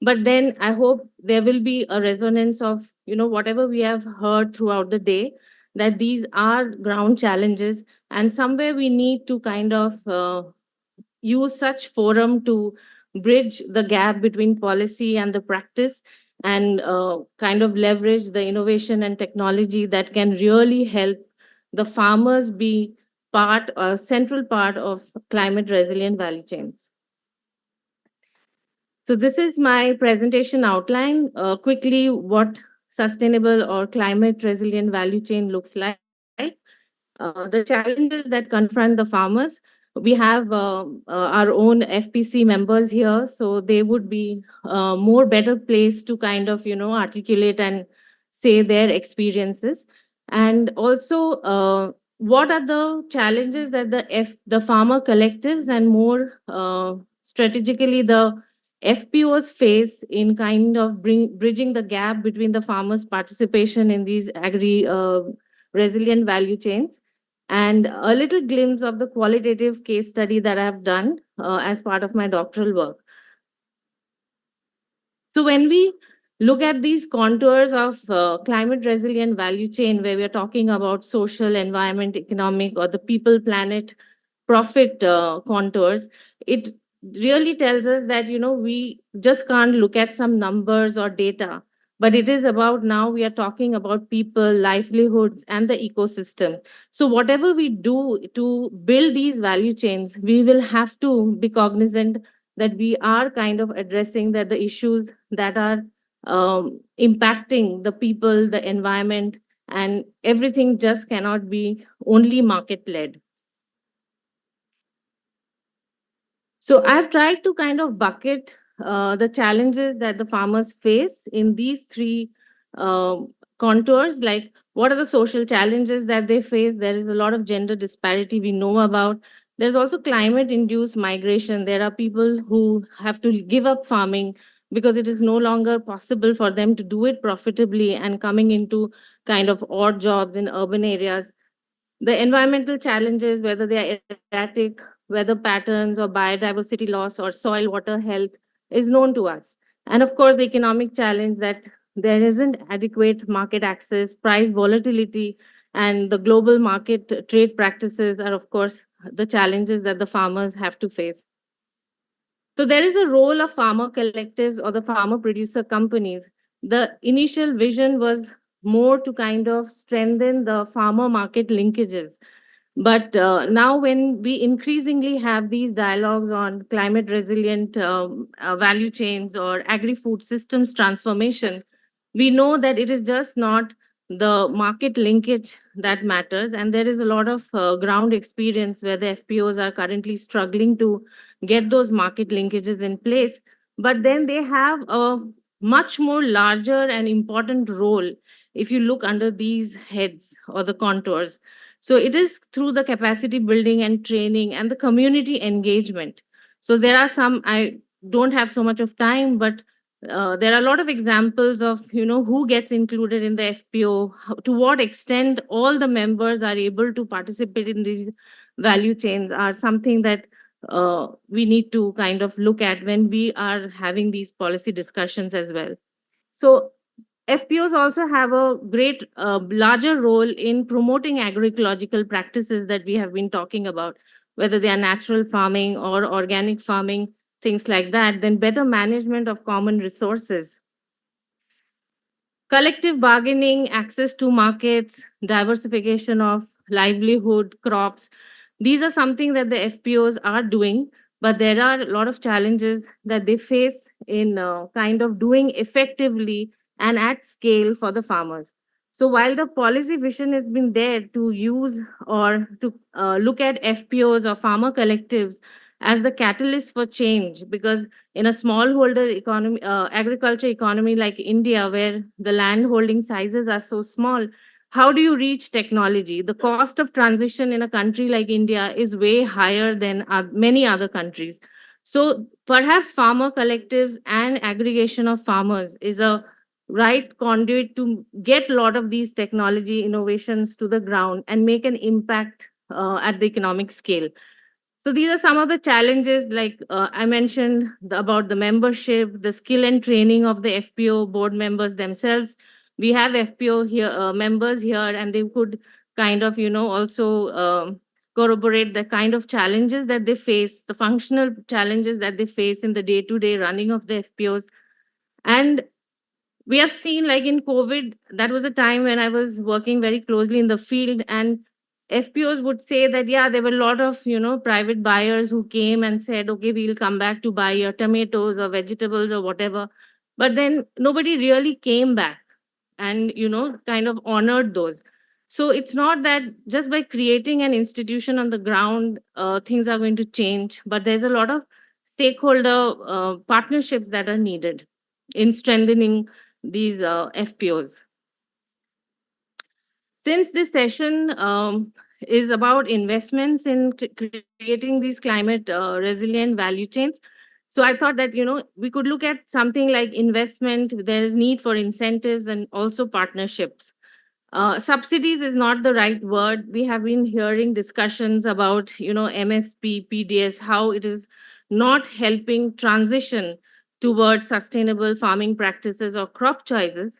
but then I hope there will be a resonance of, whatever we have heard throughout the day, that these are ground challenges, and somewhere we need to kind of use such forum to bridge the gap between policy and the practice, and kind of leverage the innovation and technology that can really help the farmers be a central part of climate resilient value chains. So this is my presentation outline. Quickly, what sustainable or climate resilient value chain looks like. The challenges that confront the farmers. We have our own FPC members here, so they would be more better placed to kind of, articulate and say their experiences. And also, what are the challenges that the farmer collectives and more strategically the FPOs face in kind of bridging the gap between the farmers' participation in these resilient value chains, and a little glimpse of the qualitative case study that I've done as part of my doctoral work. So when we look at these contours of climate resilient value chain, where we are talking about social, environment, economic, or the people, planet, profit contours, it really tells us that, we just can't look at some numbers or data, but it is about, now we are talking about people, livelihoods, and the ecosystem. So whatever we do to build these value chains, we will have to be cognizant that we are kind of addressing that the issues that are impacting the people, the environment, and everything just cannot be only market led. So I've tried to kind of bucket the challenges that the farmers face in these three contours, like what are the social challenges that they face? There is a lot of gender disparity we know about. There's also climate induced migration. There are people who have to give up farming because it is no longer possible for them to do it profitably, and coming into kind of odd jobs in urban areas. The environmental challenges, whether they are erratic weather patterns or biodiversity loss or soil water health, is known to us. And of course, the economic challenge that there isn't adequate market access, price volatility, and the global market trade practices are, of course, the challenges that the farmers have to face. So there is a role of farmer collectives or the farmer producer companies. The initial vision was more to kind of strengthen the farmer market linkages. But now, when we increasingly have these dialogues on climate resilient value chains or agri food systems transformation, we know that it is just not the market linkage that matters. And there is a lot of ground experience where the FPOs are currently struggling to get those market linkages in place. But then they have a much more larger and important role if you look under these heads or the contours. So it is through the capacity building and training and the community engagement. So there are some, I don't have so much of time, but there are a lot of examples of, who gets included in the FPO, to what extent all the members are able to participate in these value chains are something that we need to kind of look at when we are having these policy discussions as well. So FPOs also have a great larger role in promoting agroecological practices that we have been talking about, whether they are natural farming or organic farming, things like that, then better management of common resources. Collective bargaining, access to markets, diversification of livelihood, crops. These are something that the FPOs are doing, but there are a lot of challenges that they face in kind of doing effectively and at scale for the farmers. So while the policy vision has been there to use or to look at FPOs or farmer collectives as the catalyst for change, because in a smallholder economy, agriculture economy like India, where the land holding sizes are so small, how do you reach technology? The cost of transition in a country like India is way higher than many other countries. So perhaps farmer collectives and aggregation of farmers is a right conduit to get a lot of these technology innovations to the ground and make an impact at the economic scale. So these are some of the challenges, like I mentioned about the membership, the skill and training of the FPO board members themselves. We have FPO here members here, and they could kind of, also corroborate the kind of challenges that they face, the functional challenges that they face in the day-to-day running of the FPOs. And we have seen, like in COVID, that was a time when I was working very closely in the field, and FPOs would say that, yeah, there were a lot of, private buyers who came and said, okay, we'll come back to buy your tomatoes or vegetables or whatever. But then nobody really came back and, kind of honored those. So it's not that just by creating an institution on the ground, things are going to change, but there's a lot of stakeholder partnerships that are needed in strengthening these FPOs. Since this session is about investments in creating these climate resilient value chains, so I thought that, we could look at something like investment. There is need for incentives and also partnerships. Subsidies is not the right word. We have been hearing discussions about, MSP, PDS, how it is not helping transition towards sustainable farming practices or crop choices.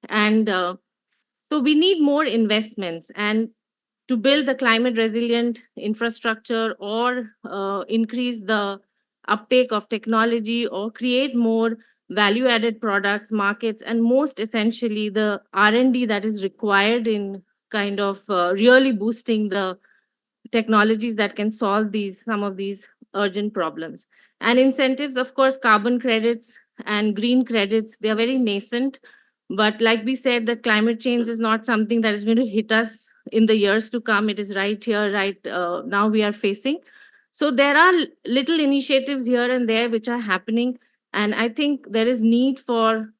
And so we need more investments and to build the climate resilient infrastructure or increase the uptake of technology or create more value added products, markets, and most essentially the R&D that is required in kind of really boosting the technologies that can solve some of these urgent problems. And incentives, of course, carbon credits and green credits, they are very nascent. But like we said, that climate change is not something that is going to hit us in the years to come. It is right here, right now we are facing. So there are little initiatives here and there which are happening. And I think there is need for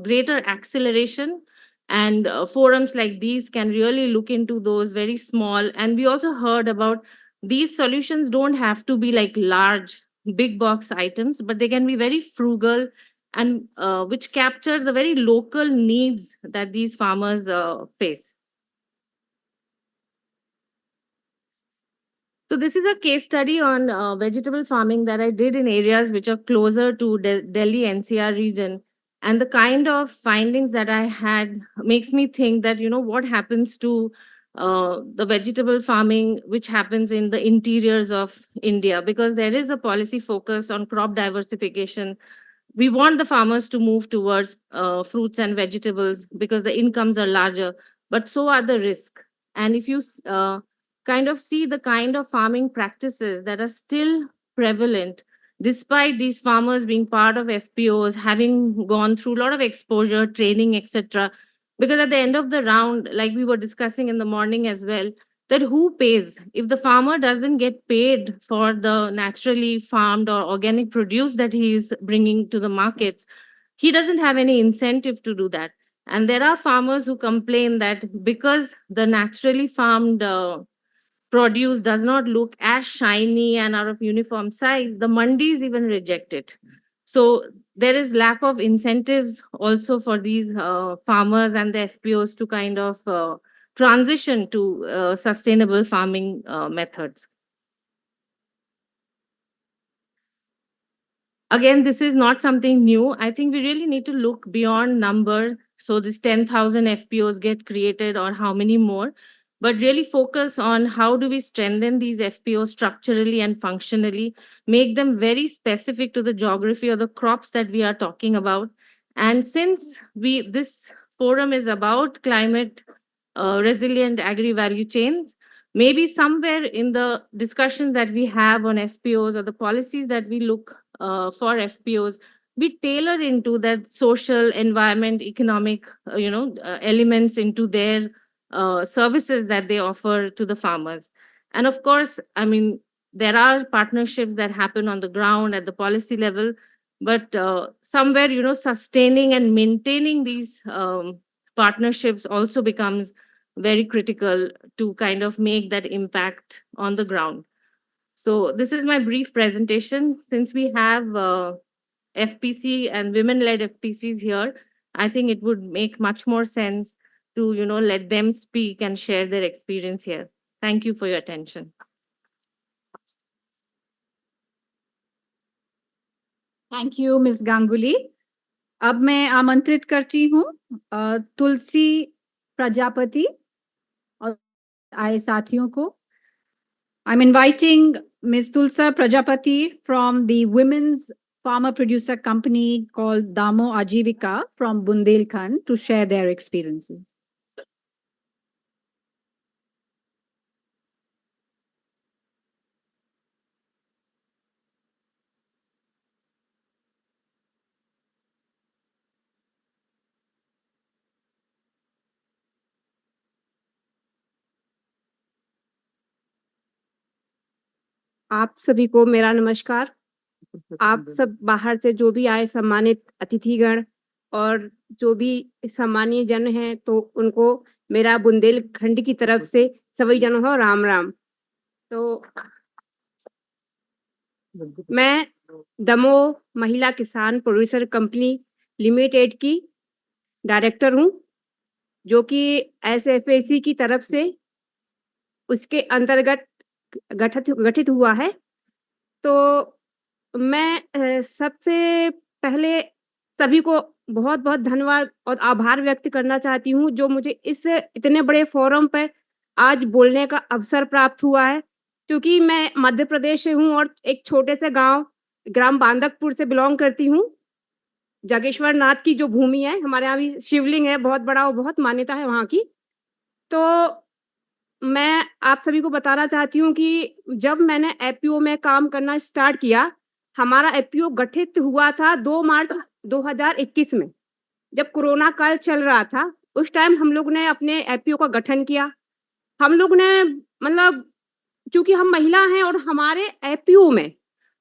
greater acceleration, and forums like these can really look into those very small. And we also heard about these solutions don't have to be like large big box items, but they can be very frugal and which capture the very local needs that these farmers face. So this is a case study on vegetable farming that I did in areas which are closer to Delhi NCR region. And the kind of findings that I had makes me think that, what happens to the vegetable farming which happens in the interiors of India, because there is a policy focus on crop diversification. We want the farmers to move towards fruits and vegetables because the incomes are larger, but so are the risks. And if you kind of see the kind of farming practices that are still prevalent, despite these farmers being part of FPOs, having gone through a lot of exposure, training, etc. Because at the end of the round, like we were discussing in the morning as well, that who pays? If the farmer doesn't get paid for the naturally farmed or organic produce that he is bringing to the markets, he doesn't have any incentive to do that. And there are farmers who complain that because the naturally farmed produce does not look as shiny and are of uniform size, the mandis even reject it. So there is lack of incentives also for these farmers and the FPOs to kind of transition to sustainable farming methods. Again, this is not something new. I think we really need to look beyond numbers so this 10,000 FPOs get created or how many more, but really focus on how do we strengthen these FPOs structurally and functionally, make them very specific to the geography or the crops that we are talking about. And since this forum is about climate resilient agri-value chains, maybe somewhere in the discussion that we have on FPOs or the policies that we look for FPOs, we tailor into that social, environment, economic, elements into their services that they offer to the farmers. And of course, I mean, there are partnerships that happen on the ground at the policy level, but somewhere, sustaining and maintaining these partnerships also becomes very critical to kind of make that impact on the ground. So this is my brief presentation. Since we have FPC and women-led FPCs here, I think it would make much more sense to, let them speak and share their experience here. Thank you for your attention. Thank you, Ms. Ganguly. अब मैं आमंत्रित करती हूँ तुलसी प्रजापति और आए साथियों को. I'm inviting Ms. Tulsa Prajapati from the Women's Farmer Producer Company called Damo Ajivika from Bundelkhand to share their experiences. आप सभी को मेरा नमस्कार. आप सब बाहर से जो भी आए सम्मानित अतिथिगण और जो भी सम्मानीय जन हैं, तो उनको मेरा बुंदेलखंड की तरफ से सभी जनों को राम राम. तो मैं दमो महिला किसान प्रोड्यूसर कंपनी लिमिटेड की डायरेक्टर हूं, जो कि SFAC की तरफ से उसके अंतर्गत गठित हुआ है. तो मैं सबसे पहले सभी को बहुत बहुत धन्यवाद और आभार व्यक्त करना चाहती हूँ, जो मुझे इस इतने बड़े फोरम पर आज बोलने का अवसर प्राप्त हुआ है. क्योंकि मैं मध्य प्रदेश से हूँ और एक छोटे से गांव ग्राम बांदकपुर से बिलोंग करती हूँ. जागेश्वर नाथ की जो भूमि है, हमारे यहाँ भी शिवलिंग है बहुत बड़ा और बहुत मान्यता है वहाँ की. तो मैं आप सभी को बताना चाहती हूँ कि जब मैंने FPO में काम करना स्टार्ट किया, हमारा FPO गठित हुआ था 2 मार्च 2021 में, जब कोरोना काल चल रहा था. उस टाइम हम लोग ने अपने FPO का गठन किया. हम लोग ने मतलब क्योंकि हम महिला हैं और हमारे FPO में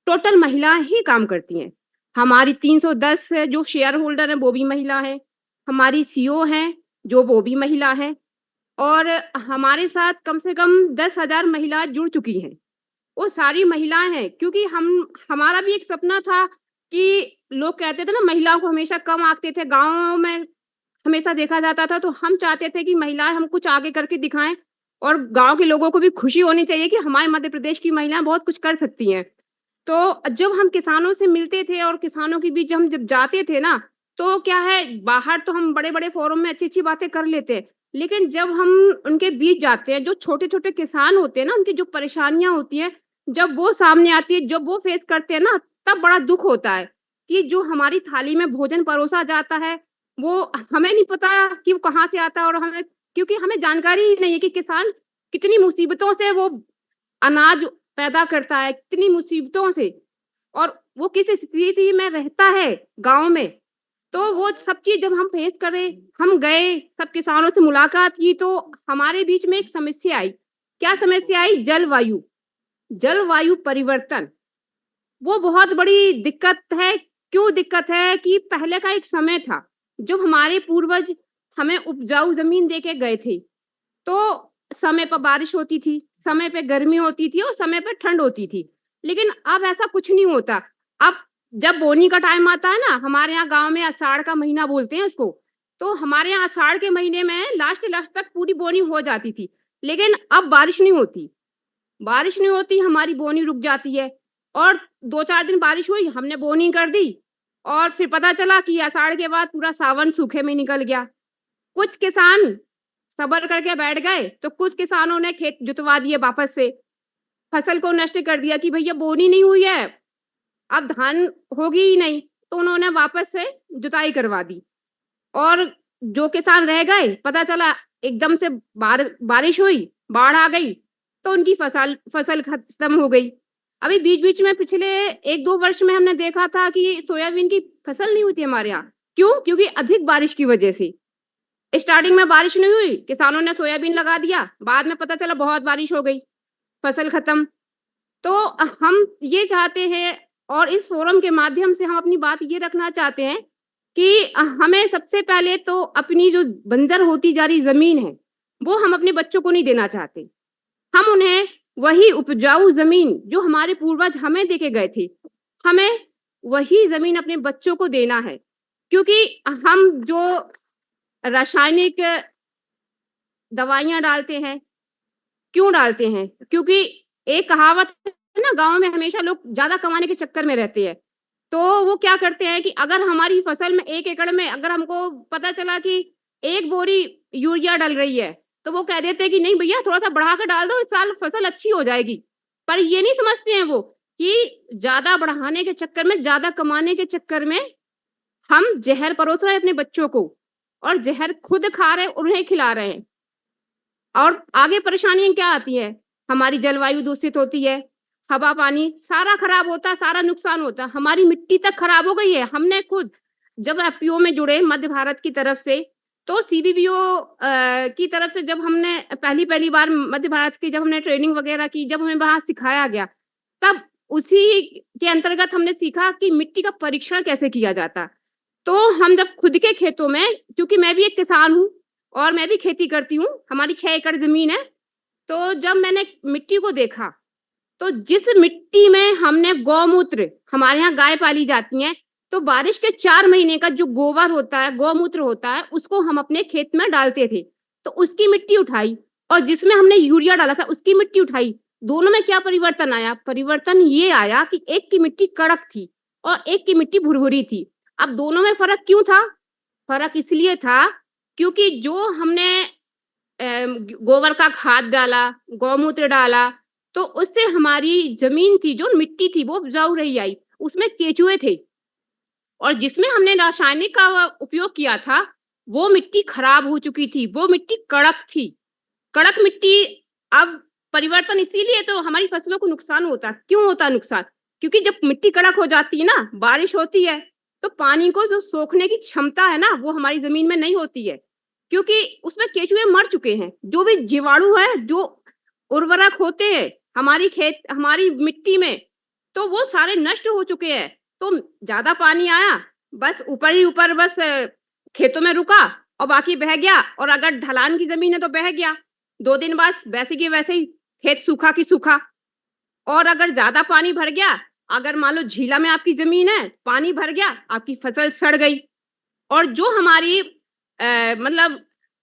टोटल महिलाएं ही काम करती हैं. हमारी 310 जो शेयर होल्डर हैं वो भी महिला हैं, हमारी CO हैं जो वो भी महिला हैं, और हमारे साथ कम से कम 10,000 महिलाएं जुड़ चुकी हैं. वो सारी महिलाएं हैं. क्योंकि हमारा भी एक सपना था कि लोग कहते थे ना, महिलाओं को हमेशा कम आंकते थे, गाँव में हमेशा देखा जाता था. तो हम चाहते थे कि महिलाएं हम कुछ आगे करके दिखाएं और गांव के लोगों को भी खुशी होनी चाहिए कि हमारे मध्य प्रदेश की महिलाएं बहुत कुछ कर सकती हैं. तो जब हम किसानों से मिलते थे और किसानों के बीच हम जब जाते थे ना, तो क्या है, बाहर तो हम बड़े-बड़े फोरम में अच्छी-अच्छी बातें कर लेते हैं, लेकिन जब हम उनके बीच जाते हैं, जो छोटे-छोटे किसान होते हैं ना, उनकी जो परेशानियां होती हैं, जब वो सामने आती है, जब वो फेस करते हैं ना, तब बड़ा दुख होता है कि जो हमारी थाली में भोजन परोसा जाता है, वो हमें नहीं पता कि वो कहाँ से आता है, और क्योंकि हमें जानकारी ही नहीं है कि किसान कितनी मुसीबतों से वो अनाज पैदा करता है, कितनी मुसीबतों से, और वो किस स्थिति में रहता है गाँव में. तो वो सब चीज़ जब हम फेस करें, हम गए, सब किसानों से मुलाकात की, तो हमारे बीच में एक समस्या आई. क्या समस्या आई? जलवायु परिवर्तन. वो बहुत बड़ी दिक्कत है. क्यों दिक्कत है? कि पहले का एक समय था जब हमारे पूर्वज हमें उपजाऊ जमीन देके गए थे, तो समय पर बारिश होती थी, समय पे गर्मी होती थी और समय पे ठंड होती थी. लेकिन अब ऐसा कुछ नहीं होता. अब जब बोनी का टाइम आता है ना, हमारे यहाँ गांव में आषाढ़ का महीना बोलते हैं इसको, तो हमारे यहाँ आषाढ़ के महीने में लास्ट तक पूरी बोनी हो जाती थी. लेकिन अब बारिश नहीं होती, हमारी बोनी रुक जाती है. और 2-4 दिन बारिश हुई, हमने बोनी कर दी, और फिर पता चला कि आषाढ़ के बाद पूरा सावन सूखे में निकल गया। कुछ किसान सब्र करके बैठ गए, तो कुछ किसानों ने खेत जुतवा दिए वापस से, फसल को नष्ट कर दिया कि भैया बोनी नहीं हुई है, अब धान होगी ही नहीं, तो उन्होंने वापस से जुताई करवा दी। और जो किसान रह गए, पता चला एकदम से बारिश हुई, बाढ़ आ गई, तो उनकी फसल खत्म हो गई। अभी बीच-बीच में पिछले 1-2 वर्ष में हमने देखा था कि सोयाबीन की फसल नहीं हुई थी हमारे यहाँ। क्यों? क्योंकि अधिक बारिश की वजह से। स्टार्टिंग में बारिश नहीं हुई, किसानों ने सोयाबीन लगा दिया, बाद में पता चला बहुत बारिश हो गई, फसल खत्म। तो हम ये चाहते हैं और इस फोरम के माध्यम से हम अपनी बात ये रखना चाहते हैं कि हमें सबसे पहले तो अपनी जो बंजर होती जा रही ज़मीन है, वो हम अपने बच्चों को नहीं देना चाहते। हम उन्हें वही उपजाऊ ज़मीन जो हमारे पूर्वज हमें देके गए थे, हमें वही ज़मीन अपने बच्चों को देना है। क्योंकि हम जो रासायनिक दवाइयाँ डालते हैं, क्यों डालते हैं? क्योंकि एक कहावत है ना, गाँव में हमेशा लोग ज़्यादा कमाने के चक्कर में रहते हैं। तो वो क्या करते हैं कि अगर हमारी फसल में 1 एकड़ में अगर हमको पता चला कि 1 बोरी यूरिया डल रही है, तो वो कह देते हैं कि नहीं भैया थोड़ा-सा बढ़ा कर डाल दो, इस साल फसल अच्छी हो जाएगी। पर ये नहीं समझते हैं वो कि ज़्यादा बढ़ाने के चक्कर में, ज़्यादा कमाने के चक्कर में हम ज़हर परोस रहे हैं अपने बच्चों को और ज़हर खुद खा रहे हैं, उन्हें खिला रहे हैं। और आगे परेशानियाँ क्या आती है? हमारी जलवायु दूषित होती है, हवा पानी सारा खराब होता है, सारा नुकसान होता है। हमारी मिट्टी तक खराब हो गई है। हमने खुद जब एफपीओ में जुड़े मध्य भारत की तरफ से, तो सीबीबीओ की तरफ से जब हमने पहली बार मध्य भारत की जब हमने ट्रेनिंग वगैरह की, जब हमें वहाँ सिखाया गया, तब उसी के अंतर्गत हमने सीखा कि मिट्टी का परीक्षण कैसे किया जाता है। तो हम जब खुद के खेतों में, क्योंकि मैं भी एक किसान हूँ और मैं भी खेती करती हूँ, हमारी 6 एकड़ ज़मीन है। तो जब मैंने मिट्टी को देखा, तो जिस मिट्टी में हमने गौमूत्र, हमारे यहाँ गाय पाली जाती हैं, तो बारिश के 4 महीने का जो गोबर होता है, गौमूत्र होता है, उसको हम अपने खेत में डालते थे। तो उसकी मिट्टी उठाई और जिसमें हमने यूरिया डाला था, उसकी मिट्टी उठाई। दोनों में क्या परिवर्तन आया? परिवर्तन ये आया कि एक की मिट्टी कड़क थी और एक की मिट्टी भुरभुरी थी। अब दोनों में फ़र्क क्यों था? फ़र्क इसलिए था क्योंकि जो हमने गोबर का खाद डाला, गौमूत्र डाला, तो उससे हमारी ज़मीन की जो मिट्टी थी, वो उपजाऊ रही आई। उसमें केचुए थे और जिसमें हमने रासायनिक का उपयोग किया था, वो मिट्टी खराब हो चुकी थी, वो मिट्टी कड़क थी। कड़क मिट्टी अब परिवर्तन इसीलिए तो हमारी फसलों को नुकसान होता है। क्यों होता है नुकसान? क्योंकि जब मिट्टी कड़क हो जाती है ना, बारिश होती है, तो पानी को जो सोखने की क्षमता है ना, वो हमारी ज़मीन में नहीं होती है। क्योंकि उसमें केचुए मर चुके हैं। जो भी जीवाणु है, जो उर्वरक होते हैं हमारी मिट्टी में, तो वो सारे नष्ट हो चुके हैं। तो ज़्यादा पानी आया, बस ऊपर ही ऊपर बस खेतों में रुका और बाकी बह गया, और अगर ढलान की ज़मीन है तो बह गया। 2 दिन बाद वैसे की वैसे ही खेत सूखा की सूखा। और अगर ज़्यादा पानी भर गया, अगर मान लो झीला में आपकी ज़मीन है, पानी भर गया, आपकी फसल सड़ गई। और जो हमारी मतलब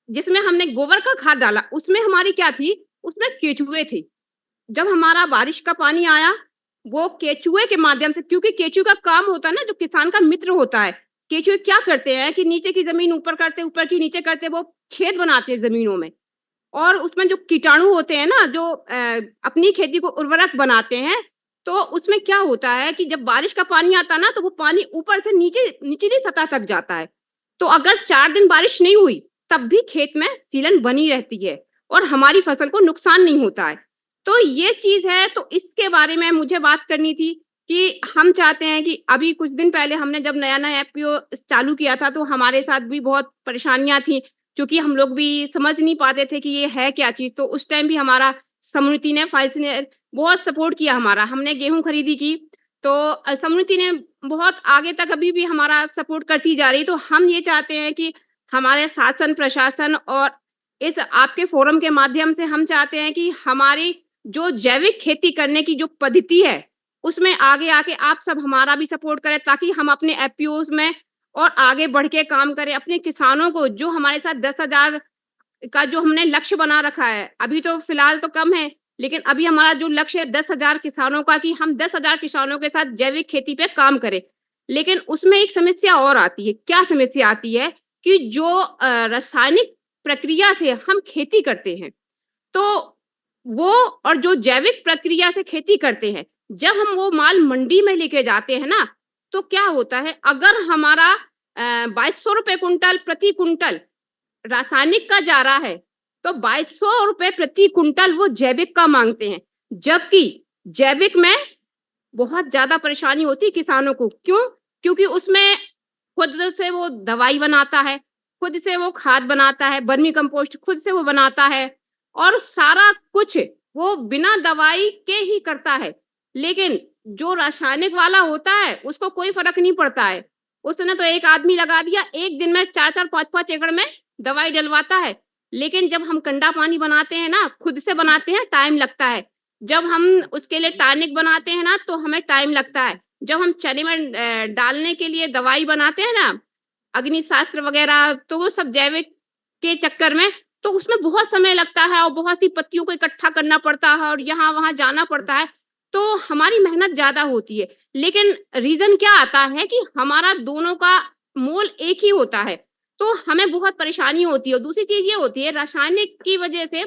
जिसमें हमने गोबर का खाद डाला, उसमें हमारी क्या थी? उसमें केचुए थे। जब हमारा बारिश का पानी आया, वो केचुए के माध्यम से, क्योंकि केचुए का काम होता है ना, जो किसान का मित्र होता है। केचुए क्या करते हैं कि नीचे की ज़मीन ऊपर करते, ऊपर की नीचे करते, वो छेद बनाते हैं ज़मीनों में। और उसमें जो कीटाणु होते हैं ना, जो अपनी खेती को उर्वरक बनाते हैं, तो उसमें क्या होता है कि जब बारिश का पानी आता है ना, तो वो पानी ऊपर से निचली सतह तक जाता है। तो अगर 4 दिन बारिश नहीं हुई, तब भी खेत में सीलन बनी रहती है और हमारी फसल को नुकसान नहीं होता है। तो ये चीज़ है, तो इसके बारे में मुझे बात करनी थी कि हम चाहते हैं कि अभी कुछ दिन पहले हमने जब नया-नया एफपीओ चालू किया था, तो हमारे साथ भी बहुत परेशानियाँ थी, क्योंकि हम लोग भी समझ नहीं पाते थे कि ये है क्या चीज़। तो उस टाइम भी हमारा समिति ने, फाइल्स ने बहुत सपोर्ट किया हमारा। हमने गेहूँ खरीदी की, तो समिति ने बहुत आगे तक अभी भी हमारा सपोर्ट करती जा रही। तो हम ये चाहते हैं कि हमारे शासन, प्रशासन और इस आपके फोरम के माध्यम से हम चाहते हैं कि हमारी जो जैविक खेती करने की जो पद्धति है, उसमें आगे आके आप सब हमारा भी सपोर्ट करें, ताकि हम अपने एफपीओज़ में और आगे बढ़ के काम करें। अपने किसानों को, जो हमारे साथ 10,000 का जो हमने लक्ष्य बना रखा है, अभी तो फिलहाल तो कम है, लेकिन अभी हमारा जो लक्ष्य है 10,000 किसानों का, कि हम 10,000 किसानों के साथ जैविक खेती पे काम करें। लेकिन उसमें एक समस्या और आती है। क्या समस्या आती है कि जो रासायनिक प्रक्रिया से हम खेती करते हैं, तो वो और जो जैविक प्रक्रिया से खेती करते हैं, जब हम वो माल मंडी में लेके जाते हैं ना, तो क्या होता है, अगर हमारा 2200 रुपए कुंटल प्रति कुंटल रासायनिक का जा रहा है, तो 2200 रुपए प्रति कुंटल वो जैविक का मांगते हैं। जबकि जैविक में बहुत ज्यादा परेशानी होती है किसानों को। क्यों? क्योंकि उसमें खुद से वो दवाई बनाता है, खुद से वो खाद बनाता है, वर्मी कंपोस्ट खुद से वो बनाता है और सारा कुछ वो बिना दवाई के ही करता है। लेकिन जो रासायनिक वाला होता है, उसको कोई फर्क नहीं पड़ता है। उसने तो एक आदमी लगा दिया, एक दिन में 4-4 5-5 एकड़ में दवाई डलवाता है। लेकिन जब हम कंडा पानी बनाते हैं ना, खुद से बनाते हैं, टाइम लगता है। जब हम उसके लिए टॉनिक बनाते हैं ना, तो हमें टाइम लगता है। जब हम चने में डालने के लिए दवाई बनाते हैं ना, अग्निशास्त्र वगैरह, तो वो सब जैविक के चक्कर में, तो उसमें बहुत समय लगता है और बहुत सी पत्तियों को इकट्ठा करना पड़ता है और यहाँ-वहाँ जाना पड़ता है, तो हमारी मेहनत ज़्यादा होती है। लेकिन रीज़न क्या आता है कि हमारा दोनों का मोल एक ही होता है, तो हमें बहुत परेशानी होती है। और दूसरी चीज़ ये होती है, रासायनिक की वजह से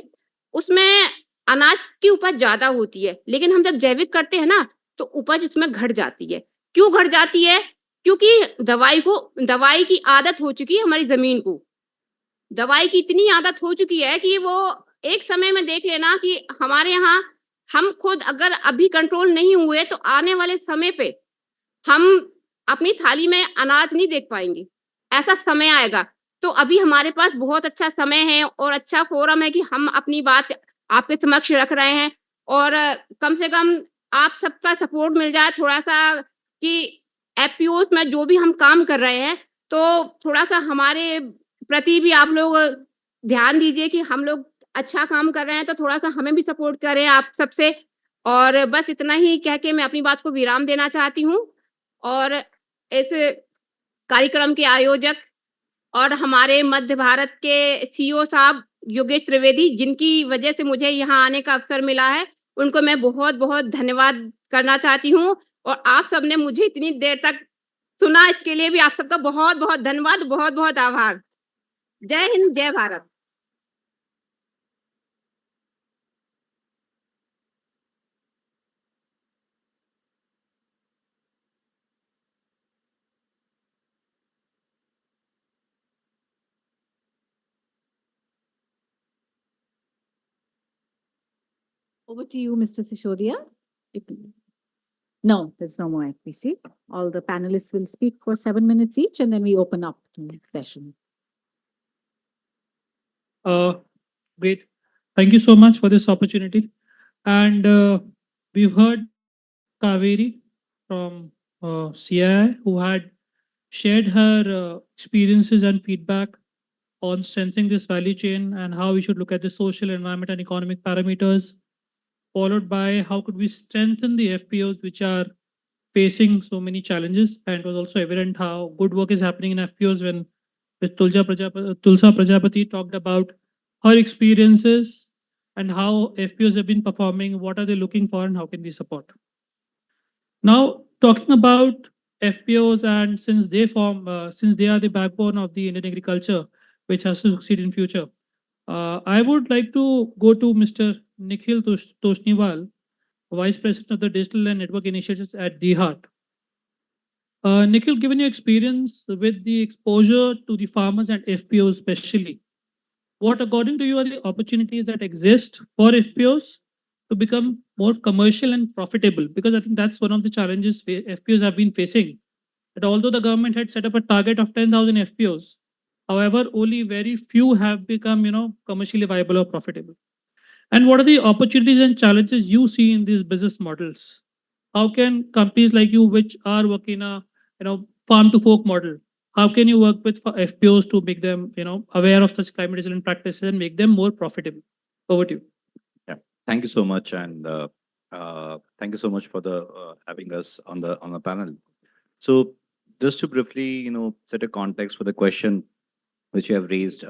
उसमें अनाज की उपज ज़्यादा होती है, लेकिन हम जब जैविक करते हैं ना, तो उपज उसमें घट जाती है। क्यों घट जाती है? क्योंकि दवाई की आदत हो चुकी है हमारी ज़मीन को। दवाई की इतनी आदत हो चुकी है कि वो एक समय में देख लेना कि हमारे यहाँ हम खुद अगर अभी कंट्रोल नहीं हुए, तो आने वाले समय पे हम अपनी थाली में अनाज नहीं देख पाएँगे। ऐसा समय आएगा। तो अभी हमारे पास बहुत अच्छा समय है और अच्छा फ़ोरम है कि हम अपनी बात आपके समक्ष रख रहे हैं और कम से कम आप सबका सपोर्ट मिल जाए थोड़ा-सा कि एफपीओज़ में जो भी हम काम कर रहे हैं, तो थोड़ा-सा हमारे प्रति भी आप लोग ध्यान दीजिए कि हम लोग अच्छा काम कर रहे हैं, तो थोड़ा-सा हमें भी सपोर्ट करें आप सबसे। और बस इतना ही कह के मैं अपनी बात को विराम देना चाहती हूँ। और इस कार्यक्रम के आयोजक और हमारे मध्य भारत के सीईओ साहब योगेश त्रिवेदी, जिनकी वजह से मुझे यहाँ आने का अवसर मिला है, उनको मैं बहुत-बहुत धन्यवाद करना चाहती हूँ। और आप सबने मुझे इतनी देर तक सुना, इसके लिए भी आप सबका बहुत-बहुत धन्यवाद, बहुत-बहुत आभार। जय हिंद, जय Bharat. Over to you, Mr. Sishodia. No, there's no more FPC. All the panelists will speak for 7 minutes each, and then we open up the next session. Great. Thank you so much for this opportunity. And we've heard Kaveri from CII, who had shared her experiences and feedback on strengthening this value chain and how we should look at the social, environment, and economic parameters, followed by how could we strengthen the FPOs which are facing so many challenges. And it was also evident how good work is happening in FPOs when Tulsa Prajapati talked about her experiences and how FPOs have been performing, what are they looking for, and how can we support. Now, talking about FPOs, and since they are the backbone of the Indian agriculture, which has to succeed in future, I would like to go to Mr. Nikhil Toshniwal, Vice President of the Digital and Network Initiatives at DHEART. Nikhil, given your experience with the exposure to the farmers and FPOs especially, what according to you are the opportunities that exist for FPOs to become more commercial and profitable? Because I think that's one of the challenges FPOs have been facing. That although the government had set up a target of 10,000 FPOs, however, only very few have become, commercially viable or profitable. And what are the opportunities and challenges you see in these business models? How can companies like you, which are working a, farm to fork model, how can you work with FPOs to make them, aware of such climate resilient practices and make them more profitable? Over to you. Yeah, thank you so much, and thank you so much for the having us on the panel. So, just to briefly, set a context for the question which you have raised,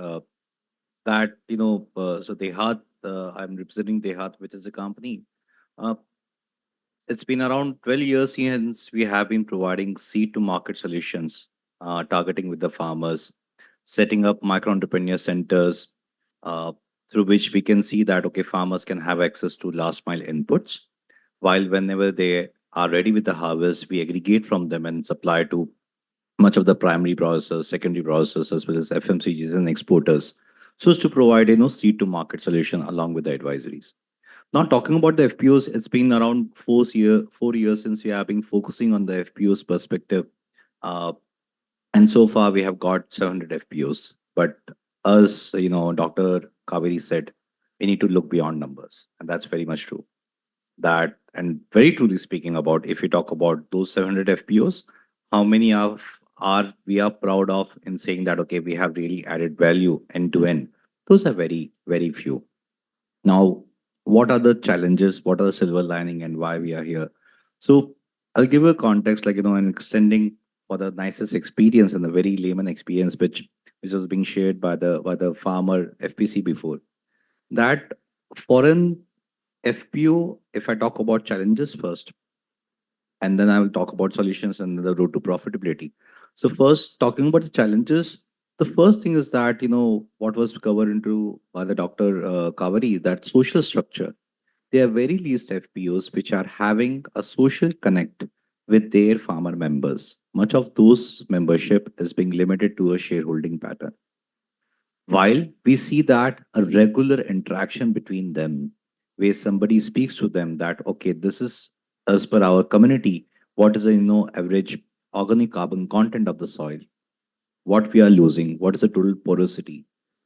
that so DeHaat, I'm representing DeHaat, which is a company. it's been around 12 years since we have been providing seed to market solutions, targeting with the farmers, setting up micro entrepreneur centers, uh, through which we can see that, okay, farmers can have access to last mile inputs, while whenever they are ready with the harvest, we aggregate from them and supply to much of the primary processors, secondary processors, as well as FMCGs and exporters, so as to provide, seed to market solution along with the advisories. Not talking about the FPOs, it's been around 4 years since we have been focusing on the FPOs perspective. Uh, and so far we have got 700 FPOs. But as Dr. Kaveri said, we need to look beyond numbers. And that's very much true. That, and very truly speaking about, if we talk about those 700 FPOs, how many of are we are proud of in saying that, okay, we have really added value end to end? Those are very, very few. Now, what are the challenges? What are the silver lining and why we are here? So I'll give a context, like, and extending for the nicest experience and the very layman experience, which was being shared by the farmer FPC before. That foreign FPO, if I talk about challenges first, and then I will talk about solutions and the road to profitability. So first, talking about the challenges, the first thing is that, what was covered into by the Dr. Kaveri, that social structure. They are very least FPOs which are having a social connect with their farmer members. Much of those membership is being limited to a shareholding pattern. While we see that a regular interaction between them, where somebody speaks to them that, okay, this is as per our community, what is the average organic carbon content of the soil, what we are losing, what is the total porosity.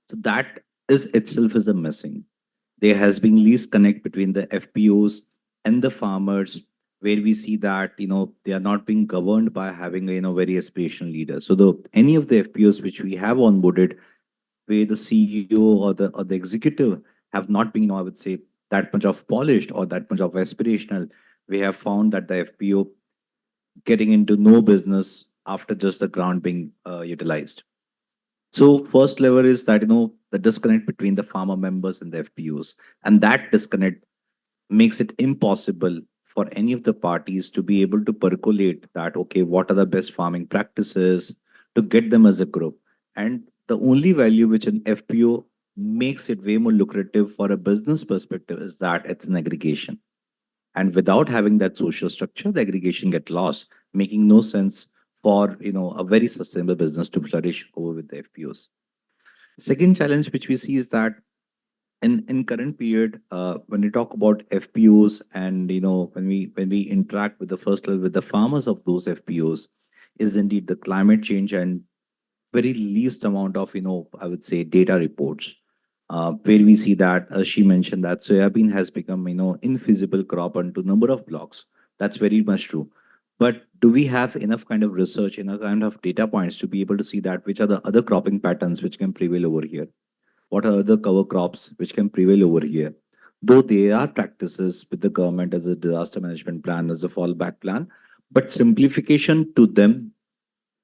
So that is itself is a missing. There has been least connect between the FPOs and the farmers, where we see that they are not being governed by having a very aspirational leader. So the any of the FPOs which we have onboarded, where the CEO or the executive have not been, I would say, that much of polished or that much of aspirational, we have found that the FPO getting into no business after just the ground being utilized. So first level is that the disconnect between the farmer members and the FPOs, and that disconnect makes it impossible for any of the parties to be able to percolate that, okay, what are the best farming practices to get them as a group. And the only value which an FPO makes it way more lucrative for a business perspective is that it's an aggregation. And without having that social structure, the aggregation get lost, making no sense for a very sustainable business to flourish over with the FPOs. Second challenge which we see is that in current period, when we talk about FPOs, and when we interact with the first level with the farmers of those FPOs, is indeed the climate change and very least amount of I would say data reports, where we see that, as she mentioned, that soybean has become infeasible crop onto number of blocks. That's very much true. But do we have enough kind of research, enough kind of data points to be able to see that which are the other cropping patterns which can prevail over here? What are other cover crops which can prevail over here? Though there are practices with the government as a disaster management plan, as a fallback plan, but simplification to them,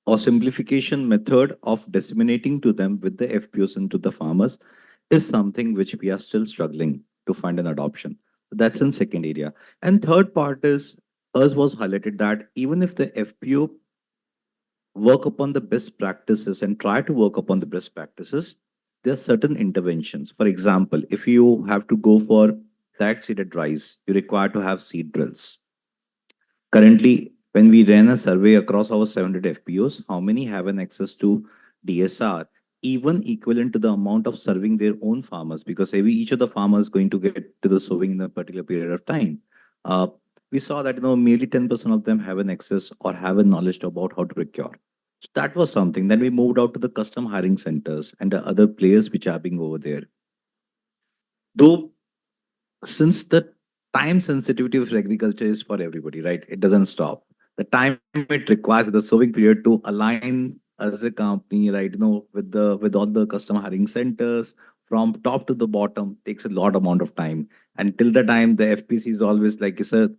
or simplification method of disseminating to them with the FPOs and to the farmers, is something which we are still struggling to find an adoption. That's in second area. And third part is, as was highlighted, that even if the FPO work upon the best practices and try to work upon the best practices, there are certain interventions. For example, if you have to go for direct seeded rice, you require to have seed drills. Currently, when we ran a survey across our 700 FPOs, how many have an access to DSR, even equivalent to the amount of serving their own farmers? Because every each of the farmers going to get to the sowing in a particular period of time. Uh, we saw that merely 10% of them have an access or have a knowledge about how to procure. So that was something. Then we moved out to the custom hiring centers and the other players which are being over there. Though, since the time sensitivity of agriculture is for everybody, right? It doesn't stop. The time it requires the sowing period to align as a company, right? With all the custom hiring centers from top to the bottom takes a lot amount of time. And till the time the FPC is always like, sir,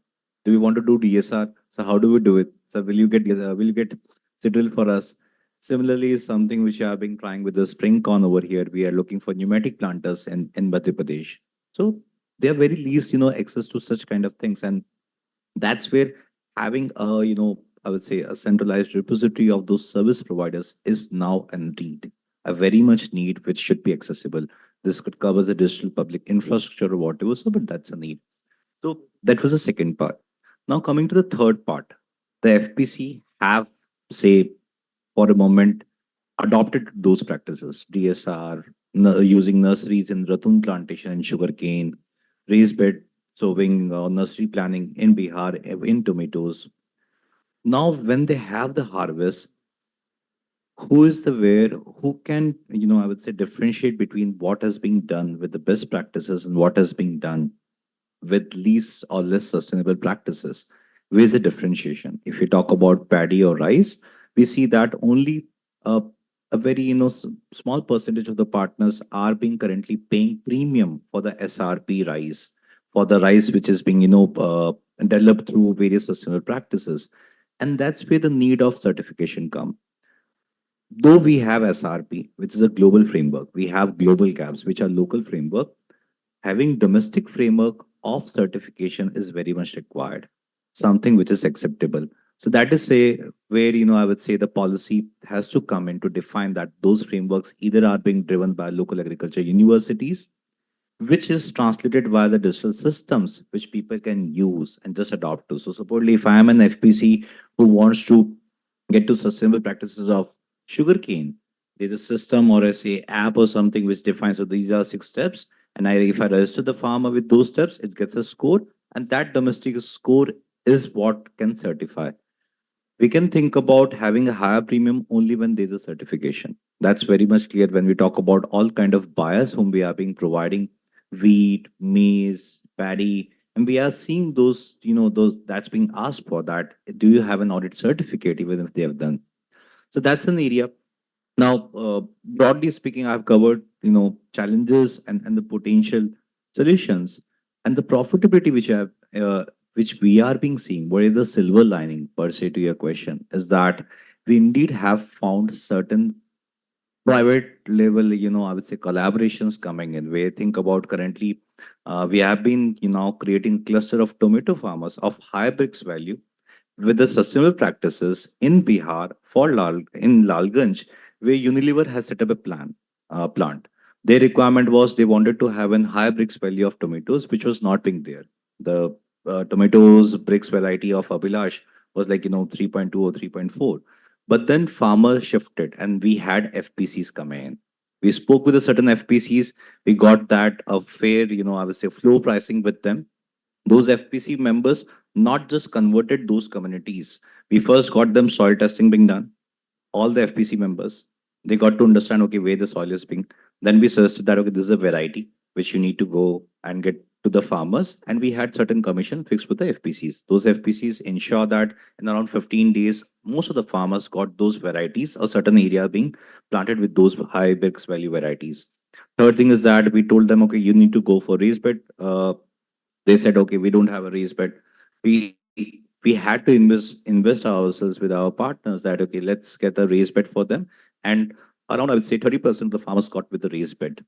do we want to do DSR? So how do we do it? So will you get DSR? Will you get Citadel for us? Similarly, is something which we have been trying with the spring corn over here. We are looking for pneumatic planters in Madhya Pradesh. So they are very least, access to such kind of things. And That's where having a, I would say a centralized repository of those service providers is now a need, a very much need, which should be accessible. This could cover the digital public infrastructure or whatever, so but that's a need. So that was the second part. Now coming to the third part, the FPC have, say, for a moment, adopted those practices, DSR, using nurseries in ratun plantation and sugarcane, raised bed sowing, nursery planning in Bihar, in tomatoes. Now, when they have the harvest, who is the where, who can, I would say, differentiate between what has been done with the best practices and what has been done with least or less sustainable practices? Where's the differentiation? If you talk about paddy or rice, we see that only a, a very small percentage of the partners are being currently paying premium for the SRP rice, for the rice which is being developed through various sustainable practices, and that's where the need of certification come. Though we have SRP, which is a global framework, we have global gaps, which are local framework. Having domestic framework of certification is very much required, something which is acceptable. So that is say where I would say the policy has to come in to define that those frameworks either are being driven by local agriculture universities, which is translated via the digital systems which people can use and just adopt to. So supposedly if I am an FPC who wants to get to sustainable practices of sugarcane, there's a system or I say app or something which defines, so these are 6 steps. And if I register the farmer with those steps, it gets a score. And that domestic score is what can certify. We can think about having a higher premium only when there's a certification. That's very much clear when we talk about all kind of buyers whom we are being providing wheat, maize, paddy, and we are seeing those, those that's being asked for that. Do you have an audit certificate even if they have done? So that's an area. Now, broadly speaking, I've covered, challenges and the potential solutions and the profitability which we are being seeing. What is the silver lining per se to your question is that we indeed have found certain private level, I would say collaborations coming in. Where think about currently, we have been, creating cluster of tomato farmers of high bricks value with the sustainable practices in Bihar for in Lalganj, where Unilever has set up a plant. Their requirement was they wanted to have an high bricks value of tomatoes, which was not being there. The tomatoes bricks variety of Abhilash was like 3.2 or 3.4. But then farmers shifted, and we had FPCs come in. We spoke with a certain FPCs. We got that a fair, I would say flow pricing with them. Those FPC members not just converted those communities. We first got them soil testing being done, all the FPC members. They got to understand, okay, where the soil is being. Then we suggested that, okay, this is a variety which you need to go and get to the farmers. And we had certain commission fixed with the FPCs. Those FPCs ensure that in around 15 days, most of the farmers got those varieties, a certain area being planted with those high bricks value varieties. Third thing is that we told them, okay, you need to go for raised bed. They said, okay, we don't have a raised bed. We had to invest ourselves with our partners that, okay, let's get a raised bed for them. And around, I would say 30% of the farmers got with the raised bed.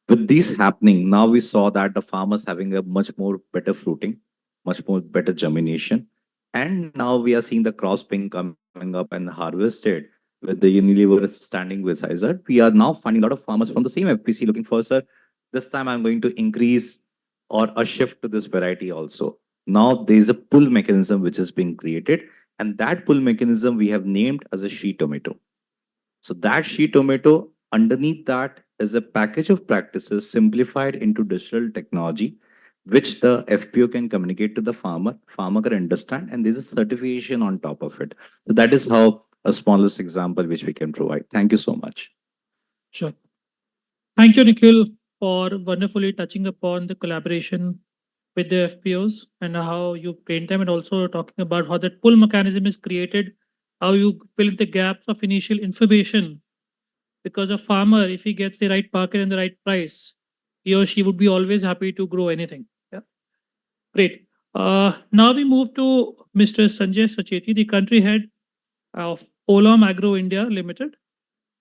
With this happening, now we saw that the farmers having a much more better fruiting, much more better germination. And now we are seeing the crops being coming up and harvested with the Unilever standing beside us. We are now finding a lot of farmers from the same FPC looking for, sir, this time I'm going to increase or a shift to this variety also. Now there is a pull mechanism which is being created, and that pull mechanism we have named as a she tomato. So that she tomato, underneath that is a package of practices simplified into digital technology, which the FPO can communicate to the farmer can understand, and there's a certification on top of it. So that is how a smallest example which we can provide. Thank you so much. Sure. Thank you, Nikhil, for wonderfully touching upon the collaboration with the FPOs and how you paint them, and also talking about how that pull mechanism is created, how you fill in the gaps of initial information. Because a farmer, if he gets the right market and the right price, he or she would be always happy to grow anything. Yeah, great. Now we move to Mr. Sanjay Sacheti, the country head of Olam Agro India Limited.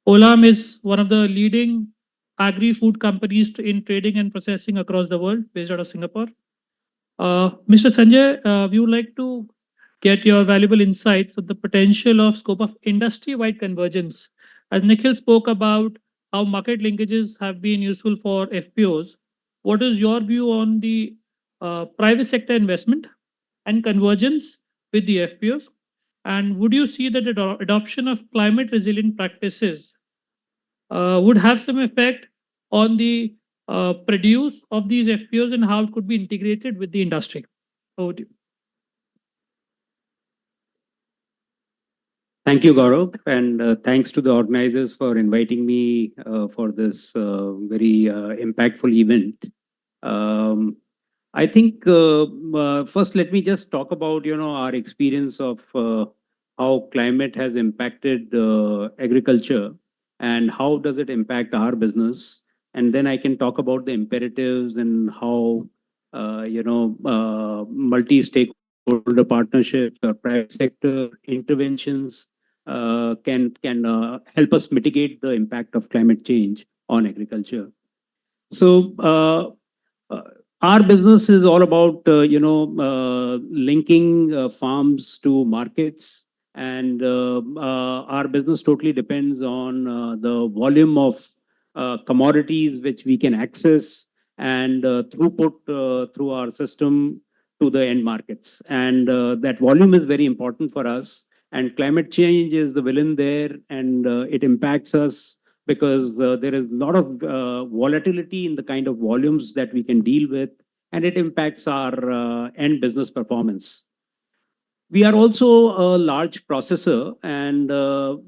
Olam is one of the leading agri-food companies in trading and processing across the world, based out of Singapore. Mr. Sanjay, we would like to get your valuable insight for the potential of scope of industry-wide convergence. As Nikhil spoke about how market linkages have been useful for FPOs, what is your view on the private sector investment and convergence with the FPOs? And would you see that the adoption of climate resilient practices would have some effect on the produce of these FPOs and how it could be integrated with the industry? Over to you. Thank you, Gaurav, and thanks to the organizers for inviting me for this very impactful event. I think first let me just talk about our experience of how climate has impacted agriculture and how does it impact our business, and then I can talk about the imperatives and how multi-stakeholder partnerships or private sector interventions can help us mitigate the impact of climate change on agriculture. So our business is all about linking farms to markets, and our business totally depends on the volume of commodities which we can access and throughput through our system to the end markets. And that volume is very important for us. And climate change is the villain there, and it impacts us because there is a lot of volatility in the kind of volumes that we can deal with, and it impacts our end business performance. We are also a large processor, and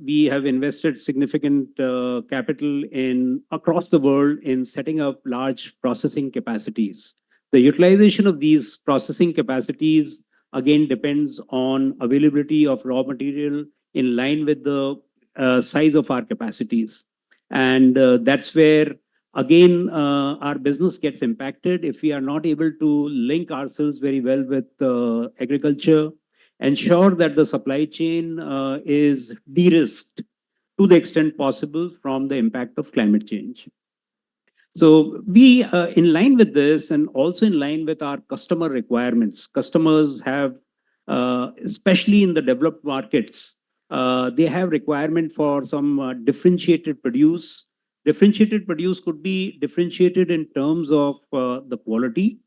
we have invested significant capital across the world in setting up large processing capacities. The utilization of these processing capacities again depends on availability of raw material in line with the size of our capacities. And that's where, again, our business gets impacted if we are not able to link ourselves very well with agriculture, ensure that the supply chain is de-risked to the extent possible from the impact of climate change. So we, in line with this and also in line with our customer requirements, customers have, especially in the developed markets, they have requirement for some differentiated produce. Differentiated produce could be differentiated in terms of the quality,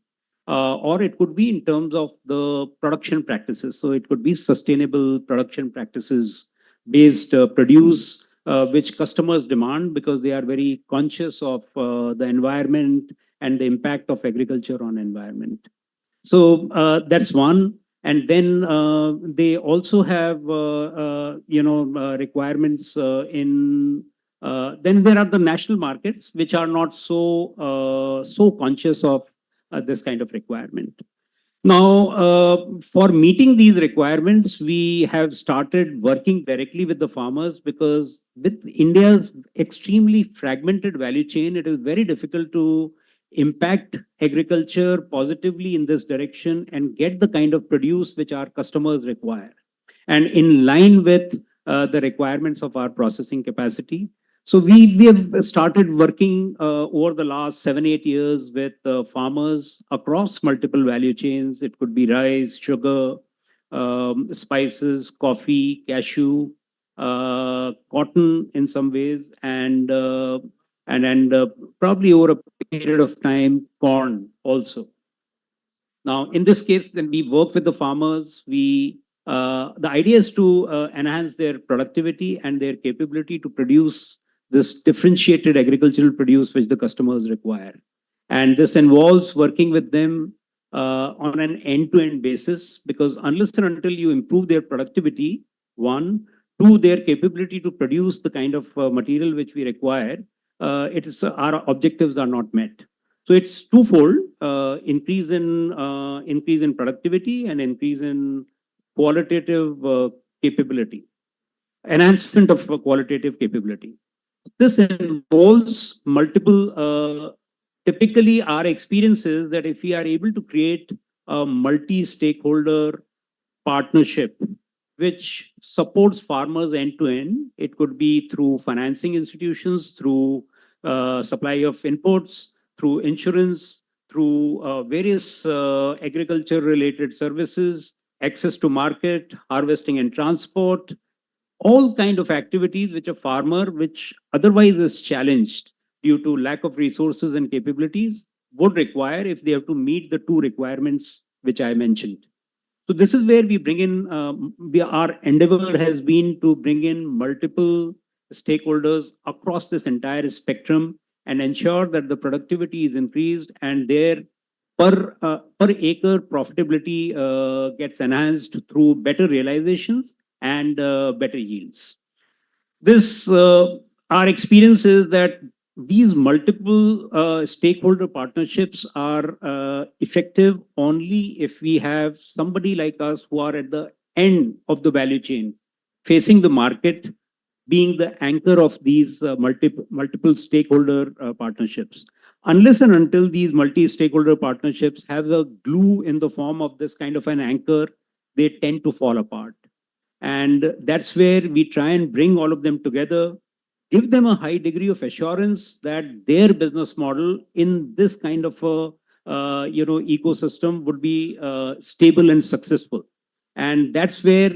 or it could be in terms of the production practices. So it could be sustainable production practices based produce, which customers demand because they are very conscious of the environment and the impact of agriculture on environment. So that's one. And then they also have requirements in. Then there are the national markets which are not so conscious of this kind of requirement. Now, for meeting these requirements, we have started working directly with the farmers because with India's extremely fragmented value chain, it is very difficult to impact agriculture positively in this direction and get the kind of produce which our customers require and in line with the requirements of our processing capacity. So we have started working over the last 7-8 years with farmers across multiple value chains. It could be rice, sugar, spices, coffee, cashew, cotton in some ways, and probably over a period of time, corn also. Now, in this case, then we work with the farmers. The idea is to enhance their productivity and their capability to produce this differentiated agricultural produce which the customers require. And this involves working with them on an end-to-end basis, because unless and until you improve their productivity, one, two, their capability to produce the kind of material which we require, our objectives are not met. So it's twofold: increase in productivity and increase in qualitative capability, enhancement of qualitative capability. This involves multiple. Typically, our experience is that if we are able to create a multi-stakeholder partnership which supports farmers end to end, it could be through financing institutions, through supply of inputs, through insurance, through various agriculture-related services, access to market, harvesting and transport, all kind of activities which a farmer, which otherwise is challenged due to lack of resources and capabilities, would require if they have to meet the two requirements which I mentioned. So this is where we bring in, our endeavor has been to bring in multiple stakeholders across this entire spectrum and ensure that the productivity is increased and their per acre profitability gets enhanced through better realizations and better yields. This our experience is that these multiple stakeholder partnerships are effective only if we have somebody like us who are at the end of the value chain, facing the market, being the anchor of these multiple stakeholder partnerships. Unless and until these multi-stakeholder partnerships have a glue in the form of this kind of an anchor, they tend to fall apart. And that's where we try and bring all of them together, give them a high degree of assurance that their business model in this kind of a ecosystem would be stable and successful. And that's where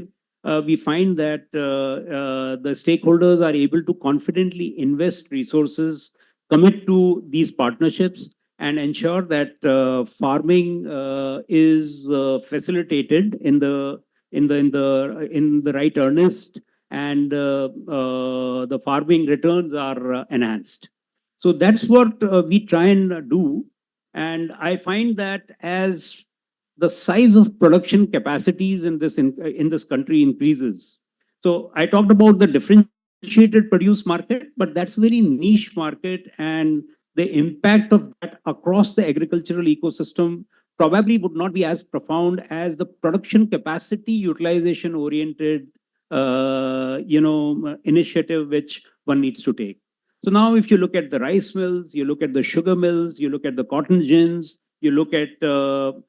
we find that the stakeholders are able to confidently invest resources, commit to these partnerships, and ensure that farming is facilitated in the right earnest, and the farming returns are enhanced. So that's what we try and do. And I find that as the size of production capacities in this country increases. So I talked about the differentiated produce market, but that's a very niche market, and the impact of that across the agricultural ecosystem probably would not be as profound as the production capacity utilization oriented initiative which one needs to take. So now if you look at the rice mills, you look at the sugar mills, you look at the cotton gins, you look at the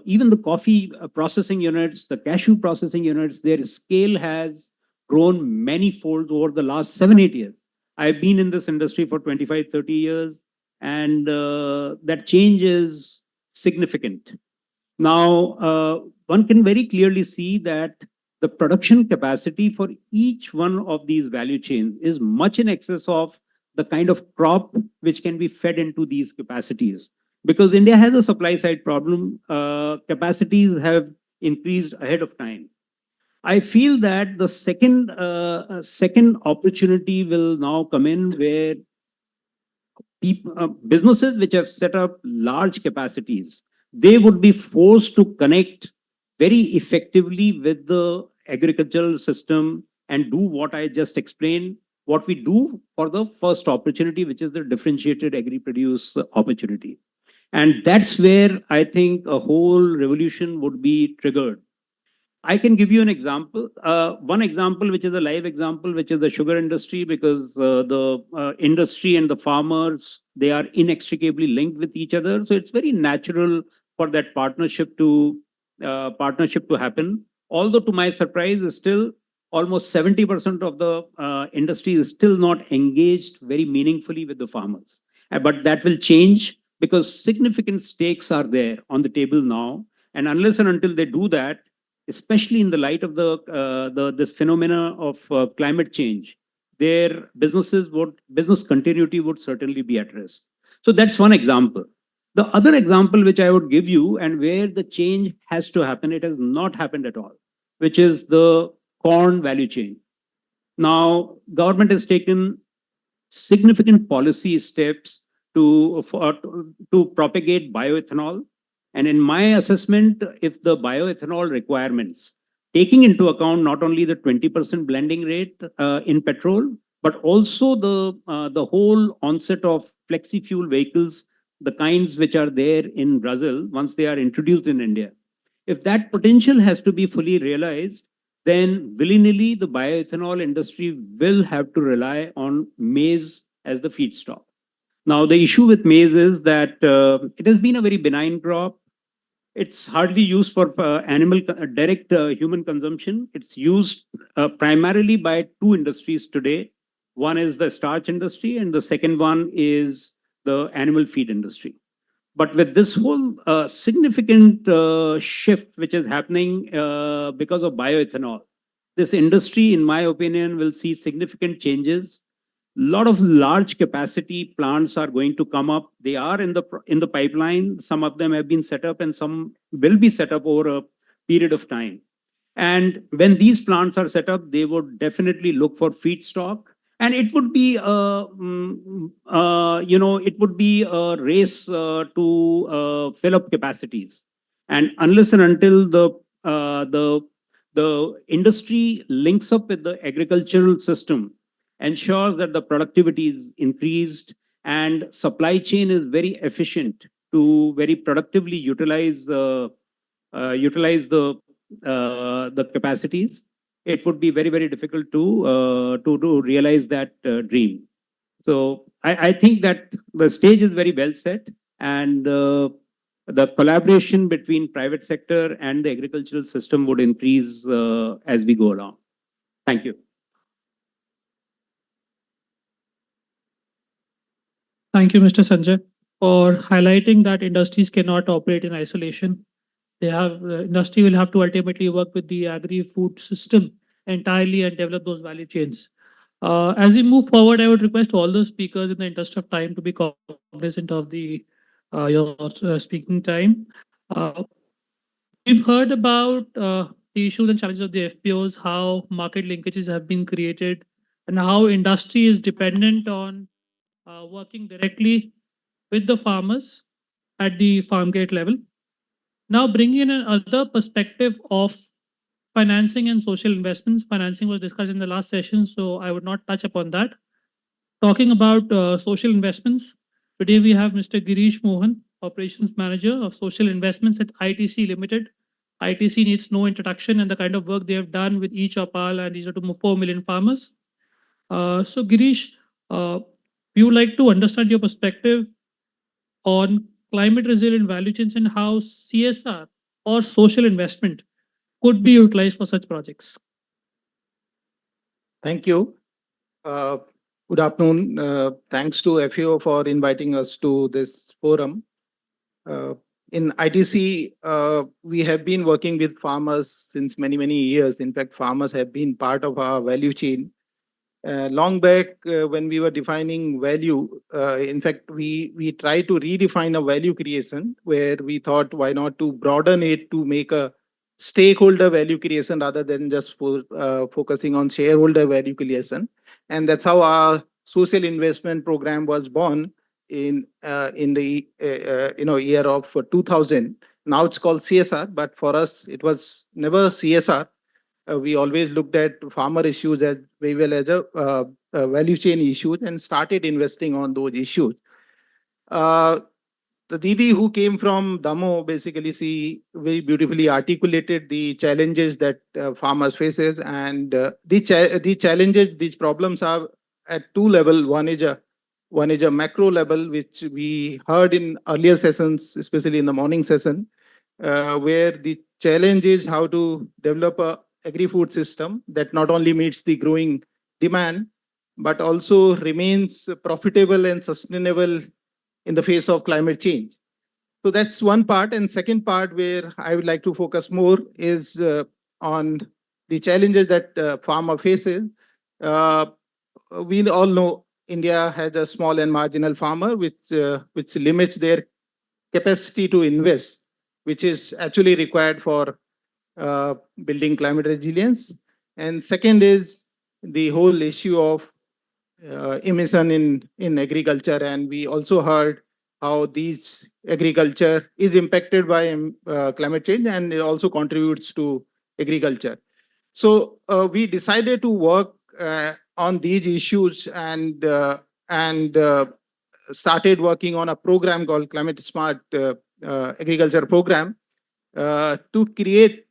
even the coffee processing units, the cashew processing units, their scale has grown many folds over the last 7-8 years. I've been in this industry for 25, 30 years, and that change is significant. Now, one can very clearly see that the production capacity for each one of these value chains is much in excess of the kind of crop which can be fed into these capacities. Because India has a supply side problem, capacities have increased ahead of time. I feel that the second opportunity will now come in where businesses which have set up large capacities, they would be forced to connect very effectively with the agricultural system and do what I just explained, what we do for the first opportunity, which is the differentiated agri-produce opportunity. And that's where I think a whole revolution would be triggered. I can give you an example, one example, which is a live example, which is the sugar industry, because the industry and the farmers, they are inextricably linked with each other. So it's very natural for that partnership to happen. Although to my surprise, still almost 70% of the industry is still not engaged very meaningfully with the farmers. But that will change because significant stakes are there on the table now. And unless and until they do that, especially in the light of this phenomena of climate change, their business continuity would certainly be at risk. So that's one example. The other example which I would give you, and where the change has to happen, it has not happened at all, which is the corn value chain. Now, government has taken significant policy steps to propagate bioethanol. And in my assessment, if the bioethanol requirements, taking into account not only the 20% blending rate in petrol, but also the whole onset of flexi fuel vehicles, the kinds which are there in Brazil once they are introduced in India, if that potential has to be fully realized, then willy-nilly the bioethanol industry will have to rely on maize as the feedstock. Now, the issue with maize is that it has been a very benign crop. It's hardly used for direct human consumption. It's used primarily by two industries today. One is the starch industry, and the second one is the animal feed industry. But with this whole significant shift which is happening because of bioethanol, this industry, in my opinion, will see significant changes. Lot of large capacity plants are going to come up. They are in the pipeline. Some of them have been set up, and some will be set up over a period of time. And when these plants are set up, they would definitely look for feedstock, and it would be it would be a race to fill up capacities. And unless and until the industry links up with the agricultural system, ensures that the productivity is increased and supply chain is very efficient to very productively utilize the capacities, it would be very, very difficult to realize that dream. So I think that the stage is very well set, and the collaboration between private sector and the agricultural system would increase as we go along. Thank you. Thank you, Mr. Sanjay, for highlighting that industries cannot operate in isolation. Industry will have to ultimately work with the agri-food system entirely and develop those value chains. As we move forward, I would request all the speakers, in the interest of time, to be cognizant of your speaking time. We've heard about the issues and challenges of the FPOs, how market linkages have been created, and how industry is dependent on working directly with the farmers at the farm gate level. Now, bringing in another perspective of financing and social investments. Financing was discussed in the last session, so I would not touch upon that. Talking about social investments, today we have Mr. Girish Mohan, Operations Manager of Social Investments at ITC Limited. ITC needs no introduction, and the kind of work they have done with each opal and these are to 4 million farmers. So Girish, we would like to understand your perspective on climate resilient value chains and how CSR or social investment could be utilized for such projects. Thank you. Good afternoon. Thanks to FAO for inviting us to this forum. In ITC, we have been working with farmers since many, many years. In fact, farmers have been part of our value chain. Long back, when we were defining value, in fact, we tried to redefine a value creation where we thought, why not to broaden it to make a stakeholder value creation rather than just focusing on shareholder value creation. And that's how our social investment program was born in the year of 2000. Now it's called CSR, but for us, it was never CSR. We always looked at farmer issues as very well as a value chain issues and started investing on those issues. The Didi who came from Damo, basically, she very beautifully articulated the challenges that farmers faces, and the challenges, these problems are at two levels. One is a macro level, which we heard in earlier sessions, especially in the morning session, where the challenge is how to develop a agri-food system that not only meets the growing demand, but also remains profitable and sustainable in the face of climate change. So that's one part. And second part where I would like to focus more is on the challenges that farmer faces. We all know India has a small and marginal farmer, which limits their capacity to invest, which is actually required for building climate resilience. And second is the whole issue of emission in agriculture. And we also heard how these agriculture is impacted by climate change, and it also contributes to agriculture. So we decided to work on these issues and started working on a program called Climate Smart Agriculture Program to create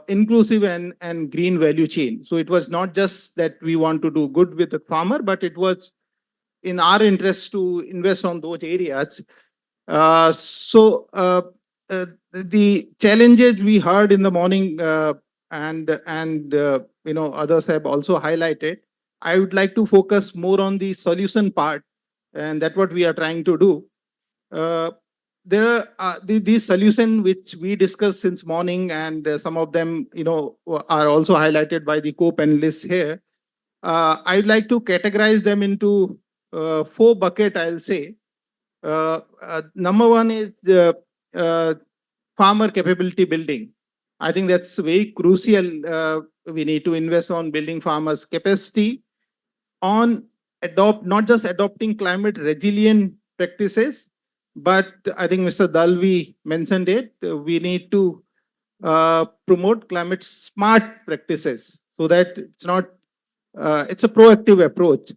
inclusive and green value chain. So it was not just that we want to do good with the farmer, but it was in our interest to invest on those areas. The challenges we heard in the morning and others have also highlighted. I would like to focus more on the solution part, and that's what we are trying to do. there are these solutions which we discussed since morning, and some of them, are also highlighted by the co-panelists here. I'd like to categorize them into four bucket, I'll say. Number one is uh, farmer capability building. I think that's very crucial. We need to invest on building farmers' capacity on not just adopting climate resilient practices, but I think Mr. Dalvi mentioned it. We need to promote climate smart practices so that it's a proactive approach.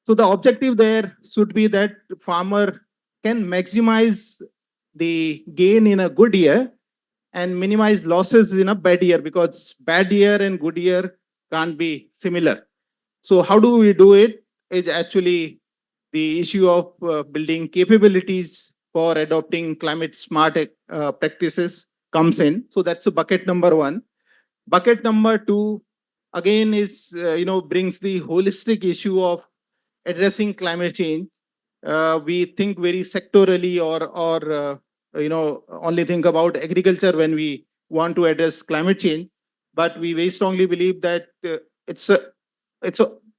So the objective there should be that farmer can maximize the gain in a good year and minimize losses in a bad year, because bad year and good year can't be similar. So how do we do it is actually the issue of building capabilities for adopting climate smart practices comes in. So that's a bucket number one. Bucket number two, again, is, brings the holistic issue of addressing climate change. We think very sectorally, or only think about agriculture when we want to address climate change. But we very strongly believe that it's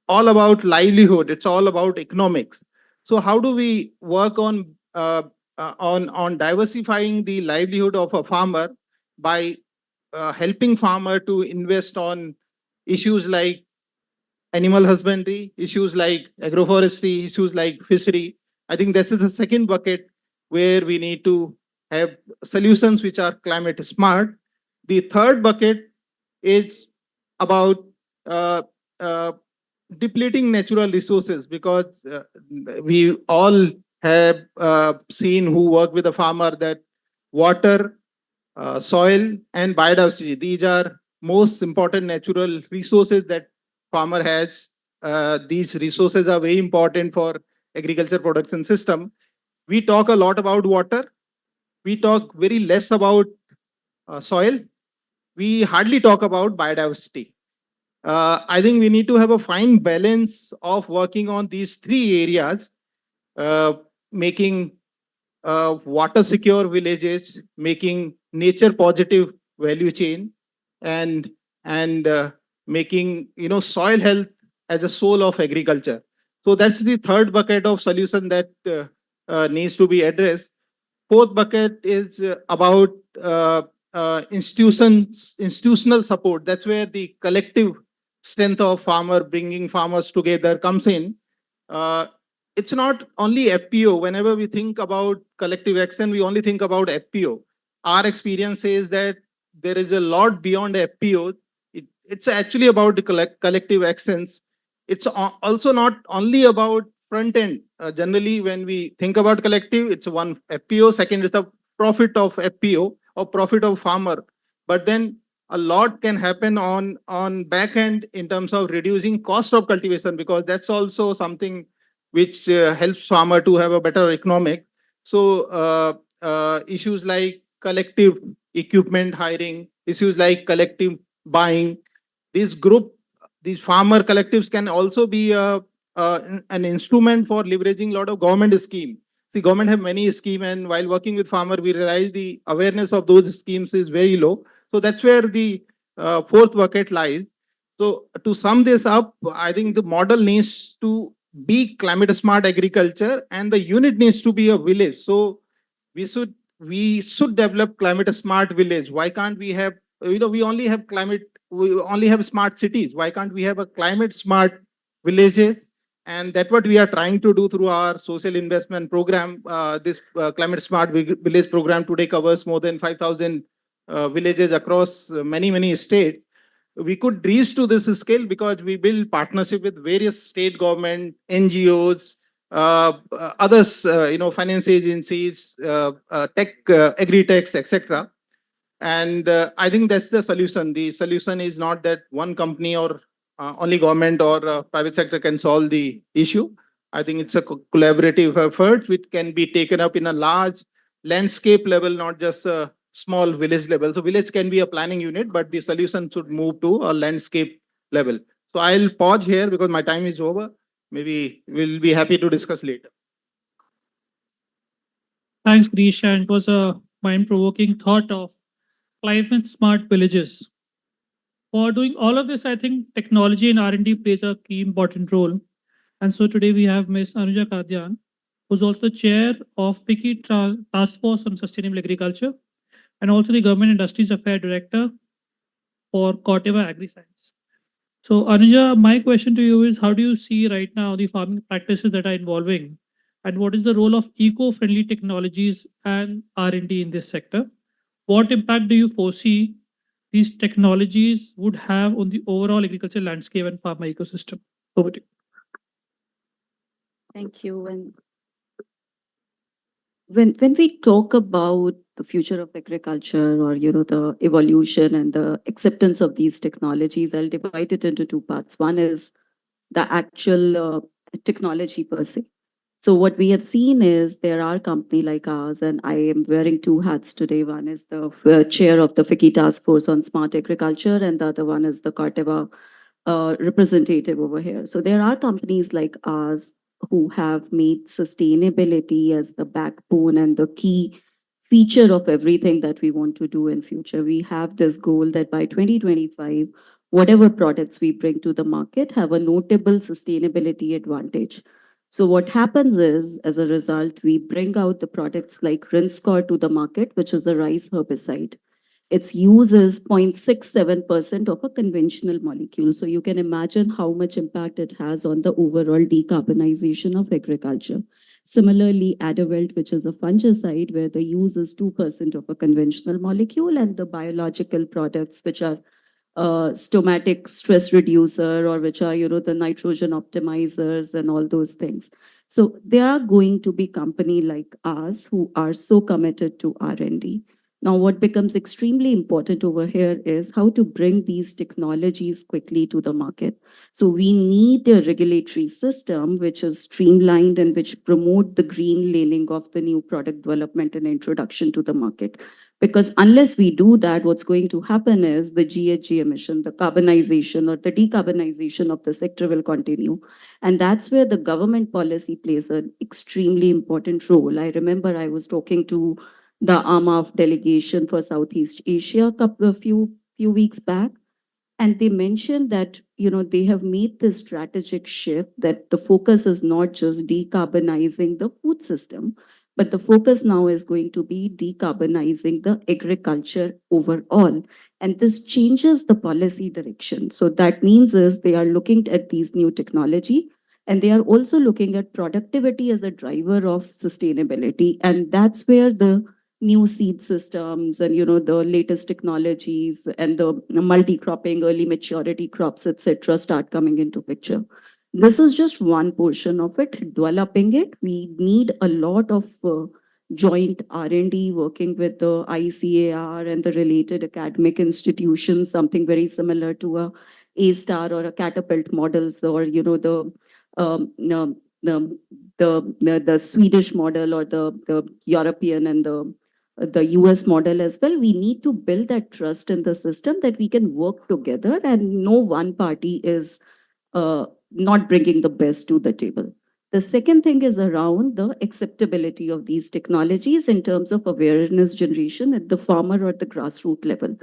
all about livelihood. It's all about economics. So how do we work on diversifying the livelihood of a farmer by helping farmer to invest on issues like animal husbandry, issues like agroforestry, issues like fishery? I think this is the second bucket where we need to have solutions which are climate smart. The third bucket is about uh, uh, depleting natural resources, because we all have seen who work with a farmer that water, soil, and biodiversity, these are most important natural resources that farmer has. These resources are very important for agriculture production system. We talk a lot about water. We talk very less about soil. We hardly talk about biodiversity. I think we need to have a fine balance of working on these three areas, uh, making water secure villages, making nature positive value chain, and making soil health as a soul of agriculture. So that's the third bucket of solution that needs to be addressed. Fourth bucket is about institutional support. That's where the collective strength of farmer, bringing farmers together, comes in. Uh, it's not only FPO. Whenever we think about collective action, we only think about FPO. Our experience says that there is a lot beyond FPO. It's actually about the collective actions. It's also not only about front end. Generally, when we think about collective, it's one FPO, second is the profit of FPO or profit of farmer. But then a lot can happen on back end in terms of reducing cost of cultivation, because that's also something which helps farmer to have a better economic. So issues like collective equipment hiring, issues like collective buying, these group, these farmer collectives can also be an instrument for leveraging a lot of government scheme. See, government have many scheme, and while working with farmer, we realize the awareness of those schemes is very low. So that's where the fourth bucket lies. So to sum this up, I think the model needs to be climate smart agriculture, and the unit needs to be a village. So we should develop climate smart village. Why can't we have, we only have climate, we only have smart cities? Why can't we have a climate smart villages? And that's what we are trying to do through our social investment program. This climate smart village program today covers more than 5,000 villages across many states. We could reach to this scale because we build partnership with various state government, NGOs, others, finance agencies, tech, agri-techs, etc. And I think that's the solution. The solution is not that one company or only government or private sector can solve the issue. I think it's a collaborative effort which can be taken up in a large landscape level, not just a small village level. So village can be a planning unit, but the solution should move to a landscape level. So I'll pause here because my time is over. Maybe we'll be happy to discuss later. Thanks, Grisha. And it was a mind-provoking thought of climate smart villages. For doing all of this, I think technology and R&D plays a key important role. And so today we have Ms. Anuja Kadyan, who's also the chair of FICCI Task Force on Sustainable Agriculture and also the Government Industries Affairs Director for Corteva Agri-Science. So Anuja, my question to you is, how do you see right now the farming practices that are evolving, and what is the role of eco-friendly technologies and R&D in this sector? What impact do you foresee these technologies would have on the overall agricultural landscape and farmer ecosystem? Over to you. Thank you. And when we talk about the future of agriculture, or the evolution and the acceptance of these technologies, I'll divide it into two parts. One is the actual technology per se. So what we have seen is there are company like ours, and I am wearing two hats today. One is the chair of the FICCI Task Force on Smart Agriculture, and the other one is the Corteva representative over here. So there are companies like ours who have made sustainability as the backbone and the key feature of everything that we want to do in future. We have this goal that by 2025, whatever products we bring to the market have a notable sustainability advantage. So what happens is, as a result, we bring out the products like Rinskor to the market, which is a rice herbicide. Its use is 0.67% of a conventional molecule. So you can imagine how much impact it has on the overall decarbonization of agriculture. Similarly, Adavelt, which is a fungicide, where the use is 2% of a conventional molecule, and the biological products, which are stomatic stress reducer, or which are, the nitrogen optimizers and all those things. So there are going to be company like us who are so committed to R&D. Now, what becomes extremely important over here is how to bring these technologies quickly to the market. So we need a regulatory system which is streamlined and which promote the green laning of the new product development and introduction to the market. Because unless we do that, what's going to happen is the GHG emission, the carbonization or the decarbonization of the sector will continue. And that's where the government policy plays an extremely important role. I remember I was talking to the AMAF delegation for Southeast Asia a few weeks back. And they mentioned that, they have made this strategic shift that the focus is not just decarbonizing the food system, but the focus now is going to be decarbonizing the agriculture overall. And this changes the policy direction. So that means is they are looking at these new technology, and they are also looking at productivity as a driver of sustainability. And that's where the new seed systems and the latest technologies and the multi-cropping, early maturity crops, etc., start coming into picture. This is just one portion of it. Developing it, we need a lot of joint R&D working with the ICAR and the related academic institutions, something very similar to A-STAR or a catapult models, or no, the Swedish model, or the European and the US model as well. We need to build that trust in the system that we can work together and no one party is not bringing the best to the table. The second thing is around the acceptability of these technologies in terms of awareness generation at the farmer or the grassroots level.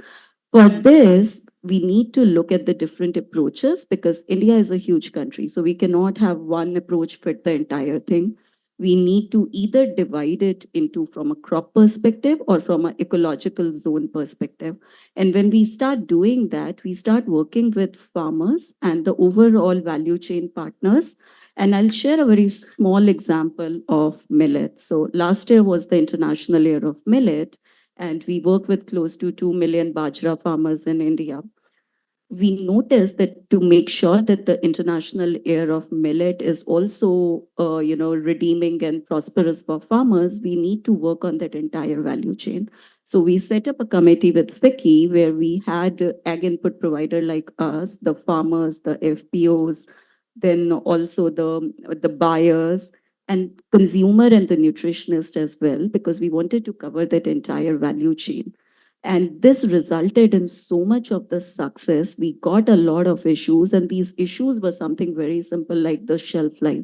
For this, we need to look at the different approaches because India is a huge country. So we cannot have one approach fit the entire thing. We need to either divide it into from a crop perspective or from an ecological zone perspective. And when we start doing that, we start working with farmers and the overall value chain partners. And I'll share a very small example of millet. So last year was the International Year of Millet, and we work with close to 2 million bajra farmers in India. We noticed that to make sure that the international year of millet is also, redeeming and prosperous for farmers, we need to work on that entire value chain. So we set up a committee with FICCI where we had ag input provider like us, the farmers, the FPOs, then also the buyers and consumer and the nutritionist as well, because we wanted to cover that entire value chain. And this resulted in so much of the success. We got a lot of issues, and these issues were something very simple like the shelf life.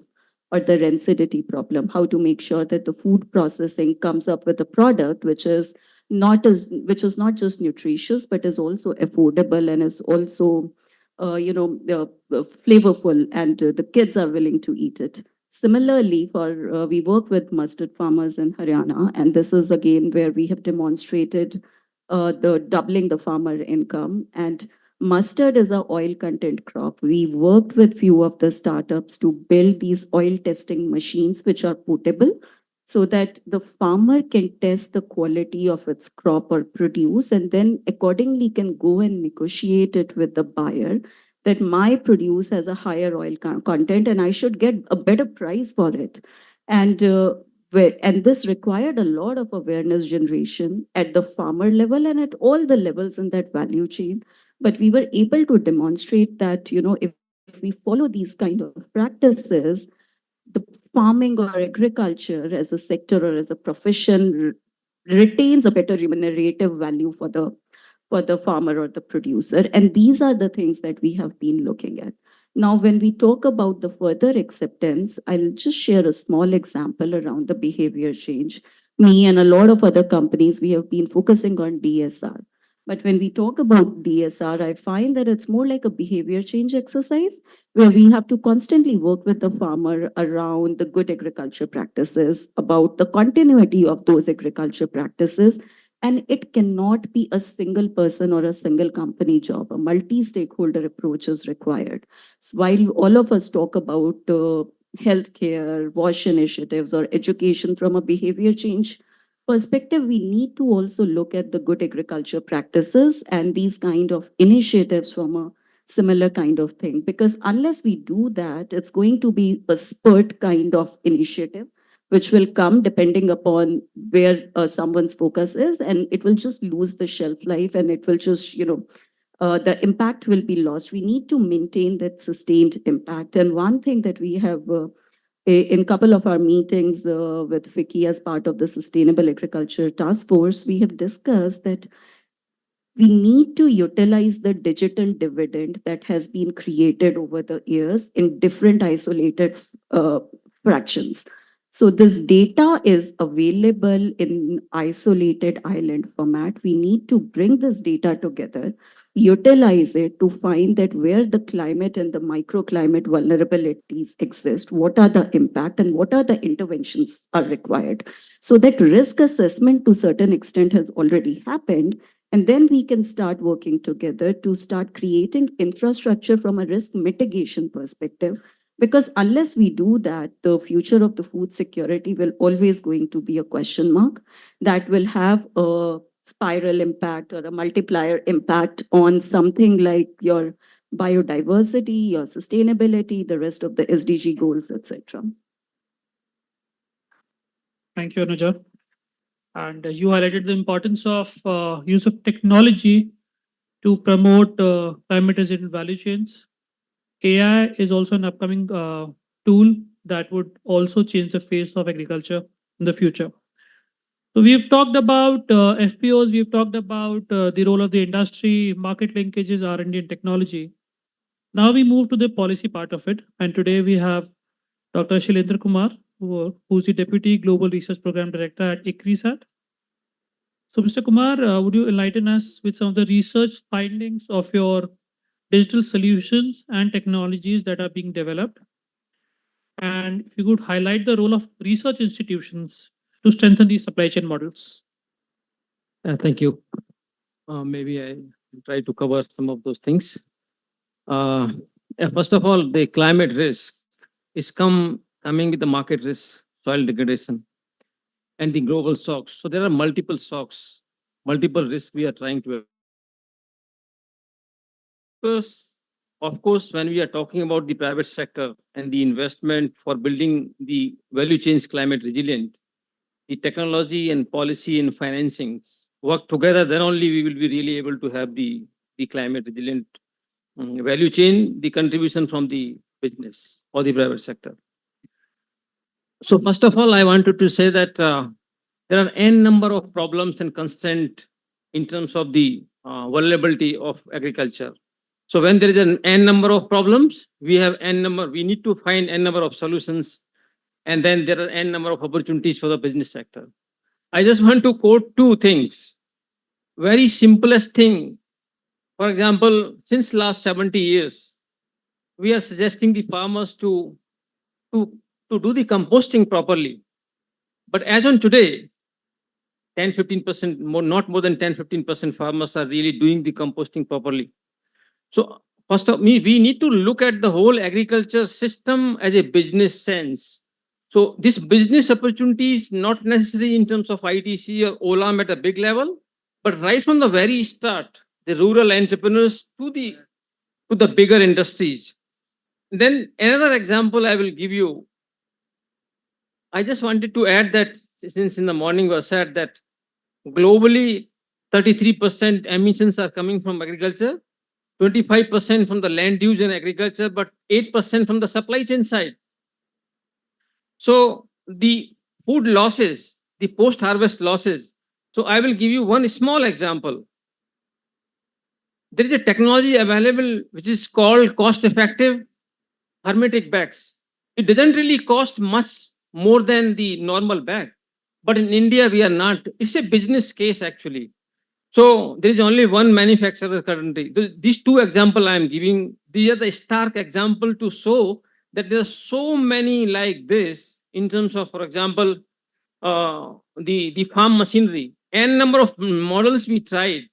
or the rancidity problem, how to make sure that the food processing comes up with a product which is not just nutritious, but is also affordable and is also, flavorful, and the kids are willing to eat it. Similarly, we work with mustard farmers in Haryana, and this is again where we have demonstrated the doubling the farmer income. And mustard is a oil content crop. We worked with few of the startups to build these oil testing machines, which are portable, so that the farmer can test the quality of its crop or produce, and then accordingly can go and negotiate it with the buyer that my produce has a higher oil content and I should get a better price for it. And and this required a lot of awareness generation at the farmer level and at all the levels in that value chain. But we were able to demonstrate that, if we follow these kind of practices, the farming or agriculture as a sector or as a profession retains a better remunerative value for the farmer or the producer. And these are the things that we have been looking at. Now, when we talk about the further acceptance, I'll just share a small example around the behavior change. Me and a lot of other companies, we have been focusing on DSR. But when we talk about DSR, I find that it's more like a behavior change exercise where we have to constantly work with the farmer around the good agriculture practices, about the continuity of those agriculture practices. And it cannot be a single person or a single company job. A multi-stakeholder approach is required. So while all of us talk about healthcare, WASH initiatives, or education from a behavior change perspective, we need to also look at the good agriculture practices and these kind of initiatives from a similar kind of thing. Because unless we do that, it's going to be a spurt kind of initiative, which will come depending upon where someone's focus is, and it will just lose the shelf life, and it will just, the impact will be lost. We need to maintain that sustained impact. And one thing that we have in a couple of our meetings with Vicky as part of the Sustainable Agriculture Task Force, we have discussed that we need to utilize the digital dividend that has been created over the years in different isolated fractions. So this data is available in isolated island format. We need to bring this data together, utilize it to find that where the climate and the microclimate vulnerabilities exist, what are the impact and what are the interventions are required. So that risk assessment to certain extent has already happened. And then we can start working together to start creating infrastructure from a risk mitigation perspective. Because unless we do that, the future of the food security will always going to be a question mark that will have a spiral impact or a multiplier impact on something like your biodiversity, your sustainability, the rest of the SDG goals, etc. Thank you, Anuja. And you highlighted the importance of use of technology to promote climate resilient value chains. AI is also an upcoming tool that would also change the face of agriculture in the future. So we've talked about FPOs, we've talked about the role of the industry, market linkages, R&D and technology. Now we move to the policy part of it. And today we have Dr. Shailendra Kumar, who's the Deputy Global Research Program Director at ICRISAT. So Mr. Kumar, would you enlighten us with some of the research findings of your digital solutions and technologies that are being developed? And if you could highlight the role of research institutions to strengthen these supply chain models. Thank you. Maybe I try to cover some of those things. First of all, the climate risk is coming with the market risk, soil degradation, and the global shocks. So there are multiple shocks, multiple risks we are trying to. Because, of course, when we are talking about the private sector and the investment for building the value chains climate resilient, the technology and policy and financing work together, then only we will be really able to have the climate resilient value chain, the contribution from the business or the private sector. So first of all, I wanted to say that there are n number of problems and constraints in terms of the vulnerability of agriculture. So when there is an n number of problems, we have n number, we need to find n number of solutions And then there are n number of opportunities for the business sector. I just want to quote two things. Very simplest thing. For example, since last 70 years, we are suggesting the farmers to, to do the composting properly. But as on today, 10-15% more, not more than 10-15% farmers are really doing the composting properly. So first of me, we need to look at the whole agriculture system as a business sense. So this business opportunity is not necessary in terms of ITC or OLAM at a big level, but right from the very start, the rural entrepreneurs to the bigger industries. Then another example I will give you. I just wanted to add that since in the morning was said that globally 33% emissions are coming from agriculture, 25% from the land use and agriculture, but 8% from the supply chain side. So the food losses, the post-harvest losses. So I will give you one small example. There is a technology available which is called cost-effective hermetic bags. It doesn't really cost much more than the normal bag. But in India, we are not. It's a business case actually. So there is only one manufacturer currently. These two examples I am giving, these are the stark example to show that there are so many like this in terms of, for example, the farm machinery. N number of models we tried.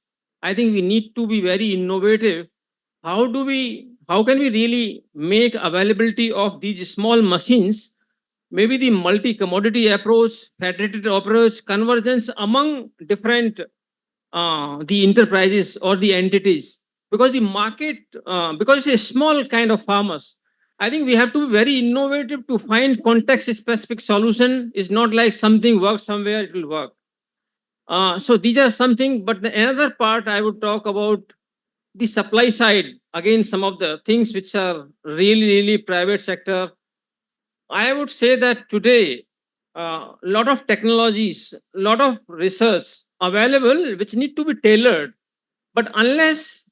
I think we need to be very innovative. How can we really make availability of these small machines? Maybe the multi-commodity approach, federated approach, convergence among different the enterprises or the entities, because the market, because it's a small kind of farmers. I think we have to be very innovative to find context-specific solution. It's not like something works somewhere, it will work. So these are something, but the another part I would talk about the supply side. Again, some of the things which are really private sector. I would say that today, a lot of technologies, a lot of research available which need to be tailored. But unless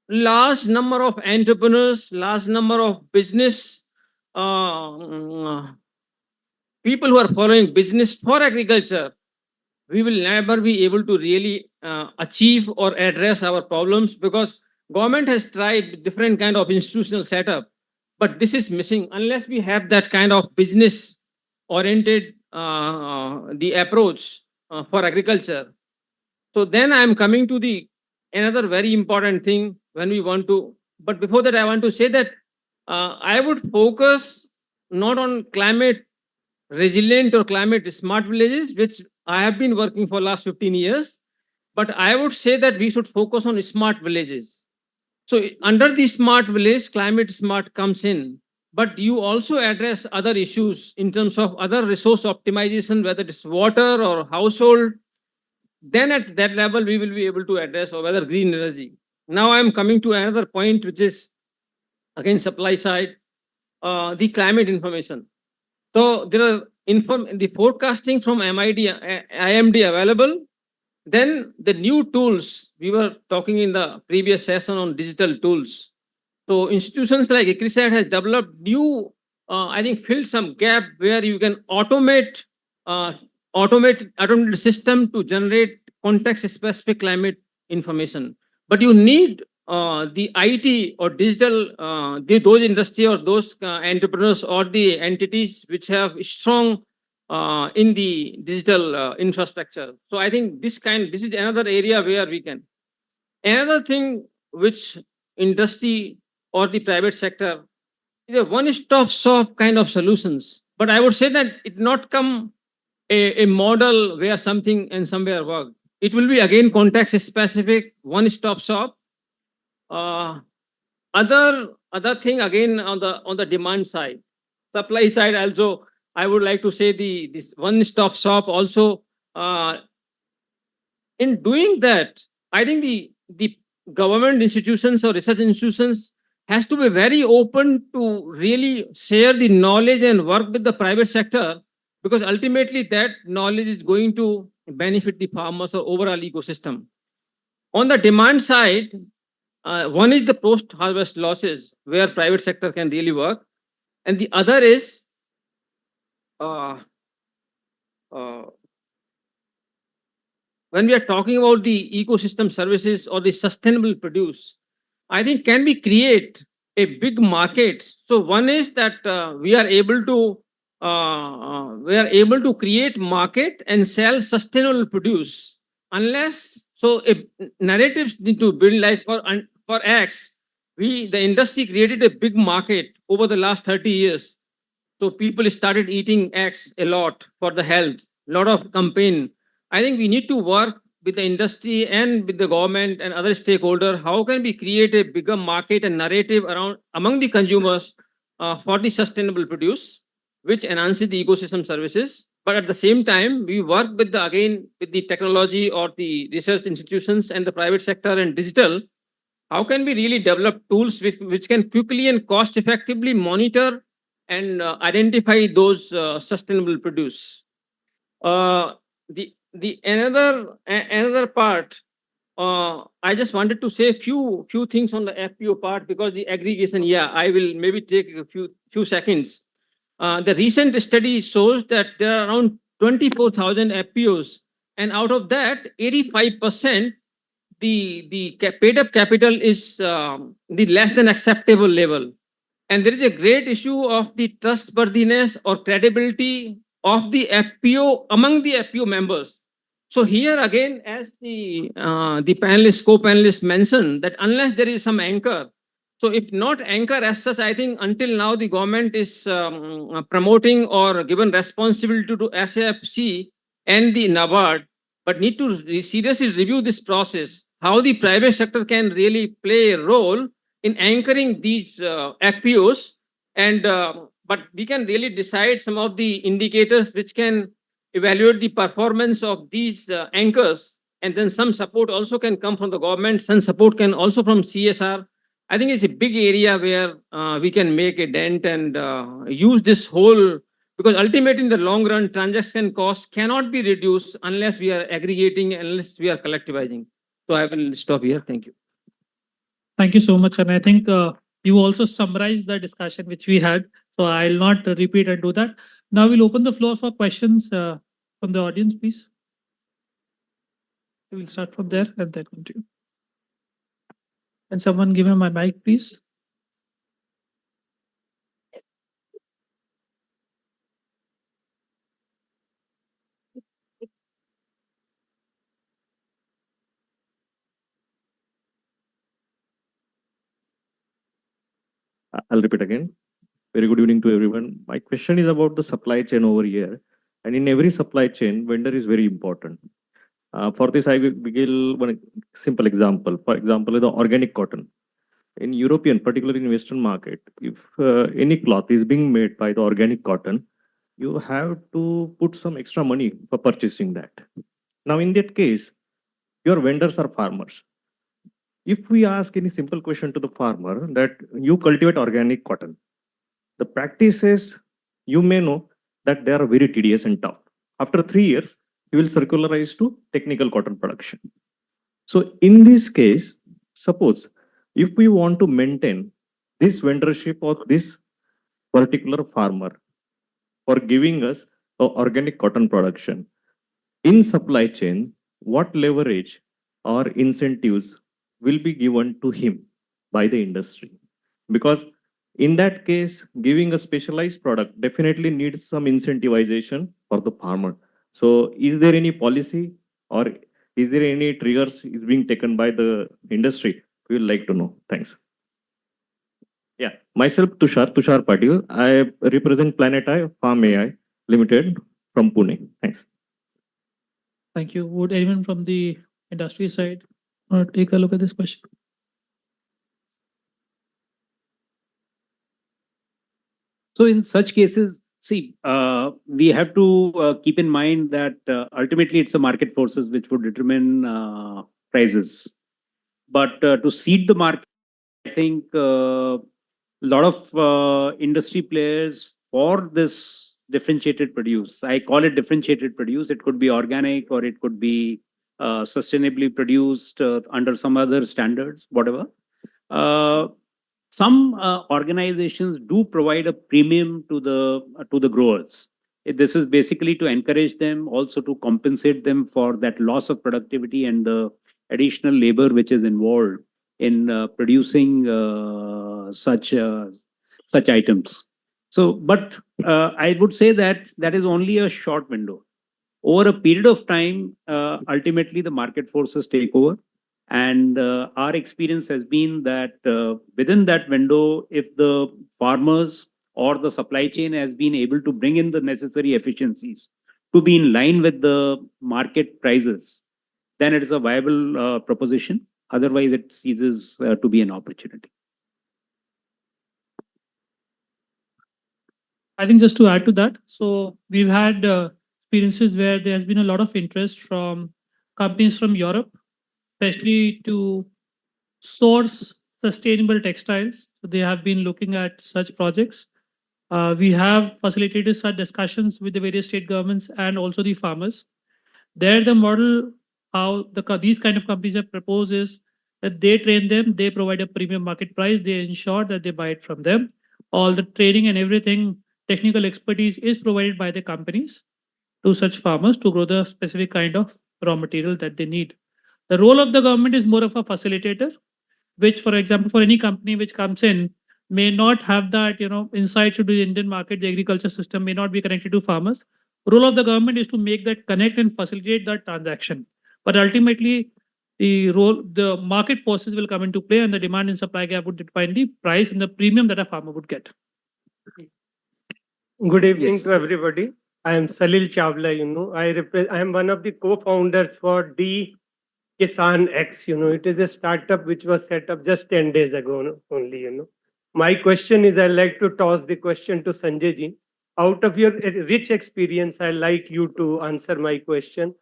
large number of entrepreneurs, large number of business people who are following business for agriculture, we will never be able to really achieve or address our problems, because government has tried different kind of institutional setup, but this is missing unless we have that kind of business oriented the approach for agriculture. So then I am coming to the another very important thing when we want to, but before that I want to say that I would focus not on climate resilient or climate smart villages, which I have been working for last 15 years, but I would say that we should focus on smart villages. So under the smart village, climate smart comes in, but you also address other issues in terms of other resource optimization, whether it's water or household. Then at that level, we will be able to address or whether green energy. Now I'm coming to another point, which is again supply side, the climate information. So there are the forecasting from IMD available. Then the new tools, we were talking in the previous session on digital tools. So institutions like ICRISAT has developed new, I think filled some gap where you can automate automated system to generate context specific climate information. But you need the IT or digital, those industry or those entrepreneurs or the entities which have strong in the digital infrastructure. So I think this is another area where we can. Another thing which industry or the private sector is a one-stop shop kind of solutions. But I would say that it not come a model where something and somewhere work. It will be again context specific, one-stop shop. Other thing again on the demand side, supply side also. I would like to say this one-stop shop also. In doing that, I think the government institutions or research institutions has to be very open to really share the knowledge and work with the private sector, because ultimately that knowledge is going to benefit the farmers or overall ecosystem. On the demand side, one is the post-harvest losses where private sector can really work, and the other is uh, uh, when we are talking about the ecosystem services or the sustainable produce, I think can we create a big market? So one is that we are able to create market and sell sustainable produce. Unless so, if narratives need to build like for X, the industry created a big market over the last 30 years. So people started eating eggs a lot for the health, lot of campaign. I think we need to work with the industry and with the government and other stakeholders. How can we create a bigger market and narrative around among the consumers for the sustainable produce, which enhances the ecosystem services? But at the same time, we work with again with the technology or the research institutions and the private sector and digital. How can we really develop tools which can quickly and cost effectively monitor and identify those sustainable produce? Another part, I just wanted to say few things on the FPO part because the aggregation. Yeah, I will maybe take a few seconds. The recent study shows that there are around 24,000 FPOs, and out of that, 85% the paid up capital is the less than acceptable level. And there is a great issue of the trustworthiness or credibility of the FPO among the FPO members. So here again, as the panelists, co-panelists mentioned, that unless there is some anchor, so if not anchor as such, I think until now the government is promoting or given responsibility to SAFC and the NABARD, but need to seriously review this process, how the private sector can really play a role in anchoring these FPOs, and but we can really decide some of the indicators which can evaluate the performance of these anchors, and then some support also can come from the government, some support can also from CSR. I think it's a big area where we can make a dent and use this whole, because ultimately in the long run, transaction cost cannot be reduced unless we are aggregating, unless we are collectivizing. So I will stop here. Thank you. Thank you so much. And I think you also summarized the discussion which we had. So I'll not repeat and do that. Now we'll open the floor for questions from the audience, please. We'll start from there and then continue. Can someone give me my mic, please? I'll repeat again. Very good evening to everyone. My question is about the supply chain over here. And in every supply chain, vendor is very important. For this, I will give one simple example. For example, the organic cotton. In European, particularly in Western market, if any cloth is being made by the organic cotton, you have to put some extra money for purchasing that. Now, in that case, your vendors are farmers. If we ask any simple question to the farmer that you cultivate organic cotton, the practices you may know that they are very tedious and tough. After 3 years, you will circularize to technical cotton production. So in this case, suppose if we want to maintain this vendorship of this particular farmer for giving us organic cotton production in supply chain, what leverage or incentives will be given to him by the industry? Because in that case, giving a specialized product definitely needs some incentivization for the farmer. So is there any policy or is there any triggers is being taken by the industry? We would like to know. Thanks. Yeah, myself Tushar Patil. I represent Planet Eye Farm AI Limited from Pune. Thanks. Thank you. Would anyone from the industry side take a look at this question? So in such cases, see, we have to keep in mind that ultimately it's the market forces which would determine prices. But to seed the market, I think a lot of industry players for this differentiated produce, I call it differentiated produce. It could be organic or it could be sustainably produced under some other standards, whatever. Some organizations do provide a premium to the growers This is basically to encourage them, also to compensate them for that loss of productivity and the additional labor which is involved in producing such items. So, but I would say that that is only a short window. Over a period of time, ultimately the market forces take over. And our experience has been that within that window, if the farmers or the supply chain has been able to bring in the necessary efficiencies to be in line with the market prices, then it is a viable proposition. Otherwise, it ceases to be an opportunity. I think just to add to that, so we've had experiences where there has been a lot of interest from companies from Europe, especially to source sustainable textiles. So they have been looking at such projects. We have facilitated such discussions with the various state governments and also the farmers. There, the model how these kind of companies have proposed is that they train them, they provide a premium market price, they ensure that they buy it from them. All the training and everything, technical expertise is provided by the companies to such farmers to grow the specific kind of raw material that they need. The role of the government is more of a facilitator, which, for example, for any company which comes in, may not have that insight to the Indian market, the agriculture system may not be connected to farmers. Role of the government is to make that connect and facilitate that transaction. But ultimately, the market forces will come into play, and the demand and supply gap would define the price and the premium that a farmer would get. Good evening Yes. to everybody. I am Salil Chawla. I am one of the co-founders for D Kisan X. It is a startup which was set up just 10 days ago only. My question is, I like to toss the question to Sanjay ji. Out of your rich experience, I like you to answer my question.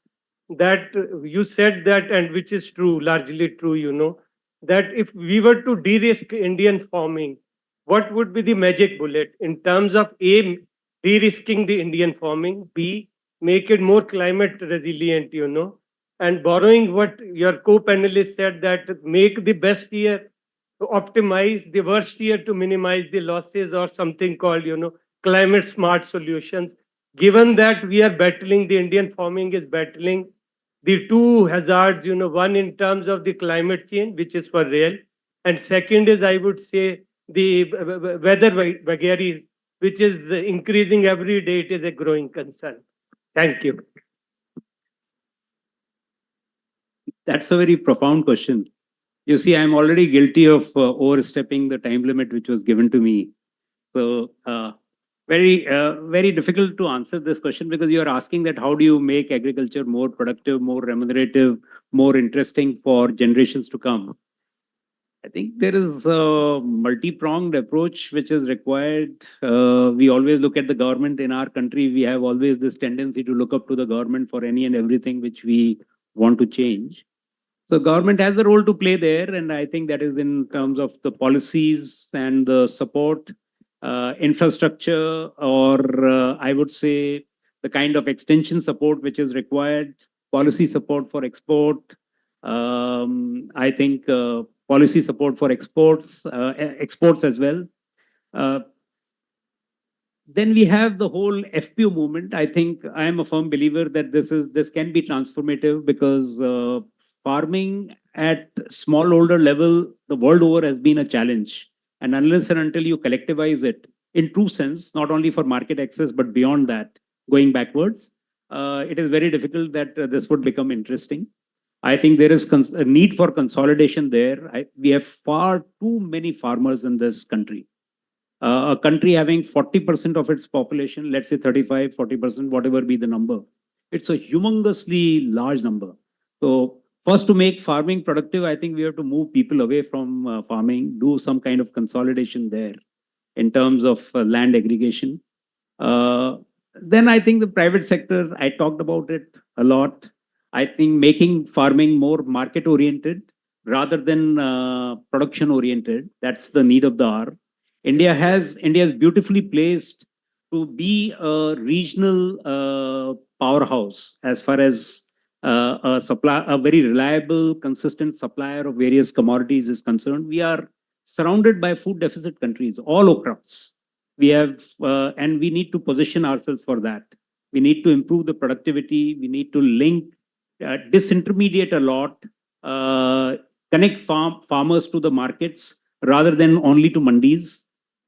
That you said that, and which is true, largely true. That if we were to de-risk Indian farming, what would be the magic bullet in terms of A, de-risking the Indian farming, B, make it more climate resilient, and borrowing what your co-panelists said, that make the best year to optimize, the worst year to minimize the losses, or something called, climate smart solutions. Given that we are battling, the Indian farming is battling the two hazards, one in terms of the climate change, which is for real, and second is, I would say, the weather vagaries, which is increasing every day. It is a growing concern. Thank you. That's a very profound question. You see, I'm already guilty of overstepping the time limit which was given to me. So very difficult to answer this question, because you are asking that how do you make agriculture more productive, more remunerative, more interesting for generations to come. I think there is a multi-pronged approach which is required. We always look at the government in our country. We have always this tendency to look up to the government for any and everything which we want to change. So government has a role to play there, and I think that is in terms of the policies and the support, infrastructure, or I would say the kind of extension support which is required, policy support for export. I think policy support for exports as well. Then we have the whole FPO movement. I think I am a firm believer that this can be transformative, because farming at smallholder level, the world over, has been a challenge. And unless and until you collectivize it in true sense, not only for market access, but beyond that, going backwards, it is very difficult that this would become interesting. I think there is a need for consolidation there. We have far too many farmers in this country. A country having 40% of its population, let's say 35, 40%, whatever be the number, it's a humongously large number. So first, to make farming productive, I think we have to move people away from farming, do some kind of consolidation there in terms of land aggregation. Then I think the private sector, I talked about it a lot. I think making farming more market oriented rather than production oriented, that's the need of the hour. India is beautifully placed to be a regional powerhouse as far as a very reliable, consistent supplier of various commodities is concerned. We are surrounded by food deficit countries all across. We have, and we need to position ourselves for that. We need to improve the productivity. We need to link, disintermediate a lot, connect farmers to the markets rather than only to mandis.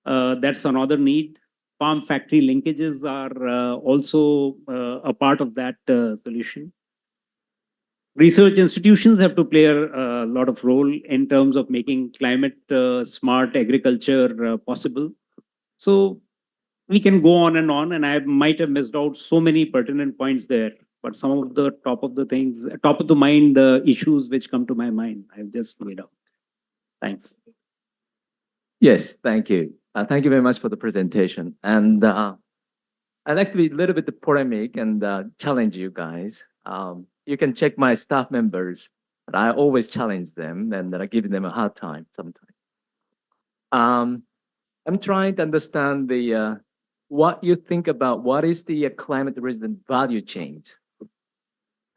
That's another need. Farm factory linkages are also a part of that solution. Research institutions have to play a lot of role in terms of making climate smart agriculture possible. So we can go on, and I might have missed out so many pertinent points there. But some of the top of the mind issues which come to my mind, I've just laid out. Thanks. Yes, thank you. Thank you very much for the presentation. And I'd like to be a little bit polemic and challenge you guys. You can check my staff members, but I always challenge them and I give them a hard time sometimes. I'm trying to understand the what you think about what is the climate resilient value chain.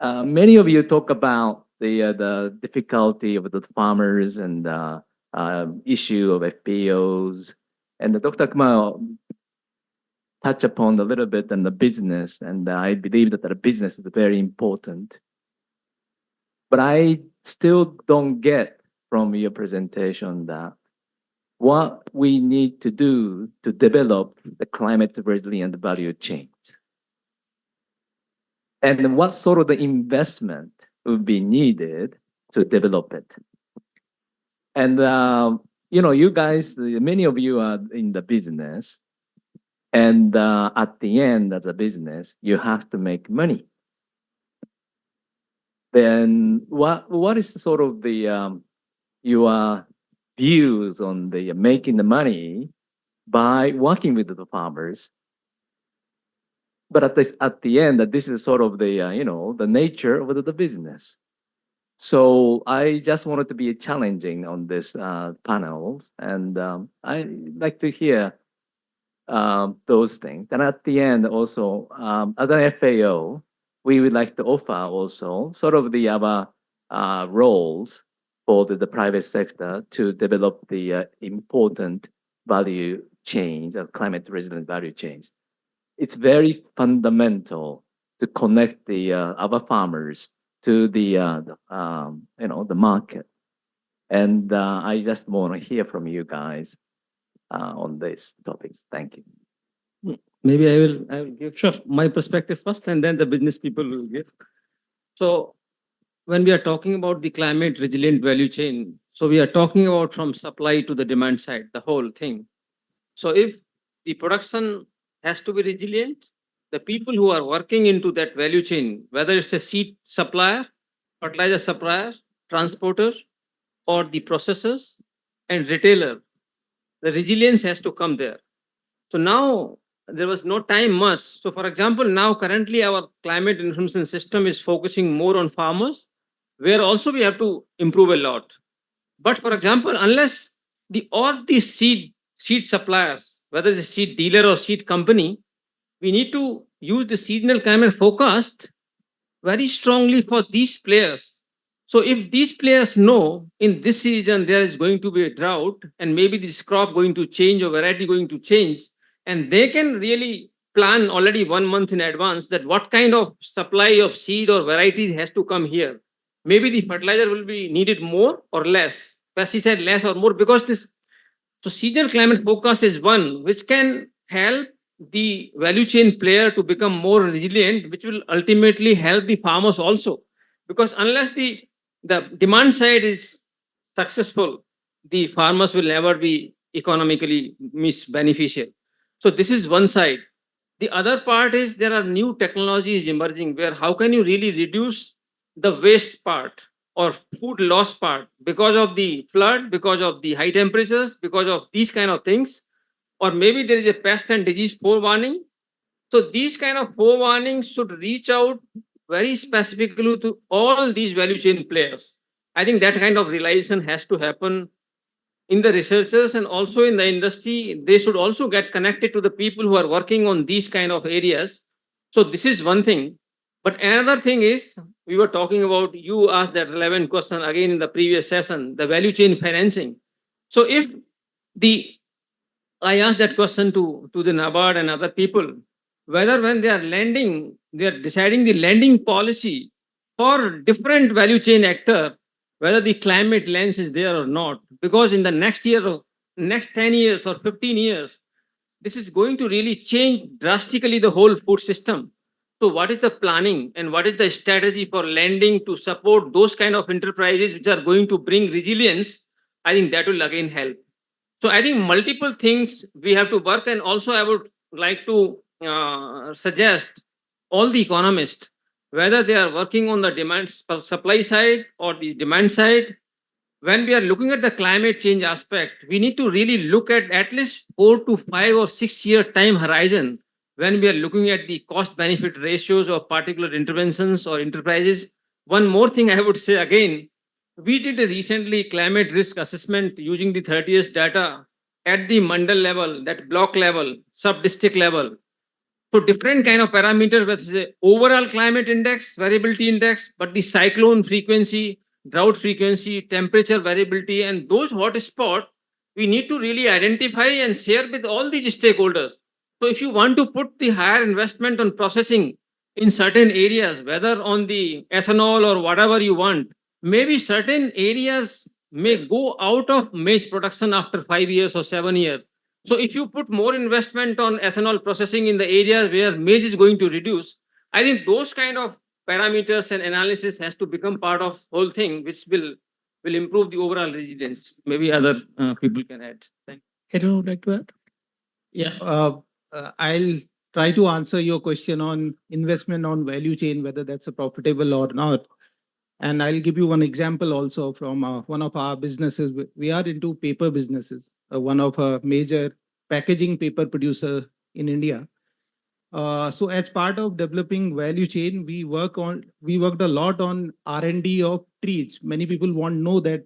Many of you talk about the difficulty of the farmers and issue of FPOs, and Dr. Kumar touch upon a little bit on the business, and I believe that the business is very important. But I still don't get from your presentation that what we need to do to develop the climate resilient value chains. And what sort of the investment would be needed to develop it. And, you guys, many of you are in the business. And at the end, as a business, you have to make money. Then what is sort of the your views on the making the money by working with the farmers? But at the end, this is sort of the the nature of the business. So I just wanted to be challenging on this panels, and I like to hear those things. And at the end, also as an FAO, we would like to offer also sort of the other roles for the private sector to develop the important value chains of climate resilient value chains. It's very fundamental to connect the other farmers to the market. And I just want to hear from you guys on these topics. Thank you. Maybe I will give my perspective first, and then the business people will give. So when we are talking about the climate resilient value chain, so we are talking about from supply to the demand side, the whole thing. So if the production has to be resilient, the people who are working into that value chain, whether it's a seed supplier, fertilizer supplier, transporter, or the processors and retailer, the resilience has to come there. So now there was no time much. So for example, now currently our climate information system is focusing more on farmers, where also we have to improve a lot. But for example, unless all these seed suppliers, whether it's a seed dealer or seed company, we need to use the seasonal climate forecast very strongly for these players. So if these players know in this season there is going to be a drought and maybe this crop going to change or variety going to change, and they can really plan already 1 month in advance that what kind of supply of seed or varieties has to come here. Maybe the fertilizer will be needed more or less, pesticide less or more, because this. So seasonal climate forecast is one which can help the value chain player to become more resilient, which will ultimately help the farmers also. Because unless the demand side is successful, the farmers will never be economically beneficial. So this is one side. The other part is there are new technologies emerging where how can you really reduce the waste part or food loss part because of the flood, because of the high temperatures, because of these kind of things, or maybe there is a pest and disease forewarning. So these kind of forewarnings should reach out very specifically to all these value chain players. I think that kind of realization has to happen in the researchers and also in the industry. They should also get connected to the people who are working on these kind of areas. So this is one thing. But another thing is, we were talking about, you asked that relevant question again in the previous session, the value chain financing. So if the I asked that question to the NABARD and other people, whether when they are lending, they are deciding the lending policy for different value chain actor, whether the climate lens is there or not. Because in the next year, or next 10 years or 15 years, this is going to really change drastically the whole food system. So what is the planning and what is the strategy for lending to support those kind of enterprises which are going to bring resilience? I think that will again help. So I think multiple things we have to work, and also I would like to suggest all the economists, whether they are working on the demand supply side or the demand side, when we are looking at the climate change aspect, we need to really look at least 4 to 5 or 6 year time horizon when we are looking at the cost benefit ratios of particular interventions or enterprises. One more thing I would say again, we did a recently climate risk assessment using the 30 years data at the mandal level, that block level, sub-district level. So different kind of parameters, whether it's a overall climate index, variability index, but the cyclone frequency, drought frequency, temperature variability, and those hot spots, we need to really identify and share with all these stakeholders. So if you want to put the higher investment on processing in certain areas, whether on the ethanol or whatever you want, maybe certain areas may go out of maize production after 5 years or 7 years. So if you put more investment on ethanol processing in the areas where maize is going to reduce, I think those kind of parameters and analysis has to become part of whole thing, which will improve the overall resilience. Maybe other people can add. Thank you. Anyone would like to add? Yeah, I'll try to answer your question on investment on value chain, whether that's a profitable or not. And I'll give you one example also from one of our businesses. We are into paper businesses, one of a major packaging paper producer in India. So as part of developing value chain, we worked a lot on R&D of trees. Many people want to know that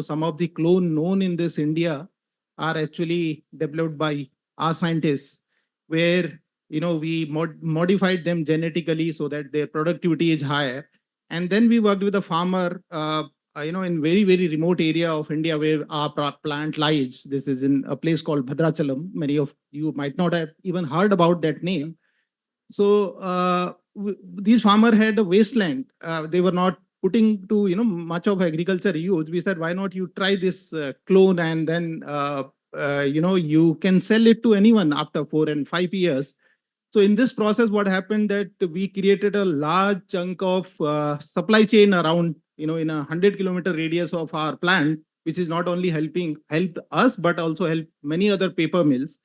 some of the clone known in this India are actually developed by our scientists, where we modified them genetically so that their productivity is higher. And then we worked with a farmer, in very remote area of India where our plant lies. This is in a place called Bhadrachalam. Many of you might not have even heard about that name. So these farmers had a wasteland. They were not putting to much of agriculture use. We said, why not you try this clone, and then you can sell it to anyone after 4 and 5 years. So in this process, what happened that we created a large chunk of supply chain around in a 100-kilometer radius of our plant, which is not only helped us but also helped many other paper mills.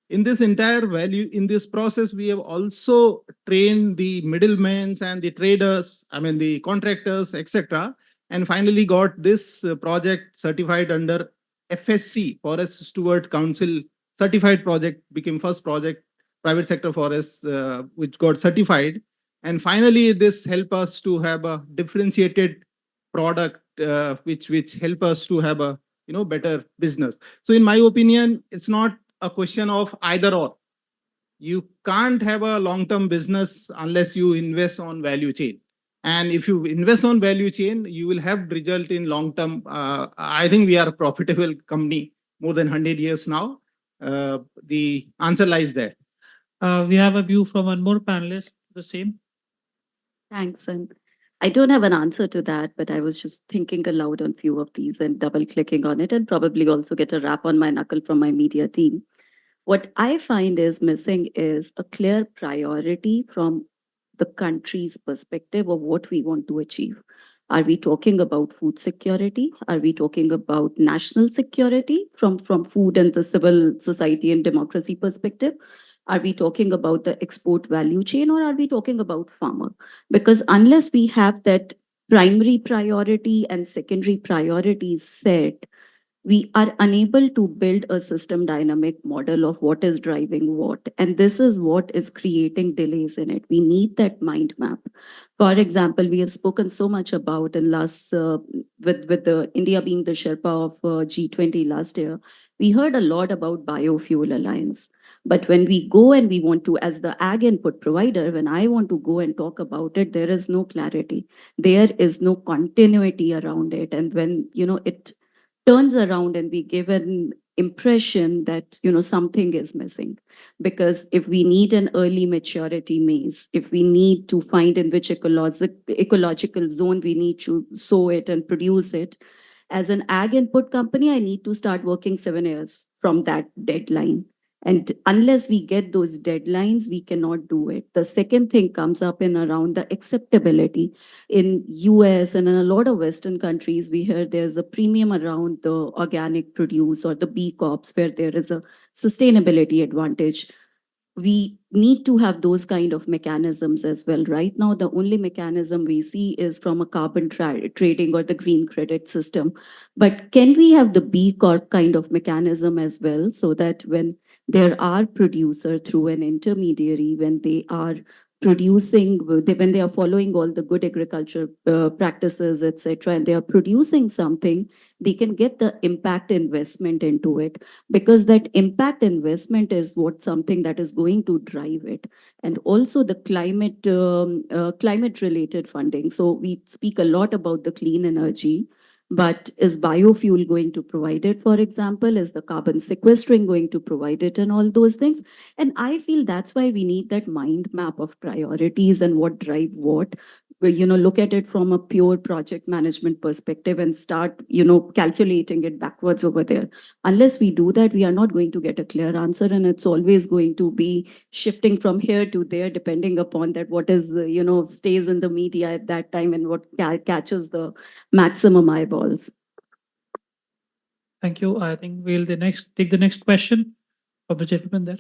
In this entire value, in this process, we have also trained the middlemen and the traders, the contractors, etc., and finally got this project certified under FSC, Forest Steward Council certified project, became first project, private sector forests, which got certified. And finally, this helped us to have a differentiated product, which help us to have a better business. So in my opinion, it's not a question of either or. You can't have a long-term business unless you invest on value chain. And if you invest on value chain, you will have result in long-term. I think we are a profitable company more than 100 years now. The answer lies there. We have a view from one more panelist, the same. Thanks. And I don't have an answer to that, but I was just thinking aloud on few of these and double clicking on it, and probably also get a rap on my knuckle from my media team. What I find is missing is a clear priority from the country's perspective of what we want to achieve. Are we talking about food security? Are we talking about national security from food and the civil society and democracy perspective? Are we talking about the export value chain, or are we talking about farmer? Because unless we have that primary priority and secondary priorities set, we are unable to build a system dynamic model of what is driving what. And this is what is creating delays in it. We need that mind map. For example, we have spoken so much about in last, with the India being the Sherpa of G20 last year, we heard a lot about biofuel alliance. But when we go and we want to, as the ag input provider, when I want to go and talk about it, there is no clarity. There is no continuity around it. And when, it turns around and we given impression that, something is missing. Because if we need an early maturity maize, if we need to find in which ecological zone we need to sow it and produce it, as an ag input company, I need to start working 7 years from that deadline. And unless we get those deadlines, we cannot do it. The second thing comes up in around the acceptability. In US and in a lot of Western countries, we hear there's a premium around the organic produce or the B Corps where there is a sustainability advantage. We need to have those kind of mechanisms as well. Right now, the only mechanism we see is from a carbon trading or the green credit system. But can we have the B Corp kind of mechanism as well, so that when there are producer through an intermediary, when they are producing, when they are following all the good agriculture practices, etc., and they are producing something, they can get the impact investment into it, because that impact investment is what something that is going to drive it. And also the climate related funding. So we speak a lot about the clean energy, but is biofuel going to provide it, for example? Is the carbon sequestering going to provide it, and all those things? And I feel that's why we need that mind map of priorities and what drive what. Look at it from a pure project management perspective and start, calculating it backwards over there. Unless we do that, we are not going to get a clear answer, and it's always going to be shifting from here to there, depending upon that what is, stays in the media at that time and what catches the maximum eyeballs. Thank you. I think we'll take the next question of the gentleman there.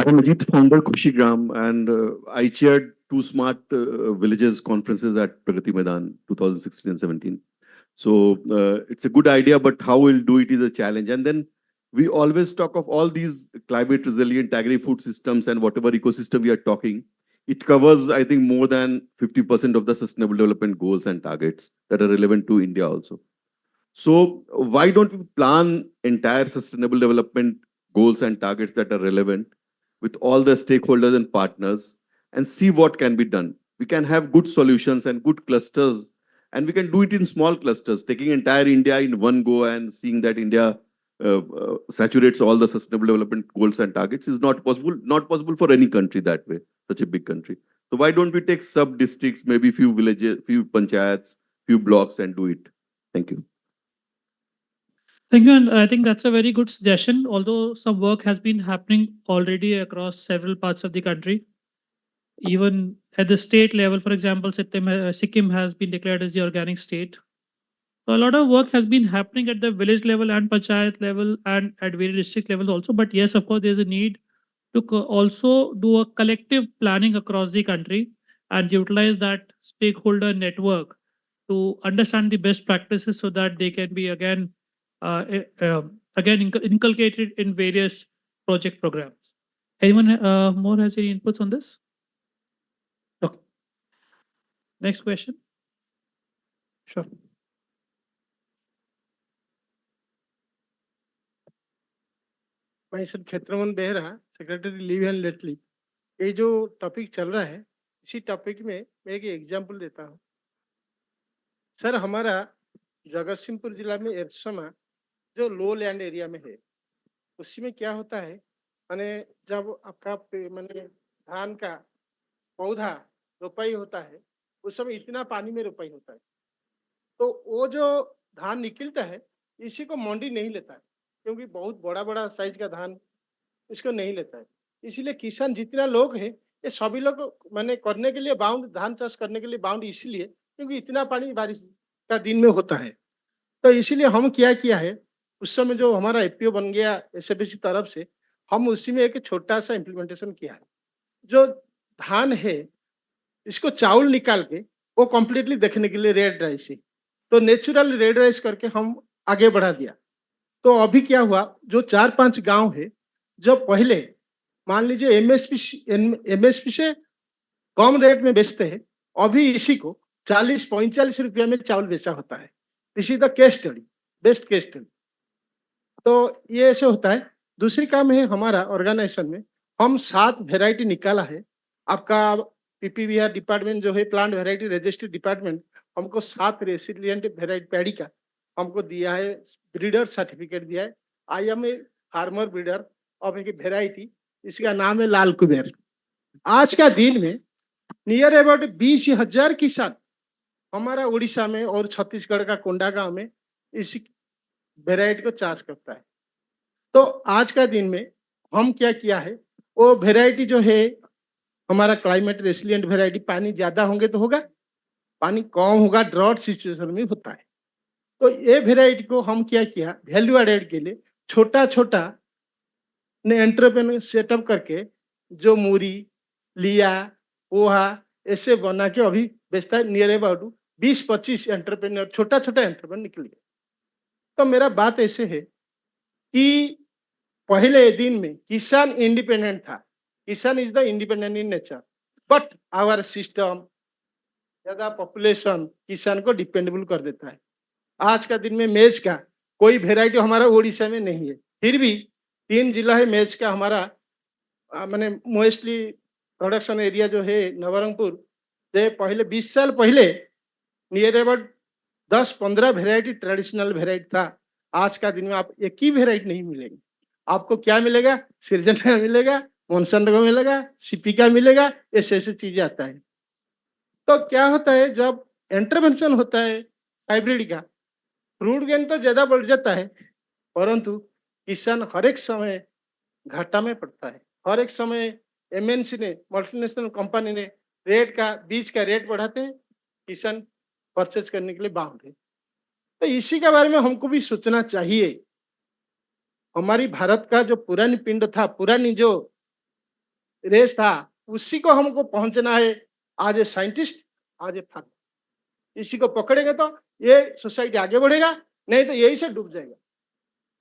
I'm Ajit, founder Kushigram, and I chaired two smart villages conferences at Pragati Maidan 2016 and 17. So it's a good idea, but how we'll do it is a challenge. And then we always talk of all these climate resilient agri-food systems and whatever ecosystem we are talking. It covers, I think, more than 50% of the sustainable development goals and targets that are relevant to India also. So why don't we plan entire sustainable development goals and targets that are relevant with all the stakeholders and partners and see what can be done? We can have good solutions and good clusters, and we can do it in small clusters, taking entire India in one go and seeing that India saturates all the sustainable development goals and targets is not possible for any country that way, such a big country. So why don't we take sub-districts, maybe few villages, few panchayats, few blocks, and do it? Thank you. Thank you, and I think that's a very good suggestion, although some work has been happening already across several parts of the country. Even at the state level, for example, Sikkim has been declared as the organic state. So a lot of work has been happening at the village level and panchayat level and at various district levels also. But yes, of course, there's a need to also do a collective planning across the country and utilize that stakeholder network to understand the best practices so that they can be again inculcated in various project programs. Anyone more has any inputs on this? Okay. Next question. Sure. मैं sir Kshetraman Behera, secretary live and let live. ये जो topic चल रहा है, इसी topic में मैं एक एग्जांपल देता हूँ। सर हमारा जगत सिंहपुर जिला में एरसमा जो लो लैंड एरिया में है, उसमें क्या होता है, माने जब आपका माने धान का पौधा रोपाई होता है, उस समय इतना पानी में रोपाई होता है, तो वो जो धान निकलता है इसी को मंडी नहीं लेता है, क्योंकि बहुत बड़ा बड़ा साइज का धान इसको नहीं लेता है। इसीलिए किसान जितना लोग हैं ये सभी लोग मैंने करने के लिए बाउंड धान चाष करने के लिए बाउंड इसलिए क्योंकि इतना पानी बारिश का दिन में होता है। तो इसीलिए हम क्या किया है, उस समय जो हमारा एपीओ बन गया एसएफएसी तरफ से, हम उसी में एक छोटा सा इम्प्लीमेंटेशन किया है। जो धान है इसको चावल निकाल के वो कम्प्लीटली देखने के लिए रेड राइस है, तो नेचुरल रेड राइस करके हम आगे बढ़ा दिया। तो अभी क्या हुआ, जो 4-5 गांव है जो पहले मान लीजिए एमएसपी से कम रेट में बेचते हैं, अभी इसी को 40-45 रुपया में चावल बेचा होता है। This is the case study, best case study. तो ये ऐसे होता है। दूसरी काम है हमारा ऑर्गेनाइजेशन में हम 7 वेराइटी निकाला है। आपका पीपीवीआर डिपार्टमेंट जो है प्लांट वेराइटी रजिस्ट्री डिपार्टमेंट, हमको 7 रेसिलिएंट वेराइटी पैडी का हमको दिया है, ब्रीडर सर्टिफिकेट दिया है। I am a farmer breeder of एक वेराइटी, इसका नाम है लाल कुबेर। आज का दिन में नियर अबाउट 20,000 किसान हमारा उड़ीसा में और छत्तीसगढ़ का कोंडा गांव में इस वेराइटी को चाष करता है। तो आज का दिन में हम क्या किया है, वो वेराइटी जो है हमारा क्लाइमेट रेसिलिएंट वेराइटी, पानी ज्यादा होंगे तो होगा, पानी कम होगा ड्रॉट सिचुएशन में होता है। तो ये वेराइटी को हम क्या किया, वैल्यू एडेड के लिए छोटा छोटा ने एंटरप्रेन्योर सेटअप करके जो मूरी लिया पोहा ऐसे बना के अभी बेचता है। नियर अबाउट 20-25 एंटरप्रेन्योर, छोटा छोटा एंटरप्रेन्योर निकले। तो मेरा बात ऐसे है कि पहले दिन में किसान इंडिपेंडेंट था, किसान is the independent in nature, but our system ज्यादा पॉपुलेशन किसान को डिपेंडेबल कर देता है। आज का दिन में मेज का कोई वेराइटी हमारा उड़ीसा में नहीं है, फिर भी 3 जिला है मेज का हमारा, मैंने मोस्टली प्रोडक्शन एरिया जो है नवरंगपुर से पहले 20 साल पहले near about 10-15 variety traditional variety था। आज का दिन में आप एक ही वेराइटी नहीं मिलेगी, आपको क्या मिलेगा, सिरजंटा मिलेगा, मोनसंडगो मिलेगा, सिपिका मिलेगा, ऐसे ऐसे चीजें आता है। तो क्या होता है, जब इंटरवेंशन होता है हाइब्रिड का, फ्रूट गेन तो ज्यादा बढ़ जाता है, परंतु किसान हर एक समय घाटा में पड़ता है। हर एक समय एमएनसी ने, मल्टीनेशनल कंपनी ने रेट का, बीज का रेट बढ़ाते हैं, किसान परचेज करने के लिए बाउंड है। तो इसी के बारे में हमको भी सोचना चाहिए। हमारी भारत का जो पुरानी पिंड था, पुरानी जो रेस था, उसी को हमको पहुंचना है। आज ए साइंटिस्ट, आज ए फार्मर, इसी को पकड़ेगा तो ये सोसाइटी आगे बढ़ेगा, नहीं तो यही से डूब जाएगा।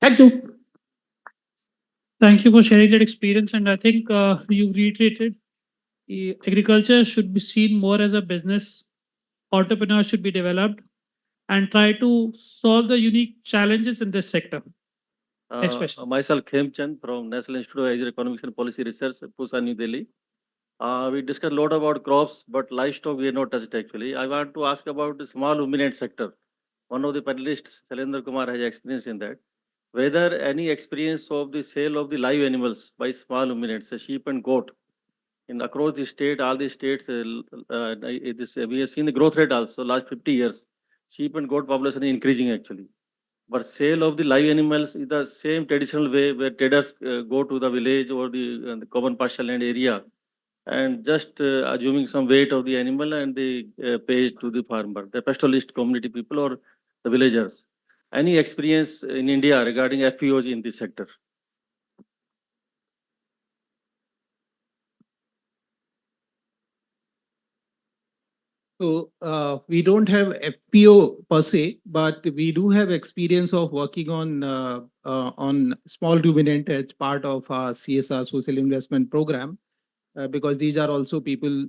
Thank you. Thank you for sharing that experience. And I think you reiterated agriculture should be seen more as a business. Entrepreneurs should be developed and try to solve the unique challenges in this sector. Next question. Myself, Khemchand from National Institute of Agriculture Economics and Policy Research, Pusa, New Delhi. We discussed a lot about crops, but livestock we have not touched actually. I want to ask about the small ruminant sector. One of the panelists, Shalendra Kumar, has experience in that. Whether any experience of the sale of the live animals by small ruminants, sheep and goat, in across the state, all the states, we have seen the growth rate also last 50 years. Sheep and goat population is increasing actually. But sale of the live animals is the same traditional way where traders go to the village or the common pasture land area and just assuming some weight of the animal and they pay to the farmer, the pastoralist community people or the villagers. Any experience in India regarding FPOs in this sector? So we don't have FPO per se, but we do have experience of working on small ruminant as part of our CSR social investment program, because these are also people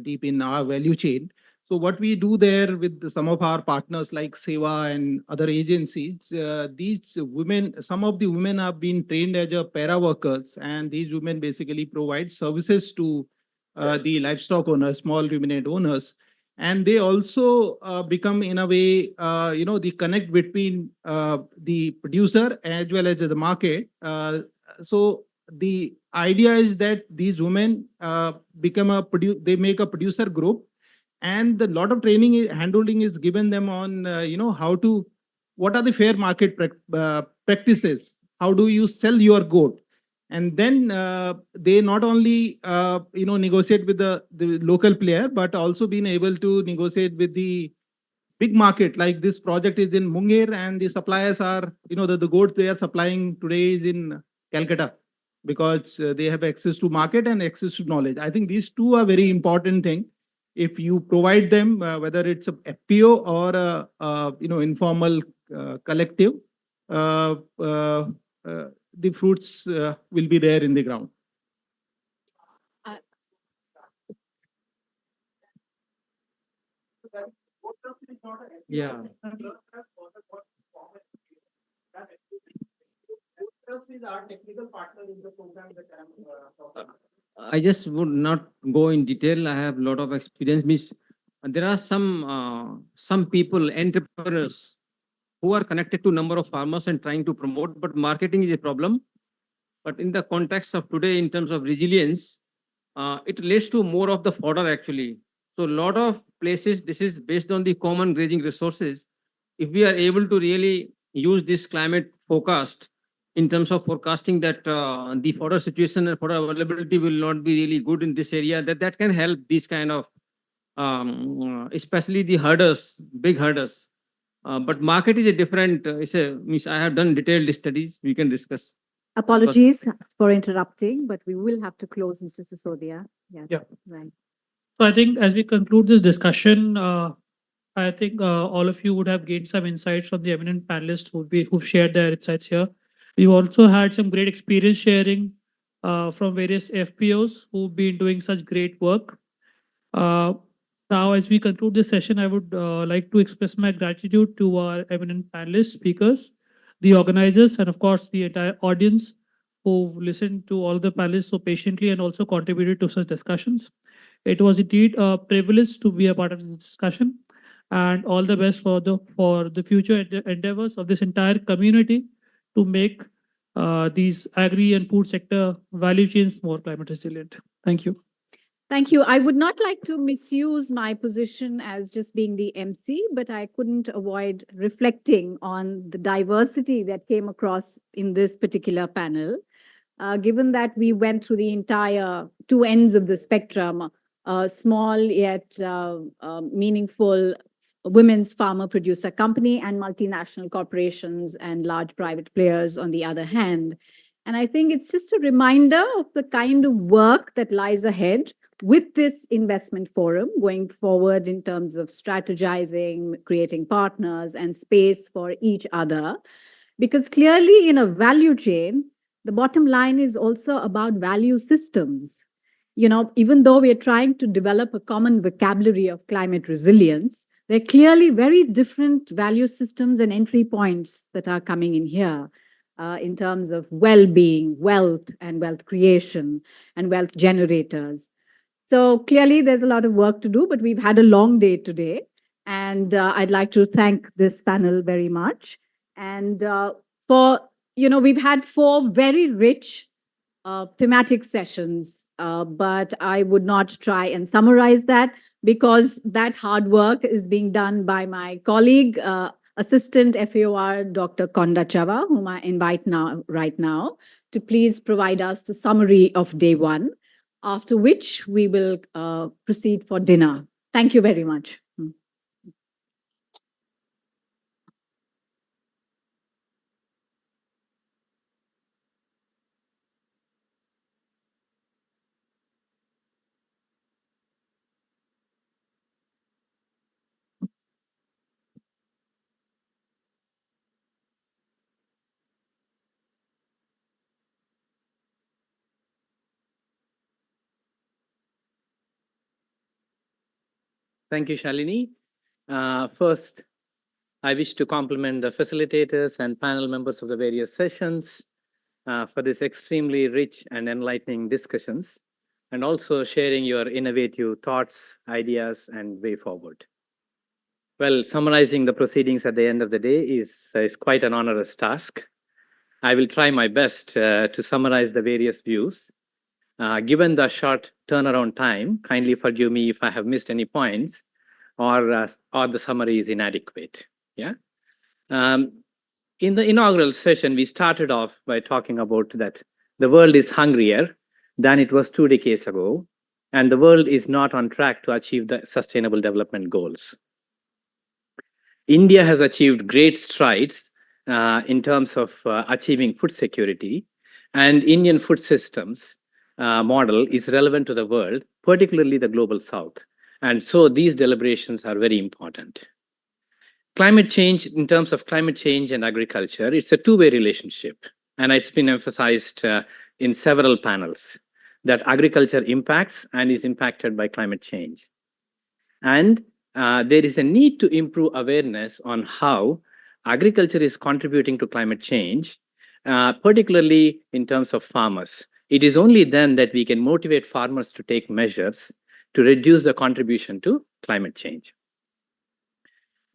deep in our value chain. So what we do there with some of our partners like Seva and other agencies, these women, some of the women have been trained as a para workers, and these women basically provide services to the livestock owners, small ruminant owners, and they also become in a way, the connect between the producer as well as the market. So the idea is that these women they make a producer group, and a lot of training handholding is given them on what are the fair market practices, how do you sell your goat, and then they not only negotiate with the local player, but also being able to negotiate with the big market. Like this project is in Munger, and the suppliers are, the goats they are supplying today is in Calcutta, because they have access to market and access to knowledge. I think these two are very important thing. If you provide them, whether it's a FPO or informal collective, the fruits will be there in the ground. Yeah. I just would not go in detail. I have a lot of experience. Miss, there are some people, entrepreneurs, who are connected to number of farmers and trying to promote, but marketing is a problem. But in the context of today, in terms of resilience, it relates to more of the fodder actually. So a lot of places, this is based on the common grazing resources. If we are able to really use this climate forecast in terms of forecasting that the fodder situation and fodder availability will not be really good in this area, that can help these kind of, especially the herders, big herders. But market is a different, means I have done detailed studies, we can discuss. Apologies for interrupting, but we will have to close, Mr. Sisodia. Yes. Yeah. Right. So I think as we conclude this discussion, I think all of you would have gained some insights from the eminent panelists who've shared their insights here. We've also had some great experience sharing from various FPOs who've been doing such great work. Now, as we conclude this session, I would like to express my gratitude to our eminent panelists, speakers, the organizers, and of course, the entire audience who listened to all the panelists so patiently and also contributed to such discussions. It was indeed a privilege to be a part of this discussion, and all the best for the future endeavors of this entire community to make these agri and food sector value chains more climate resilient. Thank you. Thank you. I would not like to misuse my position as just being the MC, but I couldn't avoid reflecting on the diversity that came across in this particular panel. Given that we went through the entire two ends of the spectrum, small yet meaningful women's farmer producer company and multinational corporations and large private players on the other hand. And I think it's just a reminder of the kind of work that lies ahead with this investment forum going forward in terms of strategizing, creating partners and space for each other. Because clearly in a value chain, the bottom line is also about value systems. You know, even though we are trying to develop a common vocabulary of climate resilience, there are clearly very different value systems and entry points that are coming in here in terms of well-being, wealth and wealth creation and wealth generators. So clearly there's a lot of work to do, but we've had a long day today. And I'd like to thank this panel very much. And we've had 4 very rich thematic sessions, but I would not try and summarize that because that hard work is being done by my colleague, Assistant FAOR, Dr. Konda Chava, whom I invite right now, to please provide us the summary of day 1, after which we will proceed for dinner. Thank you very much. Thank you, Shalini. First, I wish to compliment the facilitators and panel members of the various sessions for this extremely rich and enlightening discussions, and also sharing your innovative thoughts, ideas, and way forward. Well, summarizing the proceedings at the end of the day is quite an onerous task. I will try my best to summarize the various views. Given the short turnaround time, kindly forgive me if I have missed any points or the summary is inadequate. Yeah. In the inaugural session, we started off by talking about that the world is hungrier than it was 2 decades ago, and the world is not on track to achieve the Sustainable Development Goals. India has achieved great strides in terms of achieving food security, and Indian food systems model is relevant to the world, particularly the global south. And so these deliberations are very important. Climate change, in terms of climate change and agriculture, it's a two-way relationship. And it's been emphasized in several panels that agriculture impacts and is impacted by climate change. And there is a need to improve awareness on how agriculture is contributing to climate change, particularly in terms of farmers. It is only then that we can motivate farmers to take measures to reduce the contribution to climate change.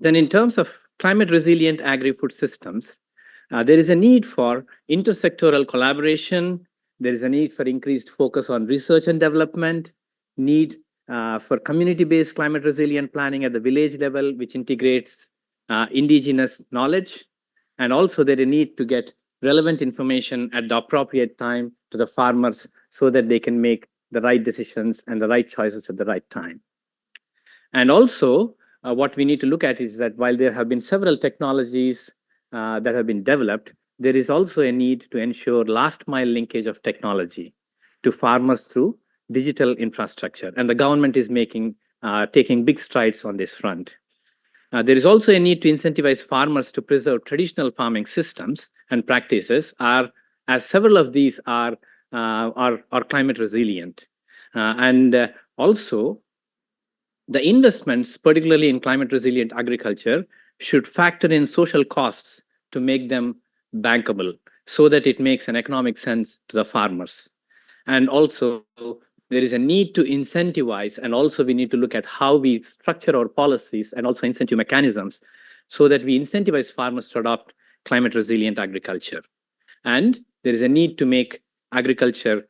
Then in terms of climate resilient agri-food systems, there is a need for intersectoral collaboration. There is a need for increased focus on research and development, need for community-based climate resilient planning at the village level, which integrates indigenous knowledge. And also there is a need to get relevant information at the appropriate time to the farmers so that they can make the right decisions and the right choices at the right time. And also, what we need to look at is that while there have been several technologies that have been developed, there is also a need to ensure last mile linkage of technology to farmers through digital infrastructure. And the government is taking big strides on this front. There is also a need to incentivize farmers to preserve traditional farming systems and practices, as several of these are climate resilient. Also, the investments, particularly in climate resilient agriculture, should factor in social costs to make them bankable so that it makes an economic sense to the farmers. And also, there is a need to incentivize, and also we need to look at how we structure our policies and also incentive mechanisms so that we incentivize farmers to adopt climate resilient agriculture. And there is a need to make agriculture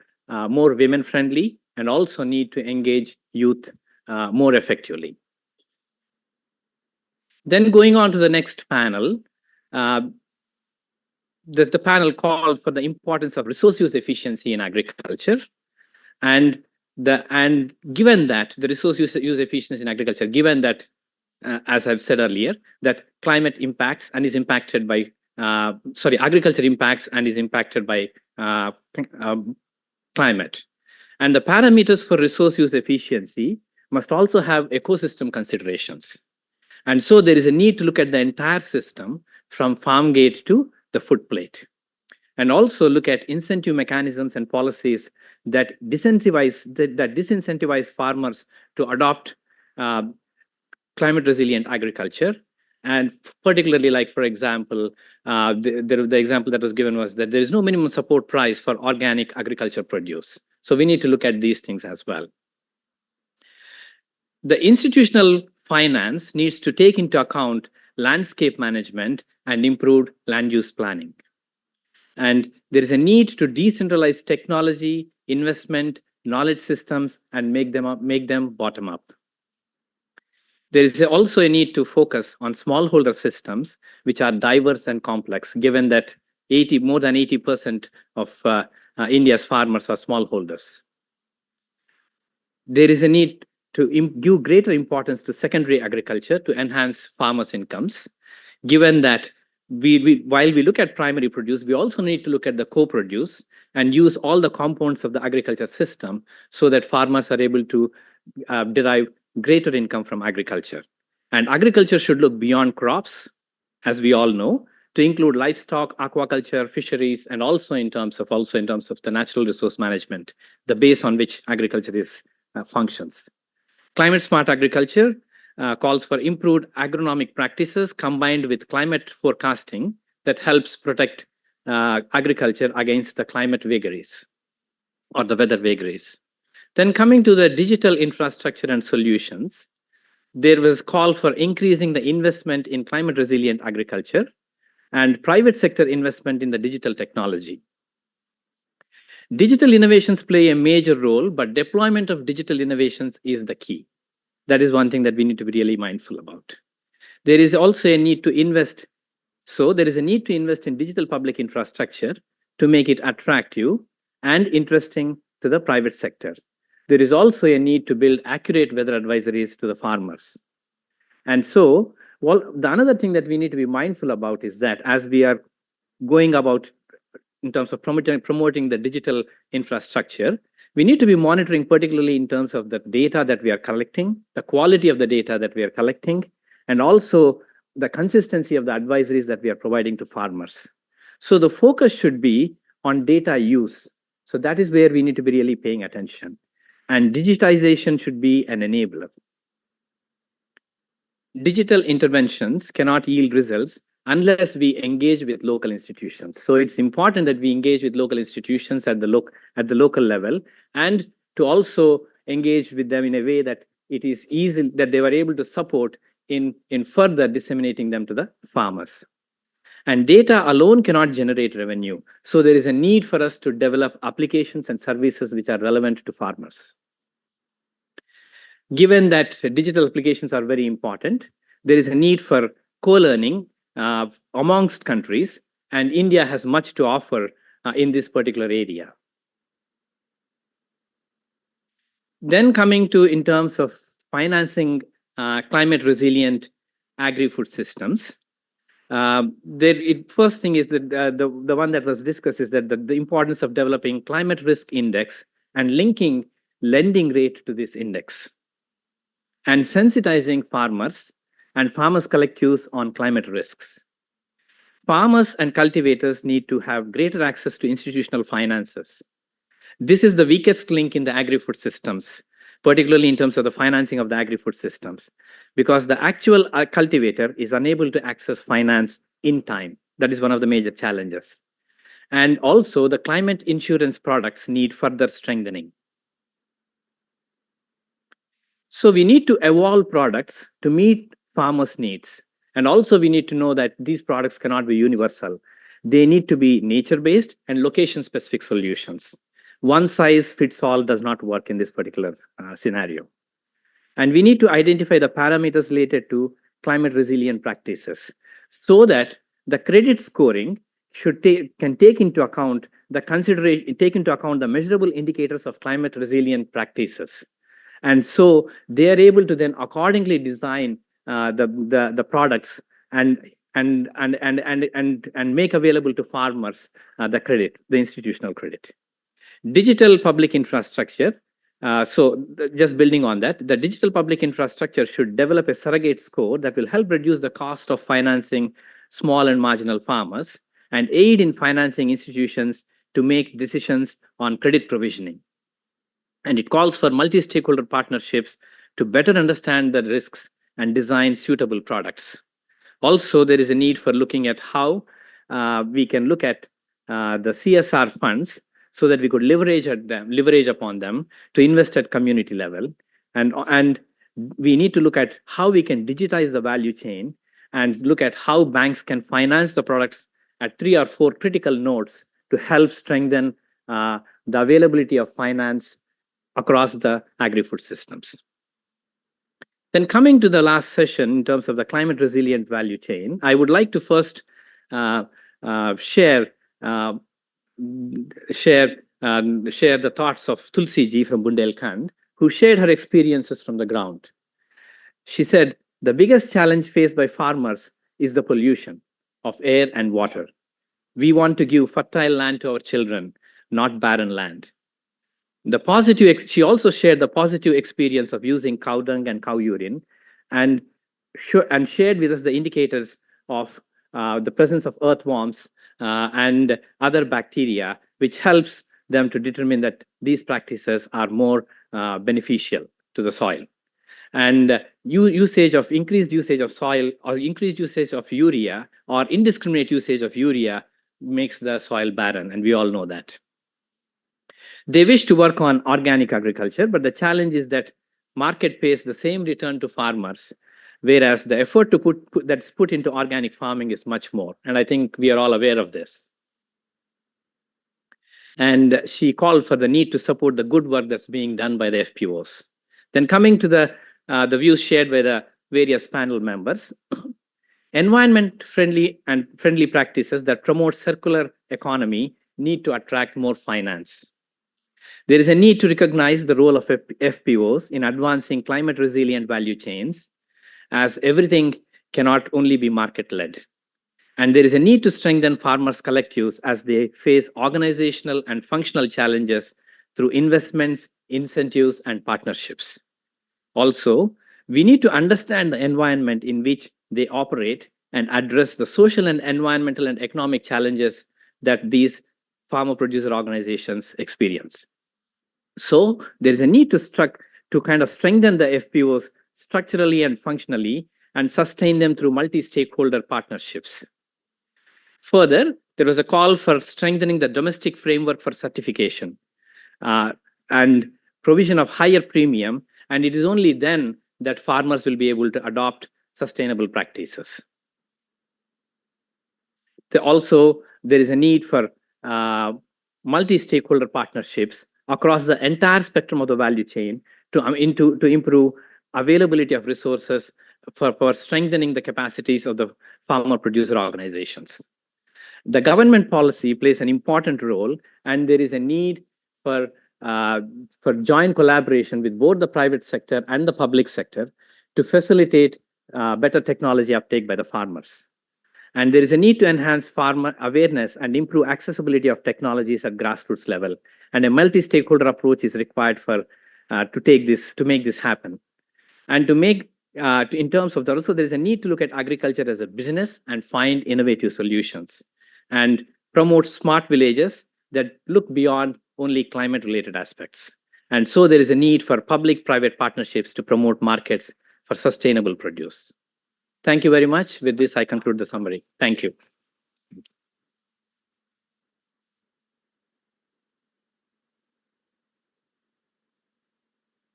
more women friendly and also need to engage youth more effectively. Then going on to the next panel, the panel called for the importance of resource use efficiency in agriculture. And given that the resource use efficiency in agriculture, given that, as I've said earlier, that climate impacts and is impacted by, agriculture impacts and is impacted by climate. And the parameters for resource use efficiency must also have ecosystem considerations. And so there is a need to look at the entire system from farm gate to the food plate. And also look at incentive mechanisms and policies that disincentivize farmers to adopt climate resilient agriculture. And particularly, like, for example, the example that was given was that there is no minimum support price for organic agriculture produce. So we need to look at these things as well. The institutional finance needs to take into account landscape management and improved land use planning. And there is a need to decentralize technology, investment, knowledge systems, and make them bottom up. There is also a need to focus on smallholder systems, which are diverse and complex, given that more than 80% of India's farmers are smallholders. There is a need to give greater importance to secondary agriculture to enhance farmers' incomes, given that while we look at primary produce, we also need to look at the co-produce and use all the components of the agriculture system so that farmers are able to derive greater income from agriculture. And agriculture should look beyond crops, as we all know, to include livestock, aquaculture, fisheries, and also in terms of the natural resource management, the base on which agriculture functions. Climate smart agriculture calls for improved agronomic practices combined with climate forecasting that helps protect agriculture against the climate vagaries or the weather vagaries. Then coming to the digital infrastructure and solutions, there was a call for increasing the investment in climate resilient agriculture and private sector investment in the digital technology. Digital innovations play a major role, but deployment of digital innovations is the key. That is one thing that we need to be really mindful about. There is also a need to invest. So there is a need to invest in digital public infrastructure to make it attractive and interesting to the private sector. There is also a need to build accurate weather advisories to the farmers. And so, the another thing that we need to be mindful about is that as we are going about in terms of promoting the digital infrastructure, we need to be monitoring particularly in terms of the data that we are collecting, the quality of the data that we are collecting, and also the consistency of the advisories that we are providing to farmers. So the focus should be on data use. So that is where we need to be really paying attention. And digitization should be an enabler. Digital interventions cannot yield results unless we engage with local institutions. So it's important that we engage with local institutions at the local level, and to also engage with them in a way that it is easy that they were able to support in further disseminating them to the farmers. And data alone cannot generate revenue. So there is a need for us to develop applications and services which are relevant to farmers. Given that digital applications are very important, there is a need for co-learning amongst countries, and India has much to offer in this particular area. Then coming to in terms of financing climate resilient agri-food systems, first thing is that the one that was discussed is that the importance of developing climate risk index and linking lending rate to this index, and sensitizing farmers and farmers' collectives on climate risks. Farmers and cultivators need to have greater access to institutional finances. This is the weakest link in the agri-food systems, particularly in terms of the financing of the agri-food systems, because the actual cultivator is unable to access finance in time. That is one of the major challenges. And also, the climate insurance products need further strengthening. So we need to evolve products to meet farmers' needs. And also, we need to know that these products cannot be universal. They need to be nature-based and location-specific solutions. One size fits all does not work in this particular scenario. And we need to identify the parameters related to climate resilient practices so that the credit scoring can take into account the measurable indicators of climate resilient practices. And so they are able to then accordingly design the products and make available to farmers the credit, the institutional credit. Digital public infrastructure. Just building on that, the digital public infrastructure should develop a surrogate score that will help reduce the cost of financing small and marginal farmers and aid in financing institutions to make decisions on credit provisioning. And it calls for multi-stakeholder partnerships to better understand the risks and design suitable products. Also, there is a need for looking at how we can look at the CSR funds so that we could leverage upon them to invest at community level. And we need to look at how we can digitize the value chain and look at how banks can finance the products at 3 or 4 critical nodes to help strengthen the availability of finance across the agri-food systems. Then coming to the last session in terms of the climate resilient value chain, I would like to first share the thoughts of Tulsi ji from Bundelkhand, who shared her experiences from the ground. She said, the biggest challenge faced by farmers is the pollution of air and water. We want to give fertile land to our children, not barren land. She also shared the positive experience of using cow dung and cow urine and shared with us the indicators of the presence of earthworms and other bacteria, which helps them to determine that these practices are more beneficial to the soil. And increased usage of soil or increased usage of urea or indiscriminate usage of urea makes the soil barren, and we all know that. They wish to work on organic agriculture, but the challenge is that market pays the same return to farmers, whereas the effort that's put into organic farming is much more. And I think we are all aware of this. And she called for the need to support the good work that's being done by the FPOs. Then coming to the views shared by the various panel members, environment-friendly practices that promote circular economy need to attract more finance. There is a need to recognize the role of FPOs in advancing climate resilient value chains, as everything cannot only be market-led. And there is a need to strengthen farmers' collectives as they face organizational and functional challenges through investments, incentives, and partnerships. Also, we need to understand the environment in which they operate and address the social and environmental and economic challenges that these farmer-producer organizations experience. So there is a need to kind of strengthen the FPOs structurally and functionally and sustain them through multi-stakeholder partnerships. Further, there was a call for strengthening the domestic framework for certification and provision of higher premium And it is only then that farmers will be able to adopt sustainable practices. There is a need for multi-stakeholder partnerships across the entire spectrum of the value chain to improve availability of resources for strengthening the capacities of the farmer producer organizations. The government policy plays an important role, and there is a need for joint collaboration with both the private sector and the public sector to facilitate better technology uptake by the farmers. And there is a need to enhance farmer awareness and improve accessibility of technologies at grassroots level. And a multi-stakeholder approach is required to make this happen. And in terms of that, also there is a need to look at agriculture as a business and find innovative solutions and promote smart villages that look beyond only climate-related aspects. And so there is a need for public-private partnerships to promote markets for sustainable produce. Thank you very much. With this, I conclude the summary. Thank you.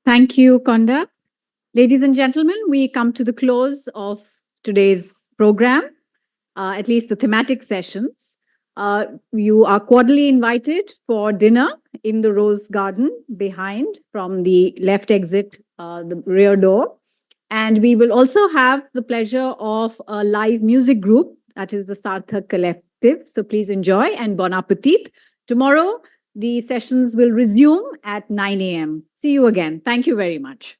Thank you, Konda. Ladies and gentlemen, we come to the close of today's program, at least the thematic sessions. You are cordially invited for dinner in the Rose Garden behind from the left exit, the rear door. And we will also have the pleasure of a live music group, that is the Sarthak Collective. So please enjoy and bon appetit. Tomorrow, the sessions will resume at 9 a.m. See you again. Thank you very much.